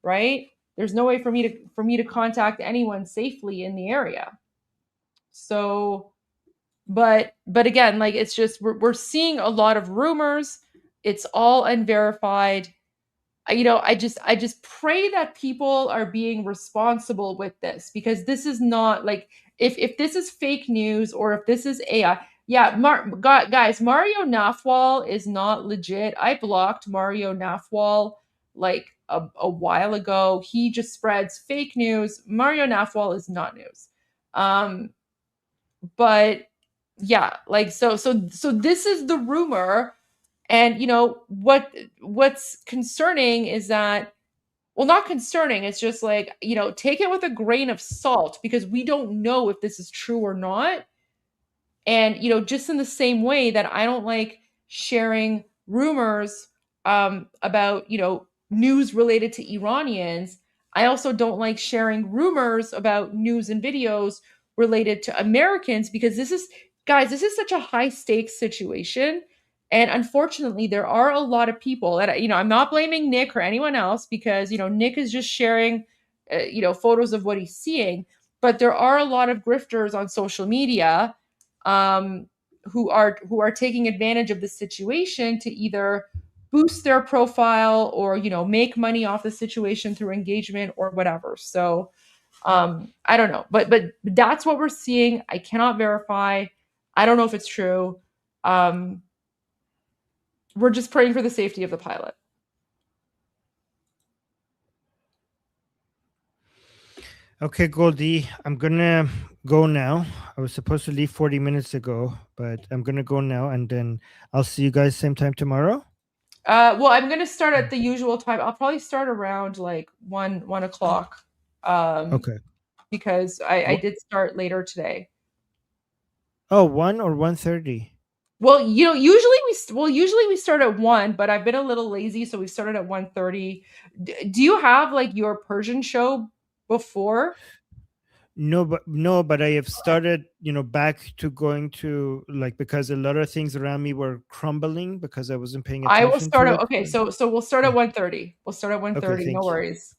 right? There's no way for me to contact anyone safely in the area. So but again, like it's just we're seeing a lot of rumors. It's all unverified. You know, I just pray that people are being responsible with this, because this is not like if this is fake news or if this is AI. Yeah, guys, Mario Nafwal is not legit. I blocked Mario Nafwal like a while ago. He just spreads fake news. Mario Nafwal is not news. But yeah, like so this is the rumor. And you know what's concerning is that, well, not concerning, it's just like, you know, take it with a grain of salt, because we don't know if this is true or not. And you know, just in the same way that I don't like sharing rumors about, you know, news related to Iranians, I also don't like sharing rumors about news and videos related to Americans, because this is, guys, this is such a high stakes situation. And unfortunately, there are a lot of people that, you know, I'm not blaming Nick or anyone else, because, you know, Nick is just sharing, you know, photos of what he's seeing. But there are a lot of grifters on social media who are taking advantage of the situation to either boost their profile or, you know, make money off the situation through engagement or whatever. So I don't know, but that's what we're seeing. I cannot verify. I don't know if it's true. We're just praying for the safety of the pilot. Okay, Goldie, I'm gonna go now. I was supposed to leave 40 minutes ago, but I'm gonna go now, and then I'll see you guys same time tomorrow. Well, I'm gonna start at the usual time. I'll probably start around like 1 o'clock. Okay. Because I did start later today. Oh, 1 or 1:30? Well, usually we start at 1, but I've been a little lazy, so we started at 1:30. Do you have like your Persian show before? No, but I have started, back to going to, like, because a lot of things around me were crumbling because I wasn't paying I will attention start to at it. okay, so we'll start at 1:30. We'll start at 1:30. Okay, No thank you. worries.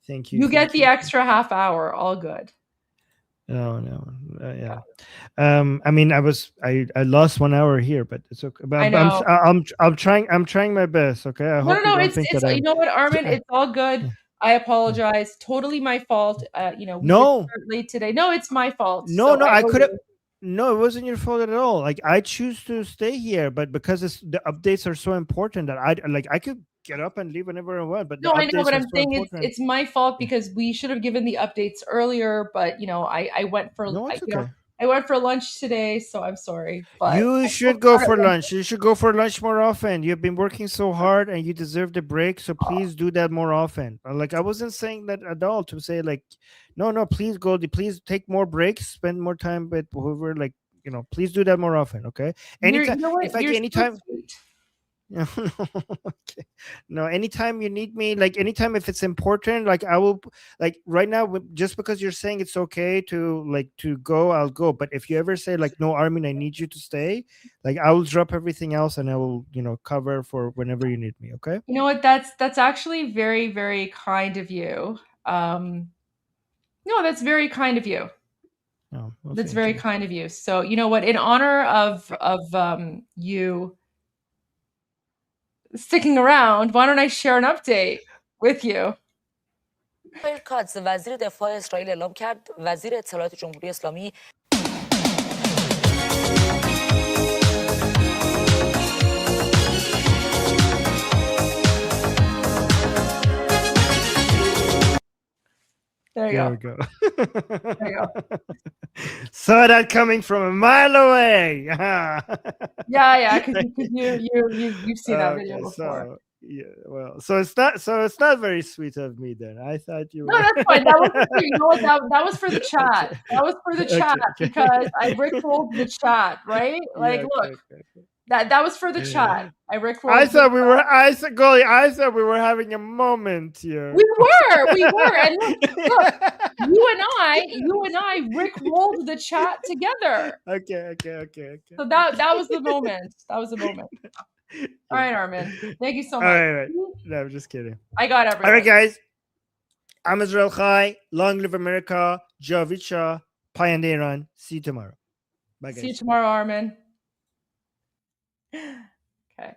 Thank you. You get thank the you. extra half hour. All good. No, yeah. I mean, I lost 1 hour here, but it's okay. But I know. I'm trying my best. Okay, I hope you No, don't it's think that you I'm. know what, Armin, it's all good. I apologize. Totally my fault. We did No. start late today. No, it's my fault. No, So no, I I owe could have. you. No, it wasn't your fault at all. Like, I choose to stay here, but because the updates are so important that I could get up and leave whenever I want. But the No, I know, updates but are I'm so saying important. it's my fault because we should have given the updates earlier, but I went for No, it's okay. I went for lunch today, so I'm sorry. But You should go for lunch. You should go for lunch more often. You've been working so hard and you deserve the break. So please do that more often. Like, I wasn't saying that at all to say, like, no, please, Goldie, please take more breaks, spend more time with whoever, like, please do that more often. Okay. Anytime. You know what? In fact, You're so anytime. sweet. No, okay. No, anytime you need me, like, anytime if it's important, like, I will, like, right now, just because you're saying it's okay to go, I'll go. But if you ever say, like, no, Armin, I need you to stay, like, I will drop everything else and I will, cover for whenever you need me. Okay. You know what? That's actually very, very kind of you. No, that's very kind of you. Oh, well, That's thank very you. kind of you. So you know what? In honor of you sticking around, why don't I share an update with you? کاتز وزیر دفاع اسرائیل اعلام کرد وزیر اطلاعات جمهوری اسلامی There you There go. we go. There you go. Saw that coming from a mile away. Yeah, because you've seen that video Okay, before. so yeah, well, so it's not very sweet of me then. I thought you No, were. that's fine. That wasn't for you know what that was for the chat. Okay. That was for the Okay, chat okay. because I rickrolled the chat, right? Like, Yeah, look, okay. that was for the chat. I rickrolled. I thought we were. Goldie, I thought we were having a moment here. We were, and look, you and I rickrolled the chat together. Okay. So that was the moment. That was the moment. All right, Armin. Thank you so much. All right. No, I'm just kidding. I got everything. All right, guys. I'm Israel Chai. Long live America. Javicha. Payande Iran. See you tomorrow. Bye, guys. See you tomorrow, Armin. Okay.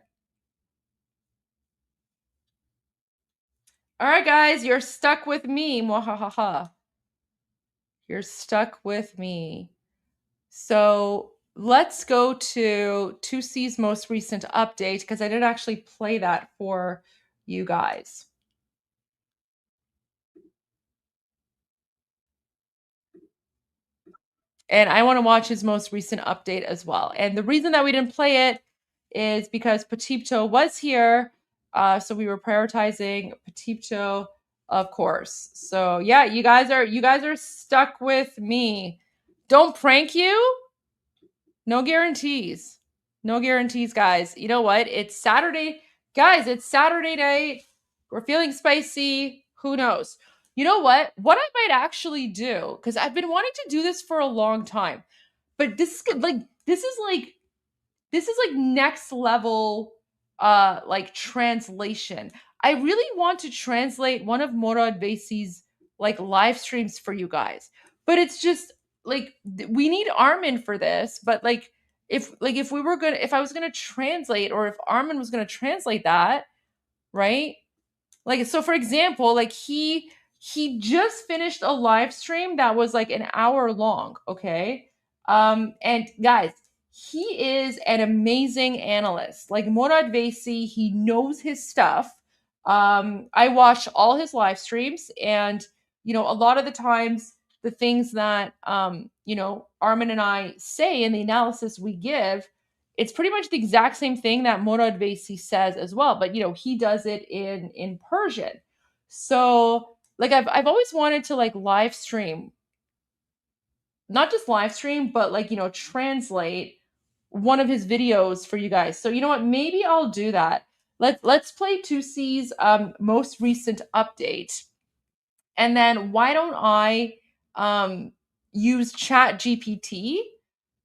All right, guys. You're stuck with me. Mwahaha. You're stuck with me. So let's go to 2C's most recent update because I didn't actually play that for you guys. And I want to watch his most recent update as well. And the reason that we didn't play it is because Petipto was here. So we were prioritizing Petipto, of course. So yeah, you guys are stuck with me. Don't prank you. No guarantees. No guarantees, guys. You know what? It's Saturday. Guys, it's Saturday night. We're feeling spicy. Who knows? You know what? What I might actually do, because I've been wanting to do this for a long time, but this is like next level like translation. I really want to translate one of Morad Vesi's like live streams for you guys. But it's just like we need Armin for this, but if I was gonna translate or if Armin was gonna translate that, right? Like, so for example, like he just finished a live stream that was like an hour long, okay? And guys, he is an amazing analyst. Like Morad Vesi, he knows his stuff. I watch all his live streams and a lot of the times the things that Armin and I say and the analysis we give, it's pretty much the exact same thing that Morad Vesi says as well, but he does it in Persian. So like I've always wanted to like live stream, not just live stream, but like translate one of his videos for you guys. So you know what? Maybe I'll do that. Let's play Tusi's most recent update, and then why don't I use ChatGPT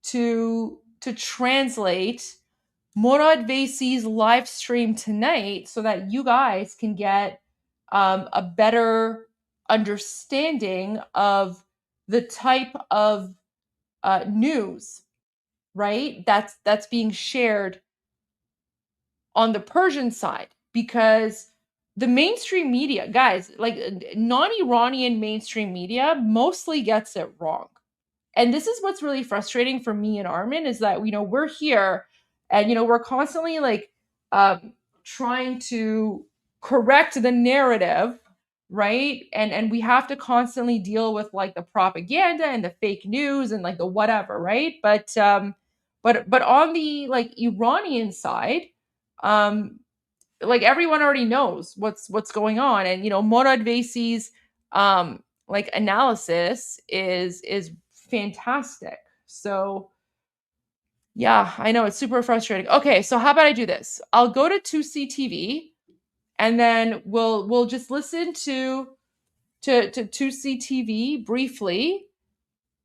to translate Morad Vaisi's live stream tonight so that you guys can get a better understanding of the type of news, right? That's being shared on the Persian side, because the mainstream media, guys, like non-Iranian mainstream media mostly gets it wrong. And this is what's really frustrating for me and Armin, is that, you know, we're here and, you know, we're constantly like trying to correct the narrative, right? And we have to constantly deal with like the propaganda and the fake news and like the whatever, right? But on the like Iranian side, like everyone already knows what's going on, and you know, Morad Vaisi's like analysis is fantastic. So yeah, I know it's super frustrating. Okay, so how about I do this? I'll go to 2C TV, and then we'll just listen to 2C TV briefly,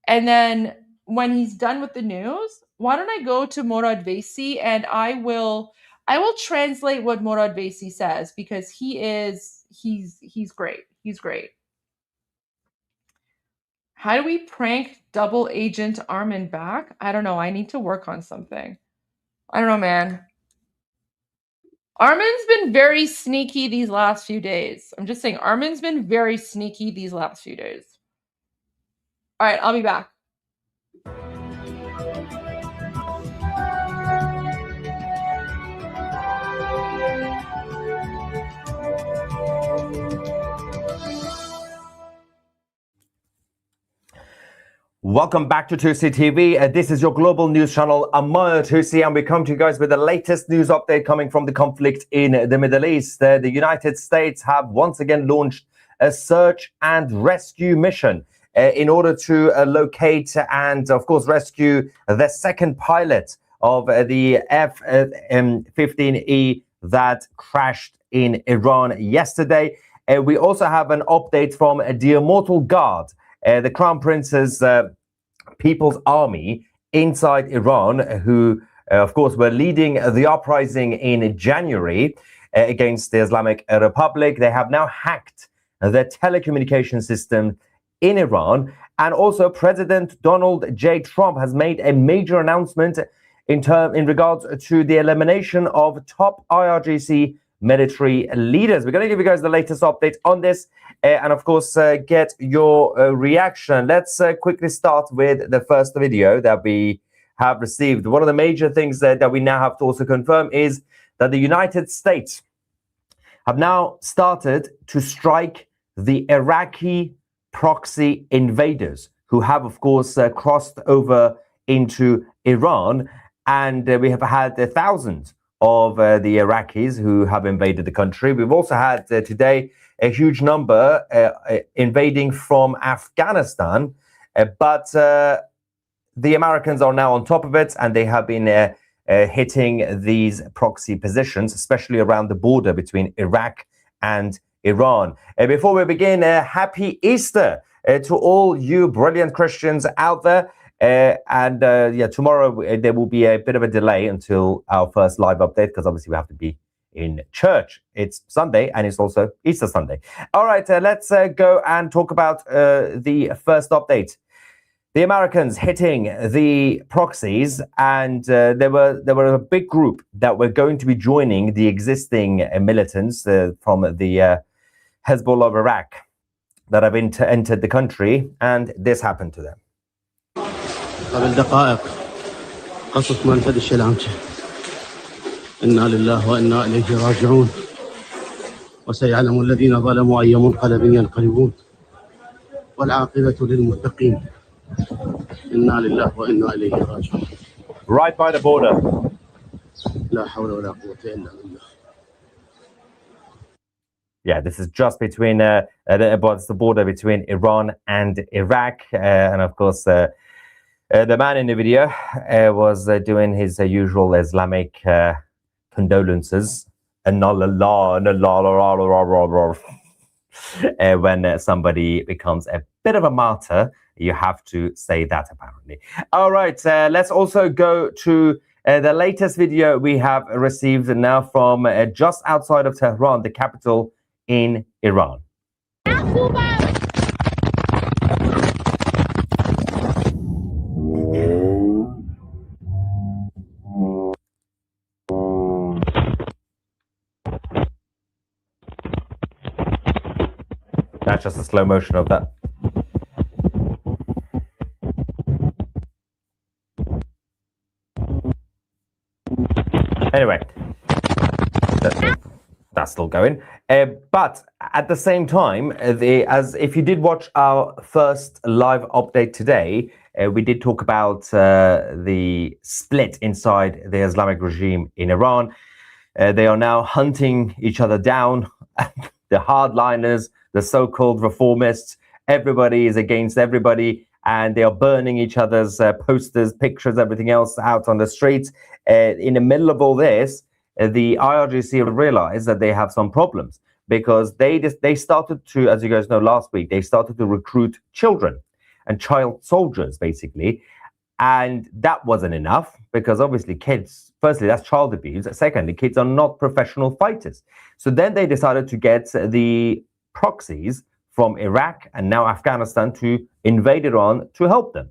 and then when he's done with the news, why don't I go to Morad Vaisi, and I will translate what Morad Vaisi says, because he's great. He's great. How do we prank double agent Armin back? I don't know. I need to work on something. I don't know, man. Armin's been very sneaky these last few days. I'm just saying, Armin's been very sneaky these last few days. All right, I'll be back. Welcome back to 2C TV. This is your global news channel. I'm Maya 2C, and we come to you guys with the latest news update coming from the conflict in the Middle East. The United States have once again launched a search and rescue mission in order to locate and, of course, rescue the second pilot of the F-15E that crashed in Iran yesterday. We also have an update from the Immortal Guard, the Crown Prince's People's Army inside Iran, who, of course, were leading the uprising in January against the Islamic Republic. They have now hacked the telecommunication system in Iran. And also, President Donald J. Trump has made a major announcement in regards to the elimination of top IRGC military leaders. We're going to give you guys the latest update on this, and of course get your reaction. Let's quickly start with the first video that we have received. One of the major things that we now have to also confirm is that the United States have now started to strike the Iraqi proxy invaders who have, of course, crossed over into Iran, and we have had thousands of the Iraqis who have invaded the country. We've also had today a huge number invading from Afghanistan, but the Americans are now on top of it, and they have been hitting these proxy positions, especially around the border between Iraq and Iran. Before we begin, happy Easter to all you brilliant Christians out there. Tomorrow there will be a bit of a delay until our first live update, because obviously we have to be in church. It's Sunday and it's also Easter Sunday. All right, let's go and talk about the first update. The Americans hitting the proxies, and there were a big group that were going to be joining the existing militants from the Hezbollah of Iraq that have entered the country, and this happened to them. قبل دقائق قصف منفذ الشلامچه إنا لله وإنا إليه راجعون وسيعلم الذين ظلموا أي منقلب ينقلبون والعاقبة للمتقين إنا لله وإنا إليه راجعون. Right by the border. لا حول ولا قوة إلا بالله. Yeah, this is just between the border between Iran and Iraq, and of course The man in the video was doing his usual Islamic condolences and when somebody becomes a bit of a martyr, you have to say that apparently. All right, let's also go to the latest video we have received now from just outside of Tehran, the capital in Iran. That's just a slow motion of that. Anyway, that's still going. But at the same time, as if you did watch our first live update today, we did talk about the split inside the Islamic regime in Iran. They are now hunting each other down. The hardliners, the so-called reformists, everybody is against everybody, and they are burning each other's posters, pictures, everything else out on the streets. In the middle of all this, the IRGC realized that they have some problems because they started to, as you guys know, last week, they started to recruit children and child soldiers, basically. And that wasn't enough because obviously kids, firstly, that's child abuse. Secondly, kids are not professional fighters. So then they decided to get the proxies from Iraq and now Afghanistan to invade Iran to help them.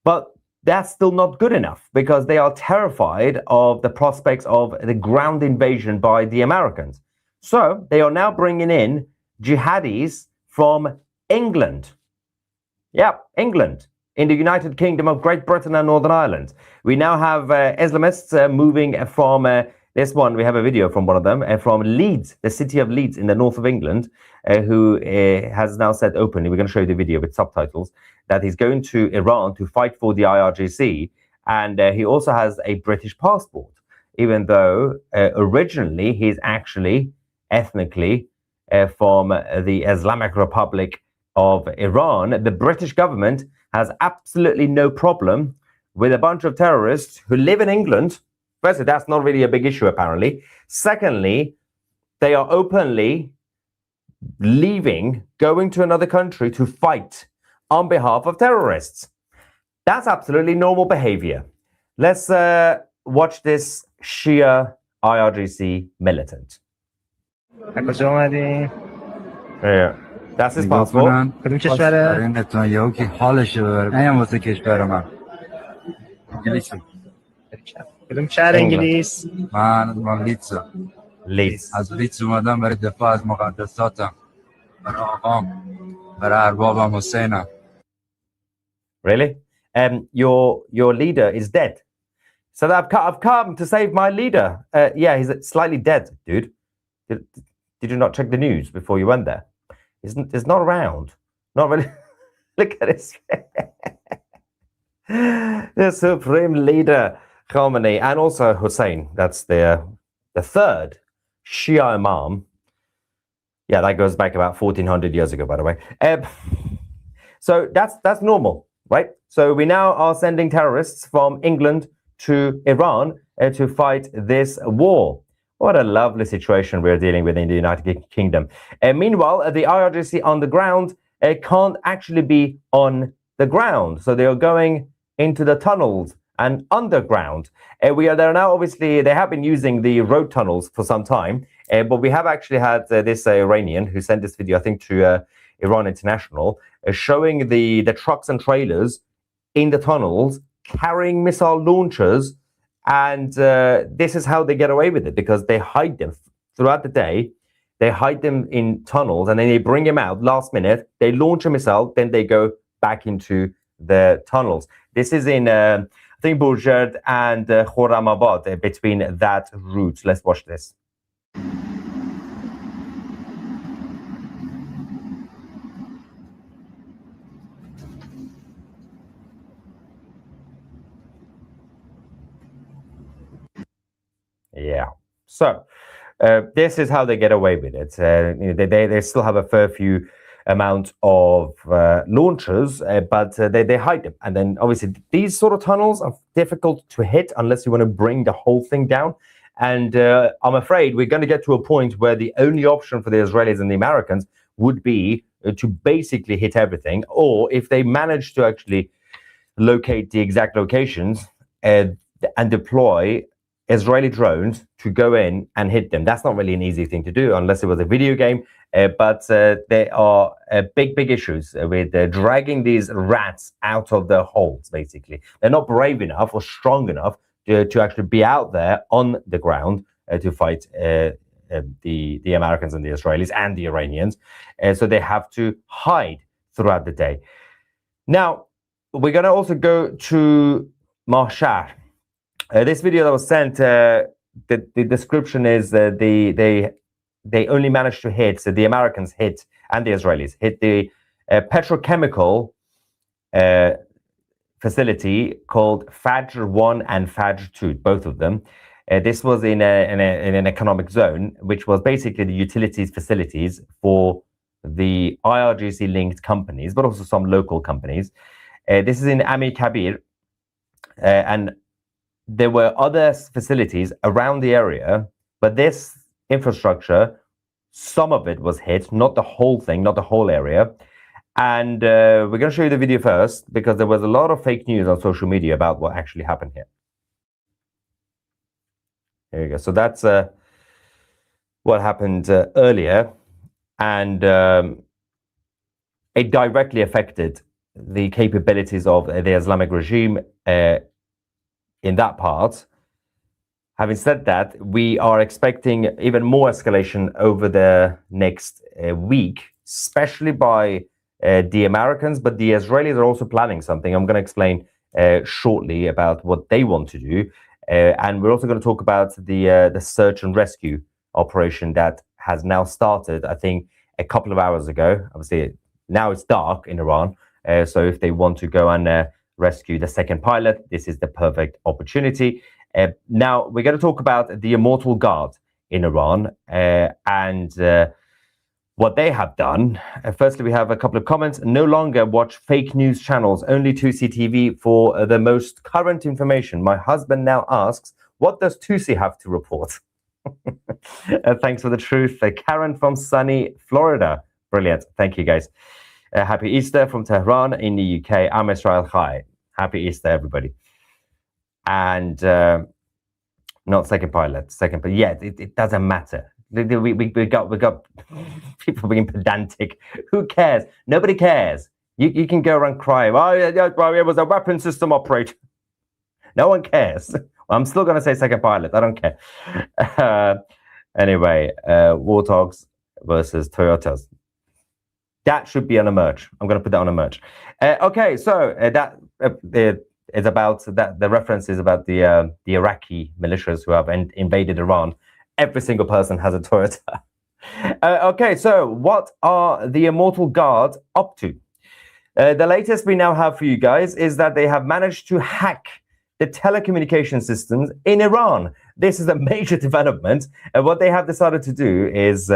But that's still not good enough because they are terrified of the prospects of the ground invasion by the Americans. So they are now bringing in jihadis from England. Yeah, England. In the United Kingdom of Great Britain and Northern Ireland. We now have Islamists moving from this one. We have a video from one of them from Leeds, the city of Leeds in the north of England, who has now said openly, we're going to show you the video with subtitles, that he's going to Iran to fight for the IRGC. And he also has a British passport, even though originally he's actually ethnically from the Islamic Republic of Iran. The British government has absolutely no problem with a bunch of terrorists who live in England. Firstly, that's not really a big issue, apparently. Secondly, they are openly leaving, going to another country to fight on behalf of terrorists. That's absolutely normal behavior. Let's watch this Shia IRGC militant. Yeah. That's his passport. کدوم کشوره؟ نتانیاهو که حالش ببره. نه هم واسه کشور من. انگلیسی. کدوم شهر انگلیس؟ من لیدزم. لیدز. از لیدز اومدم برای دفاع از مقدساتم. برای آقام. برای اربابم حسینم. Really? Your leader is dead. So I've come to save my leader. Yeah, he's slightly dead, dude. Did you not check the news before you went there? He's not around. Not really. Look at his the supreme leader, Khomeini, and also Hussein. That's the third Shia Imam. Yeah, that goes back about 1400 years ago, by the way. So that's normal, right? So we now are sending terrorists from England to Iran to fight this war. What a lovely situation we're dealing with in the United Kingdom. Meanwhile, the IRGC on the ground can't actually be on the ground. So they are going into the tunnels and underground. They're now, obviously, they have been using the road tunnels for some time. But we have actually had this Iranian who sent this video, I think, to Iran International, showing the trucks and trailers in the tunnels carrying missile launchers. And this is how they get away with it, because they hide them throughout the day. They hide them in tunnels and then they bring them out last minute. They launch a missile, then they go back into the tunnels. This is in, I think, Burjad and Khorramabad, between that route. Let's watch this. Yeah. So this is how they get away with it. They still have a fair few amount of launchers, but they hide them. And then obviously these sort of tunnels are difficult to hit unless you want to bring the whole thing down. And I'm afraid we're going to get to a point where the only option for the Israelis and the Americans would be to basically hit everything, or if they manage to actually locate the exact locations and deploy Israeli drones to go in and hit them. That's not really an easy thing to do unless it was a video game, but there are big issues with dragging these rats out of their holes, basically. They're not brave enough or strong enough to actually be out there on the ground to fight the Americans and the Israelis and the Iranians. So they have to hide throughout the day. Now, we're going to also go to Marshar. This video that was sent, the description is they only managed to hit, so the Americans hit and the Israelis hit the petrochemical facility called Fajr 1 and Fajr 2, both of them. This was in an economic zone, which was basically the utilities facilities for the IRGC-linked companies, but also some local companies. This is in Amir Kabir, and there were other facilities around the area, but this infrastructure, some of it was hit, not the whole thing, not the whole area. And we're going to show you the video first, because there was a lot of fake news on social media about what actually happened here. Here you go. So that's what happened earlier, and it directly affected the capabilities of the Islamic regime in that part. Having said that, we are expecting even more escalation over the next week, especially by the Americans, but the Israelis are also planning something. I'm going to explain shortly about what they want to do. And we're also going to talk about the search and rescue operation that has now started, I think, a couple of hours ago. Obviously, now it's dark in Iran. So if they want to go and rescue the second pilot, this is the perfect opportunity. Now, we're going to talk about the Immortal Guard in Iran and what they have done. Firstly, we have a couple of comments. No longer watch fake news channels, only 2C TV for the most current information. My husband now asks, what does 2C have to report? Thanks for the truth. Karen from sunny Florida. Brilliant. Thank you, guys. Happy Easter from Tehran in the UK. I'm Israel Chai. Happy Easter, everybody. And not second pilot, but yeah, it doesn't matter. We got people being pedantic. Who cares? Nobody cares. You can go around crying. Oh, yeah, it was a weapon system operator. No one cares. I'm still going to say second pilot. I don't care. Anyway, Warthogs versus Toyotas. That should be on a merch. I'm going to put that on a merch. Okay, so that is about that. The reference is about the Iraqi militias who have invaded Iran. Every single person has a Toyota. Okay, so what are the Immortal Guard up to? The latest we now have for you guys is that they have managed to hack the telecommunication systems in Iran. This is a major development. And what they have decided to do is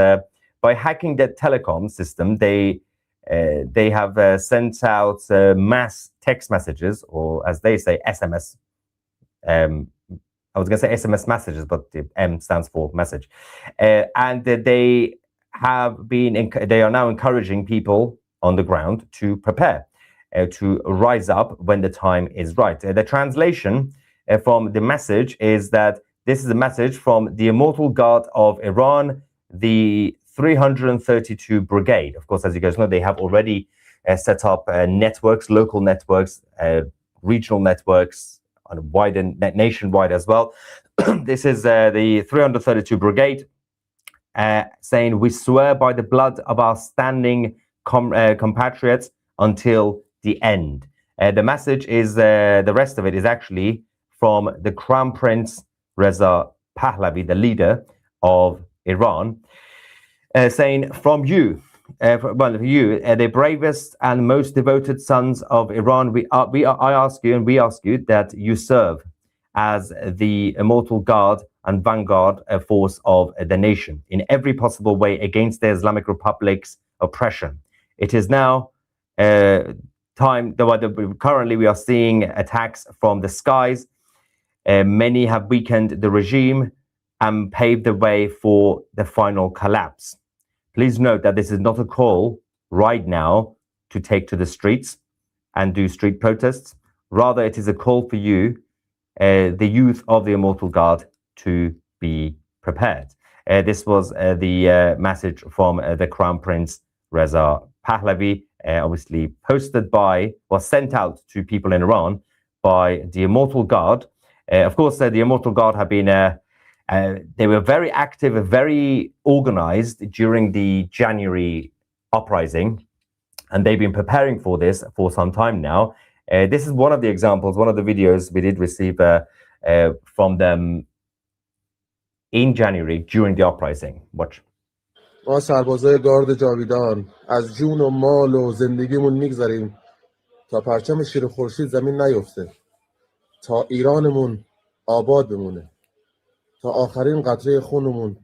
by hacking the telecom system, they have sent out mass text messages, or as they say, SMS. I was going to say SMS messages, but the M stands for message. And they are now encouraging people on the ground to prepare, to rise up when the time is right. The translation from the message is that this is a message from the Immortal Guard of Iran, the 332 Brigade. Of course, as you guys know, they have already set up networks, local networks, regional networks, and nationwide as well. This is the 332 Brigade saying, we swear by the blood of our standing compatriots until the end. The message is, the rest of it is actually from the Crown Prince Reza Pahlavi, the leader of Iran, saying, from you, the bravest and most devoted sons of Iran, I ask you, and we ask you that you serve as the Immortal Guard and vanguard force of the nation in every possible way against the Islamic Republic's oppression. It is now currently we are seeing attacks from the skies. Many have weakened the regime and paved the way for the final collapse. Please note that this is not a call right now to take to the streets and do street protests. Rather, it is a call for you, the youth of the Immortal Guard, to be prepared. This was the message from the Crown Prince Reza Pahlavi, obviously sent out to people in Iran by the Immortal Guard. Of course, the Immortal Guard have been, they were very active, very organized during the January uprising, and they've been preparing for this for some time now. This is one of the examples, one of the videos we did receive from them in January during the uprising. Watch. ما سربازای گارد جاویدان از جون و مال و زندگیمون میگذاریم تا پرچم شیر خورشید زمین نیفته، تا ایرانمون آباد بمونه، تا آخرین قطره خونمون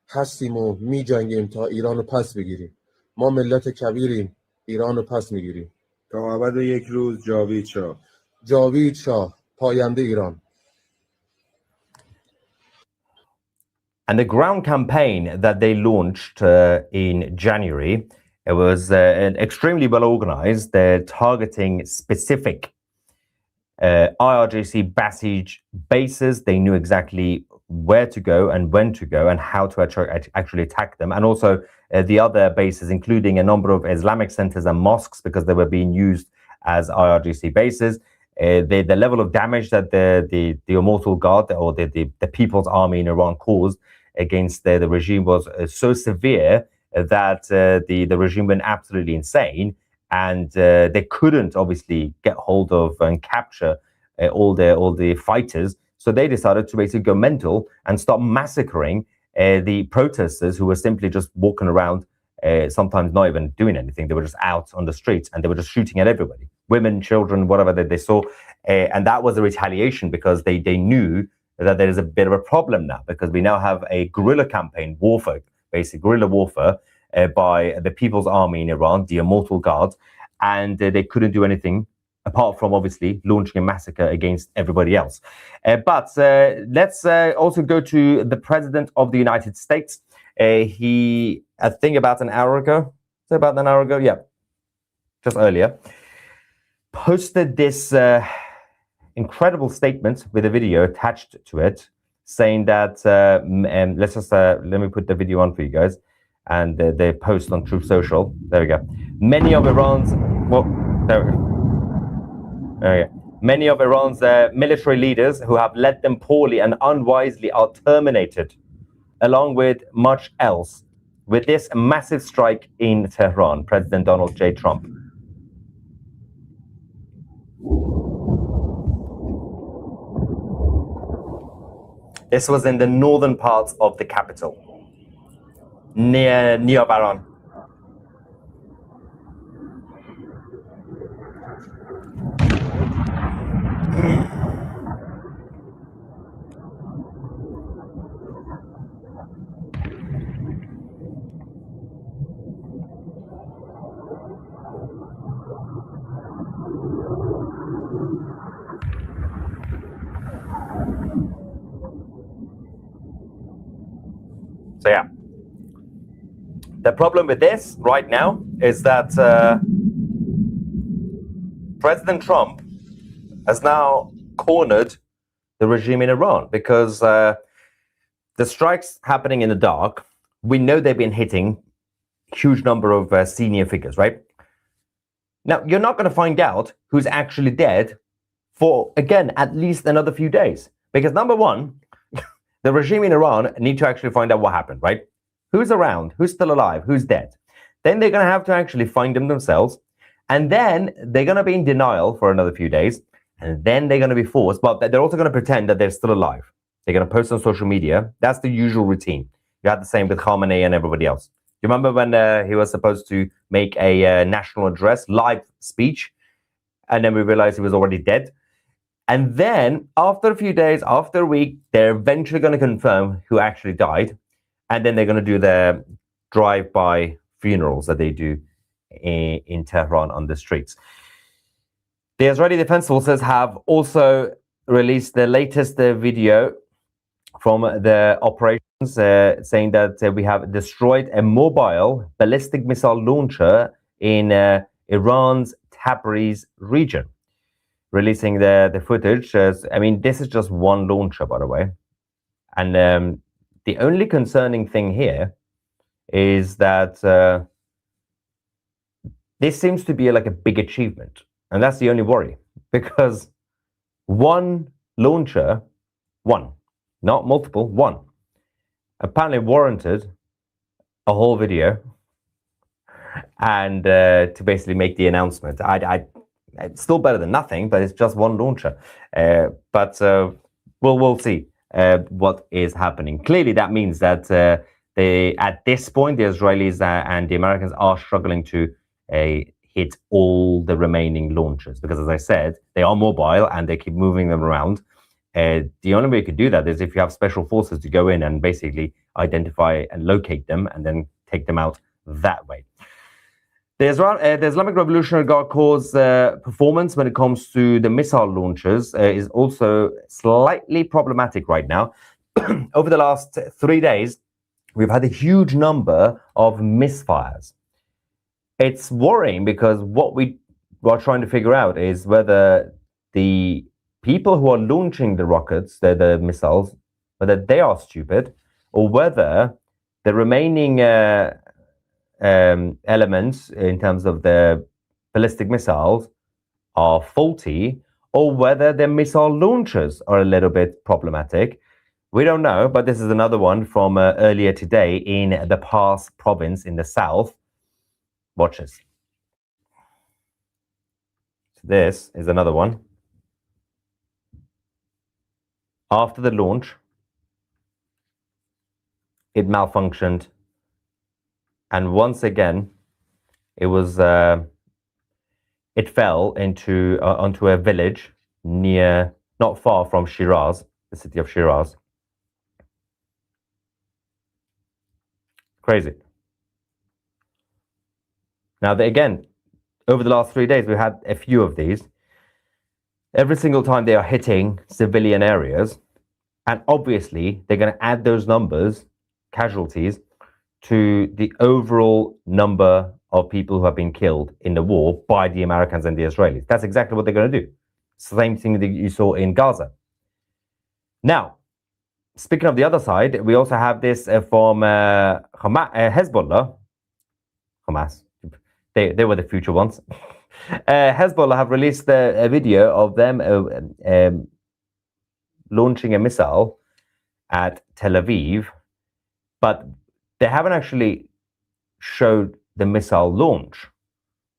هستیم و میجنگیم تا ایرانو پس بگیریم. ما ملت کبیریم، ایرانو پس میگیریم. تا ابد یک روز جاوید شاه. جاوید شاه، پاینده ایران. And the ground campaign that they launched in January, it was extremely well organized. They're targeting specific IRGC besieged bases. They knew exactly where to go and when to go and how to actually attack them. And also the other bases, including a number of Islamic centers and mosques, because they were being used as IRGC bases. The level of damage that the Immortal Guard or the People's Army in Iran caused against the regime was so severe that the regime went absolutely insane, and they couldn't obviously get hold of and capture all the fighters. So they decided to basically go mental and start massacring the protesters who were simply just walking around, sometimes not even doing anything. They were just out on the streets and they were just shooting at everybody, women, children, whatever that they saw. And that was a retaliation, because they knew that there is a bit of a problem now, because we now have a guerrilla campaign, warfare, basically guerrilla warfare by the People's Army in Iran, the Immortal Guard, and they couldn't do anything apart from obviously launching a massacre against everybody else. But let's also go to the President of the United States. He, I think about an hour ago, yeah, just earlier, posted this incredible statement with a video attached to it, saying that let me put the video on for you guys, and they post on Truth Social. There we go. Many of Iran's many of Iran's military leaders who have led them poorly and unwisely are terminated, along with much else, with this massive strike in Tehran. President Donald J. Trump. This was in the northern parts of the capital, near Baran. So yeah, the problem with this right now is that President Trump has now cornered the regime in Iran, because the strikes happening in the dark, we know they've been hitting huge number of senior figures, right? Now, you're not going to find out who's actually dead for, again, at least another few days. Because number one, the regime in Iran need to actually find out what happened, right? Who's around? Who's still alive? Who's dead? Then they're going to have to actually find them themselves. And then they're going to be in denial for another few days. And then they're going to be forced, but they're also going to pretend that they're still alive. They're going to post on social media. That's the usual routine. You had the same with Khamenei and everybody else. You remember when he was supposed to make a national address, live speech, and then we realized he was already dead? And then after a few days, after a week, they're eventually going to confirm who actually died. And then they're going to do their drive-by funerals that they do in Tehran on the streets. The Israeli Defense Forces have also released the latest video from the operations, saying that we have destroyed a mobile ballistic missile launcher in Iran's Tabriz region. Releasing the footage. I mean, this is just one launcher, by the way. And the only concerning thing here is that this seems to be like a big achievement. And that's the only worry, because one launcher, one, not multiple, one, apparently warranted a whole video and to basically make the announcement. It's still better than nothing, but it's just one launcher. But we'll see what is happening. Clearly, that means that at this point, the Israelis and the Americans are struggling to hit all the remaining launchers, because, as I said, they are mobile and they keep moving them around. The only way you could do that is if you have special forces to go in and basically identify and locate them and then take them out that way. The Islamic Revolutionary Guard Corps' performance when it comes to the missile launchers is also slightly problematic right now. Over the last 3 days, we've had a huge number of misfires. It's worrying because what we are trying to figure out is whether the people who are launching the rockets, the missiles, whether they are stupid or whether the remaining elements in terms of the ballistic missiles are faulty, or whether the missile launchers are a little bit problematic. We don't know, but this is another one from earlier today in the Pars province in the south. Watch this. This is another one. After the launch, it malfunctioned, and once again, it was it fell into onto a village not far from Shiraz, the city of Shiraz. Crazy. Now, again, over the last 3 days, we had a few of these. Every single time they are hitting civilian areas, and obviously they're going to add those numbers, casualties, to the overall number of people who have been killed in the war by the Americans and the Israelis. That's exactly what they're going to do. Same thing that you saw in Gaza. Now, speaking of the other side, we also have this from Hezbollah. Hamas. They were the future ones. Hezbollah have released a video of them launching a missile at Tel Aviv, but they haven't actually showed the missile launch.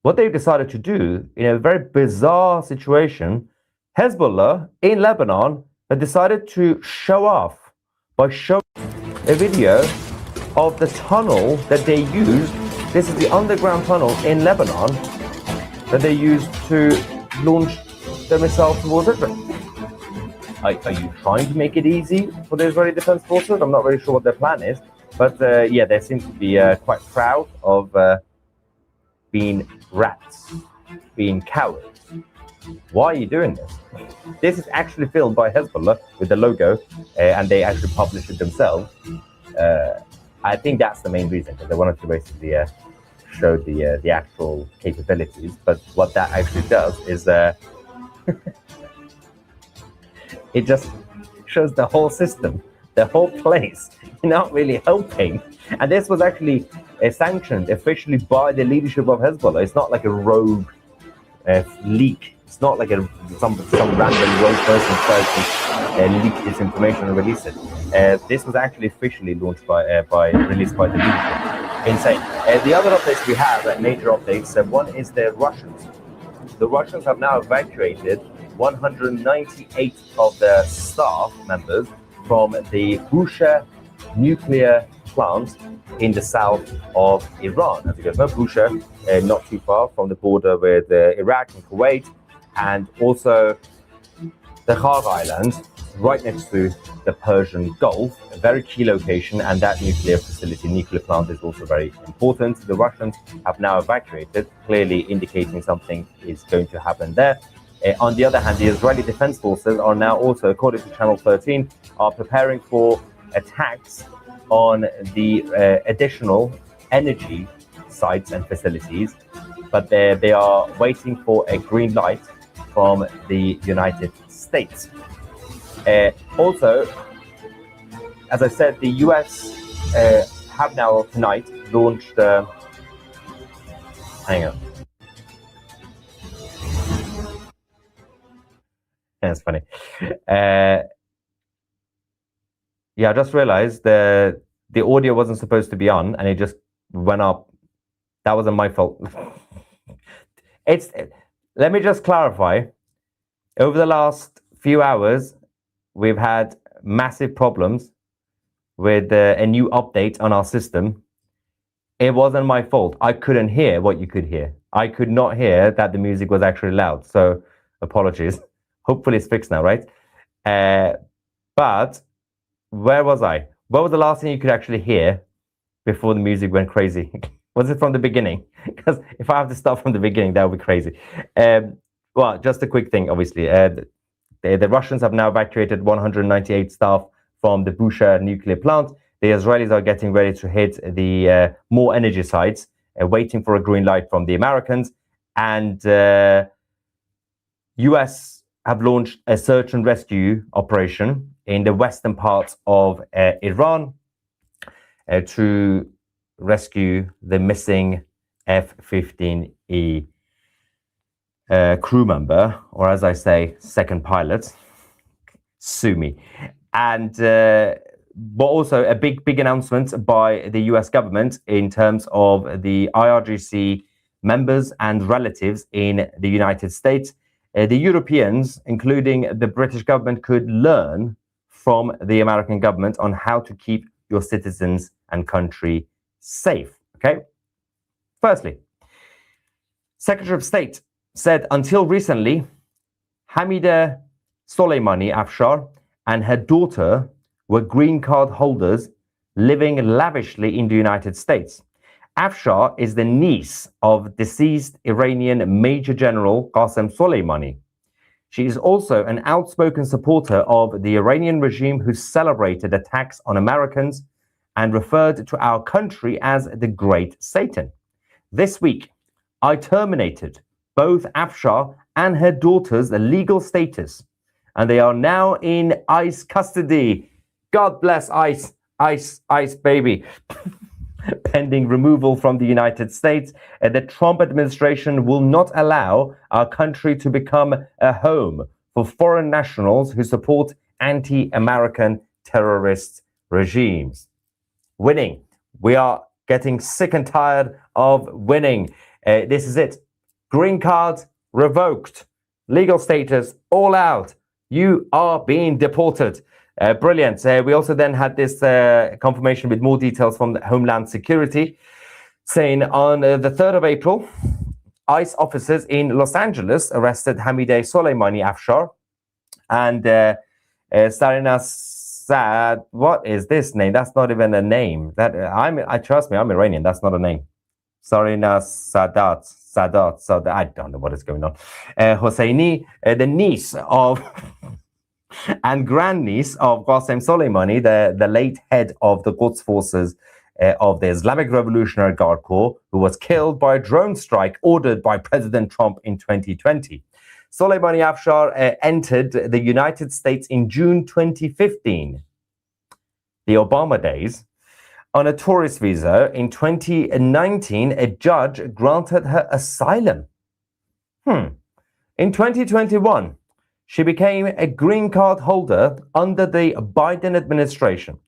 What they've decided to do, in a very bizarre situation, Hezbollah in Lebanon have decided to show off by showing a video of the tunnel that they used. This is the underground tunnel in Lebanon that they used to launch the missile towards Israel. Are you trying to make it easy for the Israeli Defense Forces? I'm not really sure what their plan is, but yeah, they seem to be quite proud of being rats, being cowards. Why are you doing this? This is actually filmed by Hezbollah with the logo, and they actually published it themselves. I think that's the main reason, because they wanted to basically show the actual capabilities. But what that actually does is it just shows the whole system, the whole place. You're not really helping. And this was actually sanctioned officially by the leadership of Hezbollah. It's not like a rogue leak. It's not like some random rogue person tries to leak this information and release it. This was actually officially launched released by the leadership. Insane. The other updates we have, major updates, one is the Russians. The Russians have now evacuated 198 of their staff members from the Bushehr nuclear plant in the south of Iran. As you guys know, Bushehr, not too far from the border with Iraq and Kuwait, and also the Kharr Island right next to the Persian Gulf, a very key location, and that nuclear facility, nuclear plant, is also very important. The Russians have now evacuated, clearly indicating something is going to happen there. On the other hand, the Israeli Defense Forces are now also, according to Channel 13, are preparing for attacks on the additional energy sites and facilities, but they are waiting for a green light from the United States. Also, as I said, the US have now tonight launched. Hang on. That's funny. Yeah, I just realized the audio wasn't supposed to be on, and it just went up. That wasn't my fault. Let me just clarify. Over the last few hours, we've had massive problems with a new update on our system. It wasn't my fault. I couldn't hear what you could hear. I could not hear that the music was actually loud. So apologies. Hopefully it's fixed now, right? But where was I? What was the last thing you could actually hear before the music went crazy? Was it from the beginning? Because if I have to start from the beginning, that would be crazy. Well, just a quick thing, obviously. The Russians have now evacuated 198 staff from the Bushehr nuclear plant. The Israelis are getting ready to hit the more energy sites, waiting for a green light from the Americans. And US have launched a search and rescue operation in the western parts of Iran to rescue the missing F-15E crew member, or as I say, second pilot. Sue me. And but also a big announcement by the US government in terms of the IRGC members and relatives in the United States. The Europeans, including the British government, could learn from the American government on how to keep your citizens and country safe. Okay. Firstly, Secretary of State said until recently, Hamida Soleimani Afshar and her daughter were green card holders living lavishly in the United States. Afshar is the niece of deceased Iranian Major General Qasem Soleimani. She is also an outspoken supporter of the Iranian regime who celebrated attacks on Americans and referred to our country as the Great Satan. This week, I terminated both Afshar and her daughter's legal status, and they are now in ICE custody. God bless ICE, ICE baby. Pending removal from the United States, the Trump administration will not allow our country to become a home for foreign nationals who support anti-American terrorist regimes. Winning. We are getting sick and tired of winning. This is it. Green card revoked. Legal status all out. You are being deported. Brilliant. We also then had this confirmation with more details from the Homeland Security, saying on the 3rd of April, ICE officers in Los Angeles arrested Hamideh Soleimani Afshar and Sarina Saad. What is this name? That's not even a name. I trust me, I'm Iranian. That's not a name. Sarina Sadat. I don't know what is going on. Hosseini, the niece of and grandniece of Qasem Soleimani, the late head of the Quds forces of the Islamic Revolutionary Guard Corps, who was killed by a drone strike ordered by President Trump in 2020. Soleimani Afshar entered the United States in June 2015, the Obama days, on a tourist visa. In 2019, a judge granted her asylum. In 2021, she became a green card holder under the Biden administration.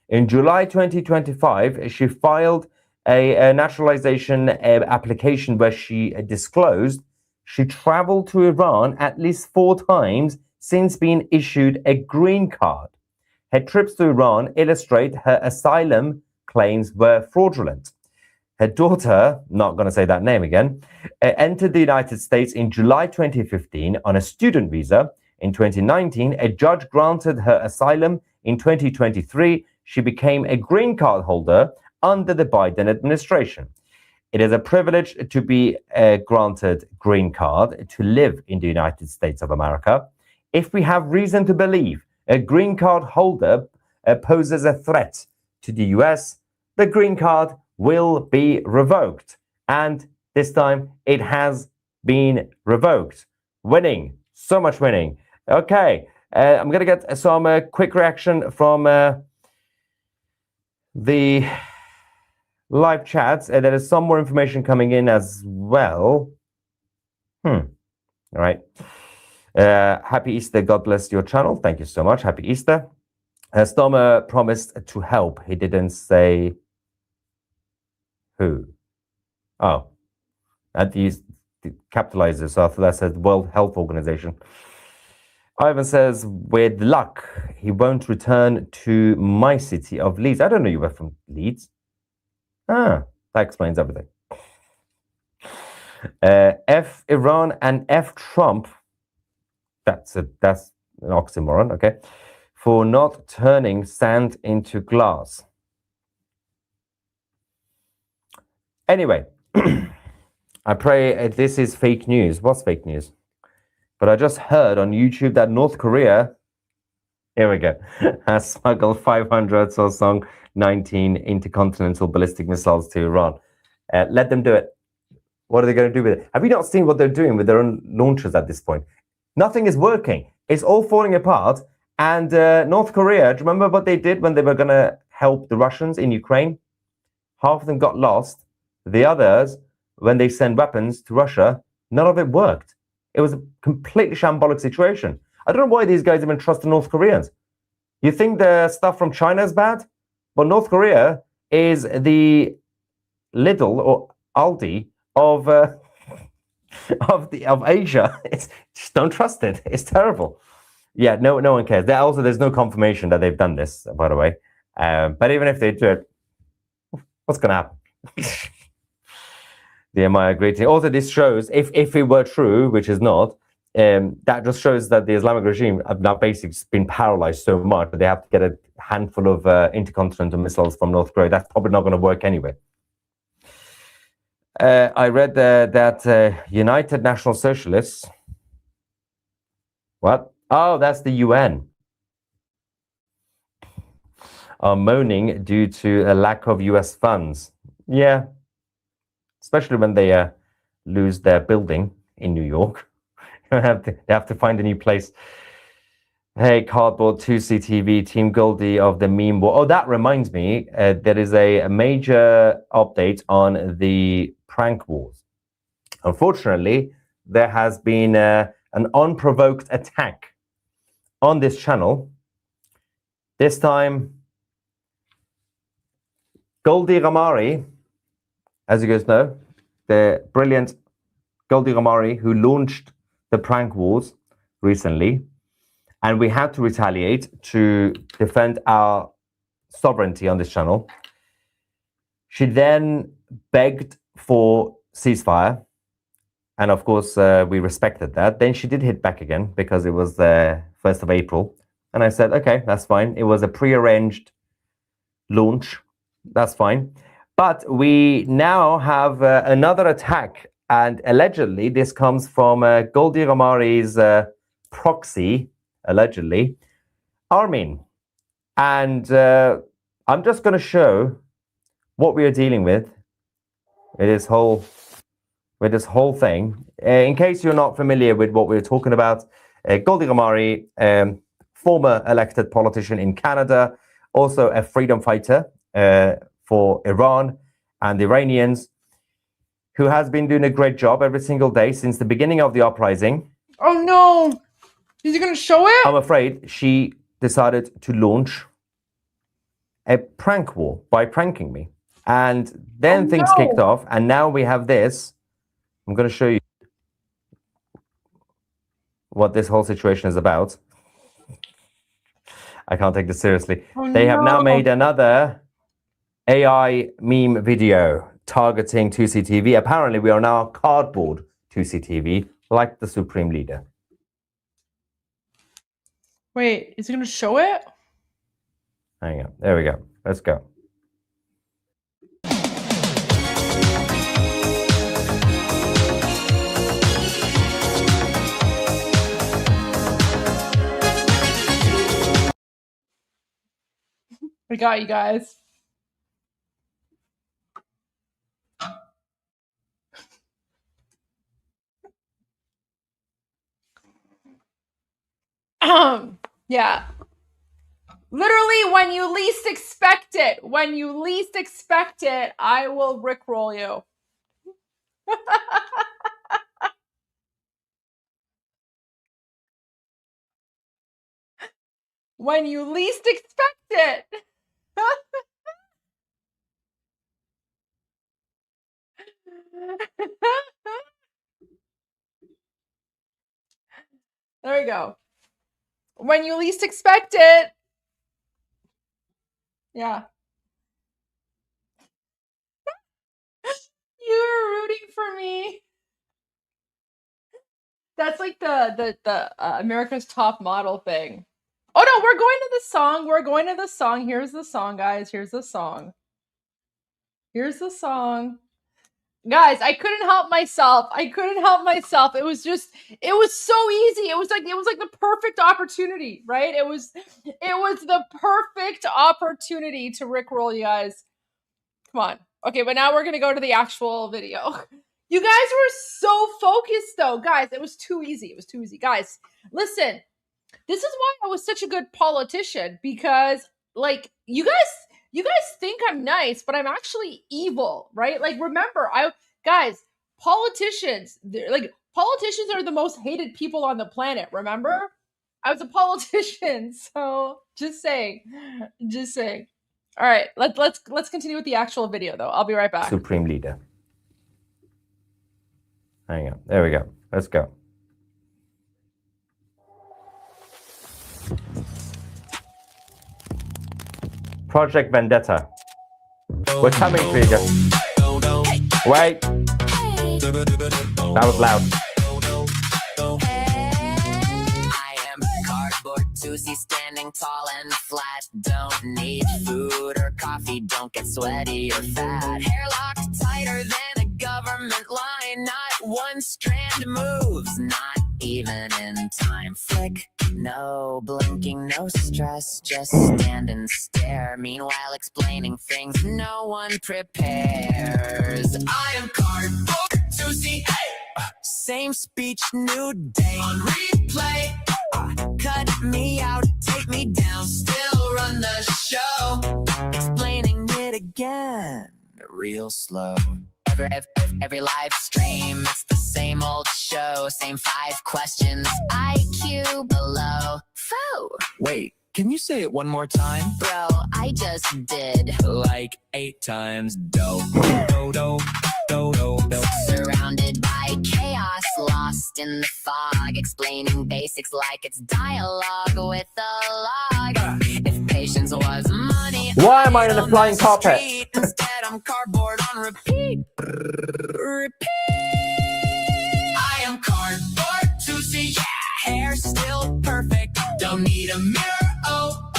In July 2025, she filed a naturalization application where she disclosed she traveled to Iran at least 4 times since being issued a green card. Her trips to Iran illustrate her asylum claims were fraudulent. Her daughter, not going to say that name again, entered the United States in July 2015 on a student visa. In 2019, a judge granted her asylum. In 2023, she became a green card holder under the Biden administration. It is a privilege to be granted green card to live in the United States of America. If we have reason to believe a green card holder poses a threat to the US, the green card will be revoked. And this time it has been revoked. Winning. So much winning. Okay. I'm going to get some quick reaction from the live chats. There is some more information coming in as well. All right. Happy Easter. God bless your channel. Thank you so much. Happy Easter. Stormer promised to help. He didn't say who. Oh, and these capitalizers. So I thought that said World Health Organization. Ivan says, with luck, he won't return to my city of Leeds. I don't know you were from Leeds. Ah, that explains everything. F Iran and F Trump. That's an oxymoron, okay? For not turning sand into glass. Anyway, I pray this is fake news. What's fake news? But I just heard on YouTube that North Korea, here we go, has smuggled 500 or so 19 intercontinental ballistic missiles to Iran. Let them do it. What are they going to do with it? Have you not seen what they're doing with their own launchers at this point? Nothing is working. It's all falling apart. And North Korea, do you remember what they did when they were going to help the Russians in Ukraine? Half of them got lost. The others, when they sent weapons to Russia, none of it worked. It was a completely shambolic situation. I don't know why these guys even trust the North Koreans. You think the stuff from China is bad? But North Korea is the Lidl or Aldi of Asia. Just don't trust it. It's terrible. Yeah, no one cares. There's no confirmation that they've done this, by the way. But even if they do it, what's going to happen? The MI greeting. Also, this shows, if it were true, which is not, that just shows that the Islamic regime have now basically been paralyzed so much that they have to get a handful of intercontinental missiles from North Korea. That's probably not going to work anyway. I read that United National Socialists. What? Oh, that's the UN. Are moaning due to a lack of US funds. Yeah. Especially when they lose their building in New York. They have to find a new place. Hey, Cardboard 2CTV, Team Goldie of the meme war. Oh, that reminds me, there is a major update on the prank wars. Unfortunately, there has been an unprovoked attack on this channel. This time, Goldie Ramari, as you guys know, the brilliant Goldie Ramari, who launched the prank wars recently, and we had to retaliate to defend our sovereignty on this channel. She then begged for ceasefire, and of course we respected that. Then she did hit back again because it was the 1st of April, and I said, okay, that's fine. It was a prearranged launch. That's fine. But we now have another attack, and allegedly this comes from Goldie Ramari's proxy, allegedly, ARMIN. And I'm just going to show what we are dealing with this whole thing. In case you're not familiar with what we're talking about, Goldie Ramari, former elected politician in Canada, also a freedom fighter for Iran and the Iranians, who has been doing a great job every single day since the beginning of the uprising. Oh no! Is he going to show it? I'm afraid she decided to launch a prank war by pranking me. And then things kicked off, and now we have this. I'm going to show you what this whole situation is about. I can't take this seriously. They have now made another AI meme video targeting 2CTV. Apparently, we are now cardboard 2CTV, like the Supreme Leader. Wait, is it going to show it? Hang on. There we go. Let's go. I got you guys. Yeah. Literally, when you least expect it, I will rickroll you. When you least expect it. There we go. When you least expect it. Yeah. You were rooting for me. That's like the America's Top Model thing. Oh no, we're going to the song. We're going to the song. Here's the song, guys. Here's the song. Here's the song. Guys, I couldn't help myself. It was so easy. It was like the perfect opportunity, right? It was the perfect opportunity to rickroll you guys. Come on. Okay, but now we're going to go to the actual video. You guys were so focused though. Guys, it was too easy. Guys, listen. This is why I was such a good politician, because like you guys think I'm nice, but I'm actually evil, right? Like remember, politicians are the most hated people on the planet, remember? I was a politician, so just saying. All right, let's continue with the actual video though. I'll be right back. Supreme Leader. Hang on. There we go. Let's go. Project Vendetta. We're coming for you guys. Wait. That was loud. I am cardboard Tuesday, standing tall and flat. Don't need food or coffee, don't get sweaty or fat. Hair locked tighter than a government line. Not one strand moves, not even in time. Flick, no blinking, no stress, just stand and stare. Meanwhile explaining things no one prepares. I am cardboard Tuesday, hey! Same speech, new day. On replay, cut me out, take me down, still run the show. Explaining it again, real slow. Every live stream, it's the same old show, same 5 questions, IQ below. Faux. Wait, can you say it one more time? Bro, I just did. Like 8 times. Dope. Surrounded by chaos, lost in the fog, explaining basics like it's dialogue with a log. If patience was money, why am I in a flying carpet? Instead, I'm cardboard on repeat. Repeat. I am cardboard to see, yeah. Hair still perfect, don't need a mirror. Oh,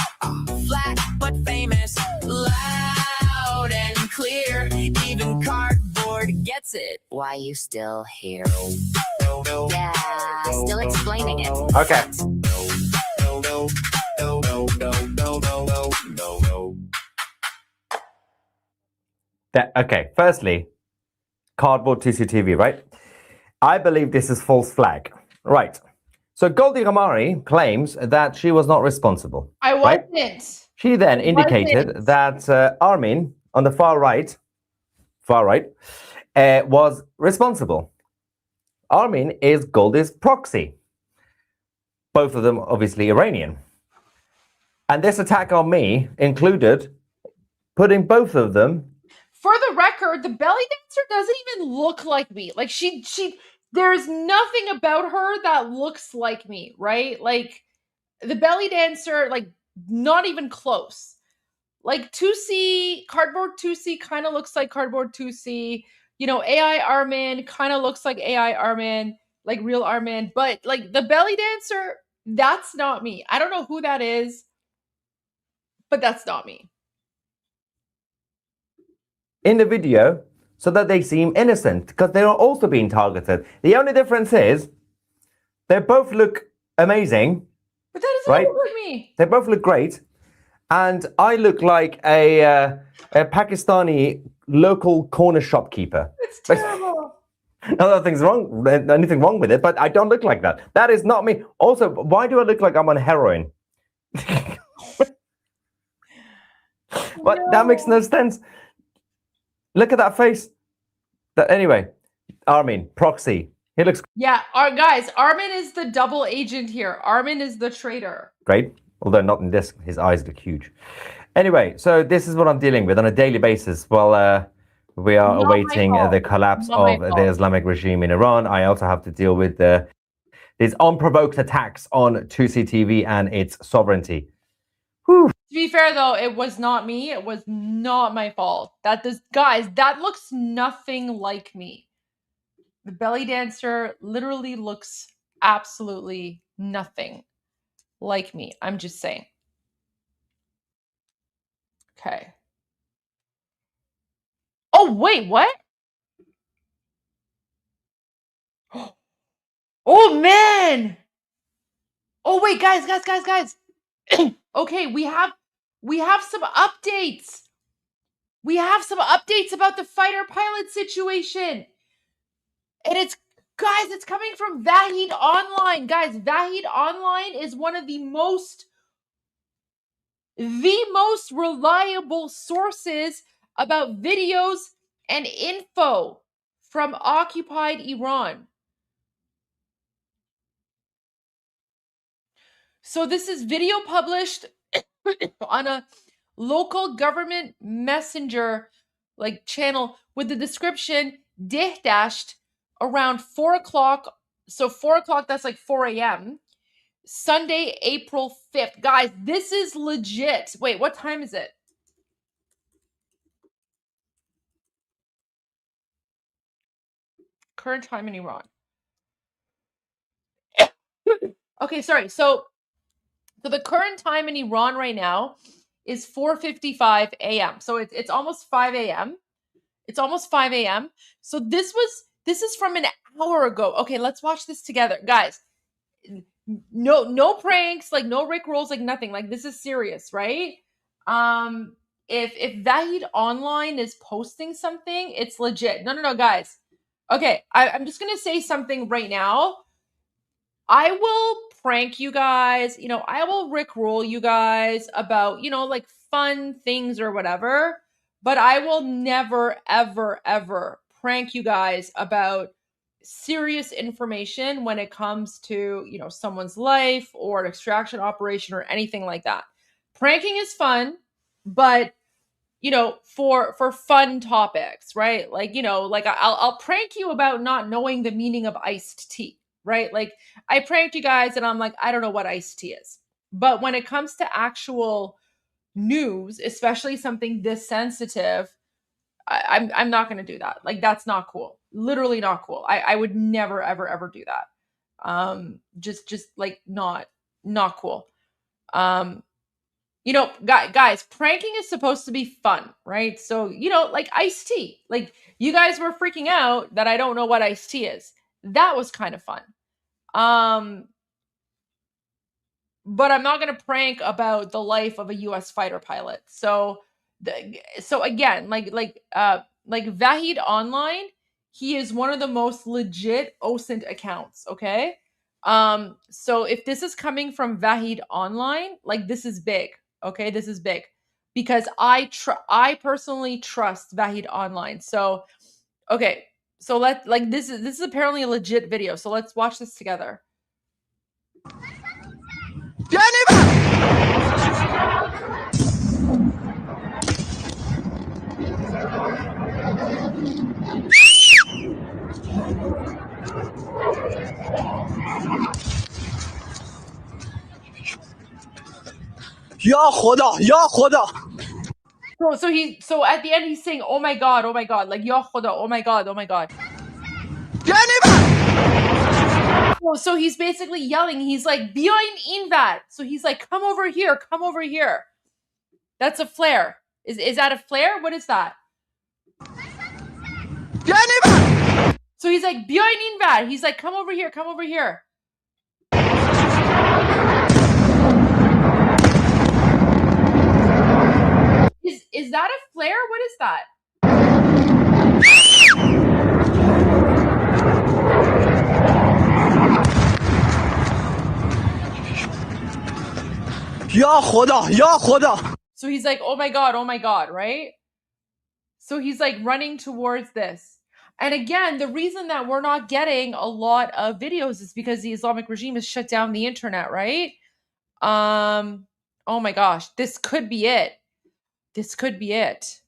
flat but famous, loud and clear. Even cardboard gets it. Why you still here? Yeah, still explaining it. Okay. Okay, firstly, cardboard CCTV, right? I believe this is false flag. Right. So Goldie Ramari claims that she was not responsible. I wasn't. Right? She then indicated that Armin on the far right, was responsible. Armin is Goldie's proxy. Both of them obviously Iranian. And this attack on me included putting both of them. For the record, the belly dancer doesn't even look like me. Like she there's nothing about her that looks like me, right? Like the belly dancer, like not even close. Like cardboard 2C kind of looks like cardboard 2C. You know, AI Armin kind of looks like AI Armin, like real Armin. But like the belly dancer, That's not me. I don't know who that is, but that's not me. In the video, so that they seem innocent, because they are also being targeted. The only difference is they both look amazing. But that doesn't right? look like me. They both look great. And I look like a Pakistani local corner shopkeeper. It's terrible. Nothing's wrong, anything wrong with it, but I don't look like that. That is not me. Also, why do I look like I'm on heroin? But that makes no sense. Look at that face. Anyway, Armin, proxy. He looks Yeah, guys, Armin is the double agent here. Armin is the traitor. great, although not in this. His eyes look huge. Anyway, so this is what I'm dealing with on a daily basis. Well, we are awaiting the collapse of the Islamic regime in Iran. I also have to deal with these unprovoked attacks on 2CTV and its sovereignty. To be fair, though, it was not me. It was not my fault. Guys, that looks nothing like me. The belly dancer literally looks absolutely nothing like me. I'm just saying. Okay. Oh, wait, what? Oh, man. Oh, wait, guys. Okay, we have some updates. We have some updates about the fighter pilot situation. And it's coming from Vahid Online. Guys, Vahid Online is one of the most reliable sources about videos and info from occupied Iran. So this is video published on a local government messenger channel with the description dashed around 4 o'clock. So 4 o'clock, that's like 4 a.m. Sunday, April 5th. Guys, this is legit. Wait, what time is it? Current time in Iran. Okay, sorry. So the current time in Iran right now is 4:55 a.m. So it's almost 5 a.m. It's almost 5 a.m. So this is from an hour ago. Okay, let's watch this together. Guys, no pranks, no Rick rolls, nothing. This is serious, right? If Vahid Online is posting something, it's legit. No, guys. Okay, I'm just gonna say something right now. I will prank you guys, I will rickroll you guys about, fun things or whatever, but I will never, ever, ever prank you guys about serious information when it comes to, someone's life or an extraction operation or anything like that. Pranking is fun, but for fun topics, right? I'll prank you about not knowing the meaning of iced tea. Right? I pranked you guys and I'm like, I don't know what iced tea is. But when it comes to actual news, especially something this sensitive, I'm not going to do that. That's not cool. Literally not cool. I would never, ever, ever do that. Just not cool. Guys, pranking is supposed to be fun, right? So, iced tea. You guys were freaking out that I don't know what iced tea is. That was kind of fun. But I'm not going to prank about the life of a US fighter pilot. So again, Vahid Online, he is one of the most legit OSINT accounts, okay? So if this is coming from Vahid Online, this is big, okay? This is big because I personally trust Vahid Online. So, okay. So this is apparently a legit video. So let's watch this together. Ya Khuda, Ya Khuda. So at the end he's saying, "Oh my God, Ya Khuda, oh my God, oh my God." So he's basically yelling. He's like, "Bioin invad." So he's like, "Come over here, come over here." That's a flare. Is that a flare? What is that? So he's like, "Bioin invad." He's like, "Come over here, come over here." Is that a flare? What is that? Ya Khuda, Ya Khuda. So he's like, oh my God, right? So he's like running towards this. And again, the reason that we're not getting a lot of videos is because the Islamic regime has shut down the internet, right? Oh my gosh, this could be it. This could be it.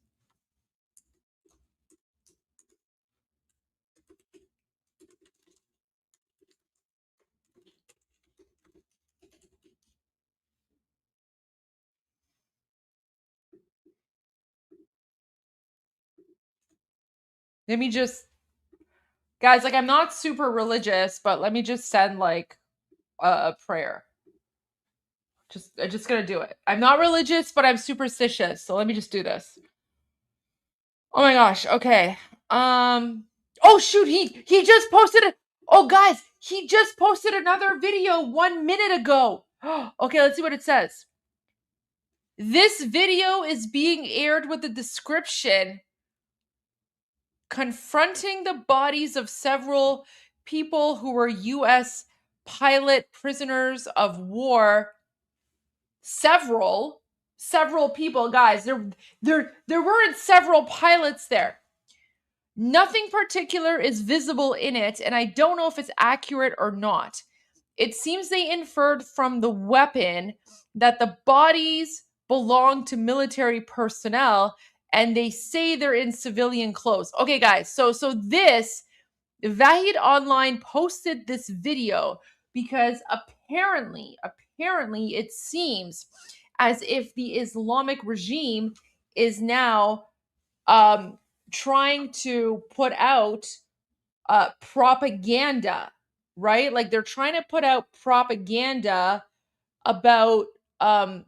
Let me just, guys, like I'm not super religious, but let me just send like a prayer. I'm just gonna do it. I'm not religious, but I'm superstitious. So let me just do this. Oh my gosh. Okay. Oh shoot, he just posted it. Oh guys, he just posted another video 1 minute ago. Okay, let's see what it says. This video is being aired with the description confronting the bodies of several people who were US pilot prisoners of war. Several people, guys. There weren't several pilots there. Nothing particular is visible in it, and I don't know if it's accurate or not. It seems they inferred from the weapon that the bodies belong to military personnel, and they say they're in civilian clothes. Okay, guys, so this, Vahid Online posted this video because apparently it seems as if the Islamic regime is now trying to put out propaganda, right? Like they're trying to put out propaganda about the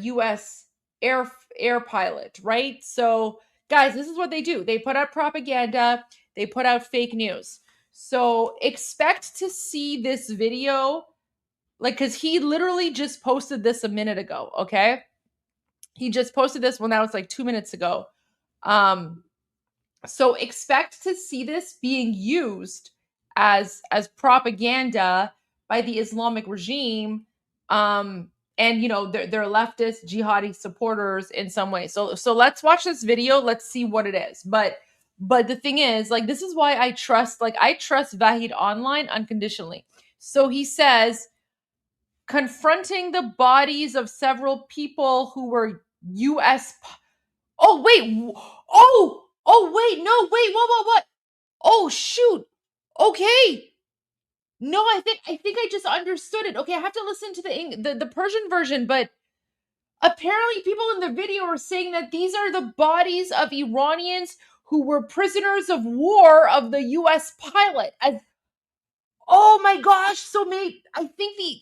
US air pilot, right? So guys, this is what they do. They put out propaganda, they put out fake news. So expect to see this video, like, because he literally just posted this a minute ago, okay? He just posted this, well, now it's like 2 minutes ago. So expect to see this being used as propaganda by the Islamic regime, and you know they're leftist jihadi supporters in some way. So let's watch this video. Let's see what it is. But the thing is, like, this is why I trust Vahid Online unconditionally. So he says, confronting the bodies of several people who were U.S. Oh wait! Oh wait! No wait! What? Oh shoot! Okay. No, I think I just understood it. Okay, I have to listen to the Persian version, but apparently people in the video are saying that these are the bodies of Iranians who were prisoners of war of the US pilot. Oh my gosh, so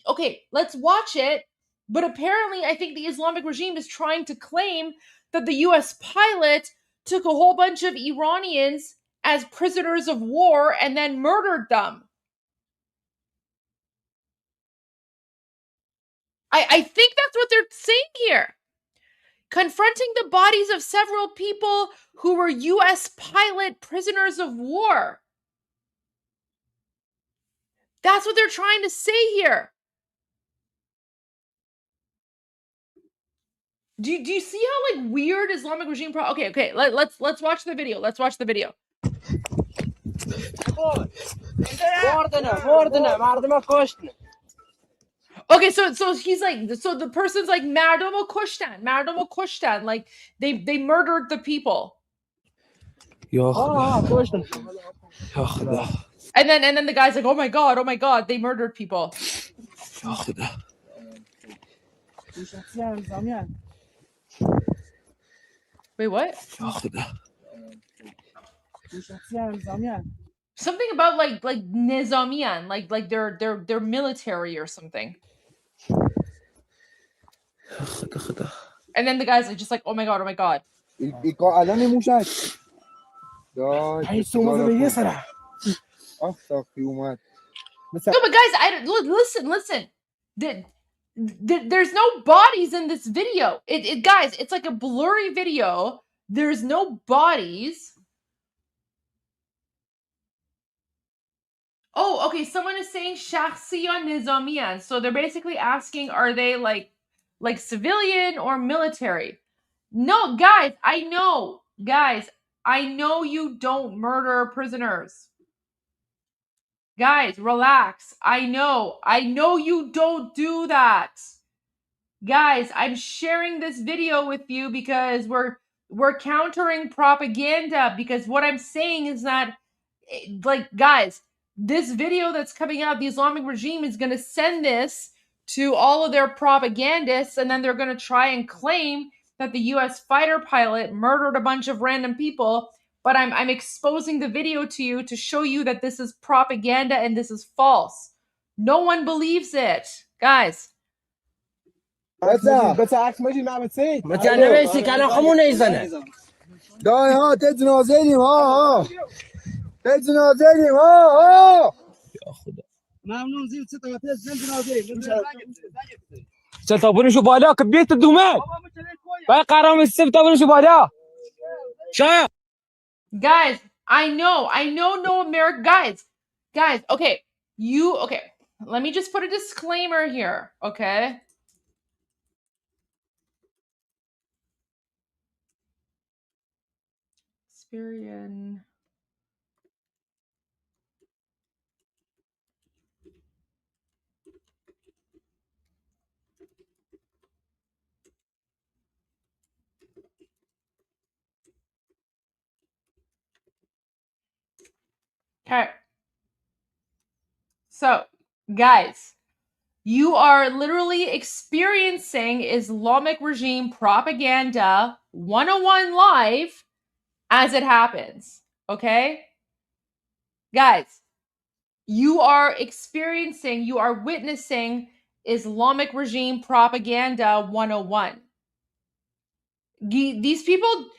okay, let's watch it. But apparently I think the Islamic regime is trying to claim that the US pilot took a whole bunch of Iranians as prisoners of war and then murdered them. I think that's what they're saying here. Confronting the bodies of several people who were US pilot prisoners of war. That's what they're trying to say here. Do you see how like weird Islamic regime okay, let's watch the video. Let's watch the video. Okay, so he's like, so the person's like, Mardomo kushtan, like they murdered the people. And then the guy's like, oh my god, they murdered people. Wait, what? Something about like Nizamian, like they're military or something. And then the guys are just like, oh my god, oh my god. No, but guys, listen. There's no bodies in this video. Guys, it's like a blurry video. There's no bodies. Oh, okay. Someone is saying shakhsiyan nizamiyan. So they're basically asking, are they like civilian or military? No, guys, I know. Guys, I know you don't murder prisoners. Guys, relax. I know you don't do that. Guys, I'm sharing this video with you because we're countering propaganda, because what I'm saying is that, like, guys, this video that's coming out, the Islamic regime is going to send this to all of their propagandists, and then they're going to try and claim that the US fighter pilot murdered a bunch of random people. But I'm exposing the video to you to show you that this is propaganda and this is false. No one believes it. Guys. بس عکس ماشین محمد نمیسی کلام خمون نیزنه دای ها تج نازلیم ها تج نازلیم ها یا خدا ممنون زیر چه تا تج نازلیم چه تا برنشو بالا که بیت دومه باید قرام استم تا برنشو بالا شاید. Guys, I know no American guys, okay, let me just put a disclaimer here, okay? Experian. Okay. So, guys, you are literally experiencing Islamic regime propaganda 101 live as it happens, okay? Guys, you are witnessing Islamic regime propaganda 101. These people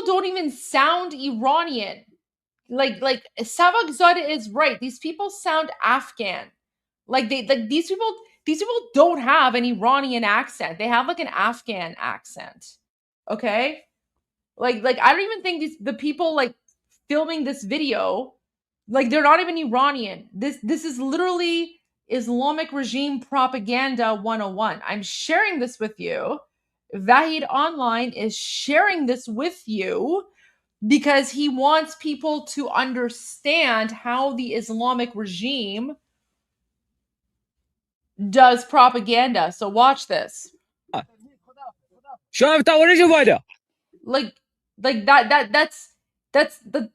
don't even sound Iranian. Like Savagzadeh is right. These people sound Afghan. These people don't have an Iranian accent. They have like an Afghan accent. Okay? Like I don't even think the people like filming this video, like they're not even Iranian. This is literally Islamic regime propaganda 101. I'm sharing this with you. Vahid Online is sharing this with you because he wants people to understand how the Islamic regime does propaganda. So watch this. Like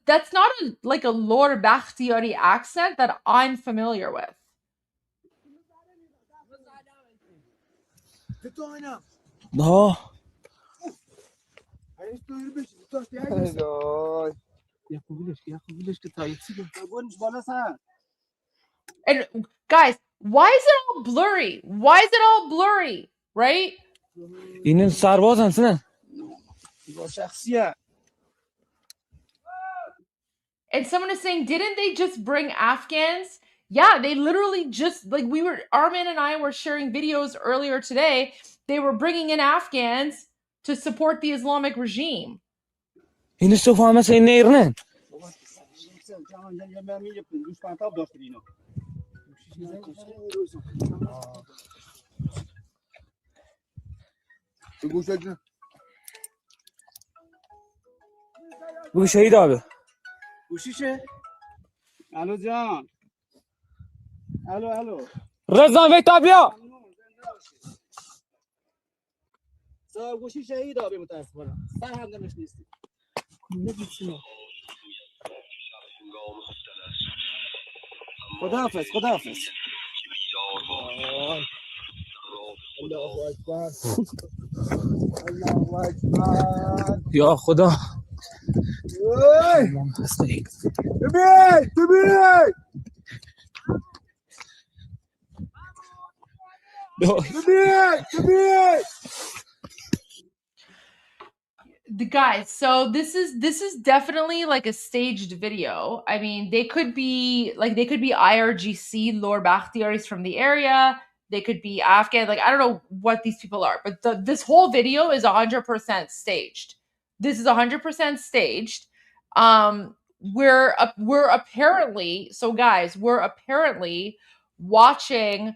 that's not a Lord Bakhtiari accent that I'm familiar with. No. And guys, why is it all blurry? Why is it all blurry? Right? این سرباز هستن. And someone is saying, didn't they just bring Afghans? Yeah, they literally just, like Armin and I were sharing videos earlier today. They were bringing in Afghans to support the Islamic regime. این استفاده مثل این نیرنن. بگو شهید آبه. گوشیشه؟ الو جان. الو. رضا ویتا بیا. صاحب گوشی شهید آبه متاسفانه. سر هم دمش نیستی. خداحافظ. الله اکبر. یا خدا. The guys, so this is definitely like a staged video. I mean, they could be IRGC Lord Bakhtiaris from the area. They could be Afghan. Like, I don't know what these people are, but this whole video is 100% staged. This is 100% staged. We're apparently, so guys, we're apparently watching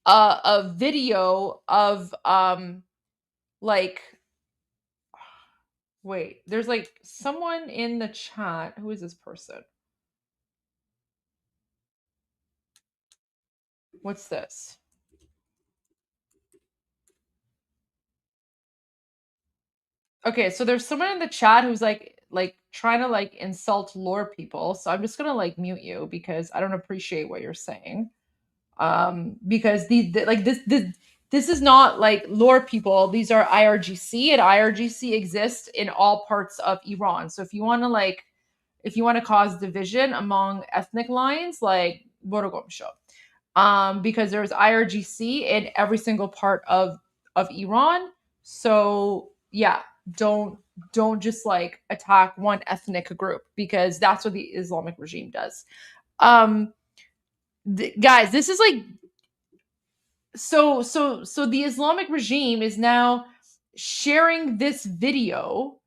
a video of like, wait, there's like someone in the chat. Who is this person? What's this? Okay, so there's someone in the chat who's like trying to like insult lore people. So I'm just gonna like mute you because I don't appreciate what you're saying. Because this is not like lore people. These are IRGC, and IRGC exists in all parts of Iran. So if you want to cause division among ethnic lines, like Borogom show. Because there's IRGC in every single part of Iran. So yeah, don't just like attack one ethnic group, because that's what the Islamic regime does. Guys, this is like so the Islamic regime is now sharing this video,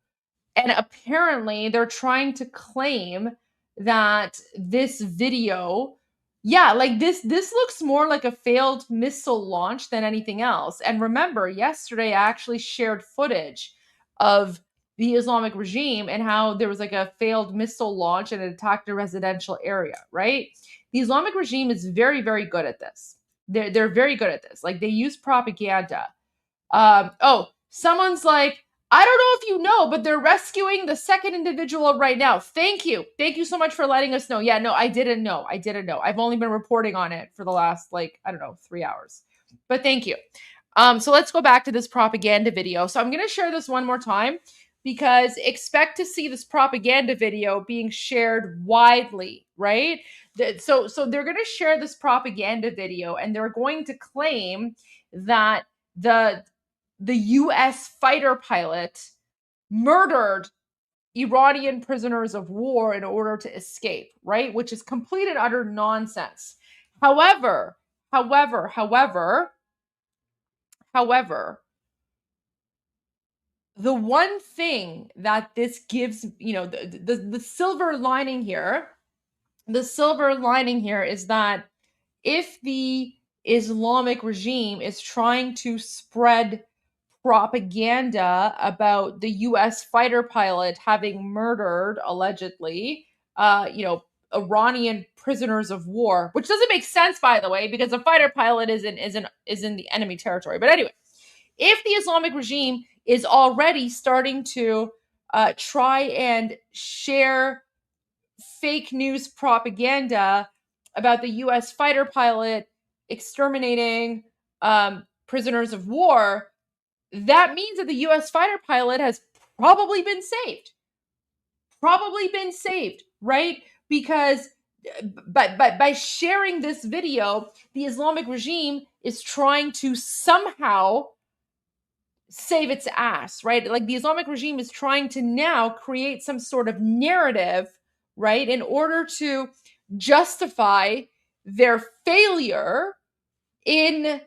and apparently they're trying to claim that this video, yeah, like this looks more like a failed missile launch than anything else. And remember, yesterday I actually shared footage of the Islamic regime and how there was like a failed missile launch and it attacked a residential area, right? The Islamic regime is very, very good at this. They're very good at this. Like, they use propaganda. Oh, someone's like, I don't know if you know, but they're rescuing the second individual right now. Thank you. Thank you so much for letting us know. Yeah, no, I didn't know. I've only been reporting on it for the last, like, I don't know, 3 hours. But thank you. So let's go back to this propaganda video. So I'm going to share this one more time, because expect to see this propaganda video being shared widely, right? So they're going to share this propaganda video, and they're going to claim that the US fighter pilot murdered Iranian prisoners of war in order to escape, right? Which is complete and utter nonsense. However, the one thing that this gives, the silver lining here, is that if the Islamic regime is trying to spread propaganda about the US fighter pilot having murdered, allegedly, Iranian prisoners of war, which doesn't make sense, by the way, because a fighter pilot is in the enemy territory. But anyway, if the Islamic regime is already starting to try and share fake news propaganda about the US fighter pilot exterminating prisoners of war, that means that the US fighter pilot has probably been saved. Right? Because by sharing this video, the Islamic regime is trying to somehow save its ass, right? Like, the Islamic regime is trying to now create some sort of narrative, right, in order to justify their failure in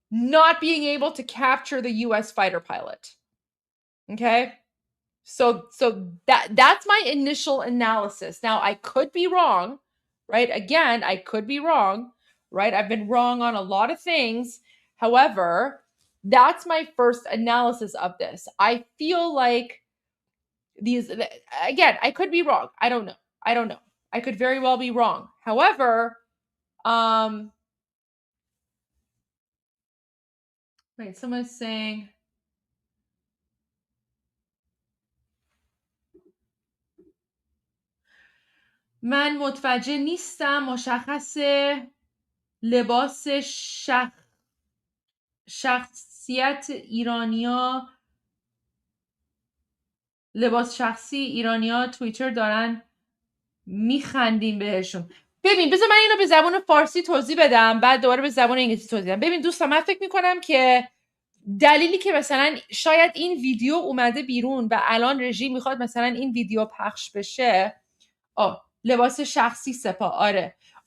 not being able to capture the US fighter pilot. Okay? So that's my initial analysis. Now, I could be wrong, right? Again, I could be wrong, right? I've been wrong on a lot of things. However, that's my first analysis of this. I feel like again, I could be wrong. I don't know. I could very well be wrong. However, wait, someone's saying, من متوجه نیستم مشخص لباس شخصیت ایرانیا لباس شخصی ایرانیا توییتر دارن میخندیم بهشون. ببین بذار من اینو به زبان فارسی توضیح بدم بعد دوباره به زبان انگلیسی توضیح بدم. ببین دوستان من فکر میکنم که دلیلی که مثلا شاید این ویدیو اومده بیرون و الان رژیم میخواد مثلا این ویدیو پخش بشه. لباس شخصی سپاه.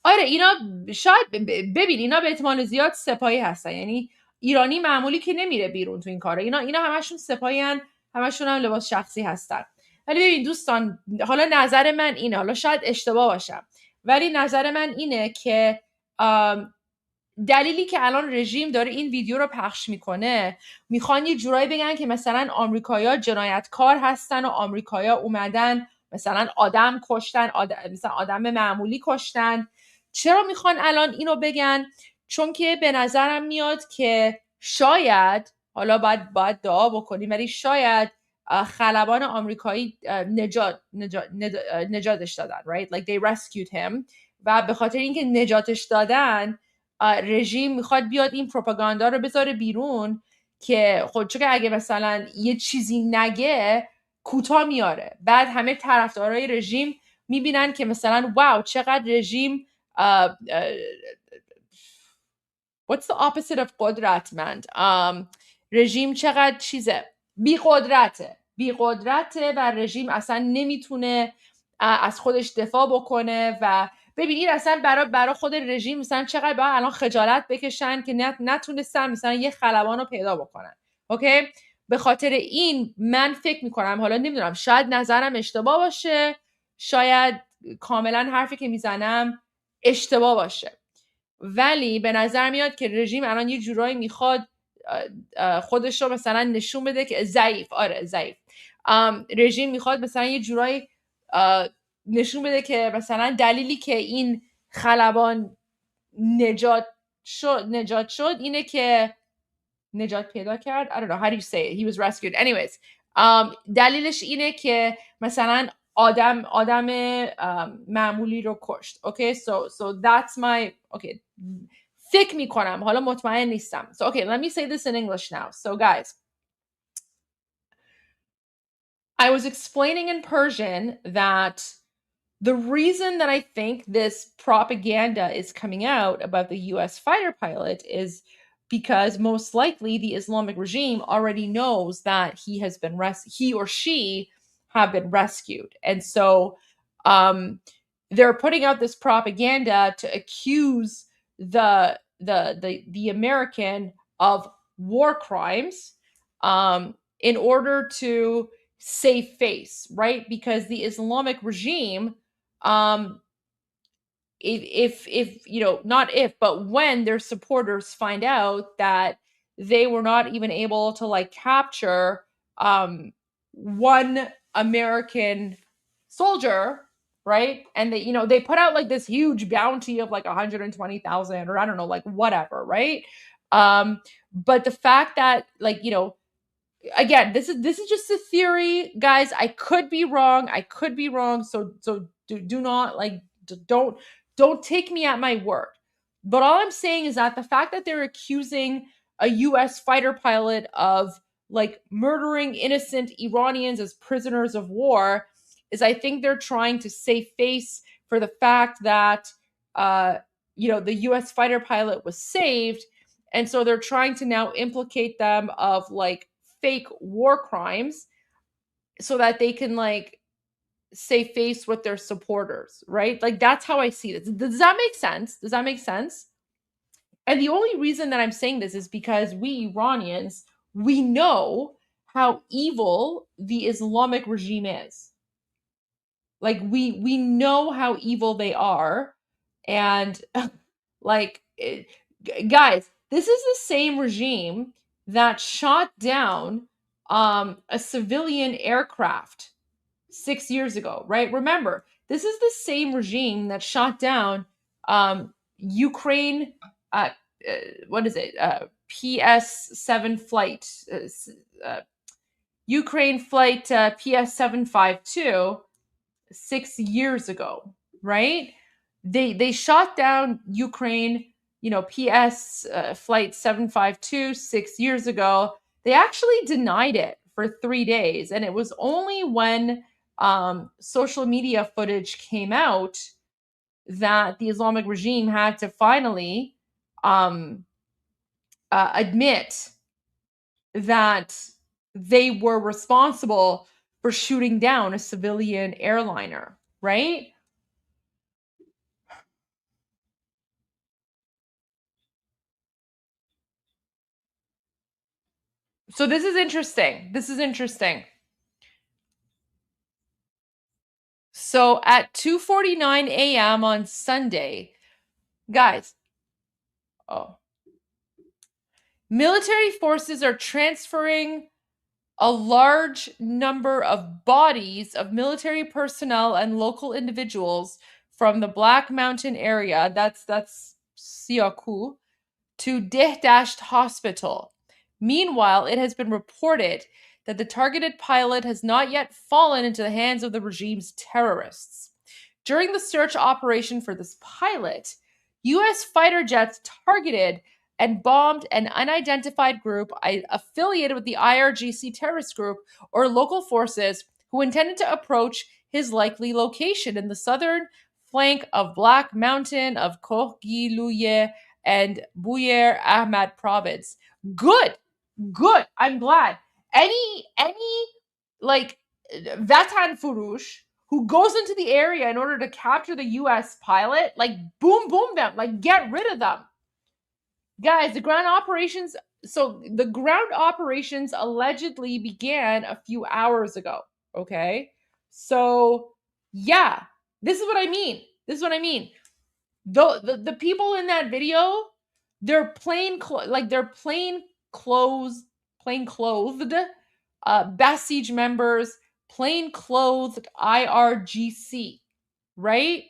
آره اینا شاید ببین اینا به احتمال زیاد سپاهی هستن، یعنی ایرانی معمولی که نمیره بیرون تو این کارا. اینا همشون سپاهی هن، همشون هم لباس شخصی هستن. ولی ببین دوستان حالا نظر من اینه، حالا شاید اشتباه باشم ولی نظر من اینه که دلیلی که الان رژیم داره این ویدیو رو پخش میکنه میخوان یه جورایی بگن که مثلا آمریکایی‌ها جنایتکار هستن و آمریکایی‌ها اومدن مثلا آدم کشتن، مثلا آدم معمولی کشتن. چرا میخوان الان اینو بگن؟ چون که به نظرم میاد که شاید، حالا باید دعا بکنیم، ولی شاید خلبان آمریکایی نجاتش دادن، right? Like they rescued him و به خاطر اینکه نجاتش دادن رژیم میخواد بیاد این پروپاگاندا رو بذاره بیرون که خود چون که اگه مثلا یه چیزی نگه کوتاه میاره، بعد همه طرفدارای رژیم میبینن که مثلا واو چقدر رژیم what's the opposite of قدرتمند؟ رژیم چقدر چیزه بیقدرته و رژیم اصلا نمیتونه از خودش دفاع بکنه. و ببین این اصلا برای خود رژیم مثلا چقدر باید الان خجالت بکشن که نتونستن مثلا یه خلبان رو پیدا بکنن. اوکی؟ به خاطر این من فکر میکنم، حالا نمیدونم شاید نظرم اشتباه باشه، شاید کاملا حرفی که میزنم اشتباه باشه، ولی به نظر میاد که رژیم الان یه جورایی میخواد خودش رو مثلا نشون بده که ضعیف. رژیم میخواد مثلا یه جورایی نشون بده که مثلا دلیلی که این خلبان نجات شد اینه که نجات پیدا کرد. I don't know how do you say it. He was rescued. Anyways, دلیلش اینه که مثلا آدم معمولی رو کشت. Okay, so that's my okay. فکر میکنم، حالا مطمئن نیستم. So okay, let me say this in English now. So guys, I was explaining in Persian that the reason that I think this propaganda is coming out about the US fighter pilot is because most likely the Islamic regime already knows that he or she have been rescued. And so they're putting out this propaganda to accuse the American of war crimes in order to save face, right? Because the Islamic regime, if you know, not if, but when their supporters find out that they were not even able to like capture one American soldier, right? And they, you know, they put out like this huge bounty of like 120,000 or I don't know, like whatever, right? But the fact that like, you know, again, this is just a theory, guys. I could be wrong. So do not like don't take me at my word. But all I'm saying is that the fact that they're accusing a US fighter pilot of like murdering innocent Iranians as prisoners of war is, I think they're trying to save face for the fact that you know, the US fighter pilot was saved, and so they're trying to now implicate them of like fake war crimes so that they can like save face with their supporters, right? Like that's how I see this. Does that make sense? And the only reason that I'm saying this is because we Iranians, we know how evil the Islamic regime is. Like we know how evil they are, and like guys, this is the same regime that shot down a civilian aircraft 6 years ago, right? Remember, this is the same regime that shot down Ukraine, PS7 flight, Ukraine flight PS752 6 years ago, right? They shot down Ukraine, you know, PS flight 752 6 years ago. They actually denied it for 3 days. And it was only when social media footage came out that the Islamic regime had to finally admit that they were responsible for shooting down a civilian airliner, right? So this is interesting. This is interesting. So at 2:49 a.m. on Sunday, guys, military forces are transferring a large number of bodies of military personnel and local individuals from the Black Mountain area, that's Siaku, to Dehtasht Hospital. Meanwhile, it has been reported that the targeted pilot has not yet fallen into the hands of the regime's terrorists. During the search operation for this pilot, U.S. fighter jets targeted and bombed an unidentified group affiliated with the IRGC terrorist group or local forces who intended to approach his likely location in the southern flank of Black Mountain of Kohgiluye and Buyer Ahmad province. Good. I'm glad. Any like Vatan Furush who goes into the area in order to capture the US pilot, like boom them, like get rid of them. Guys, the ground operations allegedly began a few hours ago, okay? So, yeah, this is what I mean. The people in that video, they're plain clothed Basij members, plain clothed IRGC, right?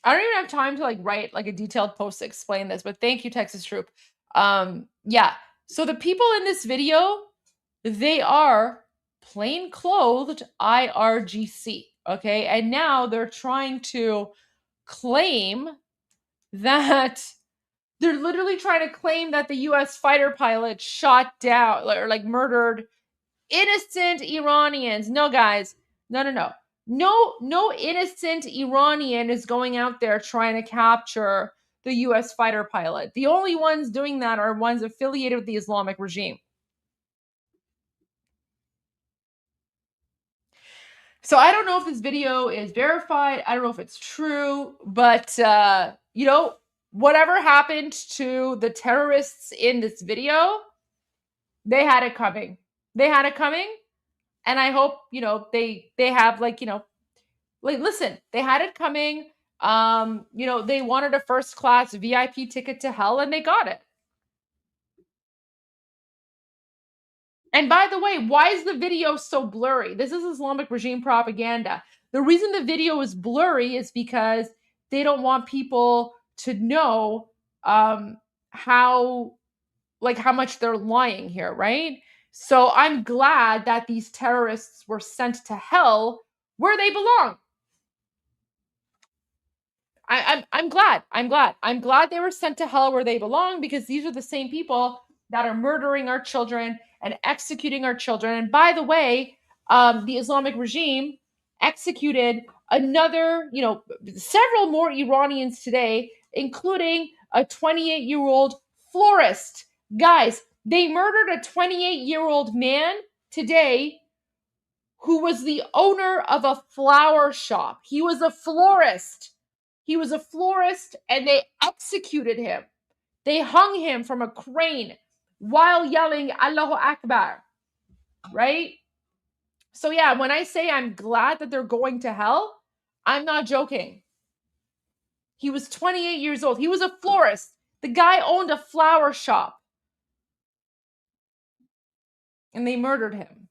I don't even have time to write a detailed post to explain this, but thank you, Texas Troop. Yeah. So the people in this video, they are plain clothed IRGC. Okay. And now they're trying to claim that they're literally trying to claim that the US fighter pilot shot down or murdered innocent Iranians. No, guys. No. No innocent Iranian is going out there trying to capture the US fighter pilot. The only ones doing that are ones affiliated with the Islamic regime. So I don't know if this video is verified. I don't know if it's true, but whatever happened to the terrorists in this video, they had it coming. And I hope, they have listen, they had it coming. They wanted a first class VIP ticket to hell and they got it. And by the way, why is the video so blurry? This is Islamic regime propaganda. The reason the video is blurry is because they don't want people to know how much they're lying here, right? So I'm glad that these terrorists were sent to hell where they belong. I'm glad. I'm glad they were sent to hell where they belong, because these are the same people that are murdering our children and executing our children. And by the way, the Islamic regime executed another, several more Iranians today, including a 28-year-old florist. Guys, they murdered a 28-year-old man today who was the owner of a flower shop. He was a florist. And they executed him. They hung him from a crane while yelling Allahu Akbar, right? So yeah, when I say I'm glad that they're going to hell, I'm not joking. He was 28 years old. He was a florist. The guy owned a flower shop. And they murdered him.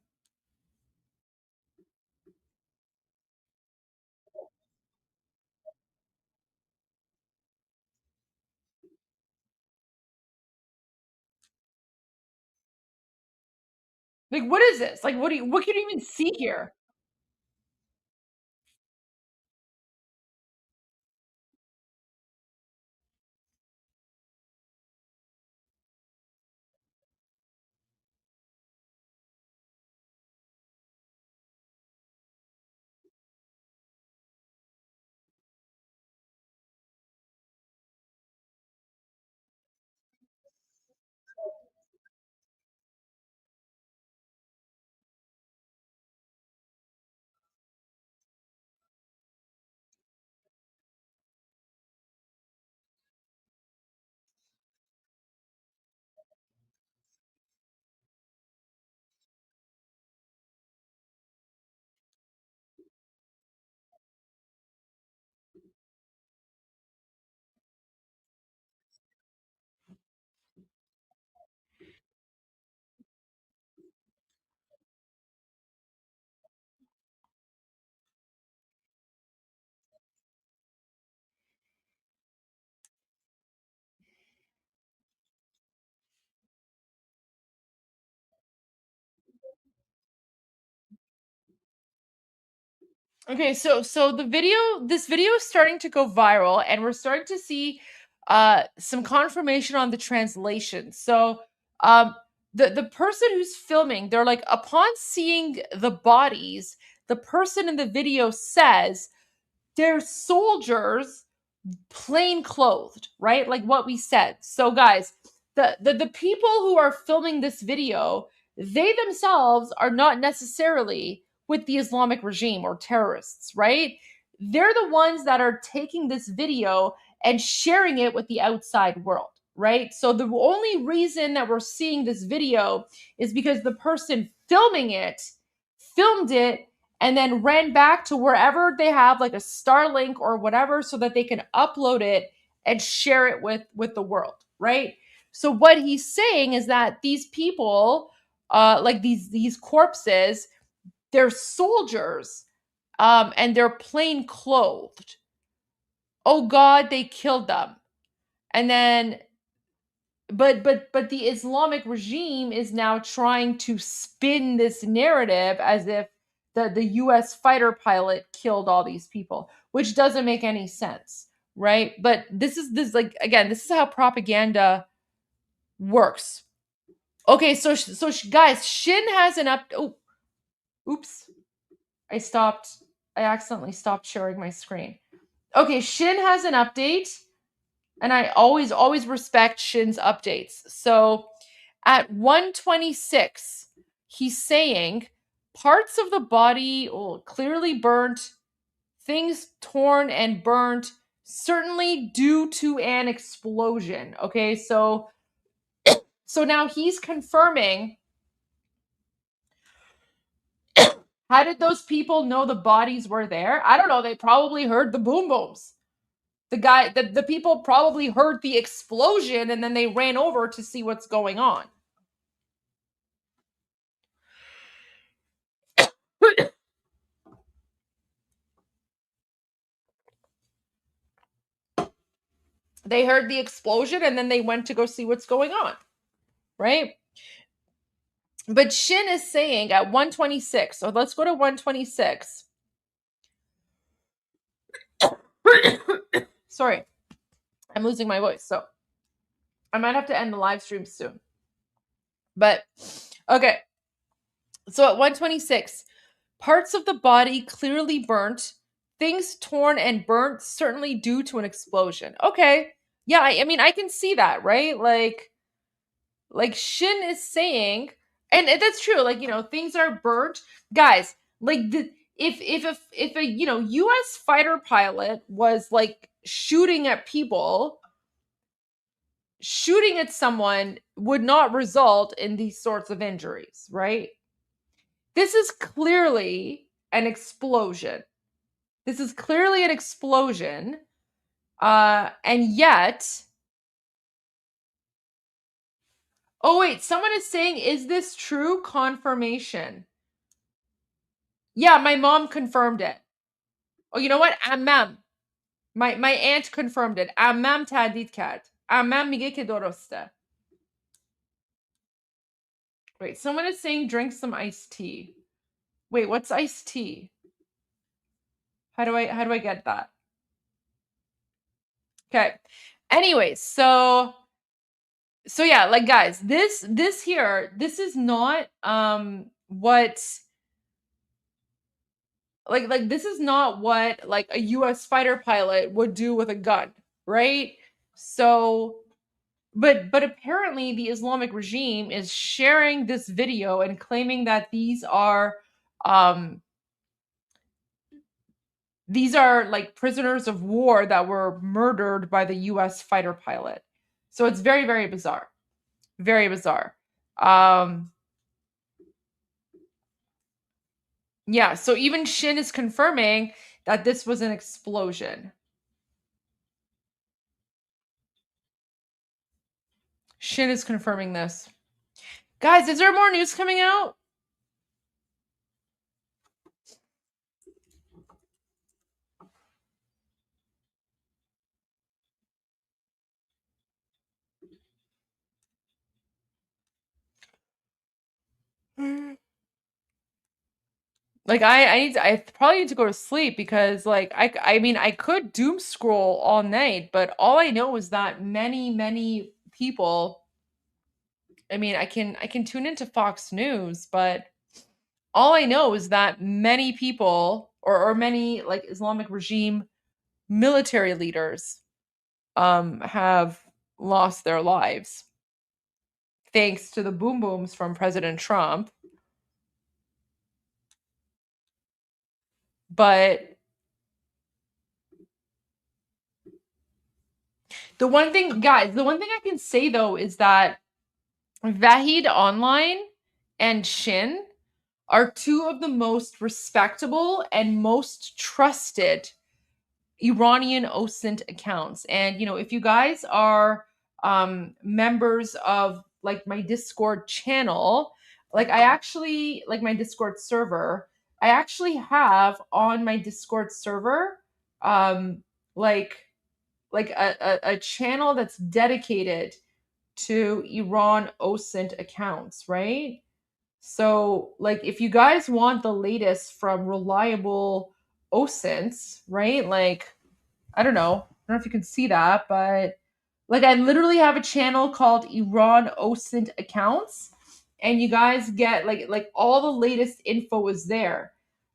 What is this? What can you even see here? Okay, so this video is starting to go viral, and we're starting to see some confirmation on the translation. So the person who's filming, they're like, upon seeing the bodies, the person in the video says they're soldiers plain clothed, right? Like what we said. So guys, the people who are filming this video, they themselves are not necessarily with the Islamic regime or terrorists, right? They're the ones that are taking this video and sharing it with the outside world, right? So the only reason that we're seeing this video is because the person filming it filmed it and then ran back to wherever they have like a Starlink or whatever so that they can upload it and share it with the world, right? So what he's saying is that these people, like these corpses, they're soldiers, and they're plain clothed. Oh God, they killed them. And then but the Islamic regime is now trying to spin this narrative as if the US fighter pilot killed all these people, which doesn't make any sense, right? But this is like, again, this is how propaganda works. Okay, so guys, Shin has an oops. I accidentally stopped sharing my screen. Okay, Shin has an update, and I always respect Shin's updates. So at 126, he's saying parts of the body clearly burnt, things torn and burnt, certainly due to an explosion. Okay, so now he's confirming. How did those people know the bodies were there? I don't know. They probably heard the boom booms. The people probably heard the explosion and then they ran over to see what's going on. They heard the explosion and then they went to go see what's going on, right? But Shin is saying at 126, so let's go to 126. Sorry, I'm losing my voice, so I might have to end the live stream soon. But okay, so at 126, parts of the body clearly burnt, things torn and burnt, certainly due to an explosion. Okay, yeah, I mean, I can see that, right? Like Shin is saying, and that's true. Like, you know, things are burnt, guys. Like if a U.S. fighter pilot was like shooting at people, shooting at someone would not result in these sorts of injuries, right? This is clearly an explosion. This is clearly an explosion, and yet. Oh wait, someone is saying, is this true? Confirmation. Yeah, my mom confirmed it. Oh, you know what? Ammam. My aunt confirmed it. Ammam تردید کرد. Ammam میگه که درسته. Wait, someone is saying drink some iced tea. Wait, what's iced tea? How do I get that? Okay. Anyways, so yeah, like guys, this here, this is not what like this is not what like a US fighter pilot would do with a gun, right? So but apparently the Islamic regime is sharing this video and claiming that these are like prisoners of war that were murdered by the US fighter pilot. So it's very, very bizarre. Very bizarre. Yeah, so even Shin is confirming that this was an explosion. Shin is confirming this. Guys, is there more news coming out? Like I probably need to go to sleep because like I mean I could doom scroll all night, but all I know is that many people, I mean I can tune into Fox News, but all I know is that many people or many like Islamic regime military leaders have lost their lives thanks to the boom booms from President Trump. But the one thing, guys, the one thing I can say though is that Vahid Online and Shin are two of the most respectable and most trusted Iranian OSINT accounts. And you know, if you guys are members of like my Discord channel, like I actually like my Discord server, I actually have on my Discord server like a channel that's dedicated to Iran OSINT accounts, right? So, like, if you guys want the latest from reliable OSINTs, right? Like, I don't know if you can see that, but like, I literally have a channel called Iran OSINT accounts, and you guys get like all the latest info is there.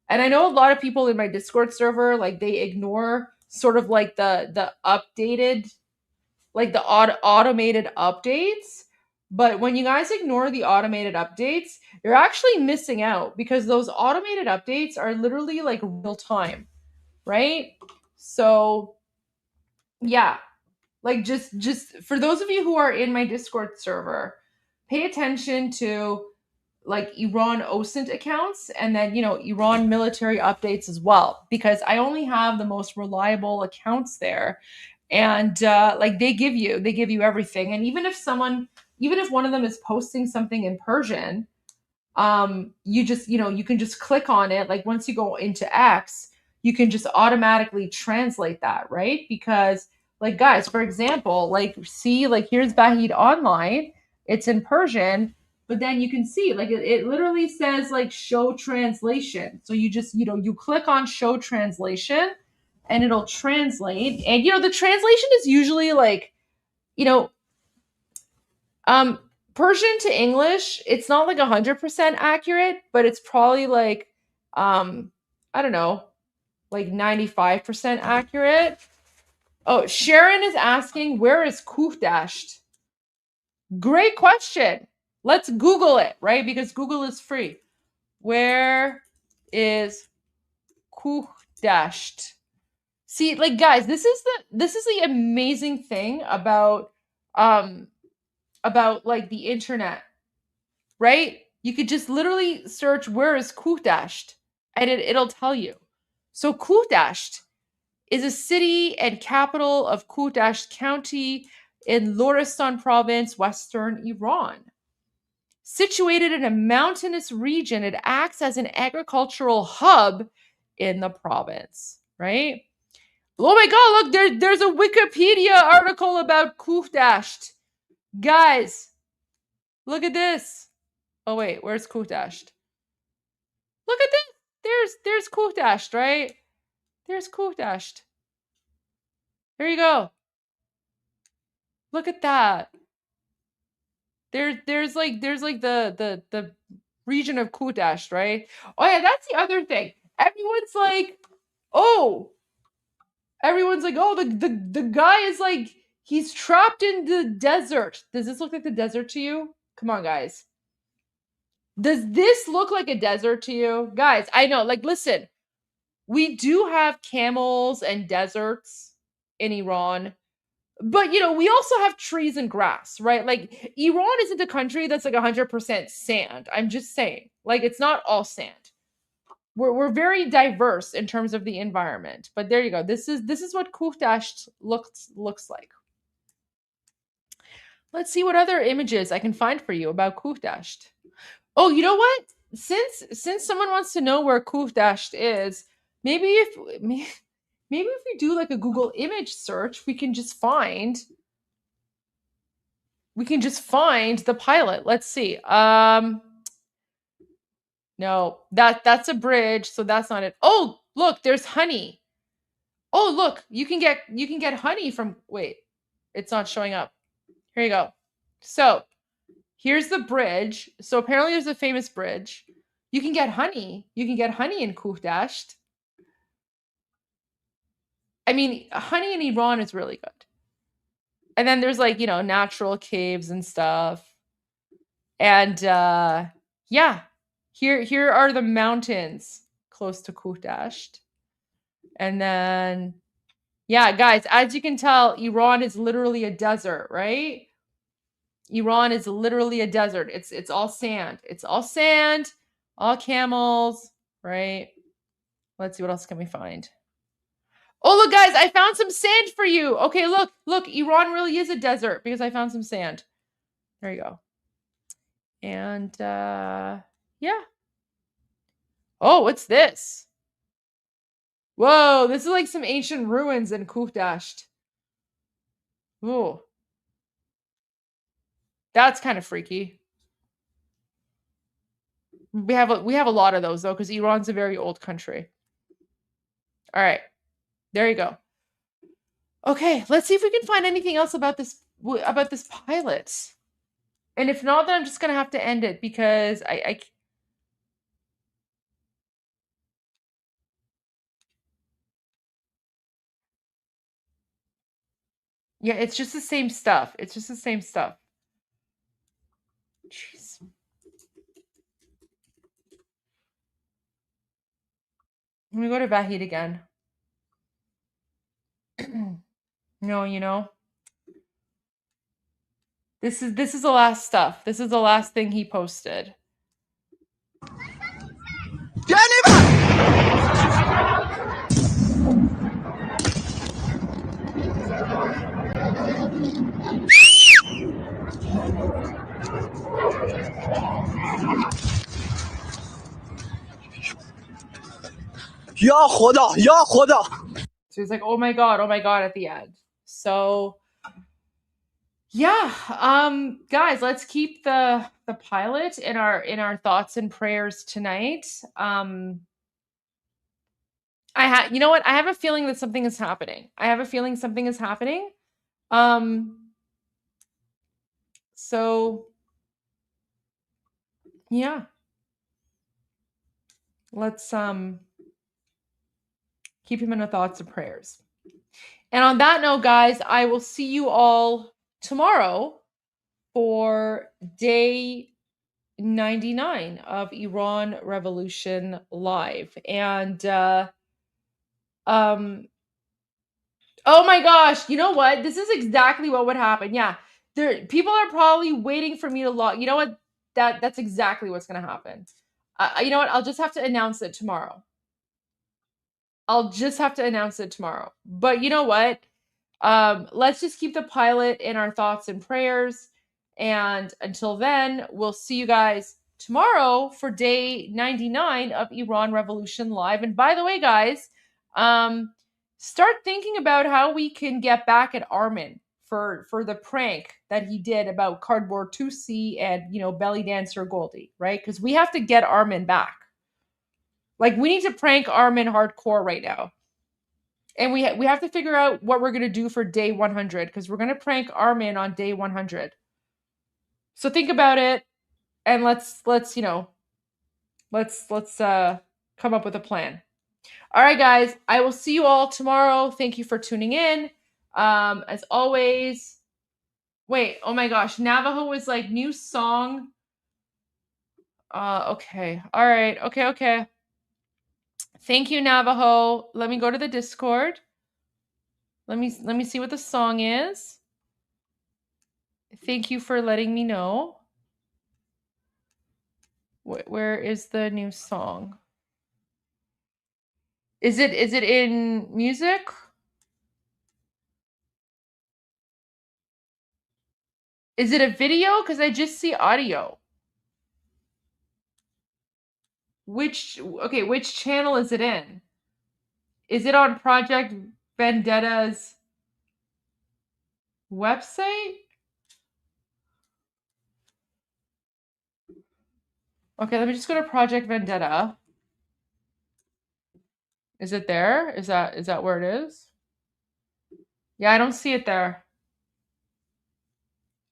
And I know a lot of people in my Discord server like they ignore sort of like the updated like the automated updates. But when you guys ignore the automated updates, you're actually missing out because those automated updates are literally like real time, right? So, yeah. Like just for those of you who are in my Discord server, pay attention to like Iran OSINT accounts and then, you know, Iran military updates as well, because I only have the most reliable accounts there. And like they give you everything. And even if one of them is posting something in Persian, you just, you know, you can just click on it. Like once you go into X, you can just automatically translate that, right? Because like guys, for example, like see, like here's Vahid Online, it's in Persian, but then you can see like it literally says like show translation. So you just, you know, you click on show translation and it'll translate. And you know, the translation is usually like, you know, Persian to English, it's not like 100% accurate, but it's probably like I don't know, like 95% accurate. Oh, Sharon is asking, where is Kuhdasht? Great question. Let's Google it, right? Because Google is free. Where is Kuhdasht? See, like guys, this is the amazing thing about like the internet, right? You could just literally search where is Kuhdasht and it'll tell you. So Kuhdasht is a city and capital of Kuhdasht County in Lorestan province, western Iran. Situated in a mountainous region, it acts as an agricultural hub in the province, right? Oh my god, look, there's a Wikipedia article about Kuhdasht. Guys, look at this. Oh wait, where's Kuhdasht? Look at this. There's Kuhdasht, right? There's Kuhdasht. There you go. Look at that. There's like the region of Kuhdasht, right? Oh yeah, that's the other thing. Everyone's like, oh, the guy is like he's trapped in the desert. Does this look like the desert to you? Come on, guys. Does this look like a desert to you? Guys, I know, like listen, we do have camels and deserts in Iran. But you know, we also have trees and grass, right? Like Iran isn't a country that's like 100% sand. I'm just saying. Like it's not all sand. We're very diverse in terms of the environment. But there you go. This is what Kuhdasht looks like. Let's see what other images I can find for you about Kuhdasht. Oh, you know what? Since someone wants to know where Kuhdasht is, maybe if we do like a Google image search, we can just find the pilot. Let's see. No, that's a bridge, so that's not it. Oh, look, there's honey. Oh, look, you can get honey from, wait, it's not showing up. Here you go. So here's the bridge. So apparently there's a famous bridge. You can get honey. You can get honey in Kuhdasht. I mean, honey in Iran is really good. And then there's like, natural caves and stuff. And yeah, here are the mountains close to Kuhdasht. And then, yeah, guys, as you can tell, Iran is literally a desert, right? Iran is literally a desert. It's all sand. It's all sand, all camels, right? Let's see, what else can we find? Oh, look, guys, I found some sand for you. Okay, look, Iran really is a desert because I found some sand. There you go. And yeah. Oh, what's this? Whoa, this is like some ancient ruins in Kuhdasht. Ooh. That's kind of freaky. We have a lot of those though, because Iran's a very old country. All right, there you go. Okay, let's see if we can find anything else about this pilot. And if not, then I'm just gonna have to end it because I yeah, it's just the same stuff. It's just the same stuff. Jeez. Let me go to Vahid again. No, this is the last stuff. This is the last thing he posted. Ya Khuda, Ya Khuda. So he's like, oh my god, at the end. So yeah, guys, let's keep the pilot in our thoughts and prayers tonight. You know what? I have a feeling that something is happening. So yeah. Let's keep him in our thoughts and prayers. And on that note, guys, I will see you all tomorrow for day 99 of Iran Revolution Live. And oh my gosh, you know what? This is exactly what would happen. Yeah. People are probably waiting for me to log. You know what? That's exactly what's going to happen. You know what? I'll just have to announce it tomorrow. But you know what? Let's just keep the pilot in our thoughts and prayers. And until then, we'll see you guys tomorrow for day 99 of Iran Revolution Live. And by the way, guys, start thinking about how we can get back at Armin for the prank that he did about Cardboard 2C and, belly dancer Goldie, right? Because we have to get Armin back. Like, we need to prank Armin hardcore right now. And we have to figure out what we're going to do for day 100, because we're going to prank Armin on day 100. So think about it, and let's come up with a plan. All right, guys, I will see you all tomorrow. Thank you for tuning in. As always, wait, oh my gosh, Navajo was like, new song. Okay. All right. Okay. Thank you, Navajo. Let me go to the Discord. Let me see what the song is. Thank you for letting me know. Where is the new song? Is it in music? Is it a video? Because I just see audio. Which channel is it in? Is it on Project Vendetta's website? Okay, let me just go to Project Vendetta. Is it there? Is that where it is? Yeah, I don't see it there.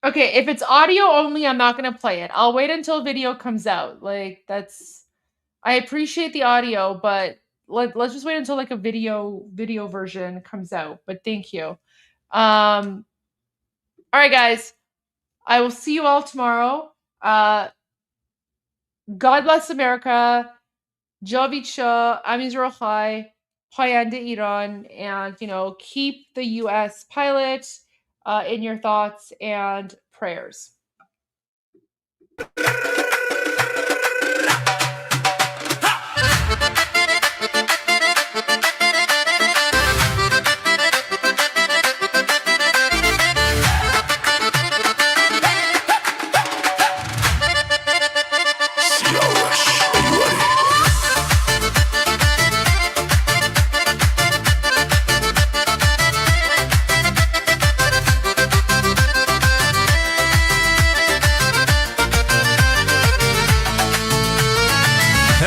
Okay, if it's audio only, I'm not gonna play it. I'll wait until video comes out. Like that's, I appreciate the audio, but let's just wait until like a video version comes out. But thank you. All right, guys. I will see you all tomorrow. God bless America. Javid Shah, Amiz Rochai, Payande Iran, and keep the U.S. pilot in your thoughts and prayers.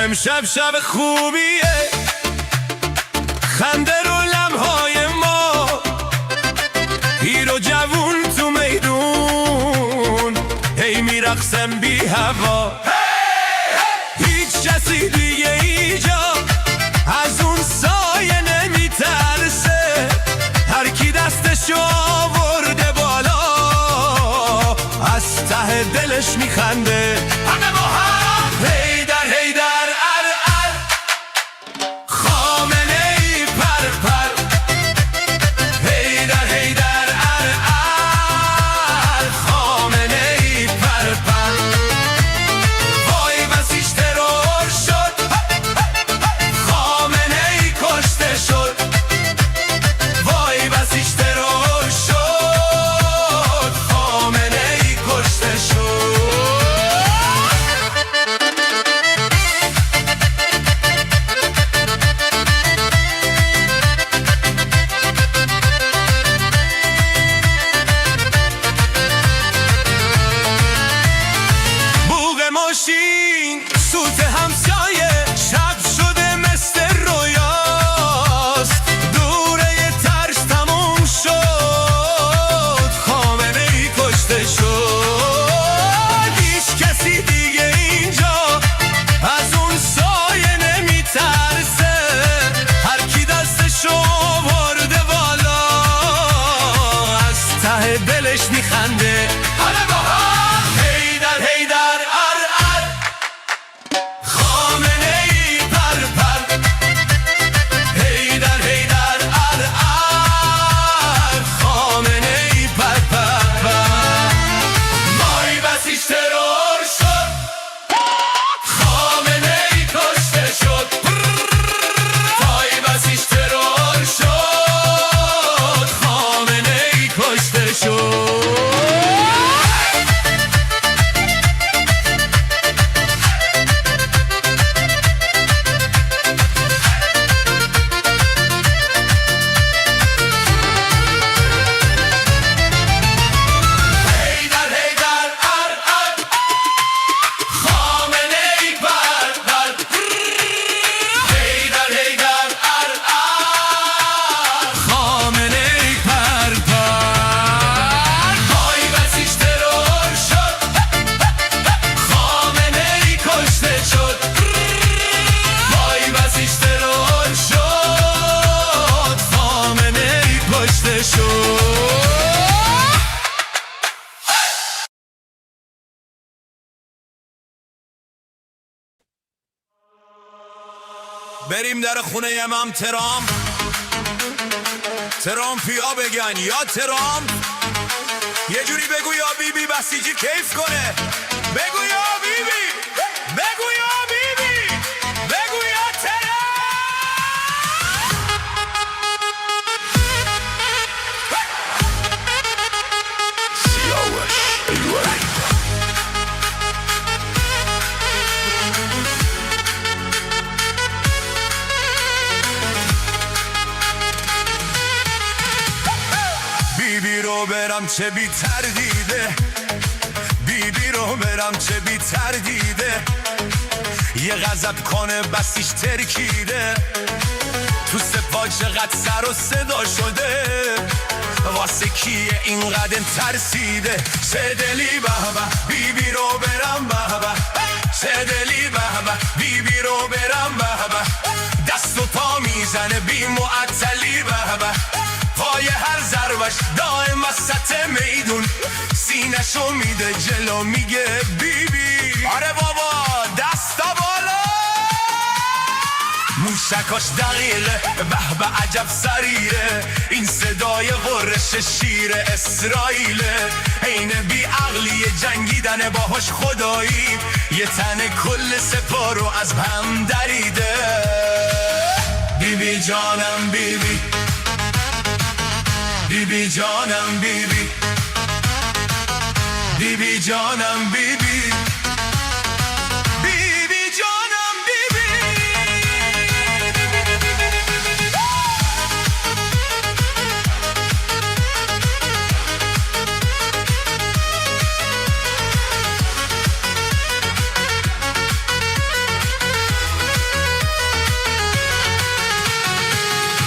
امشب شب خوبیه خنده رو لمحای ما پیر و جوون تو میدون هی میرقصم بی هوا هیچ کسی دیگه اینجا از اون سایه نمیترسه هر کی دستشو آورده بالا از ته دلش میخنده همه با هم هیدر سوت همسایه شب شده مثل رویاست دوره ترس تموم شد خامنه ای کشته شد هیچ کسی دیگه اینجا از اون سایه نمیترسه هر کی دستشو آورده بالا از ته دلش میخنده همه با هم هیدر بریم در خونه امام ترامپیا بگن یا ترامپ یه جوری بگو یا بیبی بسیجی کیف کنه بگو یا بیبی بگو یا بیبی بگو یا سیاوش ایواری بیبی رو برم چه بی تردیده بیبی رو برم چه بی تردیده یه غضب کنه بسیش ترکیده تو سپاه چقدر سر و صدا شده واسه کیه اینقدر ترسیده چه دلی بابا بیبی رو برم بابا چه دلی بابا بیبی رو برم بابا دست و پا میزنه بی معطلی بابا پای هر ضربش دائم وسط میدون سینشو میده جلو میگه بیبی آره بابا دستا بالا موشکاش دقیقه به به عجب سریره این صدای غرش شیر اسرائیله عین بی عقلی جنگیدن باهاش خدایی یه تن کل سپارو از هم دریده بیبی جانم بیبی بیبی جانم بیبی بیبی جانم بیبی بیبی جانم بیبی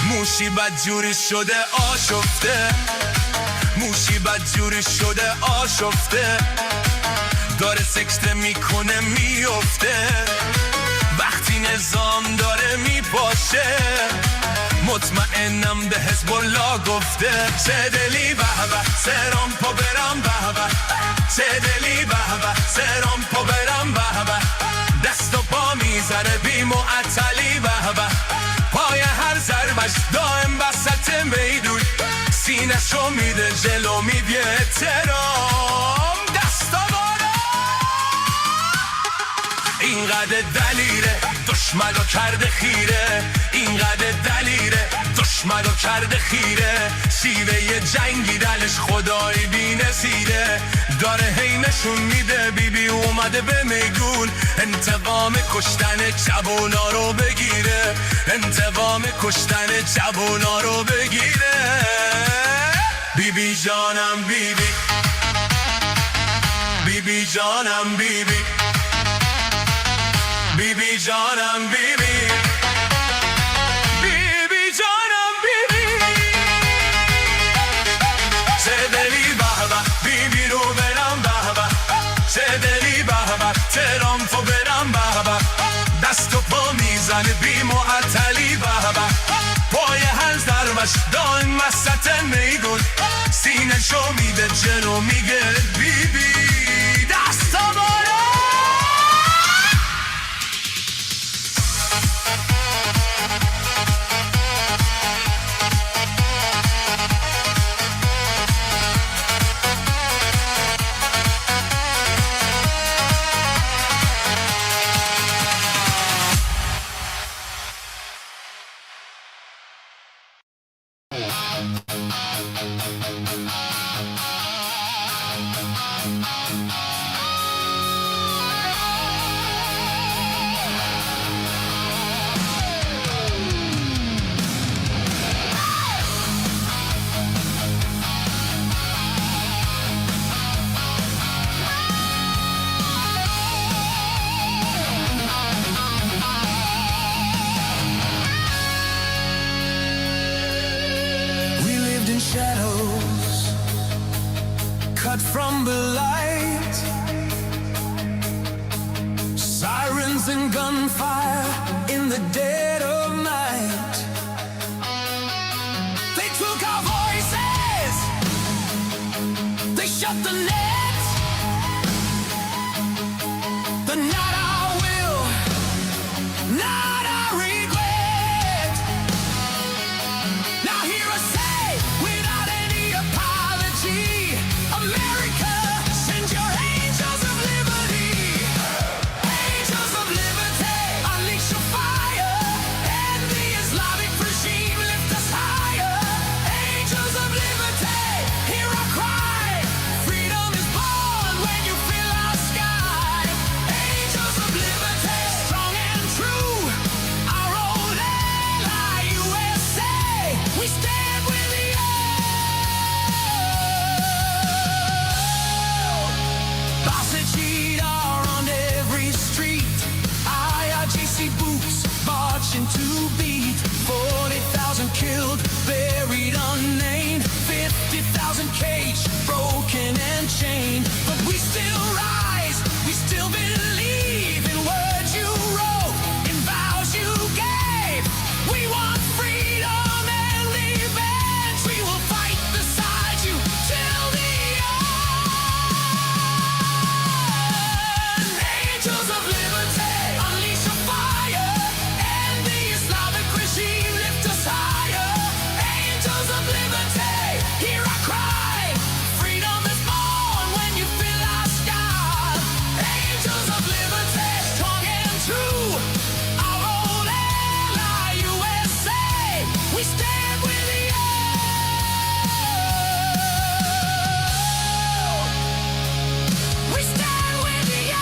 موشی بدجوری شده آشفته موشی بدجوری شده آشفته داره سکته میکنه میفته وقتی نظام داره میپاشه مطمئنم به حزب الله گفته چه دلی بابا سرام پا برم بابا چه دلی بابا سرام پا برم بابا دست و پا میذاره بی معطلی بابا پای هر ضربش دائم وسط میدون سینشو میده جلو میگه ترام دستا بالا اینقدر دلیره دشمنو کرده خیره اینقدر دلیره دشمنو کرده خیره شیوه جنگی دلش خدایی بی نصیره داره هی نشون میده بیبی اومده به میگون انتقام کشتن جوونا رو بگیره انتقام کشتن جوونا رو بگیره بیبی جانم بیبی بیبی جانم بیبی بیبی جانم بیبی بیبی جانم بیبی چه دلی بابا بیبی رو برم بابا چه دلی بابا ترام فو برم بابا دست و پا میزنه بی معطلی بابا پای هر ضربش دائم وسط میگون سینشو میده جلو میگه بیبی دستا بالا shadows cut from the light, sirens and gunfire in the dead of night. They took our voices, they shut the net, but not our will, not our regret. Now hear us say without any apology, America, send your angels of liberty, unleash your fire marching to beat. 40,000 killed, buried unnamed. 50,000 caged, broken and chained. But we still rise, we still believe in words you wrote, in vows you gave. We want freedom and revenge. We will fight beside you till the end. Angels of liberty, unleash your fire, and the Islamic regime lift us higher. Angels of liberty, hear our cry. Freedom is born when you fill our sky. Angels of liberty, strong and true. Our old ally, USA. We stand with you. We stand with you.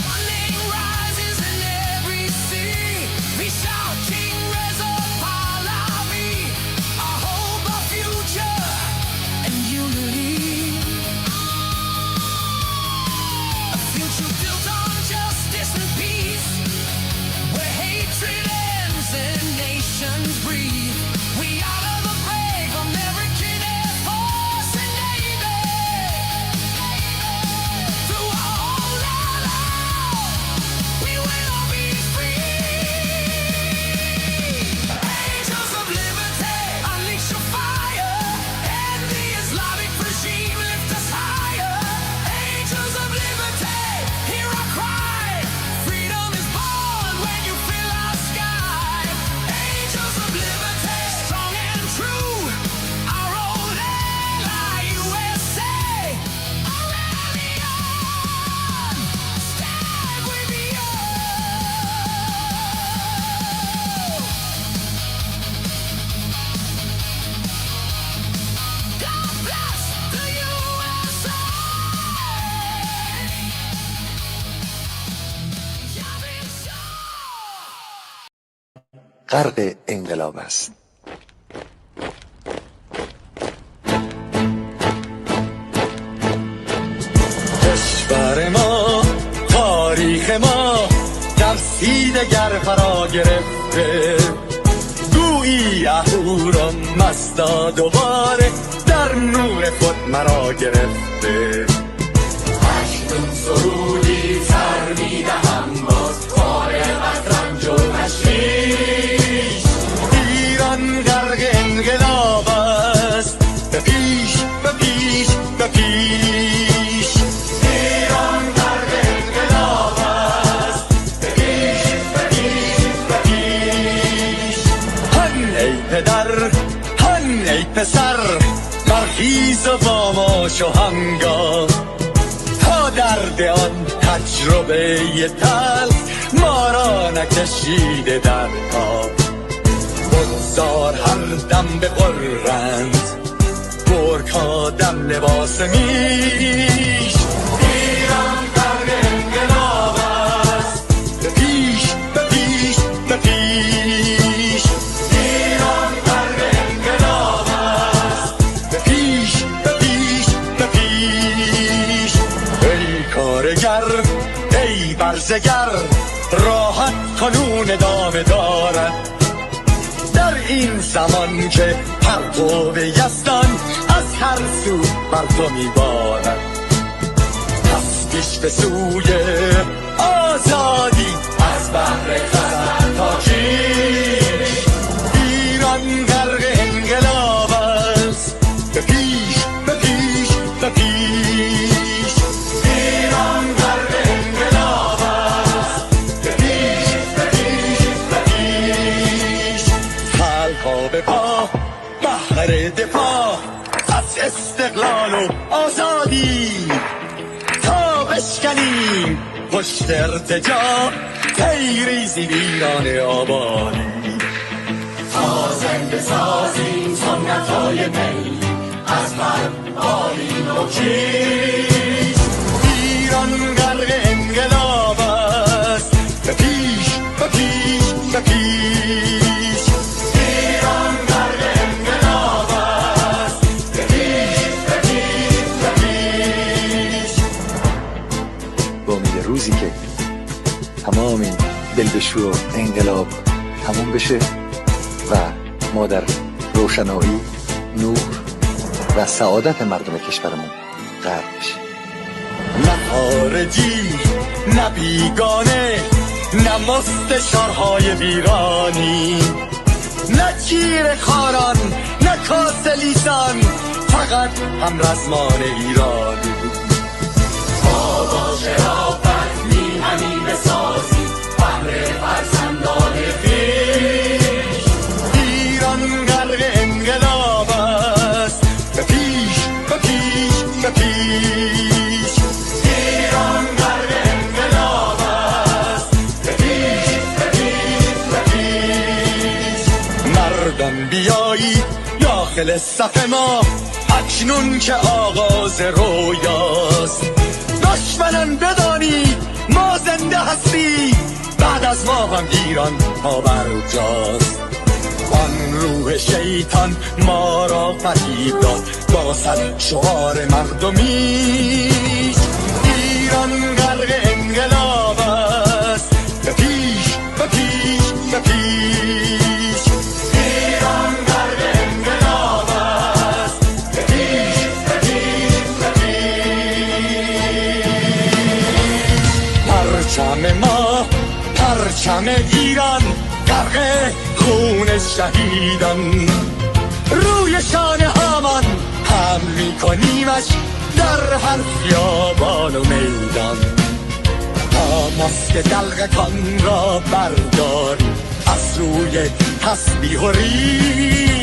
Morning rises in every sea. We shout King Reza Pahlavi. Our hope, our future, and unity. A future built on justice and peace, where hatred ends and nations breathe. We honor the brave American Air Force and Navy. Through our whole life, we will be free. Angels of liberty, unleash your fire, and the Islamic regime lift us higher. Angels of liberty, hear our cry. Freedom is born when you fill our sky. Angels of liberty, strong and true. Our old ally, USA. IRANIAN, stand with you. God bless the USA. غرق انقلاب است. کشور ما، تاریخ ما در سیدگر فرا گرفته. گویی اهورا مستا دوباره در نور خود مرا گرفته. هشتم سرودی سر میدهم باز فارغ از رنج و تشویش. ایران غرق انقلاب است، به پیش به پیش به پیش. ایران غرق انقلاب است، به پیش به پیش به پیش. هن ای پدر، هن ای پسر، برخیز و با ما شهنگاه. تا درد آن تجربه تلخ ما را نکشیده در پا. بگذار هر دم بغرند گرگ‌ها دم لباس میش. ایران غرق انقلاب است، به پیش به پیش به پیش. ایران غرق انقلاب است، به پیش به پیش به پیش. ای کارگر، ای برزگر، راحت کنون ادامه دارد. در این زمان که پرتو یزدان از هر سو بر تو میبارد. پس پیش به سوی آزادی از بحر خزر تا کیش. ایران غرق انقلاب است، به پیش به پیش به پیش. ایران غرق انقلاب است، به پیش به پیش به پیش. خلقا به پا، بهر دفاع از استقلال و آزادی. تا بشکنیم پشت ارتجاع، تیریزی ویران آبادی. تا زنده سازیم سنت‌های می از من آیین و کیش. ایران غرق انقلاب است، به پیش به پیش به پیش. ایران دل بشو انقلاب تموم بشه و ما در روشنایی، نور و سعادت مردم کشورمون غرق بشیم. نه خارجی نه بیگانه، نه مستشارهای ویرانی، نه چیر خاران نه کاسلیسان، فقط هم رزمان ایرانی. ما با شرافت میهنی بسازیم فخر فرزندان خویش. ایران غرق انقلاب است، به پیش به پیش به پیش. ایران غرق انقلاب است، به پیش به پیش به پیش. مردم بیایید داخل صف ما، اکنون که آغاز رویاست. دشمنان بدانید ما زنده هستیم، بعد از ما هم ایران پابرجاست. آن روح شیطان ما را فریب داد با صد شعار مردمیش. ایران غرق انقلاب است، به پیش به پیش به پیش. ایران غرق انقلاب است، به پیش به پیش به پیش. پرچم ما، پرچم ایران غرق خون شهیدان، روی شانه هامان حمل میکنیمش در هر خیابان و میدان. تا ماسک دلقکان را برداریم از روی تسبیح و ریش.